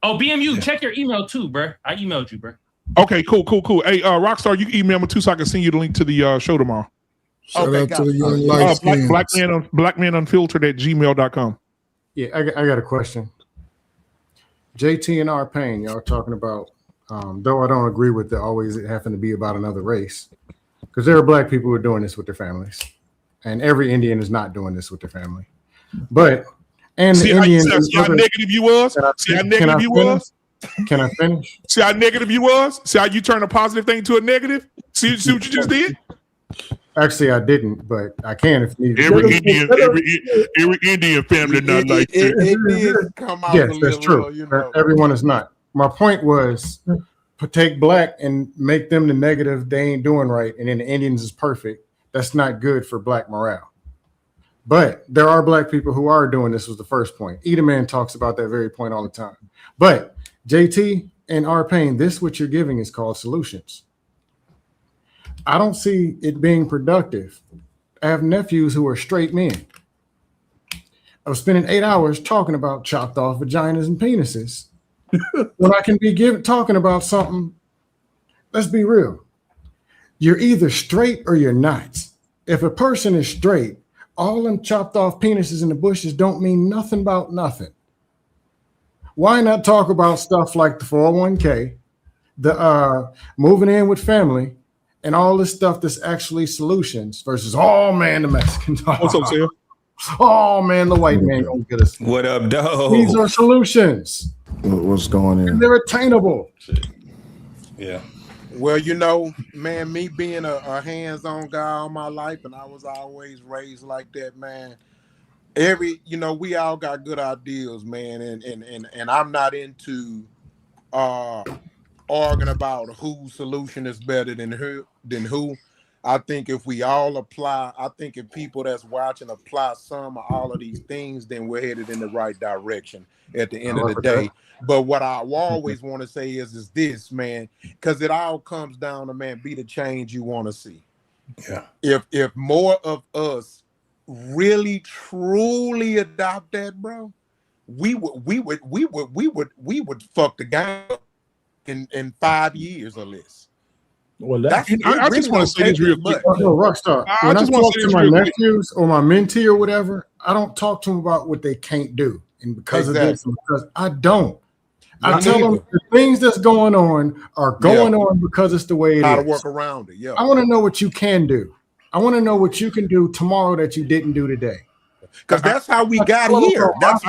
Oh, BMU, check your email too, bro. I emailed you, bro. Okay, cool. Hey, Rockstar, you can email me too, so I can send you the link to the show tomorrow. Shout out to the young light skins. Blackman Unfiltered at gmail.com. Yeah, I got a question. JT and R Payne, y'all talking about, though I don't agree with always having to be about another race, because there are black people who are doing this with their families, and every Indian is not doing this with their family. But see how negative you was? See how negative you was? Can I finish? See how negative you was? See how you turn a positive thing to a negative? See what you just did? Actually, I didn't, but I can if needed. Every Indian family not like that. It did come out. Yes, that's true. Everyone is not. My point was, take black and make them the negative they ain't doing right, and then the Indians is perfect. That's not good for black morale. But there are black people who are doing this, was the first point. Edaman talks about that very point all the time. But JT, and our pain, this what you're giving is called solutions. I don't see it being productive. I have nephews who are straight men. I was spending 8 hours talking about chopped off vaginas and penises when I can be talking about something. Let's be real. You're either straight or you're not. If a person is straight, all them chopped off penises in the bushes don't mean nothing about nothing. Why not talk about stuff like the 401k, the moving in with family, and all this stuff that's actually solutions versus, oh man, the Mexican. What's up, Sam? Oh man, the white man gonna get us. What up, dog? These are solutions. What's going on? And they're attainable. Yeah. Well, you know, man, me being a hands-on guy all my life, and I was always raised like that, man. We all got good ideas, man, and I'm not into arguing about whose solution is better than who. I think if we all apply, I think if people that's watching apply some or all of these things, then we're headed in the right direction at the end of the day. But what I always want to say is this, man, because it all comes down to, man, be the change you want to see. Yeah. If more of us really truly adopt that, bro, we would fuck the game up in 5 years or less. Well, I just want to say this real quick. Rockstar. When I talk to my nephews or my mentee or whatever, I don't talk to them about what they can't do. And because of this, because I don't. I tell them the things that's going on are going on because it's the way it is. How to work around it. Yeah. I want to know what you can do. I want to know what you can do tomorrow that you didn't do today. Because that's how we got here. That's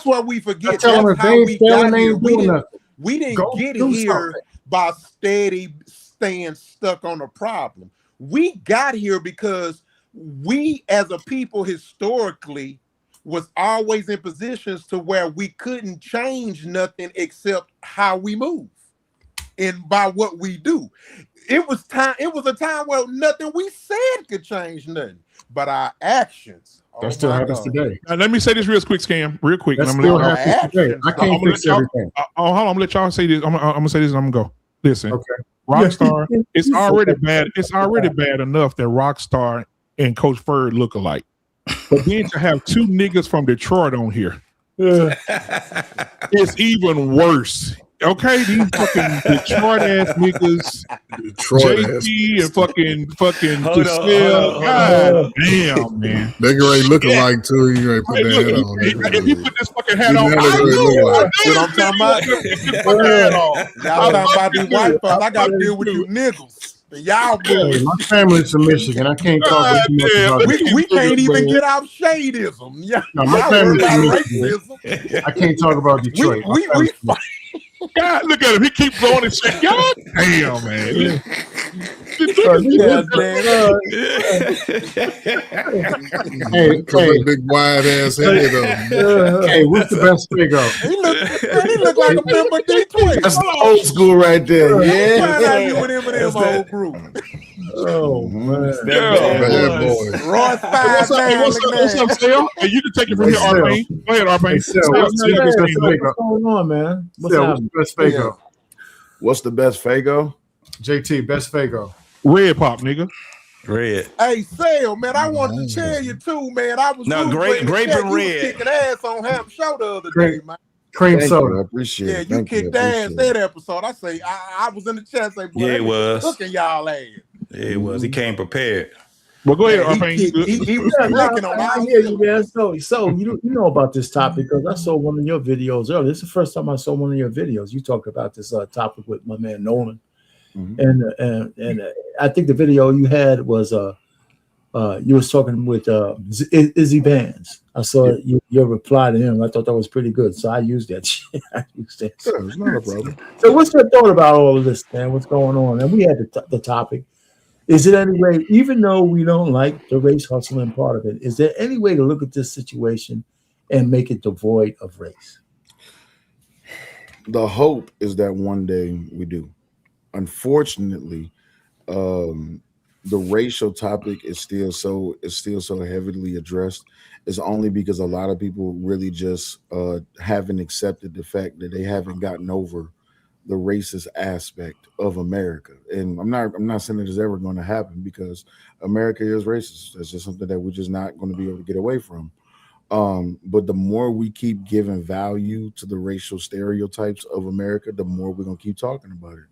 what we forget. That's how we got here. We didn't get here by staying stuck on a problem. We got here because we as a people historically was always in positions to where we couldn't change nothing except how we move and by what we do. It was a time where nothing we said could change nothing, but our actions. That still happens today. Let me say this real quick, Scam. Real quick. That still happens today. I can't fix everything. Hold on. I'm gonna let y'all say this. I'm gonna say this and I'm gonna go. Listen. Okay. Rockstar, it's already bad. It's already bad enough that Rockstar and Coach Ferd look alike. But then to have two niggas from Detroit on here, it's even worse. Okay, these fucking Detroit ass niggas, JT and fucking Giselle. God damn, man. They already look alike too. You ain't put that hat on. If you put this fucking hat on, I'm talking about. Y'all talking about these white folks. I got to deal with you niggas. Y'all boys. My family's from Michigan. I can't talk about we can't even get out shadeism. No, my family's from Michigan. I can't talk about Detroit. We God, look at him. He keeps going and shit. God damn, man. Hey, big wide ass head on. Hey, what's the best Fago? He look like a member of D20. That's old school right there. Yeah. You with him in his whole group. Oh man, bad boy. Ross What's up, Sale? Hey, you can take it from here, Arpain. Go ahead, Arpain. What's going on, man? What's the best Fago? What's the best Fago? JT, best Fago. Red pop, nigga. Red. Hey, Sale, man, I wanted to tell you too, man. I was grape and red. Kicking ass on Ham Show the other day, man. Cream soda. I appreciate it. Yeah, you kicked ass that episode. I say I was in the chat. Say, boy, yeah, it was looking y'all ass. Yeah, it was. He came prepared. Well, go ahead, Arpain. He was clicking on. I hear you, man. So you know about this topic because I saw one of your videos earlier. This is the first time I saw one of your videos. You talked about this topic with my man Nolan, and I think the video you had was you was talking with Izzy Vance. I saw your reply to him. I thought that was pretty good, so I used that. I used that. Sure, it's not a problem. So what's your thought about all of this, man? What's going on? And we had the topic. Is it any way, even though we don't like the race hustling part of it, is there any way to look at this situation and make it devoid of race? The hope is that one day we do. Unfortunately, the racial topic is still so heavily addressed. It's only because a lot of people really just haven't accepted the fact that they haven't gotten over the racist aspect of America. And I'm not saying it is ever going to happen because America is racist. That's just something that we're just not going to be able to get away from. But the more we keep giving value to the racial stereotypes of America, the more we're going to keep talking about it.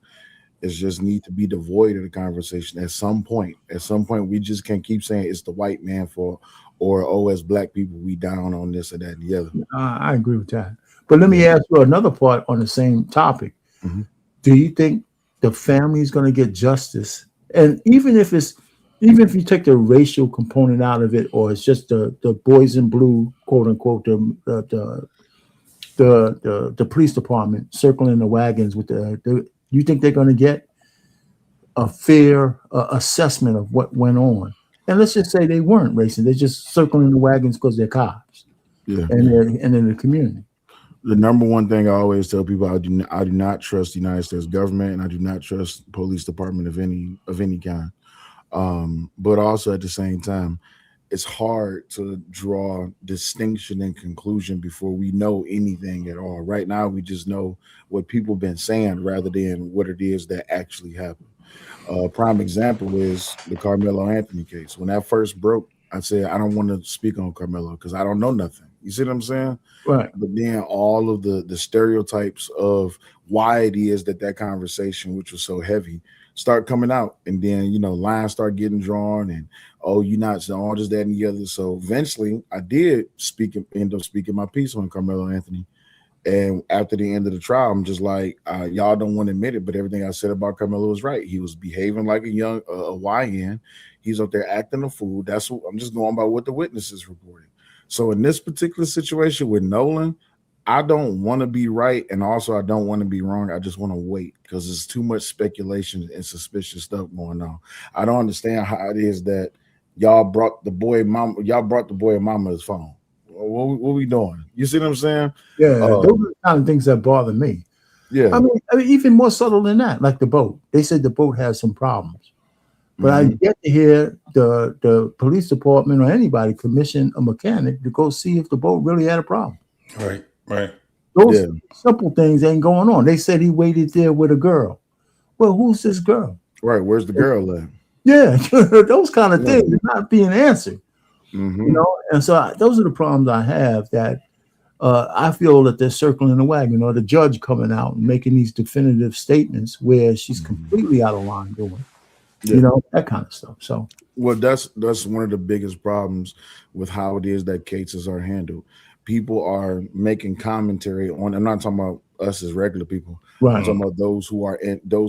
It just need to be devoid of the conversation at some point. At some point, we just can't keep saying it's the white man fault or, oh, as black people, we down on this or that and the other. I agree with that. But let me ask you another part on the same topic. Mm-hmm. Do you think the family is going to get justice? And even if you take the racial component out of it, or it's just the boys in blue, quote unquote, the police department circling the wagons with you think they're going to get a fair assessment of what went on? And let's just say they weren't racist; they're just circling the wagons because they're cops, yeah, and they're in the community. The number one thing I always tell people, I do not trust the United States government, and I do not trust police department of any kind. But also at the same time, it's hard to draw distinction and conclusion before we know anything at all. Right now, we just know what people have been saying rather than what it is that actually happened. Prime example is the Carmelo Anthony case. When that first broke, I said, I don't want to speak on Carmelo because I don't know nothing. You see what I'm saying? Right. But then all of the stereotypes of why it is that conversation, which was so heavy, start coming out. And then, lines start getting drawn and, oh, you're not so all this, that, and the other. So eventually I did end up speaking my piece on Carmelo Anthony. And after the end of the trial, I'm just like, y'all don't want to admit it, but everything I said about Carmelo was right. He was behaving like a young YN. He's up there acting a fool. That's what I'm just going by what the witnesses reported. So in this particular situation with Nolan, I don't want to be right, and also I don't want to be wrong. I just want to wait because there's too much speculation and suspicious stuff going on. I don't understand how it is that y'all brought the boy and mama's phone. What we doing? You see what I'm saying? Yeah, those are the kind of things that bother me. Yeah, I mean, even more subtle than that, like the boat. They said the boat has some problems, but I get to hear the police department or anybody commission a mechanic to go see if the boat really had a problem. Right. Those simple things ain't going on. They said he waited there with a girl. Well, who's this girl? Right. Where's the girl at? Yeah, those kind of things are not being answered. And so those are the problems I have, that I feel that they're circling the wagon, or the judge coming out and making these definitive statements where she's completely out of line doing, that kind of stuff. So, well, that's one of the biggest problems with how it is that cases are handled. People are making commentary on. I'm not talking about us as regular people. Right. I'm talking about those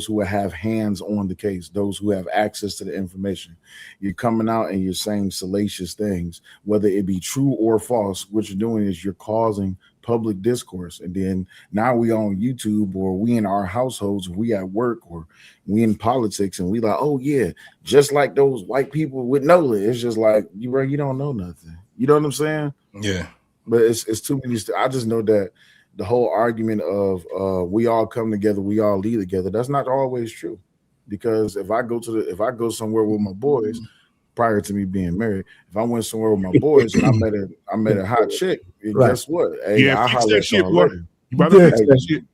who have hands on the case, those who have access to the information. You're coming out and you're saying salacious things, whether it be true or false. What you're doing is you're causing public discourse, and then now we on YouTube, or we in our households, we at work, or we in politics, and we like, oh yeah, just like those white people with Nolan. It's just like, you don't know nothing. You know what I'm saying? Yeah. But it's too many. I just know that the whole argument of we all come together, we all lead together, that's not always true. Because if I go somewhere with my boys, prior to me being married, if I went somewhere with my boys and I met a hot chick, guess what? Hey, I fix holler that at shit, y'all boy. later. You better fix that shit.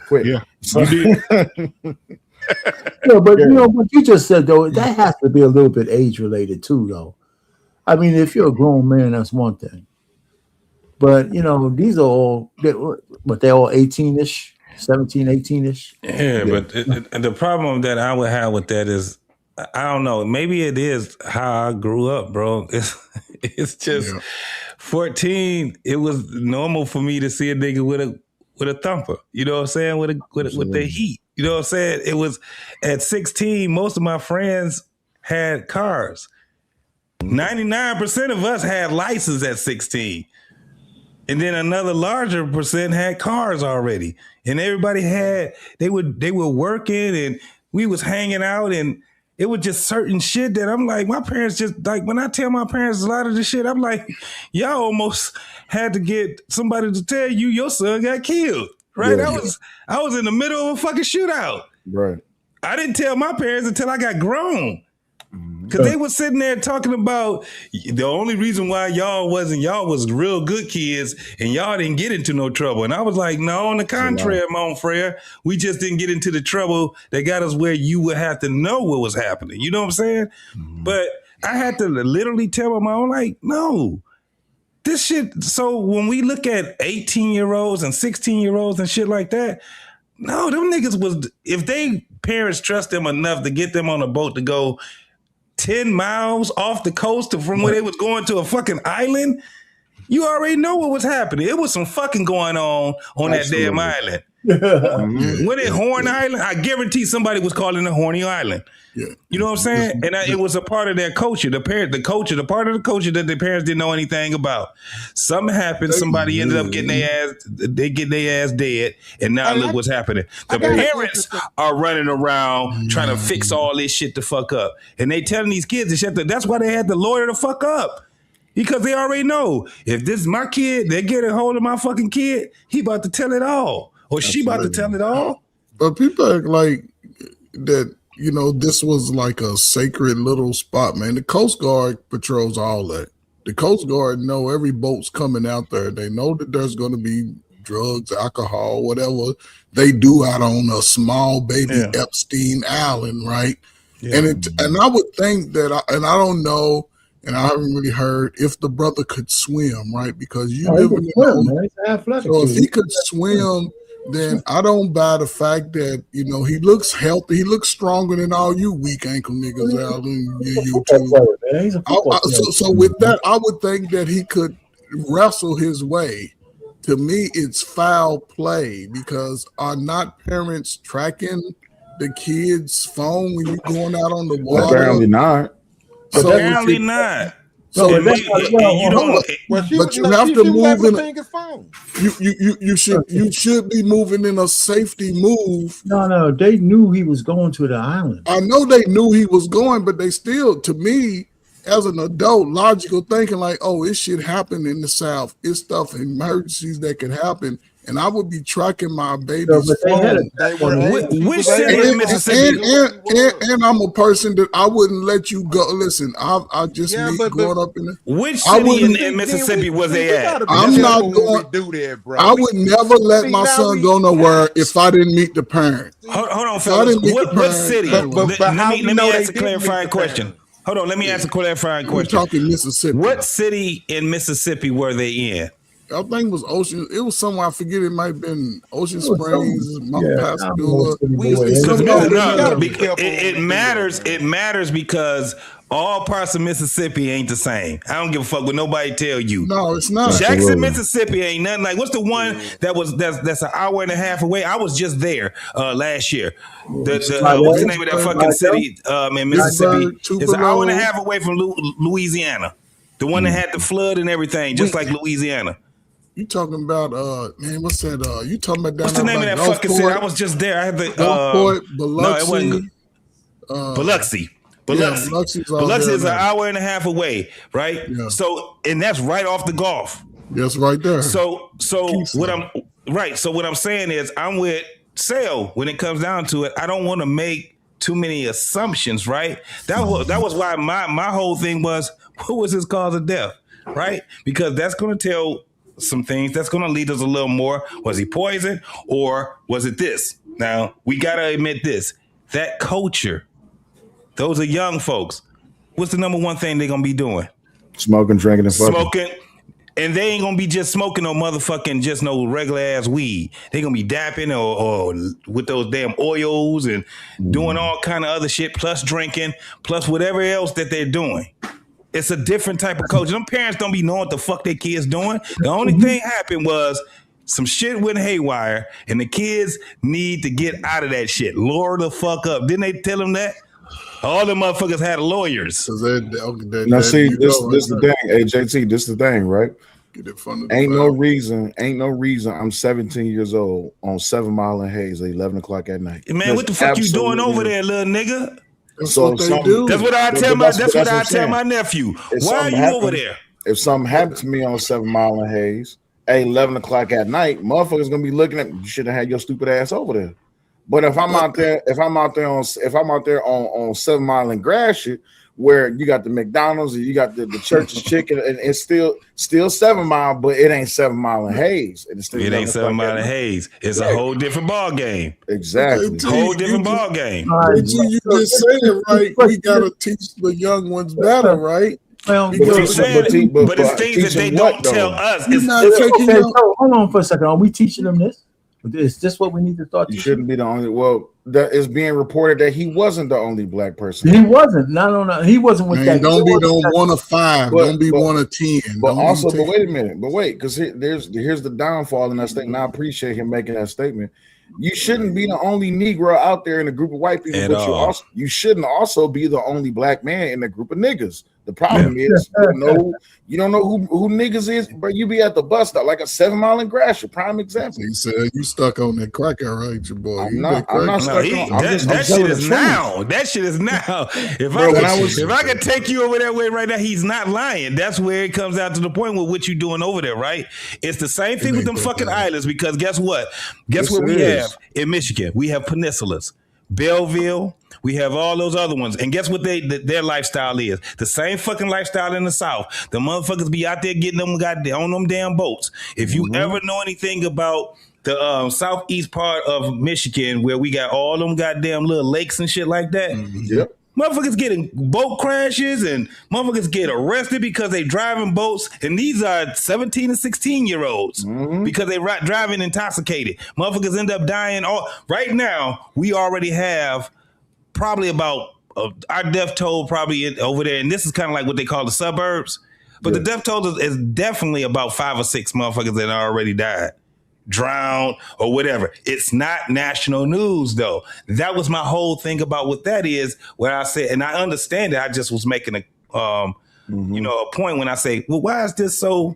Quick. Yeah, you did. Yeah, but what you just said though, that has to be a little bit age related too, though. I mean, if you're a grown man, that's one thing. But these are all, they're all 18-ish, 17, 18-ish. Yeah, but the problem that I would have with that is, I don't know, maybe it is how I grew up, bro. It's just 14. It was normal for me to see a nigga with a thumper. You know what I'm saying? With the heat. You know what I'm saying? It was at 16. Most of my friends had cars. 99% of us had license at 16. And then another larger percent had cars already. And everybody they were working, and we was hanging out, and it was just certain shit that I'm like, my parents just, like, when I tell my parents a lot of this shit, I'm like, y'all almost had to get somebody to tell you your son got killed, right? Yeah. I was in the middle of a fucking shootout. Right. I didn't tell my parents until I got grown. Because they were sitting there talking about the only reason why y'all was real good kids and y'all didn't get into no trouble. And I was like, no, on the contrary, mon frere, we just didn't get into the trouble that got us where you would have to know what was happening. You know what I'm saying? Mm-hmm. But I had to literally tell my mom, like, no, this shit. So when we look at 18-year-olds and 16-year-olds and shit like that, no, them niggas was, if they parents trust them enough to get them on a boat to go 10 miles off the coast from where they was going to a fucking island, you already know what was happening. It was some fucking going on that damn island. When it Horn Island, I guarantee somebody was calling it Horny Island. Yeah. You know what I'm saying? And it was a part of their culture. The part of the culture that their parents didn't know anything about. Something happened. Somebody ended up getting their ass dead. And now look what's happening. The parents are running around trying to fix all this shit to fuck up. And they telling these kids to shut the, that's why they had the lawyer to fuck up. Because they already know if this is my kid, they get a hold of my fucking kid, he about to tell it all. Or she about to tell it all. But people act like that, you know, this was like a sacred little spot, man. The Coast Guard patrols all that. The Coast Guard know every boat's coming out there. They know that there's going to be drugs, alcohol, whatever they do out on a small baby Epstein Island, right? Yeah. And I would think that, I don't know, and I haven't really heard if the brother could swim, right? Because you live in so if he could swim, then I don't buy the fact that, you know, he looks healthy. He looks stronger than all you weak ankle niggas out in YouTube. So with that, I would think that he could wrestle his way. To me, it's foul play because are not parents tracking the kid's phone when you're going out on the water? Apparently not. So apparently not. So you have to move in. You should be moving in a safety move. No, they knew he was going to the island. I know they knew he was going, but they still, to me, as an adult, logical thinking like, oh, it should happen in the South. It's stuff, emergencies that could happen. And I would be tracking my baby's phone. Which city in Mississippi? And I'm a person that I wouldn't let you go. Listen, I just growing up in it. Which city in Mississippi was they at? I'm not going to do that, bro. I would never let my son go nowhere if I didn't meet the parent. Hold on, fellas. What city? Let me ask a clarifying question. Hold on, let me ask a clarifying question. We're talking Mississippi. What city in Mississippi were they in? I think it was Ocean. It was somewhere, I forget. It might have been Ocean Springs, Mount Pascagoula. It matters because all parts of Mississippi ain't the same. I don't give a fuck what nobody tell you. No, it's not. Jackson, Mississippi ain't nothing like. What's the one that's an hour and a half away? I was just there last year. What's the name of that fucking city in Mississippi? It's an hour and a half away from Louisiana. The one that had the flood and everything, just like Louisiana. You talking about man? What's that? You talking about down? What's the name of that fucking city? I was just there. I had the Biloxi. No, it wasn't Biloxi. Biloxi is an hour and a half away, right? Yeah. So, and that's right off the Gulf. That's right there. So what I'm saying is, I'm with Sale when it comes down to it. I don't want to make too many assumptions, right? That was why my whole thing was, what was his cause of death, right? Because that's going to tell some things. That's going to lead us a little more. Was he poisoned or was it this? Now, we got to admit this. That culture, those are young folks. What's the number one thing they're going to be doing? Smoking, drinking, and fucking. Smoking. And they ain't going to be just smoking no motherfucking, just no regular ass weed. They're going to be dapping or with those damn oils and doing all kind of other shit, plus drinking, plus whatever else that they're doing. It's a different type of culture. Them parents don't be knowing what the fuck their kids doing. The only thing happened was some shit went haywire, and the kids need to get out of that shit. Lure the fuck up. Didn't they tell them that? All the motherfuckers had lawyers. Now see, this the thing, AJT. This the thing, right? Ain't no reason. I'm 17 years old on 7 Mile and Hayes at 11 o'clock at night. Man, what the fuck you doing over there, little nigga? That's what they do. That's what I tell my nephew. Why are you over there? If something happened to me on 7 Mile and Hayes at 11 o'clock at night, motherfuckers gonna be looking at me. You should have had your stupid ass over there. But if I'm out there on 7 Mile and Gratiot where you got the McDonald's and you got the church's chicken, and it's still 7 Mile, but it ain't 7 Mile in Hayes. And it ain't 7 Mile in Hayes. It's a whole different ball game. Exactly, whole different ball game. You just said it right. We gotta teach the young ones better, right? Well, but it's things that they don't tell us. Hold on for a second. Are we teaching them this? Is this what we need to start? You shouldn't be the only. Well, that is being reported that he wasn't the only black person. He wasn't. No. He wasn't with that. Don't be no 1 of 5. Don't be 1 of 10. But also, but wait a minute. But wait, because here's the downfall in that statement. I appreciate him making that statement. You shouldn't be the only Negro out there in a group of white people, but you shouldn't also be the only black man in a group of niggas. The problem is, you don't know who niggas is, but you be at the bus stop, like a 7 Mile in Gratiot, prime example. He said you stuck on that cracker, right, your boy? I'm not stuck on. That shit is now. That shit is now. If I could take you over that way right now, he's not lying. That's where it comes out to the point with what you doing over there, right? It's the same thing with them fucking islands, because guess what? Guess what we have in Michigan? We have peninsulas. Belleville, we have all those other ones, and guess what their lifestyle is? The same fucking lifestyle in the South. The motherfuckers be out there getting them on them damn boats. If you ever know anything about the southeast part of Michigan, where we got all them goddamn little lakes and shit like that, yep. Motherfuckers getting boat crashes and motherfuckers get arrested because they driving boats, and these are 17 and 16-year-olds because they driving intoxicated. Motherfuckers end up dying. Right now, we already have probably about our death toll probably over there, and this is kind of like what they call the suburbs. But the death toll is definitely about 5 or 6 motherfuckers that already died, drowned or whatever. It's not national news though. That was my whole thing about what that is, where I said, and I understand it. I just was making a a point when I say, well, why is this so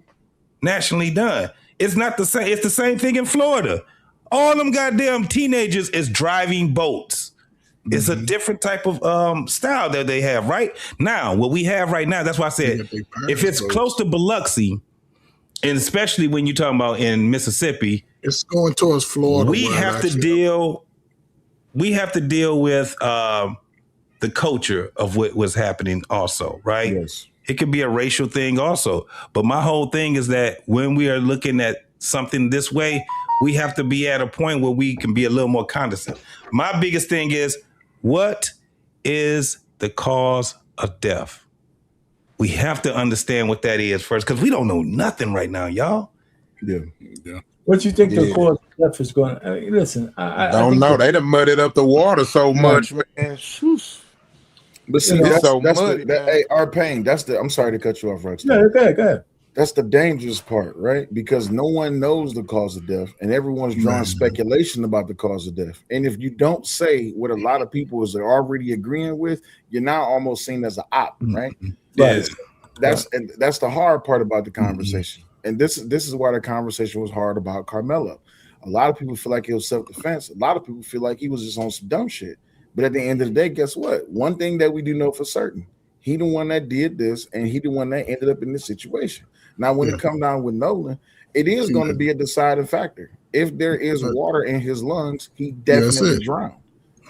nationally done? It's not the same. It's the same thing in Florida. All them goddamn teenagers is driving boats. It's a different type of style that they have right now. What we have right now, that's why I said, if it's close to Biloxi, and especially when you're talking about in Mississippi, it's going towards Florida. We have to deal with the culture of what was happening also, right? Yes. It could be a racial thing also. But my whole thing is that when we are looking at something this way, we have to be at a point where we can be a little more condescending. My biggest thing is, what is the cause of death? We have to understand what that is first, because we don't know nothing right now, y'all. Yeah. What you think the cause of death is going to... listen, I don't know. They done muddied up the water so much, man. But see, hey, our pain, I'm sorry to cut you off, Rex. Yeah, go ahead. That's the dangerous part, right? Because no one knows the cause of death, and everyone's drawing speculation about the cause of death. And if you don't say what a lot of people is already agreeing with, you're now almost seen as an op, right? Yes. That's the hard part about the conversation. And this is why the conversation was hard about Carmelo. A lot of people feel like it was self-defense. A lot of people feel like he was just on some dumb shit. But at the end of the day, guess what? One thing that we do know for certain, he the one that did this, and he the one that ended up in this situation. Now, when it comes down with Nolan, it is going to be a deciding factor. If there is water in his lungs, he definitely drowned.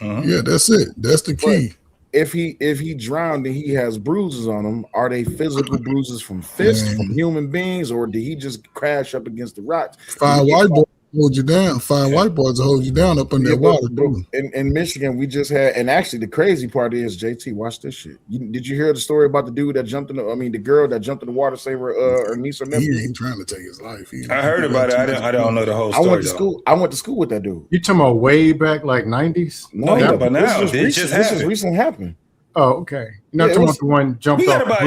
Yeah, that's it. That's the key. But if he drowned and he has bruises on him, are they physical bruises from fists, from human beings, or did he just crash up against the rocks? 5 white boys hold you down. 5 white boys hold you down up in that water. In Michigan, we just had, and actually the crazy part is, JT, watch this shit. Did you hear the story about the dude that jumped in the girl that jumped in the water to save her niece or nephew? He ain't trying to take his life. I heard about it. I don't know the whole story. I went to school with that dude. You talking about way back like 90s? No, but now this just recently happened. Oh, okay. You're not talking about the one jumped off.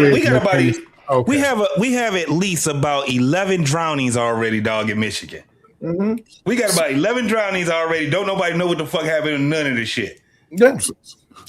We have at least about 11 drownings already, dog, in Michigan. We got about 11 drownings already. Don't nobody know what the fuck happened to none of this shit. Yeah. So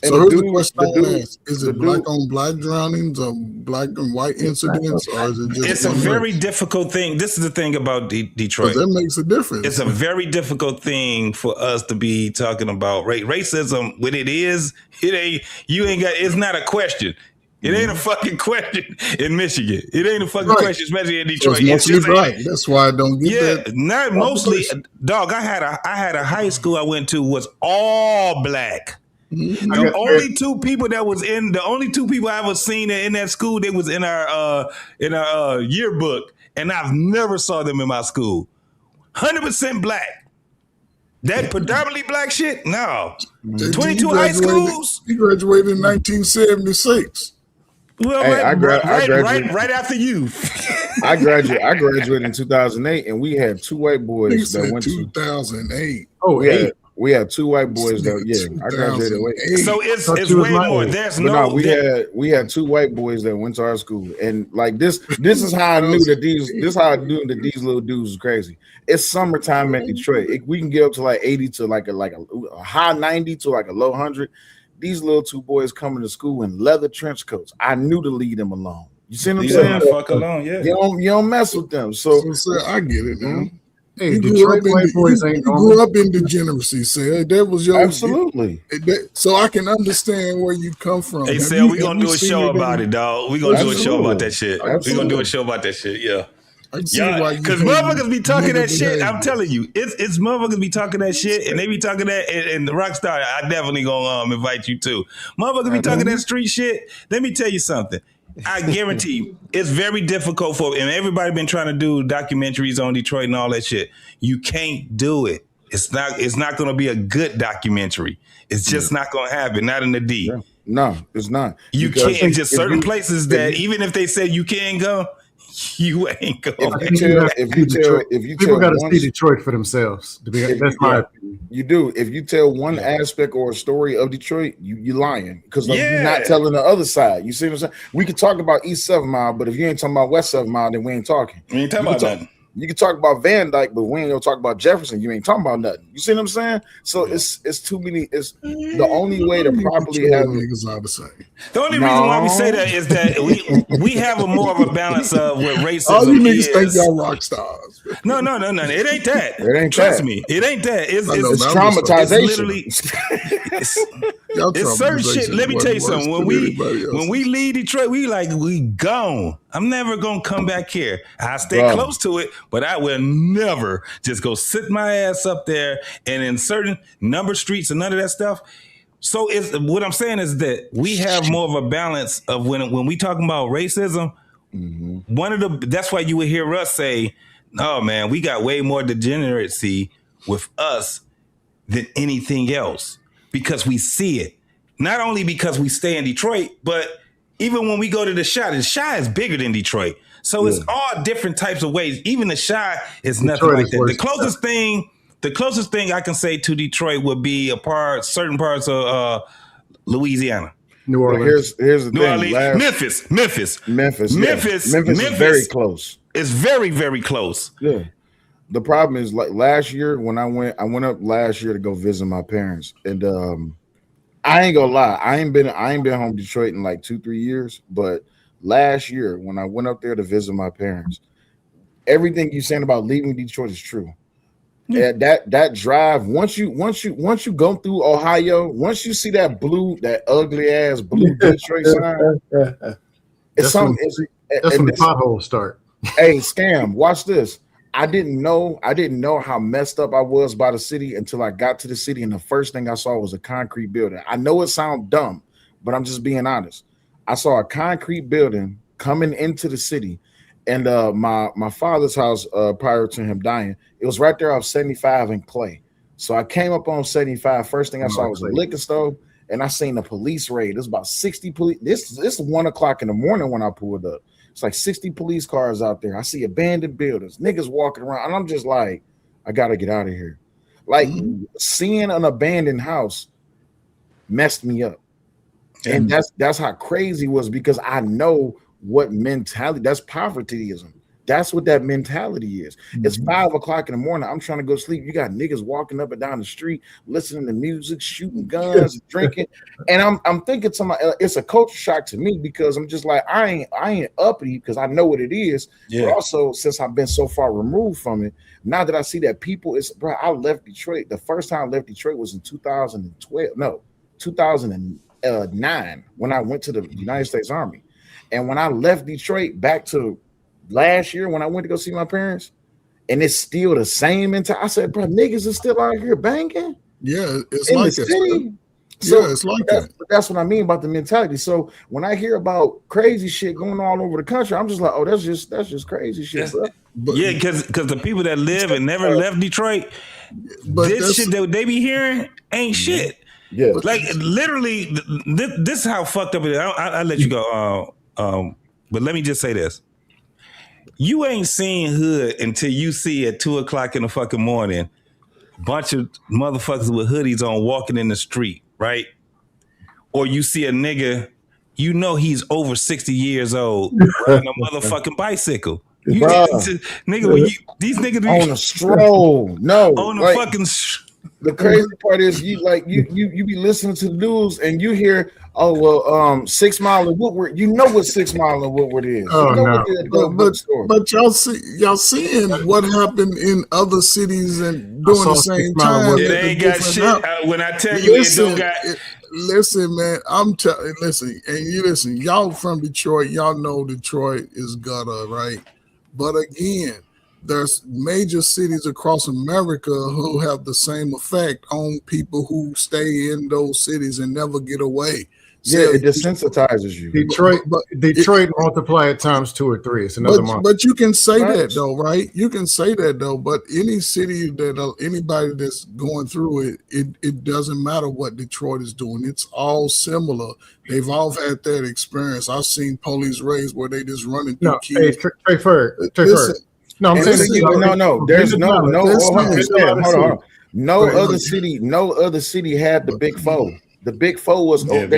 here's the question: is it black on black drownings or black and white incidents, or is it just? It's a very difficult thing. This is the thing about Detroit. That makes a difference. It's a very difficult thing for us to be talking about racism. What it is, it ain't. You ain't got. It's not a question. It ain't a fucking question in Michigan. It ain't a fucking question, especially in Detroit. So it's mostly black. That's why I don't get that. Not mostly. Dog, I had a high school I went to was all black. The only two people I ever seen in that school, they was in our yearbook, and I've never saw them in my school. 100% black. That predominantly black shit? No. 22 high schools? He graduated in 1976. Well, Hey, I graduated right after you. I graduated in 2008, and we had two white He boys that said went to 2008. we had two white boys that I graduated late. So it's way more. There's But we had two white boys that went to our school, and like this is how I knew that these little dudes was crazy. It's summertime in Detroit. We can get up to like 80 to like a high 90 to like a low 100. These little two boys coming to school in leather trench coats. I knew to leave them alone. You see what I'm saying? Fuck alone, yeah. You don't mess with them. So I get it, man. Hey, You Detroit grew white boys ain't grew up in degeneracy, Sal. That was your absolutely. So I can understand where you come from. Hey, Sal, we're gonna do a show about it, dog. We're gonna do a show about that shit. We're gonna do a show about that shit, yeah. Because motherfuckers be talking that shit. I'm telling you, it's motherfuckers be talking that shit, and they be talking that. And the Rockstar, I definitely gonna invite you too. Motherfuckers be talking that street shit. Let me tell you something. I guarantee you, it's very difficult for, and everybody been trying to do documentaries on Detroit and all that shit. You can't do it. It's not going to be a good documentary. It's just not going to happen. Not in the D. Yeah. No, it's not. You can't. Just certain places that even if they say you can't go, you ain't going. If you People got to one- see Detroit for themselves. That's my opinion. You do. If you tell one aspect or a story of Detroit, you lying because you're not telling the other side. You see what I'm saying? We can talk about East 7 Mile, but if you ain't talking about West 7 Mile, then we ain't talking. We ain't talking about nothing. You can talk about Van Dyke, but we ain't gonna talk about Jefferson. You ain't talking about nothing. You see what I'm saying? So it's too many. It's the only way to properly have niggas are the same. The only reason why we say that is that we have a more of a balance of what racism All you niggas is. think y'all rock stars. No. It ain't that. It ain't Trust that. me. It ain't that. It's traumatization. It's literally. It's certain shit. Let me tell you something. When we leave Detroit, we gone. I'm never gonna come back here. I stay close to it, but I will never just go sit my ass up there and in certain number streets and none of that stuff. So what I'm saying is that we have more of a balance of when we talking about racism. That's why you would hear us say, "Oh man, we got way more degeneracy with us than anything else," because we see it. Not only because we stay in Detroit, but even when we go to the Chi is bigger than Detroit. So it's all different types of ways. Even the Chi is nothing like that. The closest thing I can say to Detroit would be certain parts of Louisiana. New Orleans. Here's the thing. Memphis is very close. It's very, very close. Yeah. The problem is like last year when I went up last year to go visit my parents, and I ain't gonna lie, I ain't been home to Detroit in like 2-3 years, but last year when I went up there to visit my parents, everything you're saying about leaving Detroit is true. Yeah, that drive, once you go through Ohio, once you see that ugly ass blue Detroit sign, that's when the potholes start. Hey, Scam, watch this. I didn't know how messed up I was by the city until I got to the city, and the first thing I saw was a concrete building. I know it sounds dumb, but I'm just being honest. I saw a concrete building coming into the city, and my father's house prior to him dying, it was right there off 75 and Clay. So I came up on 75. First thing I saw was a liquor store, and I seen a police raid. There's about 60 police. This is 1 o'clock in the morning when I pulled up. It's like 60 police cars out there. I see abandoned buildings, niggas walking around, and I'm just like, I gotta get out of here. Like seeing an abandoned house messed me up. And that's how crazy it was, because I know what mentality, that's povertyism. That's what that mentality is. It's 5 o'clock in the morning. I'm trying to go to sleep. You got niggas walking up and down the street, listening to music, shooting guns, drinking. And I'm thinking to myself, it's a culture shock to me, because I'm just like, I ain't uppity because I know what it is. Yeah. But also, since I've been so far removed from it, now that I see that people, I left Detroit. The first time I left Detroit was in 2009 when I went to the United States Army. And when I left Detroit back to last year when I went to go see my parents, and it's still the same mentality. I said, bro, niggas are still out here banging. Yeah, it's in like the city. So it's like that's what I mean about the mentality. So when I hear about crazy shit going on all over the country, I'm just like, oh, that's just crazy shit, bro. Yeah, because the people that live and never left Detroit, this shit that they be hearing ain't shit. Yeah, like literally, this is how fucked up it is. I'll let you go. But let me just say this: you ain't seen hood until you see at 2:00 in the fucking morning, bunch of motherfuckers with hoodies on walking in the street, right? Or you see a nigga, you know he's over 60 years old, riding a motherfucking bicycle. You, nigga, when these niggas on a stroll, no, on a like, fucking. The crazy part is you be listening to the news and you hear, oh well, 6 Mile and Woodward. You know what 6 Mile and Woodward is. Oh, you know no. But y'all seeing what happened in other cities and during the same time. It ain't got shit. When I tell you, it don't got. Listen, man, listen, y'all from Detroit, y'all know Detroit is gutter, right? But again, there's major cities across America who have the same effect on people who stay in those cities and never get away. Yeah, it desensitizes you. Detroit multiply it times 2 or 3. It's another month. But you can say that though, right? You can say that though. But any city that anybody that's going through it doesn't matter what Detroit is doing. It's all similar. They've all had that experience. I've seen police raids where they just running through kids. Trey Ferg. No, I'm saying no. There's hold on. No other city had the Big Four. The Big Four was something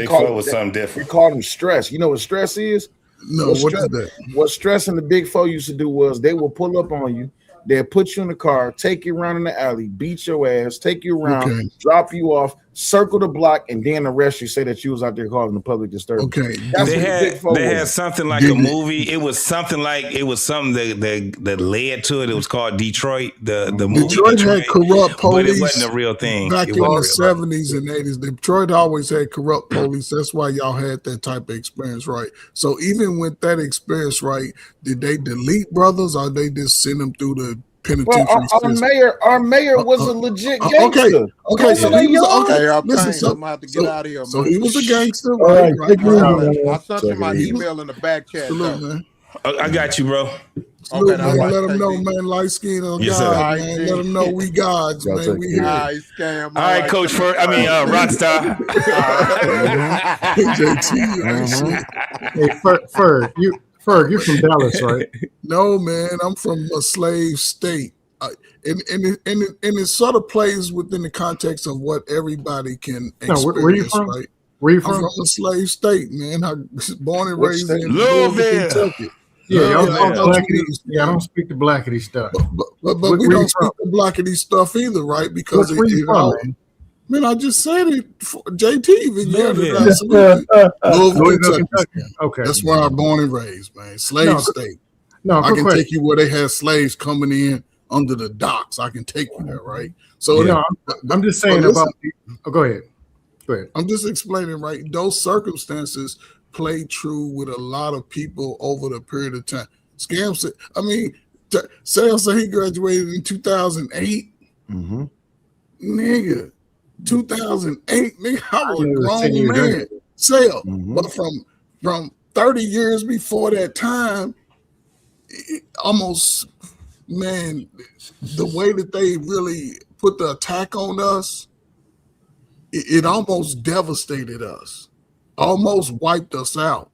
different. We called them stress. You know what stress is? No, what is that? What stress and the Big Four used to do was they will pull up on you. They'll put you in the car, take you around in the alley, beat your ass, take you around, drop you off, circle the block, and then arrest you. Say that you was out there causing the public disturbance. Okay, that's they had something like a movie. It was something that led to it. It was called Detroit. The movie Detroit had corrupt police, but it wasn't a real thing. Back in the 70s and 80s, Detroit always had corrupt police. That's why y'all had that type of experience, right? So even with that experience, right, did they delete brothers or they just send them through the penitentiary? Well, our mayor was a legit gangster. Okay, so he was listen, I'm about to get out of here. So he was a gangster, right? Right. I sent you my email in the back chat. I got you, bro. Salute, man. Let them know, man. Light skin on Yes, God, man. Let them know we gods, man. We here. All right, Coach Rockstar. Hey, Ferg, you're from Dallas, right? No, man. I'm from a slave state. And it sort of plays within the context of what everybody can experience, where you from? Right? Where you I'm from? a slave state, man. I was born and raised in Louisville, Kentucky. Yeah, I don't speak the blackity stuff. But we don't speak the blackity stuff either, right? Because man, I just said it. JT even yelled it out. Louisville, Kentucky. Okay, that's where I'm born and raised, man. Slave state. No, I can take you where they had slaves coming in under the docks. I can take you there, right? So I'm just saying about. Go ahead. I'm just explaining, right? Those circumstances play true with a lot of people over the period of time. Scam said, I mean, Sale said he graduated in 2008. Mm-hmm. Nigga, 2008, nigga, I was a grown man. Sale, but from 30 years before that time, almost, man, the way that they really put the attack on us, it almost devastated us, almost wiped us out.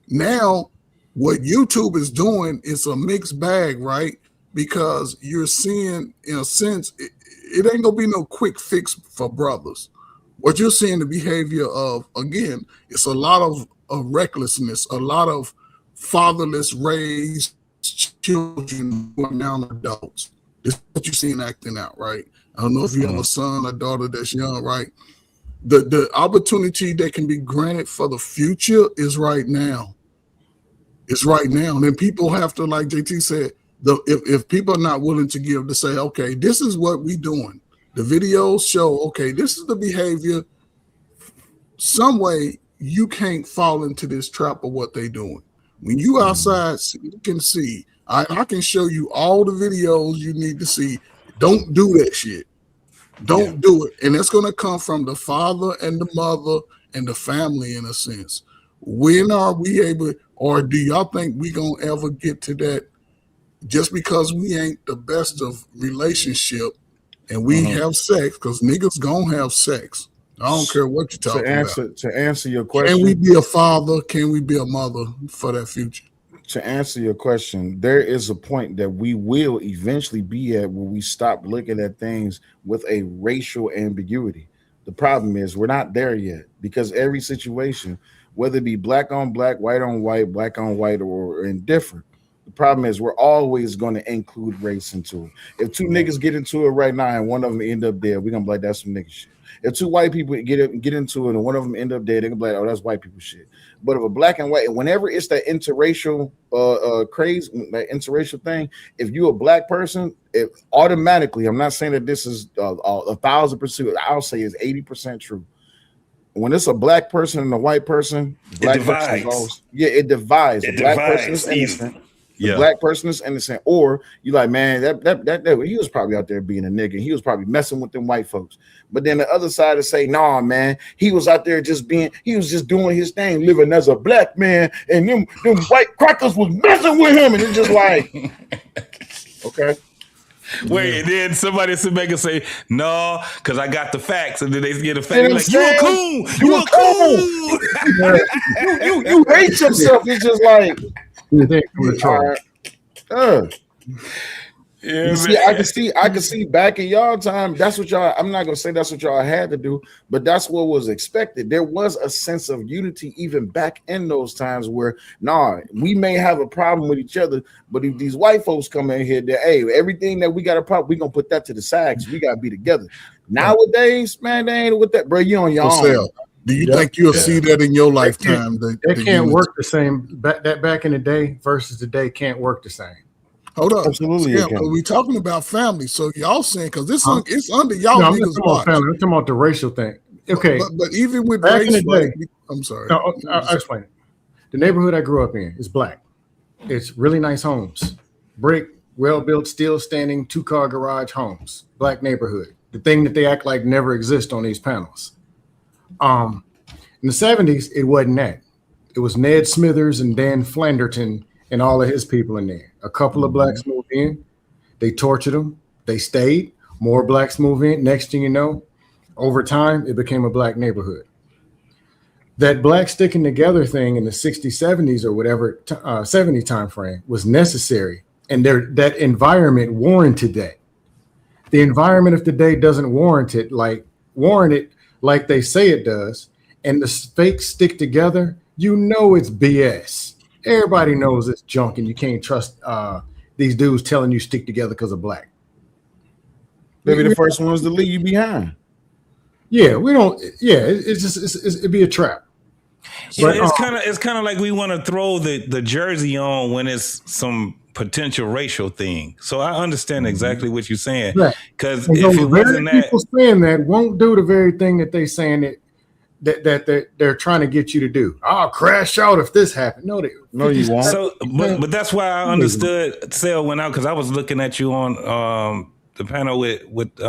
Now, what YouTube is doing is a mixed bag, right? Because you're seeing, in a sense, it ain't gonna be no quick fix for brothers. What you're seeing the behavior of, again, it's a lot of recklessness, a lot of fatherless raised children who are now adults. This is what you're seeing acting out, right? I don't know if you have a son or daughter that's young, right? The opportunity that can be granted for the future is right now. It's right now. And then people have to, like JT said, if people are not willing to give, to say, okay, this is what we doing. The videos show, okay, this is the behavior. Some way you can't fall into this trap of what they doing. When you outside, you can see. I can show you all the videos you need to see. Don't do that shit. Don't do it. And it's going to come from the father and the mother and the family in a sense. When are we able, or do y'all think we going to ever get to that just because we ain't the best of relationship and we have sex, because niggas going to have sex. I don't care what you're talking about. To answer your question. Can we be a father? Can we be a mother for that future? To answer your question, there is a point that we will eventually be at where we stop looking at things with a racial ambiguity. The problem is we're not there yet, because every situation, whether it be black on black, white on white, black on white, or indifferent, the problem is we're always going to include race into it. If two niggas get into it right now and one of them end up dead, we're going to be like, that's some nigga shit. If two white people get into it and one of them end up dead, they're going to be like, oh, that's white people shit. But if a black and white, and whenever it's that interracial craze, that interracial thing, if you're a black person, it automatically, I'm not saying that this is 1,000%, I'll say it's 80% true. When it's a black person and a white person, black it divides. It divides. It the black divides person is innocent. Yeah. The black person is innocent, or you like, man, that he was probably out there being a nigga. He was probably messing with them white folks. But then the other side is say, nah, man, he was out there he was just doing his thing, living as a black man, and them white crackers was messing with him, and it's just like, okay. Wait, and then somebody sit back and say, no, because I got the facts, and then they get the facts. Like, you a coon, you a coon. You hate yourself. It's just like, yeah, you see, I can see back in y'all time. That's what y'all. I'm not gonna say that's what y'all had to do, but that's what was expected. There was a sense of unity even back in those times where, we may have a problem with each other, but if these white folks come in here, hey, everything that we got a problem, we gonna put that to the side because we gotta be together. Nowadays, man, they ain't with that, bro. You on your own. Do you think you'll see that in your lifetime? That can't work the same. That back in the day versus today can't work the same. Hold up. Absolutely. We're talking about family. So y'all saying, because it's under y'all no, niggas' watch. I'm talking about the racial thing. Okay. But even with back race, in the day, I'm sorry. No, I'll explain it. The neighborhood I grew up in is black. It's really nice homes. Brick, well-built, still standing, 2-car garage homes. Black neighborhood. The thing that they act like never exists on these panels. In the 70s, it wasn't that. It was Ned Smithers and Dan Flanderton and all of his people in there. A couple of blacks moved in. They tortured them. They stayed. More blacks move in. Next thing you know, over time, it became a black neighborhood. That black sticking together thing in the 60s, 70s, or whatever, 70 time frame was necessary. And that environment warranted that. The environment of today doesn't warrant it like they say it does. And the fakes stick together, you know it's BS. Everybody knows it's junk, and you can't trust these dudes telling you stick together because of black. Maybe the first ones to leave you behind. Yeah, we don't. Yeah, it'd be a trap. But it's kind of like we want to throw the jersey on when it's some potential racial thing. So I understand exactly what you're saying. Because if it wasn't that, people saying that won't do the very thing that they saying that they're trying to get you to do. I'll crash out if this happened. No, you won't. So, but that's why I understood Sale went out, because I was looking at you on the panel with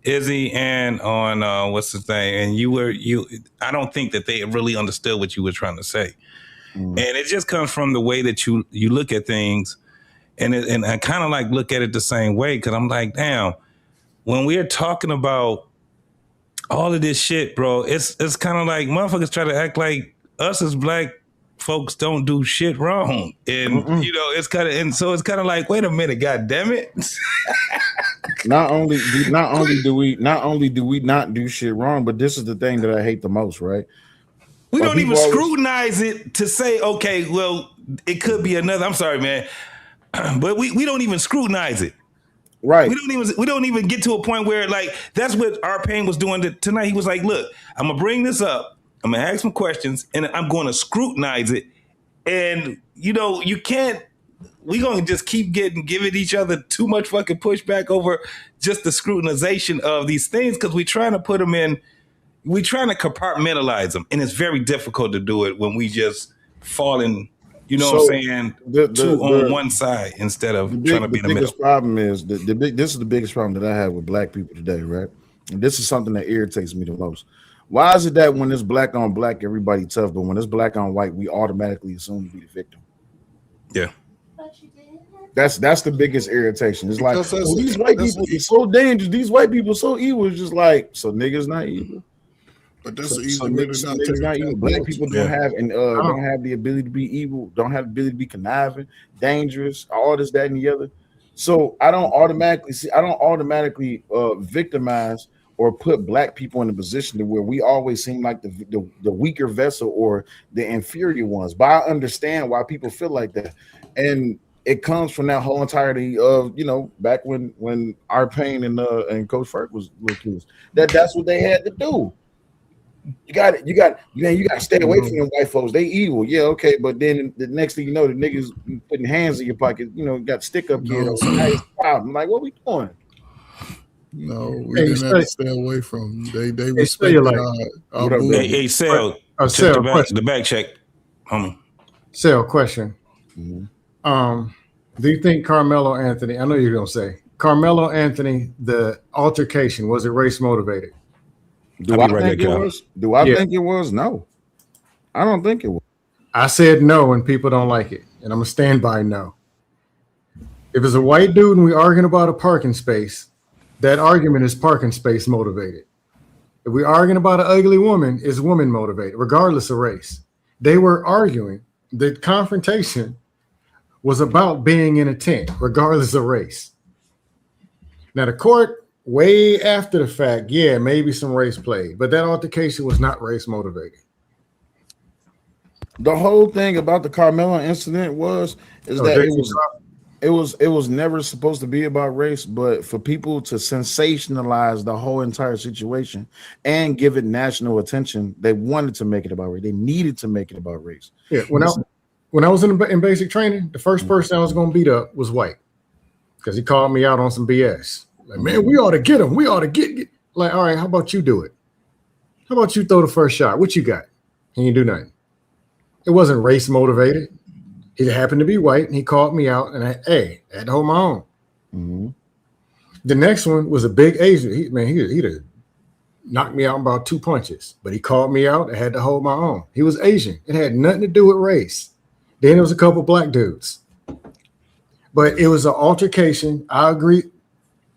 Izzy and on what's his name, and I don't think that they really understood what you were trying to say, and it just comes from the way that you look at things, and I kind of like look at it the same way, because I'm like, damn, when we're talking about all of this shit, bro, it's kind of like motherfuckers try to act like us as black folks don't do shit wrong, and it's kind of like, wait a minute, god damn it. Not only do we not do shit wrong, but this is the thing that I hate the most, right? We don't even scrutinize it to say, okay, well, it could be another. I'm sorry, man, but we don't even scrutinize it. Right. We don't even get to a point where, like, that's what our pain was doing tonight. He was like, look, I'm gonna bring this up, I'm gonna ask some questions, and I'm gonna scrutinize it. And you can't, we gonna just keep giving each other too much fucking pushback over just the scrutinization of these things, because we're trying to put them in, we're trying to compartmentalize them, and it's very difficult to do it when we just fall in. You know what I'm saying? Two on one side instead of trying to be in the middle. Biggest problem is this is the biggest problem that I have with black people today, right? And this is something that irritates me the most. Why is it that when it's black on black, everybody tough, but when it's black on white, we automatically assume to be the victim? Yeah. That's the biggest irritation. It's like, Because that's- these white people are so dangerous. These white people are so evil. It's just like, so niggas not evil. But that's So the easy way to not take niggas not evil. Black people don't have don't have the ability to be evil, don't have the ability to be conniving, dangerous, all this, that, and the other. So I don't automatically victimize or put black people in a position to where we always seem like the weaker vessel or the inferior ones. But I understand why people feel like that. And it comes from that whole entirety of, you know, back when our Payne and Coach Ferg was little kids. That's what they had to do. You got to stay away from them white folks. They evil, yeah, okay. But then the next thing you know, the niggas putting hands in your pocket. You know, got stick up kid. I'm like, what we doing? No, we didn't have to stay away from them. They respected our movement. Hey, Sal, Sal, the back check, homie. Sal, question. Do you think Carmelo Anthony, I know you're going to say, Carmelo Anthony, the altercation, was it race motivated? Do I think it was? Do I think it was? No. I don't think it was. I said no, and people don't like it. And I'm going to stand by no. If it's a white dude and we're arguing about a parking space, that argument is parking space motivated. If we're arguing about an ugly woman, it's woman motivated, regardless of race. They were arguing. The confrontation was about being in a tent, regardless of race. Now, the court, way after the fact, yeah, maybe some race played, but that altercation was not race motivated. The whole thing about the Carmelo incident was it was never supposed to be about race, but for people to sensationalize the whole entire situation and give it national attention, they wanted to make it about race. They needed to make it about race. Yeah, when I was in basic training, the first person I was going to beat up was white because he called me out on some BS. Like, man, we ought to get him. We ought to get. Like, all right, how about you do it? How about you throw the first shot? What you got? He didn't do nothing. It wasn't race motivated. He happened to be white, and he called me out, and I had to hold my own. Mm-hmm. The next one was a big Asian. He'd have knocked me out in about 2 punches, but he called me out. I had to hold my own. He was Asian. It had nothing to do with race. Then there was a couple black dudes. But it was an altercation. I agree.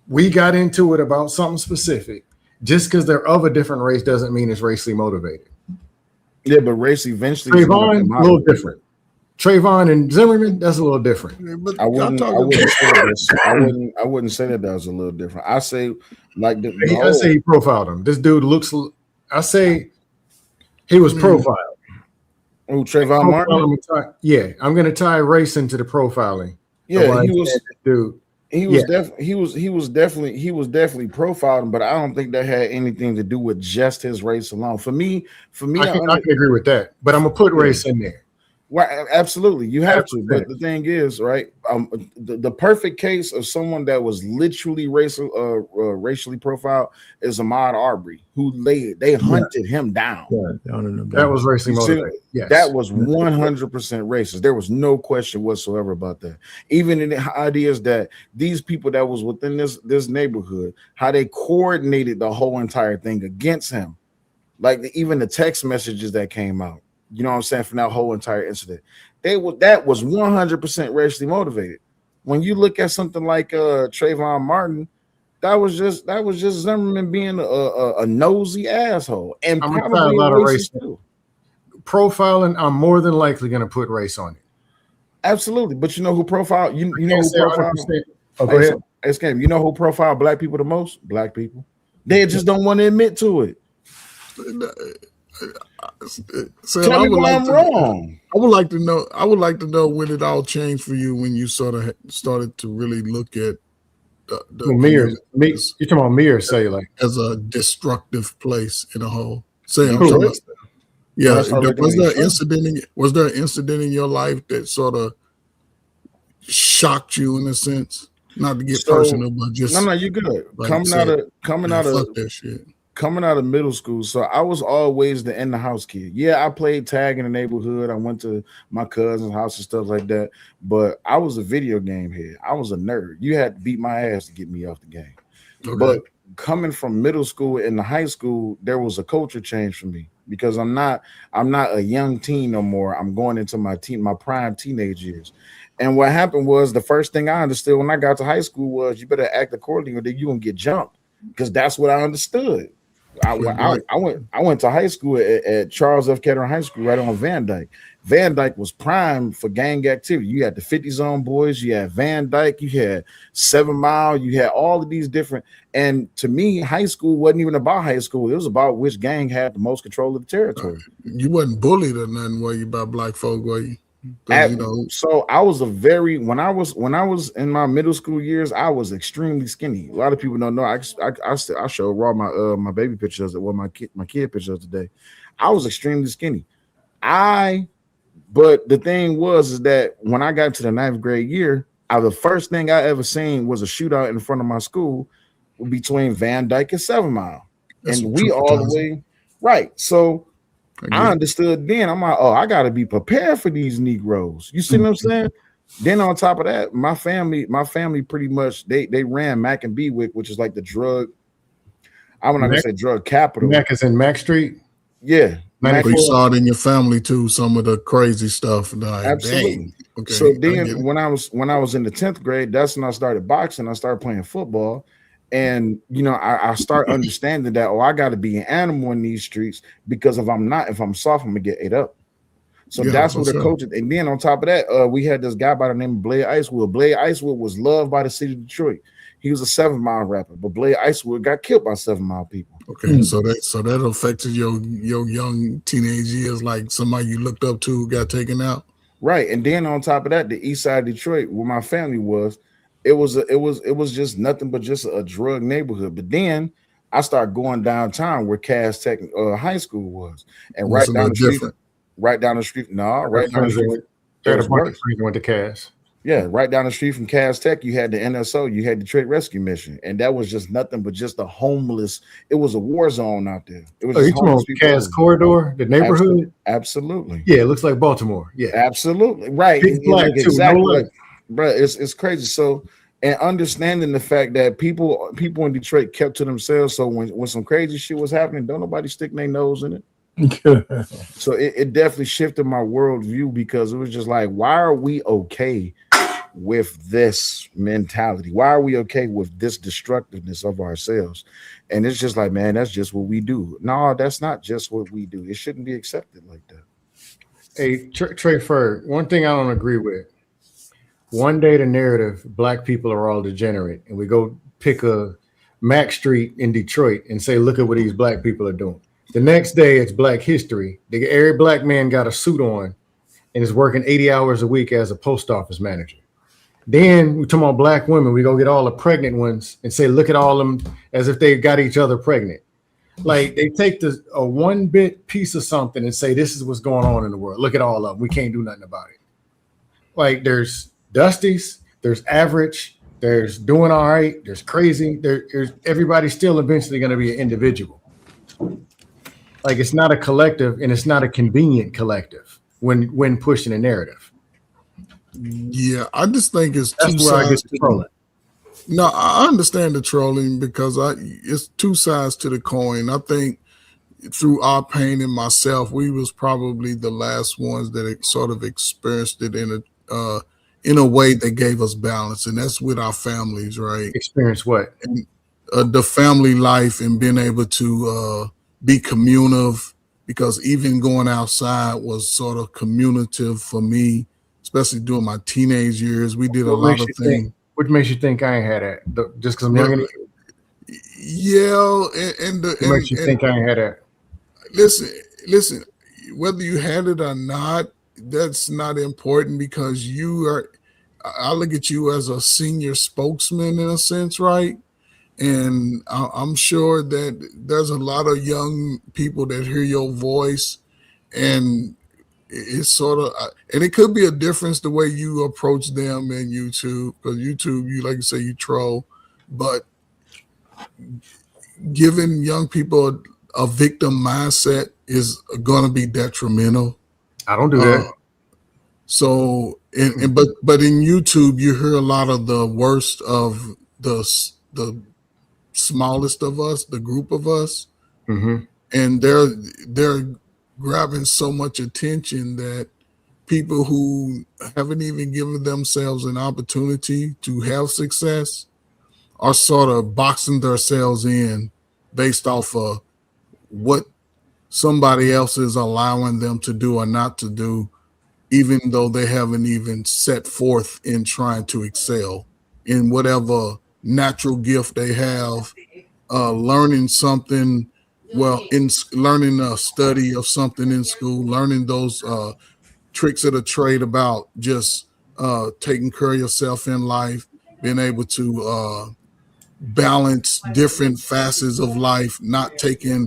We got into it about something specific. Just because they're of a different race doesn't mean it's racially motivated. Yeah, but race eventually. Trayvon, a little different. Trayvon and Zimmerman, that's a little different. Yeah, but I wouldn't say that was a little different. I say like I say he profiled him. This dude looks. I say he was profiled. Oh, Trayvon Martin. Yeah, I'm going to tie race into the profiling. Yeah, he was. Dude. He was definitely profiled, but I don't think that had anything to do with just his race alone. For me, I can agree with that, but I'm gonna put race in there. Well, absolutely, you have to. But the thing is, right? The perfect case of someone that was literally racially profiled is Ahmaud Arbery, who they hunted him down. That was racially motivated. Yes. That was 100% racist. There was no question whatsoever about that. Even in the ideas that these people that was within this neighborhood, how they coordinated the whole entire thing against him, like even the text messages that came out. You know what I'm saying? From that whole entire incident, that was 100% racially motivated. When you look at something like Trayvon Martin, that was just Zimmerman being a nosy asshole, and I'm probably a lot of race too. Profiling. I'm more than likely going to put race on it. Absolutely, but you know who profiled? You know who profiled? Oh, go ahead. Escape. You know who profiled black people the most? Black people. They just don't want to admit to it. Tell me when I'm wrong. I would like to know when it all changed for you, when you sort of started to really look at the mirrors. You're talking about mirrors, say like as a destructive place in a whole. Say I'm talking about. Yeah, was there an incident in your life that sort of shocked you in a sense? Not to get personal, but just no, you're good. Like Coming out of that shit. Coming out of middle school, so I was always the in the house kid. Yeah, I played tag in the neighborhood. I went to my cousin's house and stuff like that. But I was a video game head. I was a nerd. You had to beat my ass to get me off the game. Okay. coming from middle school into high school, there was a culture change for me because I'm not a young teen no more. I'm going into my prime teenage years. And what happened was the first thing I understood when I got to high school was you better act accordingly or then you're gonna get jumped, because that's what I understood. I went to high school at Charles F. Kettering High School right on Van Dyke. Van Dyke was prime for gang activity. You had the 50 Zone Boys, you had Van Dyke, you had 7 Mile, you had all of these different. And to me, high school wasn't even about high school. It was about which gang had the most control of the territory. You wasn't bullied or nothing, were you, by black folk, were you? So I was when I was in my middle school years, I was extremely skinny. A lot of people don't know. I showed Raw my baby pictures, my kid pictures today. I was extremely skinny. But the thing was that when I got to the 9th grade year, the first thing I ever seen was a shootout in front of my school between Van Dyke and 7 Mile, and we all the way right. So I understood then. I'm like, oh, I got to be prepared for these Negroes. You see what I'm saying? Then on top of that, my family pretty much they ran Mac and Bewick, which is like the drug. I'm not gonna say drug capital. Mac is in Mac Street. Yeah, you saw it in your family too. Some of the crazy stuff. Like, absolutely. Okay. So then, when I was in the 10th grade, that's when I started boxing. I started playing football. And I start understanding that I got to be an animal in these streets, because if I'm soft, I'm gonna get ate up. So that's what the coach. And then on top of that, we had this guy by the name of Blade Icewood. Blade Icewood was loved by the city of Detroit. He was a 7 Mile rapper, but Blade Icewood got killed by 7 Mile people. Okay, so that affected your young teenage years, like somebody you looked up to who got taken out. Right, and then on top of that, the east side of Detroit, where my family was. It was just nothing but just a drug neighborhood. But then I started going downtown where Cass Tech High School was, and right down the street. Right down the street. Went to Cass. Yeah, right down the street from Cass Tech, you had the NSO, you had the Detroit Rescue Mission, and that was just nothing but just a homeless. It was a war zone out there. It was you talking about Cass Corridor, the neighborhood? Absolutely. Yeah, it looks like Baltimore. Yeah, absolutely. Right. Exactly. But it's crazy. So, and understanding the fact that people in Detroit kept to themselves. So when some crazy shit was happening, don't nobody stick their nose in it. So it definitely shifted my worldview, because it was just like, why are we okay with this mentality? Why are we okay with this destructiveness of ourselves? And it's just like, man, that's just what we do. No, that's not just what we do. It shouldn't be accepted like that. Hey, Trey Ferg, one thing I don't agree with. One day the narrative, black people are all degenerate, and we go pick a Mac Street in Detroit and say, look at what these black people are doing. The next day it's Black History. Every black man got a suit on and is working 80 hours a week as a post office manager. Then we talk about black women. We go get all the pregnant ones and say, look at all of them as if they got each other pregnant. Like they take a 1-bit piece of something and say, this is what's going on in the world. Look at all of them. We can't do nothing about it. Like there's Dusties, there's average, there's doing all right, there's crazy, there's everybody's still eventually going to be an individual. Like it's not a collective, and it's not a convenient collective when pushing a narrative. Yeah, I just think it's that's two where I get sides the trolling. No, I understand the trolling, because it's two sides to the coin. I think through our pain and myself, we was probably the last ones that sort of experienced it in a way that gave us balance, and that's with our families, right? Experience what? And, the family life and being able to be communal, because even going outside was sort of communicative for me, especially during my teenage years. We did a lot of things. What makes you think I ain't had that? Just because I'm younger? Yeah, what makes you think I ain't had that? Listen, whether you had it or not, that's not important, because I look at you as a senior spokesman in a sense, right? And I'm sure that there's a lot of young people that hear your voice, and it's sort of, and it could be a difference the way you approach them in YouTube, because YouTube, you like you say, you troll, but giving young people a victim mindset is going to be detrimental. I don't do that. So, but in YouTube, you hear a lot of the worst of the smallest of us, the group of us, Mm-hmm. and they're grabbing so much attention that people who haven't even given themselves an opportunity to have success are sort of boxing themselves in based off of what somebody else is allowing them to do or not to do, even though they haven't even set forth in trying to excel in whatever natural gift they have, learning something, learning a study of something in school, learning those tricks of the trade about just taking care of yourself in life, being able to balance different facets of life, not taking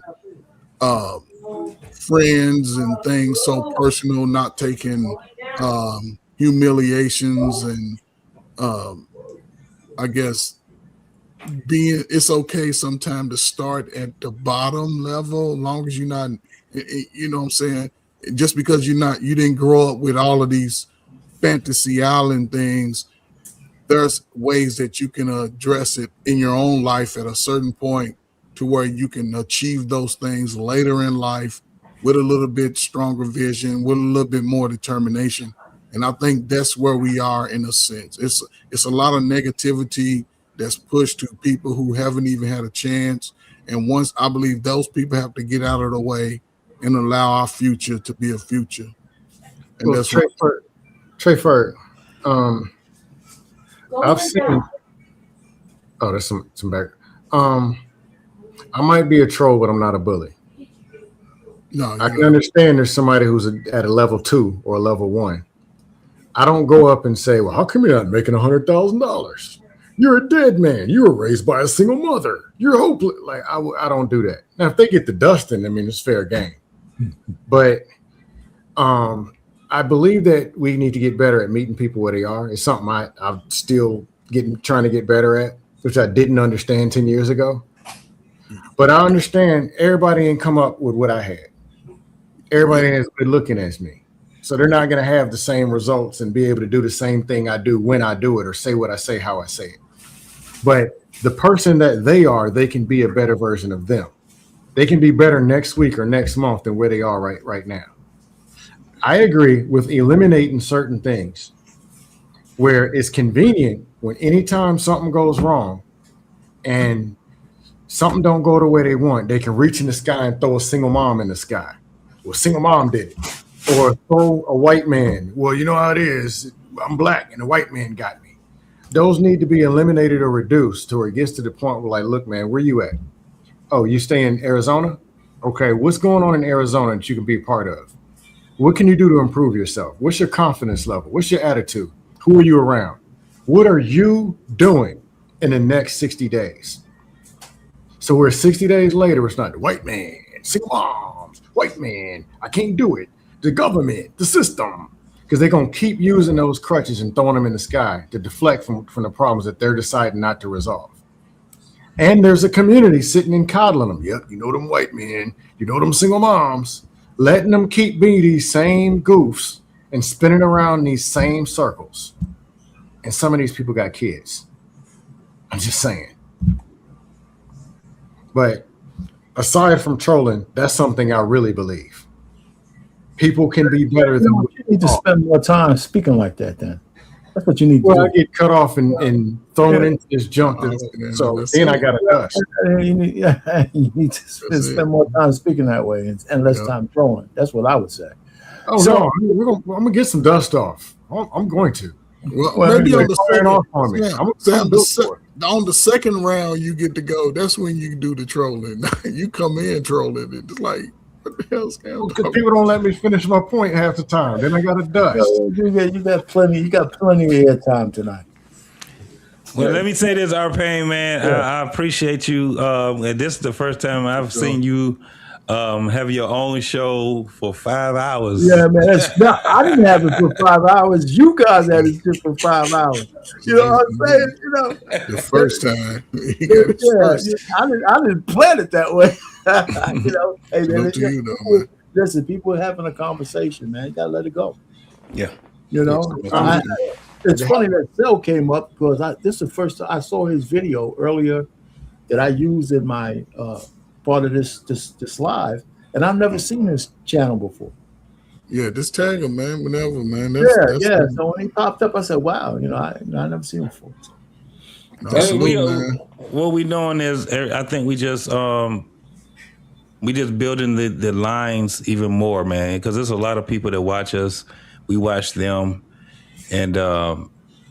friends and things so personal, not taking humiliations and I guess it's okay sometimes to start at the bottom level, as long as you're not, you know what I'm saying? Just because you didn't grow up with all of these fantasy island things, there's ways that you can address it in your own life at a certain point to where you can achieve those things later in life with a little bit stronger vision, with a little bit more determination. And I think that's where we are in a sense. It's a lot of negativity that's pushed to people who haven't even had a chance. And once I believe those people have to get out of the way and allow our future to be a future. And Well, that's Trey Ferg, I've seen. Oh, there's some back. I might be a troll, but I'm not a bully. No, I can understand there's somebody who's at a level 2 or a level 1. I don't go up and say, well, how come you're not making $100,000? You're a dead man. You were raised by a single mother. You're hopeless. Like, I don't do that. Now, if they get the dusting, I mean, it's fair game. But I believe that we need to get better at meeting people where they are. It's something I'm still trying to get better at, which I didn't understand 10 years ago. But I understand everybody ain't come up with what I had. Everybody is good looking as me. So they're not going to have the same results and be able to do the same thing I do when I do it or say what I say, how I say it. But the person that they are, they can be a better version of them. They can be better next week or next month than where they are right now. I agree with eliminating certain things where it's convenient when anytime something goes wrong and something don't go the way they want, they can reach in the sky and throw a single mom in the sky. Well, single mom did it. Or throw a white man. Well, you know how it is. I'm black and the white man got me. Those need to be eliminated or reduced to where it gets to the point where, like, look, man, where you at? Oh, you stay in Arizona? Okay, what's going on in Arizona that you can be a part of? What can you do to improve yourself? What's your confidence level? What's your attitude? Who are you around? What are you doing in the next 60 days? So we're 60 days later, it's not the white man, single moms, white man, I can't do it. The government, the system, because they're going to keep using those crutches and throwing them in the sky to deflect from the problems that they're deciding not to resolve. And there's a community sitting and coddling them. Yep, you know them white men, you know them single moms, letting them keep being these same goofs and spinning around these same circles. And some of these people got kids. I'm just saying. But aside from trolling, that's something I really believe. People can be better than you need to spend more time speaking like that. Then that's what you need. Well, to I get cut off and thrown into this junk, so then I got to dust. You need to spend more time speaking that way and less time trolling. That's what I would say. Oh no, I'm gonna get some dust off. I'm going to. Well, maybe on the second round you get to go. That's when you do the trolling. You come in trolling it. It's like, what the hell's going on? Because people don't let me finish my point half the time. Then I got to dust. You got plenty of air time tonight. Well, let me say this, Arpain, man. Yeah. I appreciate you. And this is the first time I've seen you have your own show for 5 hours. Yeah, man. I didn't have it for 5 hours. You guys had it just for 5 hours. You know what I'm saying? You know, the first time. I didn't plan it that way. You know, hey, man, listen, people are having a conversation, man. You gotta let it go. Yeah. You know, it's funny that Cell came up because this is the first time I saw his video earlier that I use in my part of this live, and I've never seen this channel before. Yeah, just tag him, man. Whenever, man. Yeah. So when he popped up, I said, "Wow, I never seen him before." What we doing is, I think we just building the lines even more, man, because there's a lot of people that watch us. We watch them, and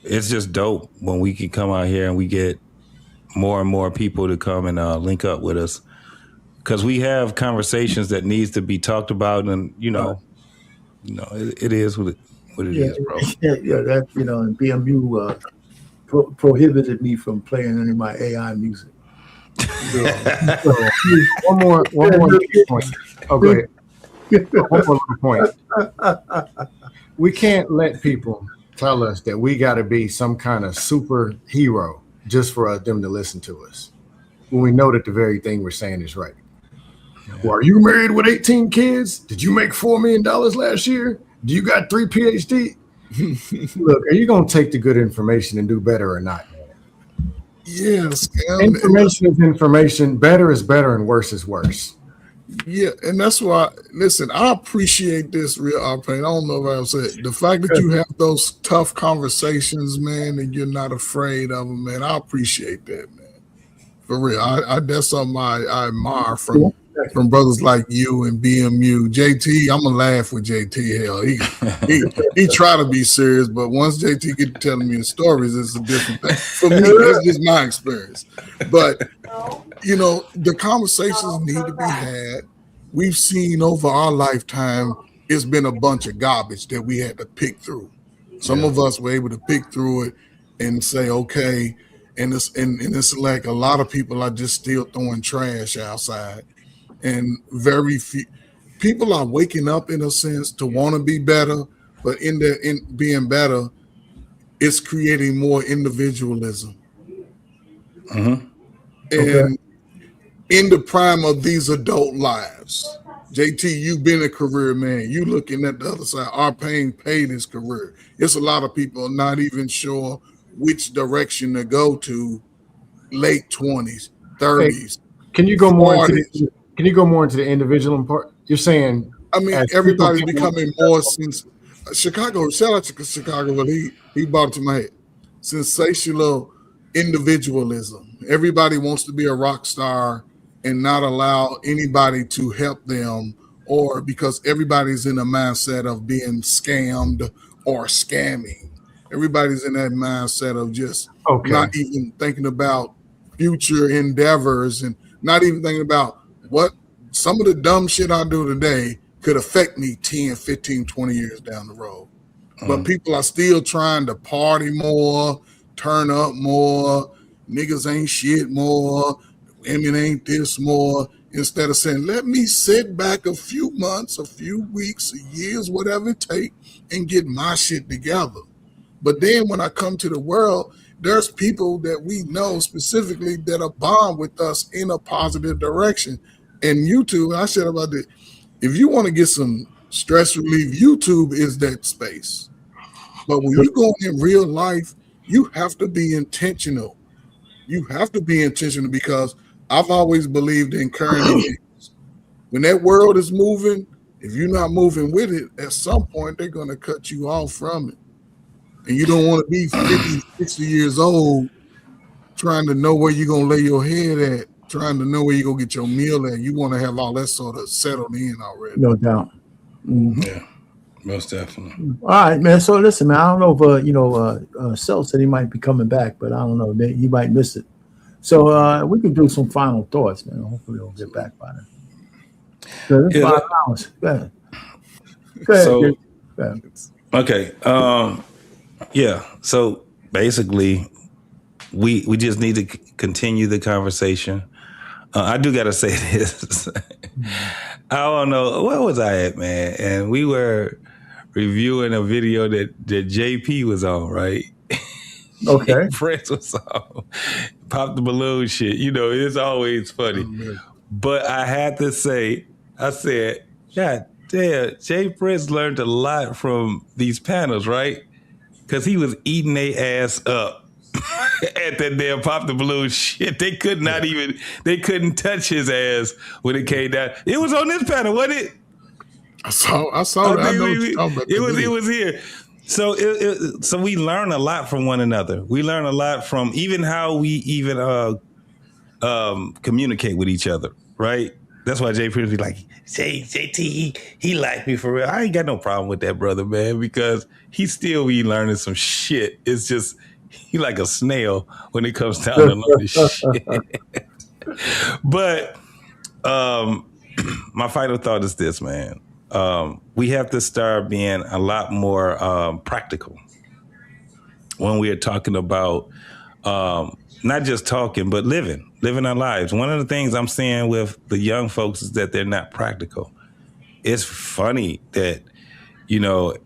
it's just dope when we can come out here and we get more and more people to come and link up with us, because we have conversations that needs to be talked about, and it is what it is, bro. Yeah, that and BMU prohibited me from playing any of my AI music. One more point. Oh, go ahead. One more point. We can't let people tell us that we got to be some kind of superhero just for them to listen to us, when we know that the very thing we're saying is right. Well, are you married with 18 kids? Did you make $4 million last year? Do you got 3 PhD? Look, are you going to take the good information and do better or not? Yes. Information is information. Better is better and worse is worse. Yeah, and that's why, listen, I appreciate this real opinion. I don't know if I've said the fact that you have those tough conversations, man, and you're not afraid of them, man. I appreciate that, man. For real. I that's something I admire from brothers like you and BMU. JT, I'm gonna laugh with JT. Hell, he try to be serious, but once JT get to telling me the stories, it's a different thing. For me, that's just my experience. But the conversations need to be had. We've seen over our lifetime, it's been a bunch of garbage that we had to pick through. Some of us were able to pick through it and say, okay, and it's like a lot of people are just still throwing trash outside. And very few people are waking up in a sense to want to be better, but in being better, it's creating more individualism. Mm-hmm. And in the prime of these adult lives, JT, you've been a career man. You looking at the other side. Our paid his career. It's a lot of people not even sure which direction to go to. Late 20s, 30s. Can you go more into the individual part? You're saying, I mean, everybody's becoming more Chicago. Shout out to Chicago, but he brought it to my head. Sensational individualism. Everybody wants to be a rock star and not allow anybody to help them, or because everybody's in a mindset of being scammed or scamming. Everybody's in that mindset of just not even thinking about future endeavors and not even thinking about what some of the dumb shit I do today could affect me 10, 15, 20 years down the road. But people are still trying to party more, turn up more, niggas ain't shit more, women ain't this more, instead of saying, let me sit back a few months, a few weeks, years, whatever it takes, and get my shit together. But then when I come to the world, there's people that we know specifically that are bond with us in a positive direction. And YouTube, I said about this, if you want to get some stress relief, YouTube is that space. But when you go in real life, you have to be intentional. You have to be intentional, because I've always believed in current events. When that world is moving, if you're not moving with it, at some point they're going to cut you off from it. And you don't want to be 50, 60 years old trying to know where you're going to lay your head at, trying to know where you're going to get your meal at. You want to have all that sort of settled in already. No doubt. Mm-hmm. Yeah, most definitely. All right, man. So listen, man, I don't know if Sel said he might be coming back, but I don't know. He might miss it. So we can do some final thoughts, man. Hopefully he'll get back by then. So it's 5 hours. Go ahead. Go ahead. Okay. Yeah. So basically, we just need to continue the conversation. I do got to say this. I don't know. Where was I at, man? And we were reviewing a video that JP was on, right? Okay. Prince was on. Pop the balloon shit. It's always funny. But I had to say, I said, God damn, Jay Prince learned a lot from these panels, right? Because he was eating their ass up. at that damn Pop the Balloon shit. They could not even, they couldn't touch his ass when it came down. It was on this panel, wasn't it? I saw that. I know what you're talking about. It was here. So so we learn a lot from one another. We learn a lot from even how we even communicate with each other, right? That's why Jay Prince be like, JT, he liked me for real. I ain't got no problem with that brother, man, because he still be learning some shit. It's just he like a snail when it comes down to learning shit. But my final thought is this, man. We have to start being a lot more practical when we are talking about not just talking, but living our lives. One of the things I'm seeing with the young folks is that they're not practical. It's funny that, you know,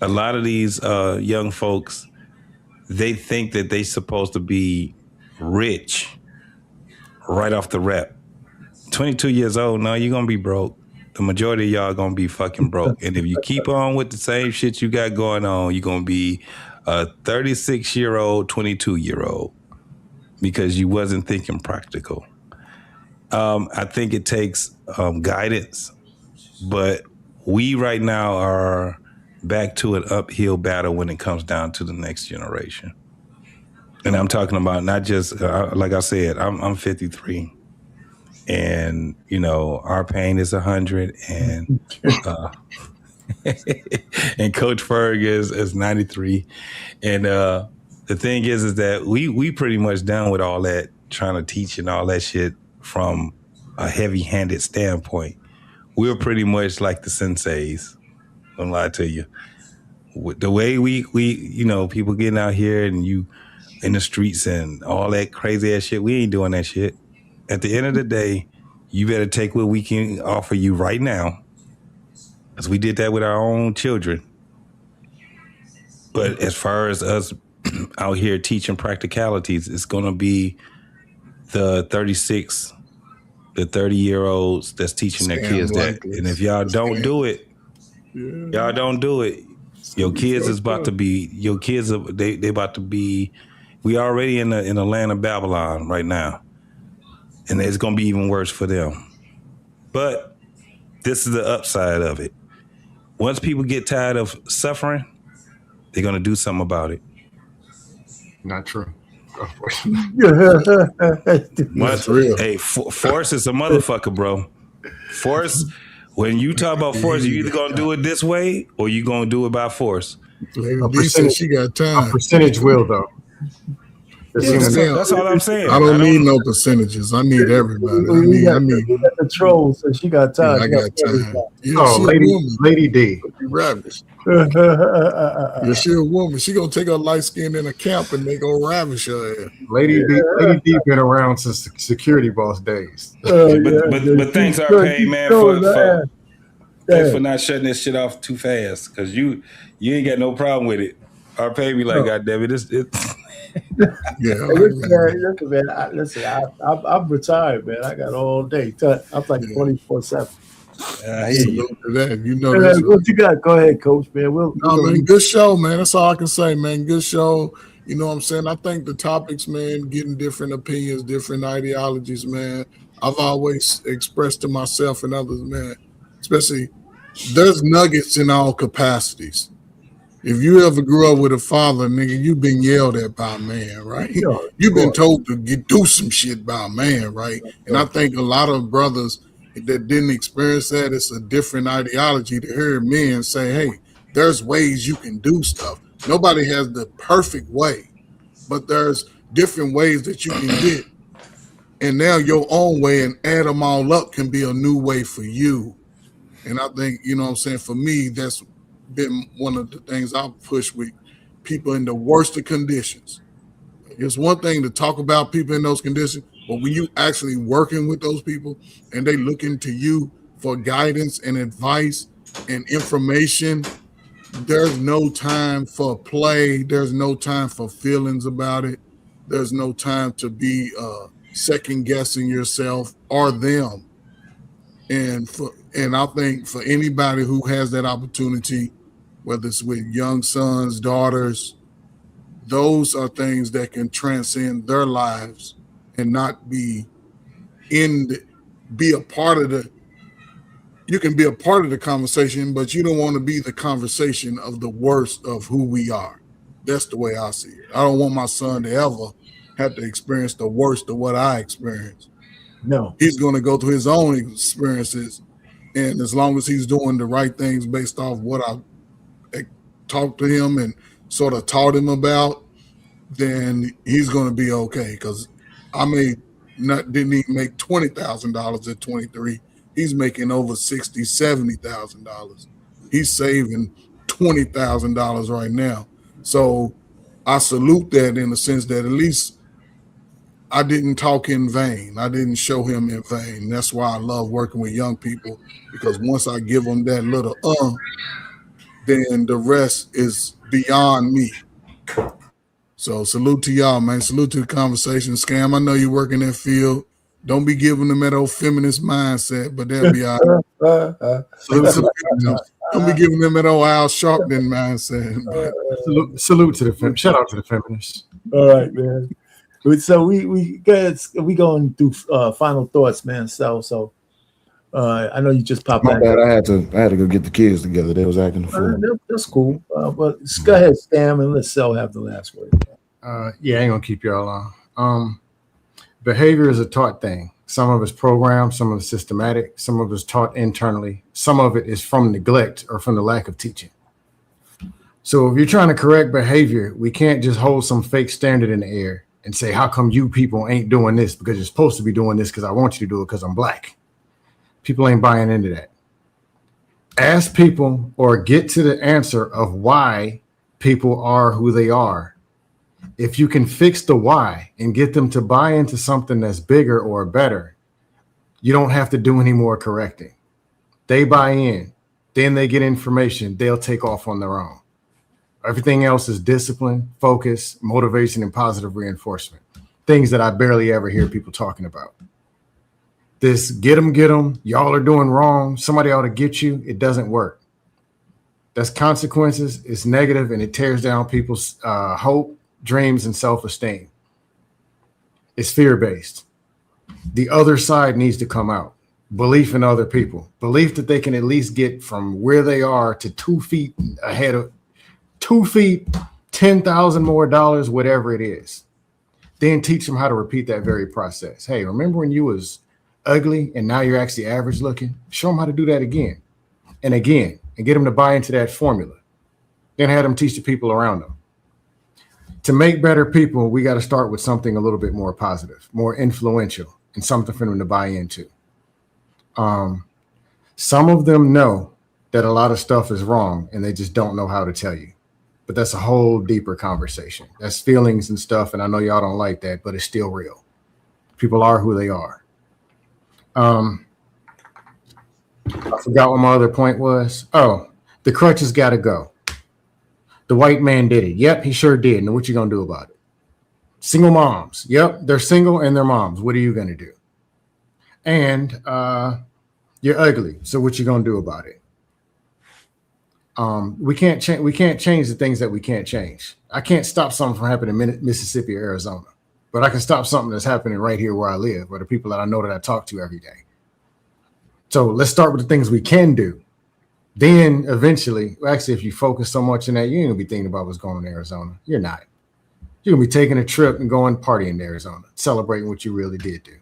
a lot of these young folks, they think that they're supposed to be rich right off the rep. 22 years old, no, you're going to be broke. The majority of y'all going to be fucking broke. And if you keep on with the same shit you got going on, you're going to be a 36-year-old, 22-year-old because you wasn't thinking practical. I think it takes guidance, but we right now are back to an uphill battle when it comes down to the next generation. And I'm talking about not just, like I said, I'm 53. And, you know, our pain is 100 and and Coach Ferg is 93. And the thing is that we pretty much done with all that trying to teach and all that shit from a heavy-handed standpoint. We're pretty much like the senseis. Don't lie to you. The way we you know, people getting out here and you in the streets and all that crazy ass shit, we ain't doing that shit. At the end of the day, you better take what we can offer you right now, because we did that with our own children. But as far as us out here teaching practicalities, it's going to be the 30-year-olds that's teaching their kids that. And if y'all don't do it, your kids is about to be, they about to be, we already in the land of Babylon right now. And it's going to be even worse for them. But this is the upside of it. Once people get tired of suffering, they're going to do something about it. Not true. That's real. Hey, force is a motherfucker, bro. Force, when you talk about force, you either going to do it this way or you going to do it by force. Lady D said she got time. A percentage will, though. That's all I'm saying. I don't need no percentages. I need everybody. I need the troll, so she got time. Yeah, I got time. Lady D. Ravish. Yeah, she a woman. She gonna take her light skin in a camp and they gonna ravish her ass. Lady D been around since the security boss days. But thanks, RP, man, for not shutting this shit off too fast, because you ain't got no problem with it. RP be like, God damn it, Listen, man. I'm retired, man. I got all day. I'm like 24/7. You know that. What you got? Go ahead, Coach, man. Good show, man. That's all I can say, man. Good show. You know what I'm saying? I think the topics, man, getting different opinions, different ideologies, man. I've always expressed to myself and others, man, especially there's nuggets in all capacities. If you ever grew up with a father, nigga, you've been yelled at by a man, right? You've been told to do some shit by a man, right? And I think a lot of brothers that didn't experience that, it's a different ideology to hear men say, hey, there's ways you can do stuff. Nobody has the perfect way, but there's different ways that you can get. And now your own way and add them all up can be a new way for you. And I think, you know what I'm saying, for me, that's been one of the things I've pushed with people in the worst of conditions. It's one thing to talk about people in those conditions, but when you actually working with those people and they looking to you for guidance and advice and information, there's no time for play. There's no time for feelings about it. There's no time to be second guessing yourself or them. And I think for anybody who has that opportunity, whether it's with young sons, daughters, those are things that can transcend their lives and not be be a part of the. You can be a part of the conversation, but you don't want to be the conversation of the worst of who we are. That's the way I see it. I don't want my son to ever have to experience the worst of what I experienced. No. He's going to go through his own experiences. And as long as he's doing the right things based off what I talked to him and sort of taught him about, then he's going to be okay. Because I didn't even make $20,000 at 23. He's making over $60,000, $70,000. He's saving $20,000 right now. So I salute that in the sense that at least I didn't talk in vain. I didn't show him in vain. That's why I love working with young people, because once I give them that little then the rest is beyond me. So salute to y'all, man. Salute to the conversation. Scam, I know you work in that field. Don't be giving them that old feminist mindset, but they'll be all right. Don't be giving them that old Al Sharpton mindset. Salute to the feminists. Shout out to the feminists. All right, man. So we going through final thoughts, man. So I know you just popped My back. bad. I had to go get the kids together. They was acting the fool. That's cool. But go ahead, Stam, and let Sel have the last word. Yeah, I ain't gonna keep y'all long. Behavior is a taught thing. Some of it's programmed, some of it's systematic, some of it's taught internally. Some of it is from neglect or from the lack of teaching. So if you're trying to correct behavior, we can't just hold some fake standard in the air and say, how come you people ain't doing this? Because you're supposed to be doing this because I want you to do it because I'm black. People ain't buying into that. Ask people or get to the answer of why people are who they are. If you can fix the why and get them to buy into something that's bigger or better, you don't have to do any more correcting. They buy in, then they get information, they'll take off on their own. Everything else is discipline, focus, motivation, and positive reinforcement. Things that I barely ever hear people talking about. This get them, y'all are doing wrong, somebody ought to get you, it doesn't work. That's consequences, it's negative, and it tears down people's hope, dreams, and self-esteem. It's fear-based. The other side needs to come out. Belief in other people. Belief that they can at least get from where they are to 2 feet ahead of 2 feet, $10,000 more dollars, whatever it is. Then teach them how to repeat that very process. Hey, remember when you was ugly and now you're actually average looking? Show them how to do that again and again and get them to buy into that formula. Then have them teach the people around them. To make better people, we got to start with something a little bit more positive, more influential, and something for them to buy into. Some of them know that a lot of stuff is wrong and they just don't know how to tell you. But that's a whole deeper conversation. That's feelings and stuff, and I know y'all don't like that, but it's still real. People are who they are. I forgot what my other point was. Oh, the crutches got to go. The white man did it. Yep, he sure did. Now what you gonna do about it? Single moms. Yep, they're single and they're moms. What are you gonna do? And you're ugly. So what you gonna do about it? We can't change the things that we can't change. I can't stop something from happening in Mississippi or Arizona, but I can stop something that's happening right here where I live, or the people that I know that I talk to every day. So let's start with the things we can do. Then eventually, actually, if you focus so much on that, you ain't gonna be thinking about what's going on in Arizona. You're not. You're gonna be taking a trip and going partying in Arizona, celebrating what you really did do.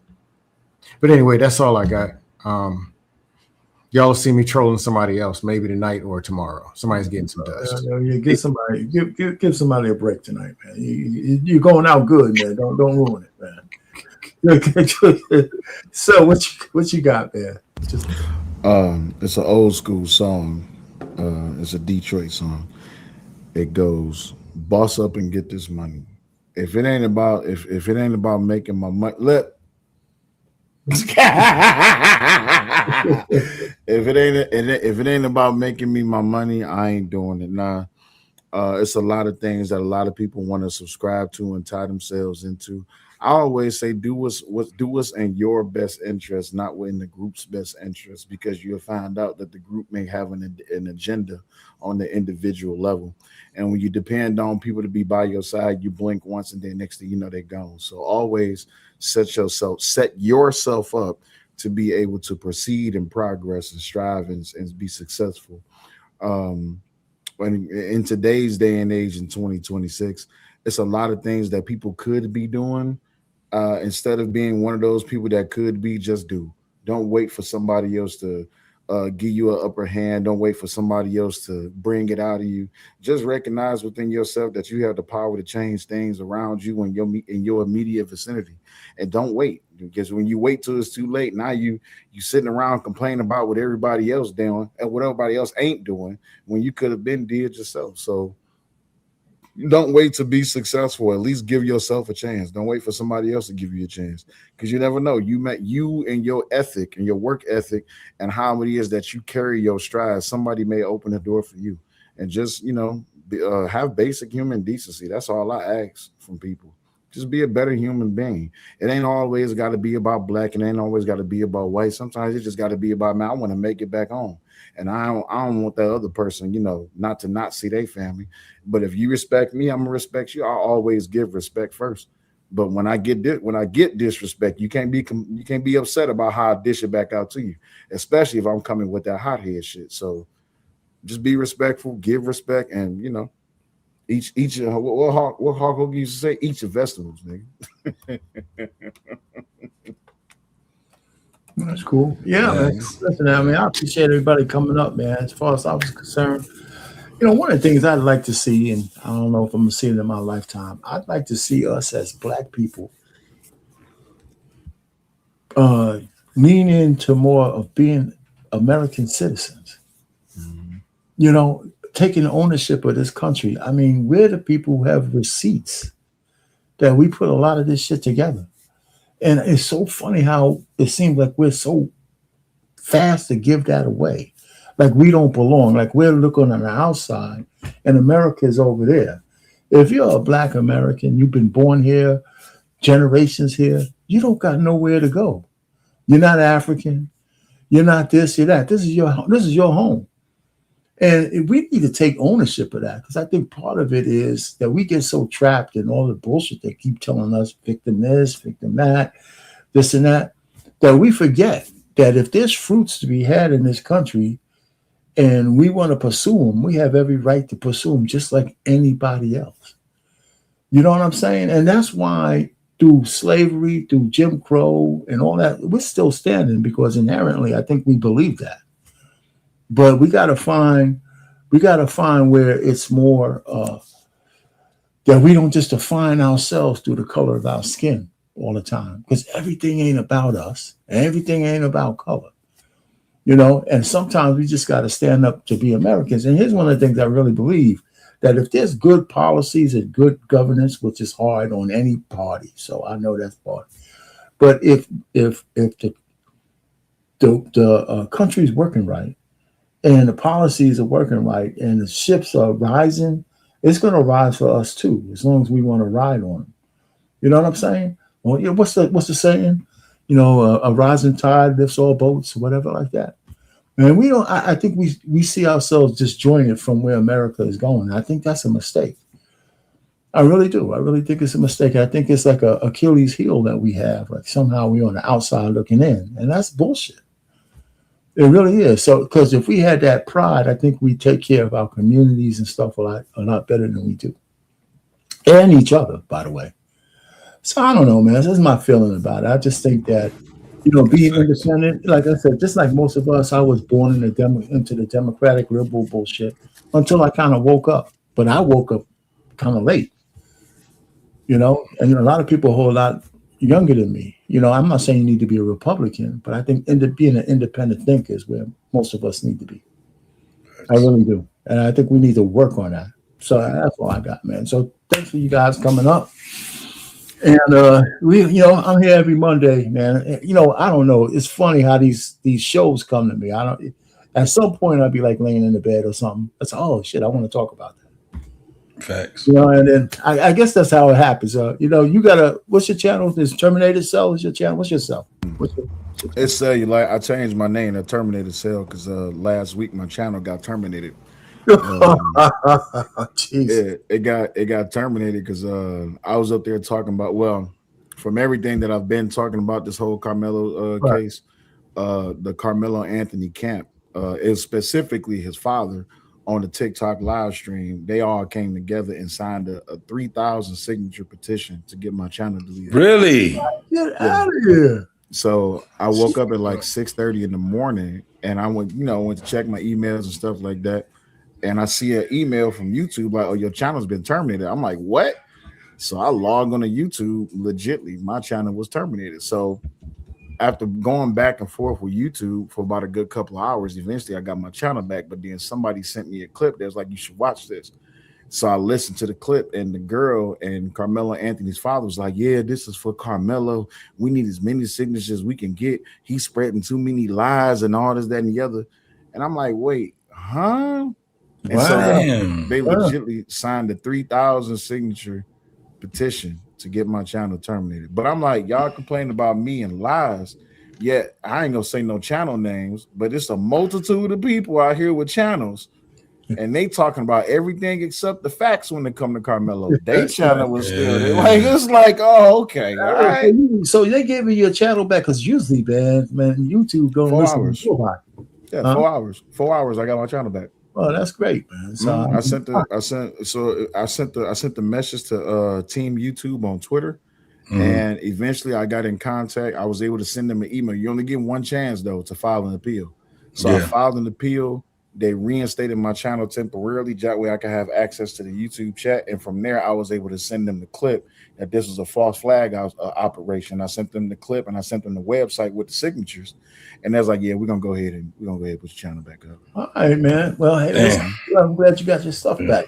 But anyway, that's all I got. Y'all will see me trolling somebody else, maybe tonight or tomorrow. Somebody's getting some dust. Give somebody a break tonight, man. You're going out good, man. Don't ruin it, man. So what you got, man? It's an old school song. It's a Detroit song. It goes, boss up and get this money. If it ain't about making my money, if it ain't about making me my money, I ain't doing it. Nah. It's a lot of things that a lot of people want to subscribe to and tie themselves into. I always say do what's in your best interest, not in the group's best interest, because you'll find out that the group may have an agenda on the individual level. And when you depend on people to be by your side, you blink once and then next thing you know, they're gone. So always set yourself up to be able to proceed and progress and strive and be successful. When in today's day and age in 2026, it's a lot of things that people could be doing. Instead of being one of those people that could be, just do. Don't wait for somebody else to give you an upper hand. Don't wait for somebody else to bring it out of you. Just recognize within yourself that you have the power to change things around you in your immediate vicinity. And don't wait, because when you wait till it's too late, now you sitting around complaining about what everybody else doing and what everybody else ain't doing when you could have been did yourself. So don't wait to be successful. At least give yourself a chance. Don't wait for somebody else to give you a chance, because you never know. You and your ethic and your work ethic and how it is that you carry your strides, somebody may open the door for you. And just, have basic human decency. That's all I ask from people. Just be a better human being. It ain't always got to be about black. It ain't always got to be about white. Sometimes it just got to be about, man, I want to make it back home. And I don't want that other person, not to not see their family. But if you respect me, I'm gonna respect you. I'll always give respect first. But when I get disrespect, you can't be upset about how I dish it back out to you, especially if I'm coming with that hothead shit. So just be respectful, give respect, and each what Hawk Hogan used to say, eat your vegetables, nigga. That's cool. Yeah, listen, I appreciate everybody coming up, man. As far as I was concerned, one of the things I'd like to see, and I don't know if I'm gonna see it in my lifetime, I'd like to see us as Black people lean into more of being American citizens. Mm-hmm. Taking ownership of this country. I mean, we're the people who have receipts that we put a lot of this shit together. And it's so funny how it seems like we're so fast to give that away. Like we don't belong. Like we're looking on the outside and America is over there. If you're a Black American, you've been born here, generations here, you don't got nowhere to go. You're not African. You're not this, you're that. This is your home. And we need to take ownership of that, because I think part of it is that we get so trapped in all the bullshit they keep telling us, victim this, victim that, this and that we forget that if there's fruits to be had in this country and we want to pursue them, we have every right to pursue them just like anybody else. You know what I'm saying? And that's why through slavery, through Jim Crow and all that, we're still standing, because inherently I think we believe that. But we gotta find where it's more that we don't just define ourselves through the color of our skin all the time, because everything ain't about us and everything ain't about color, and sometimes we just got to stand up to be Americans. And here's one of the things I really believe, that if there's good policies and good governance, which is hard on any party, so I know that's hard, but if the country's working right, and the policies are working right, and the ships are rising, it's going to rise for us too, as long as we want to ride on them. You know what I'm saying? Well, what's the saying? A rising tide lifts all boats, or whatever like that. And we don't. I think we see ourselves disjointed from where America is going. I think that's a mistake. I really do. I really think it's a mistake. I think it's like a Achilles heel that we have. Like somehow we're on the outside looking in, and that's bullshit. It really is. So, because if we had that pride, I think we take care of our communities and stuff a lot better than we do. And each other, by the way. So I don't know, man. That's my feeling about it. I just think that, being independent, like I said, just like most of us, I was born into the Democratic liberal bullshit until I kind of woke up. But I woke up kind of late, and a lot of people a whole lot younger than me. I'm not saying you need to be a Republican, but I think being an independent thinker is where most of us need to be. I really do. And I think we need to work on that. So that's all I got, man. So thanks for you guys coming up. And I'm here every Monday, man. I don't know. It's funny how these shows come to me. At some point I'd be like laying in the bed or something. That's oh shit, I want to talk about that. Facts. You know, and then I guess that's how it happens. You know, you gotta. What's your channel? Is Terminated Cell? Is your channel? What's your cell? It's Cellular. I changed my name to Terminated Cell because last week my channel got terminated. Yeah, it got terminated because I was up there talking about, from everything that I've been talking about this whole Carmelo case, the Carmelo Anthony camp is specifically his father on the TikTok live stream. They all came together and signed a 3,000 signature petition to get my channel deleted. Really? Get out of here. So I woke up at like 6:30 in the morning and I went to check my emails and stuff like that. And I see an email from YouTube like, "Oh, your channel's been terminated." I'm like, "What?" So I logged on to YouTube. Legitly, my channel was terminated. So after going back and forth with YouTube for about a good couple of hours, eventually I got my channel back. But then somebody sent me a clip that was like, "You should watch this." So I listened to the clip, and the girl and Carmelo Anthony's father was like, "Yeah, this is for Carmelo. We need as many signatures as we can get. He's spreading too many lies and all this, that, and the other." And I'm like, "Wait, huh?" And so they legitimately signed a 3,000 signature petition to get my channel terminated. But I'm like, y'all complain about me and lies, yet I ain't gonna say no channel names, but it's a multitude of people out here with channels, and they talking about everything except the facts when they come to Carmelo. They channel was still there. Like, it's like, oh, okay, all right. So they gave me your channel back because usually, man, YouTube don't listen to nobody. Yeah, 4 hours. 4 hours. I got my channel back. Oh, that's great, man. So I sent the message to Team YouTube on Twitter, and eventually I got in contact. I was able to send them an email. You only get one chance though to file an appeal. So I filed an appeal. They reinstated my channel temporarily. That way I could have access to the YouTube chat, and from there I was able to send them the clip that this was a false flag operation. I sent them the clip and I sent them the website with the signatures, and that's like, yeah, we're gonna go ahead and put your channel back up. all right, man. Well, hey, I'm glad you got your stuff back.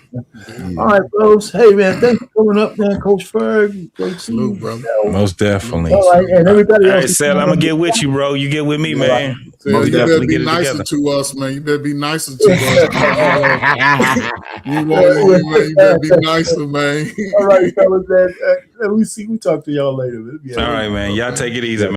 All right, bros. Hey, man, thanks for coming up, man, Coach Ferg. Great to you, bro. Most definitely. All right, and everybody else. All right, Sal, I'm gonna get with you, bro. You get with me, man. So you better be nicer to us, man. You better be nicer to us. You better be nicer, man. All right, fellas, man. We talk to y'all later. All right, man. Y'all take it easy, man.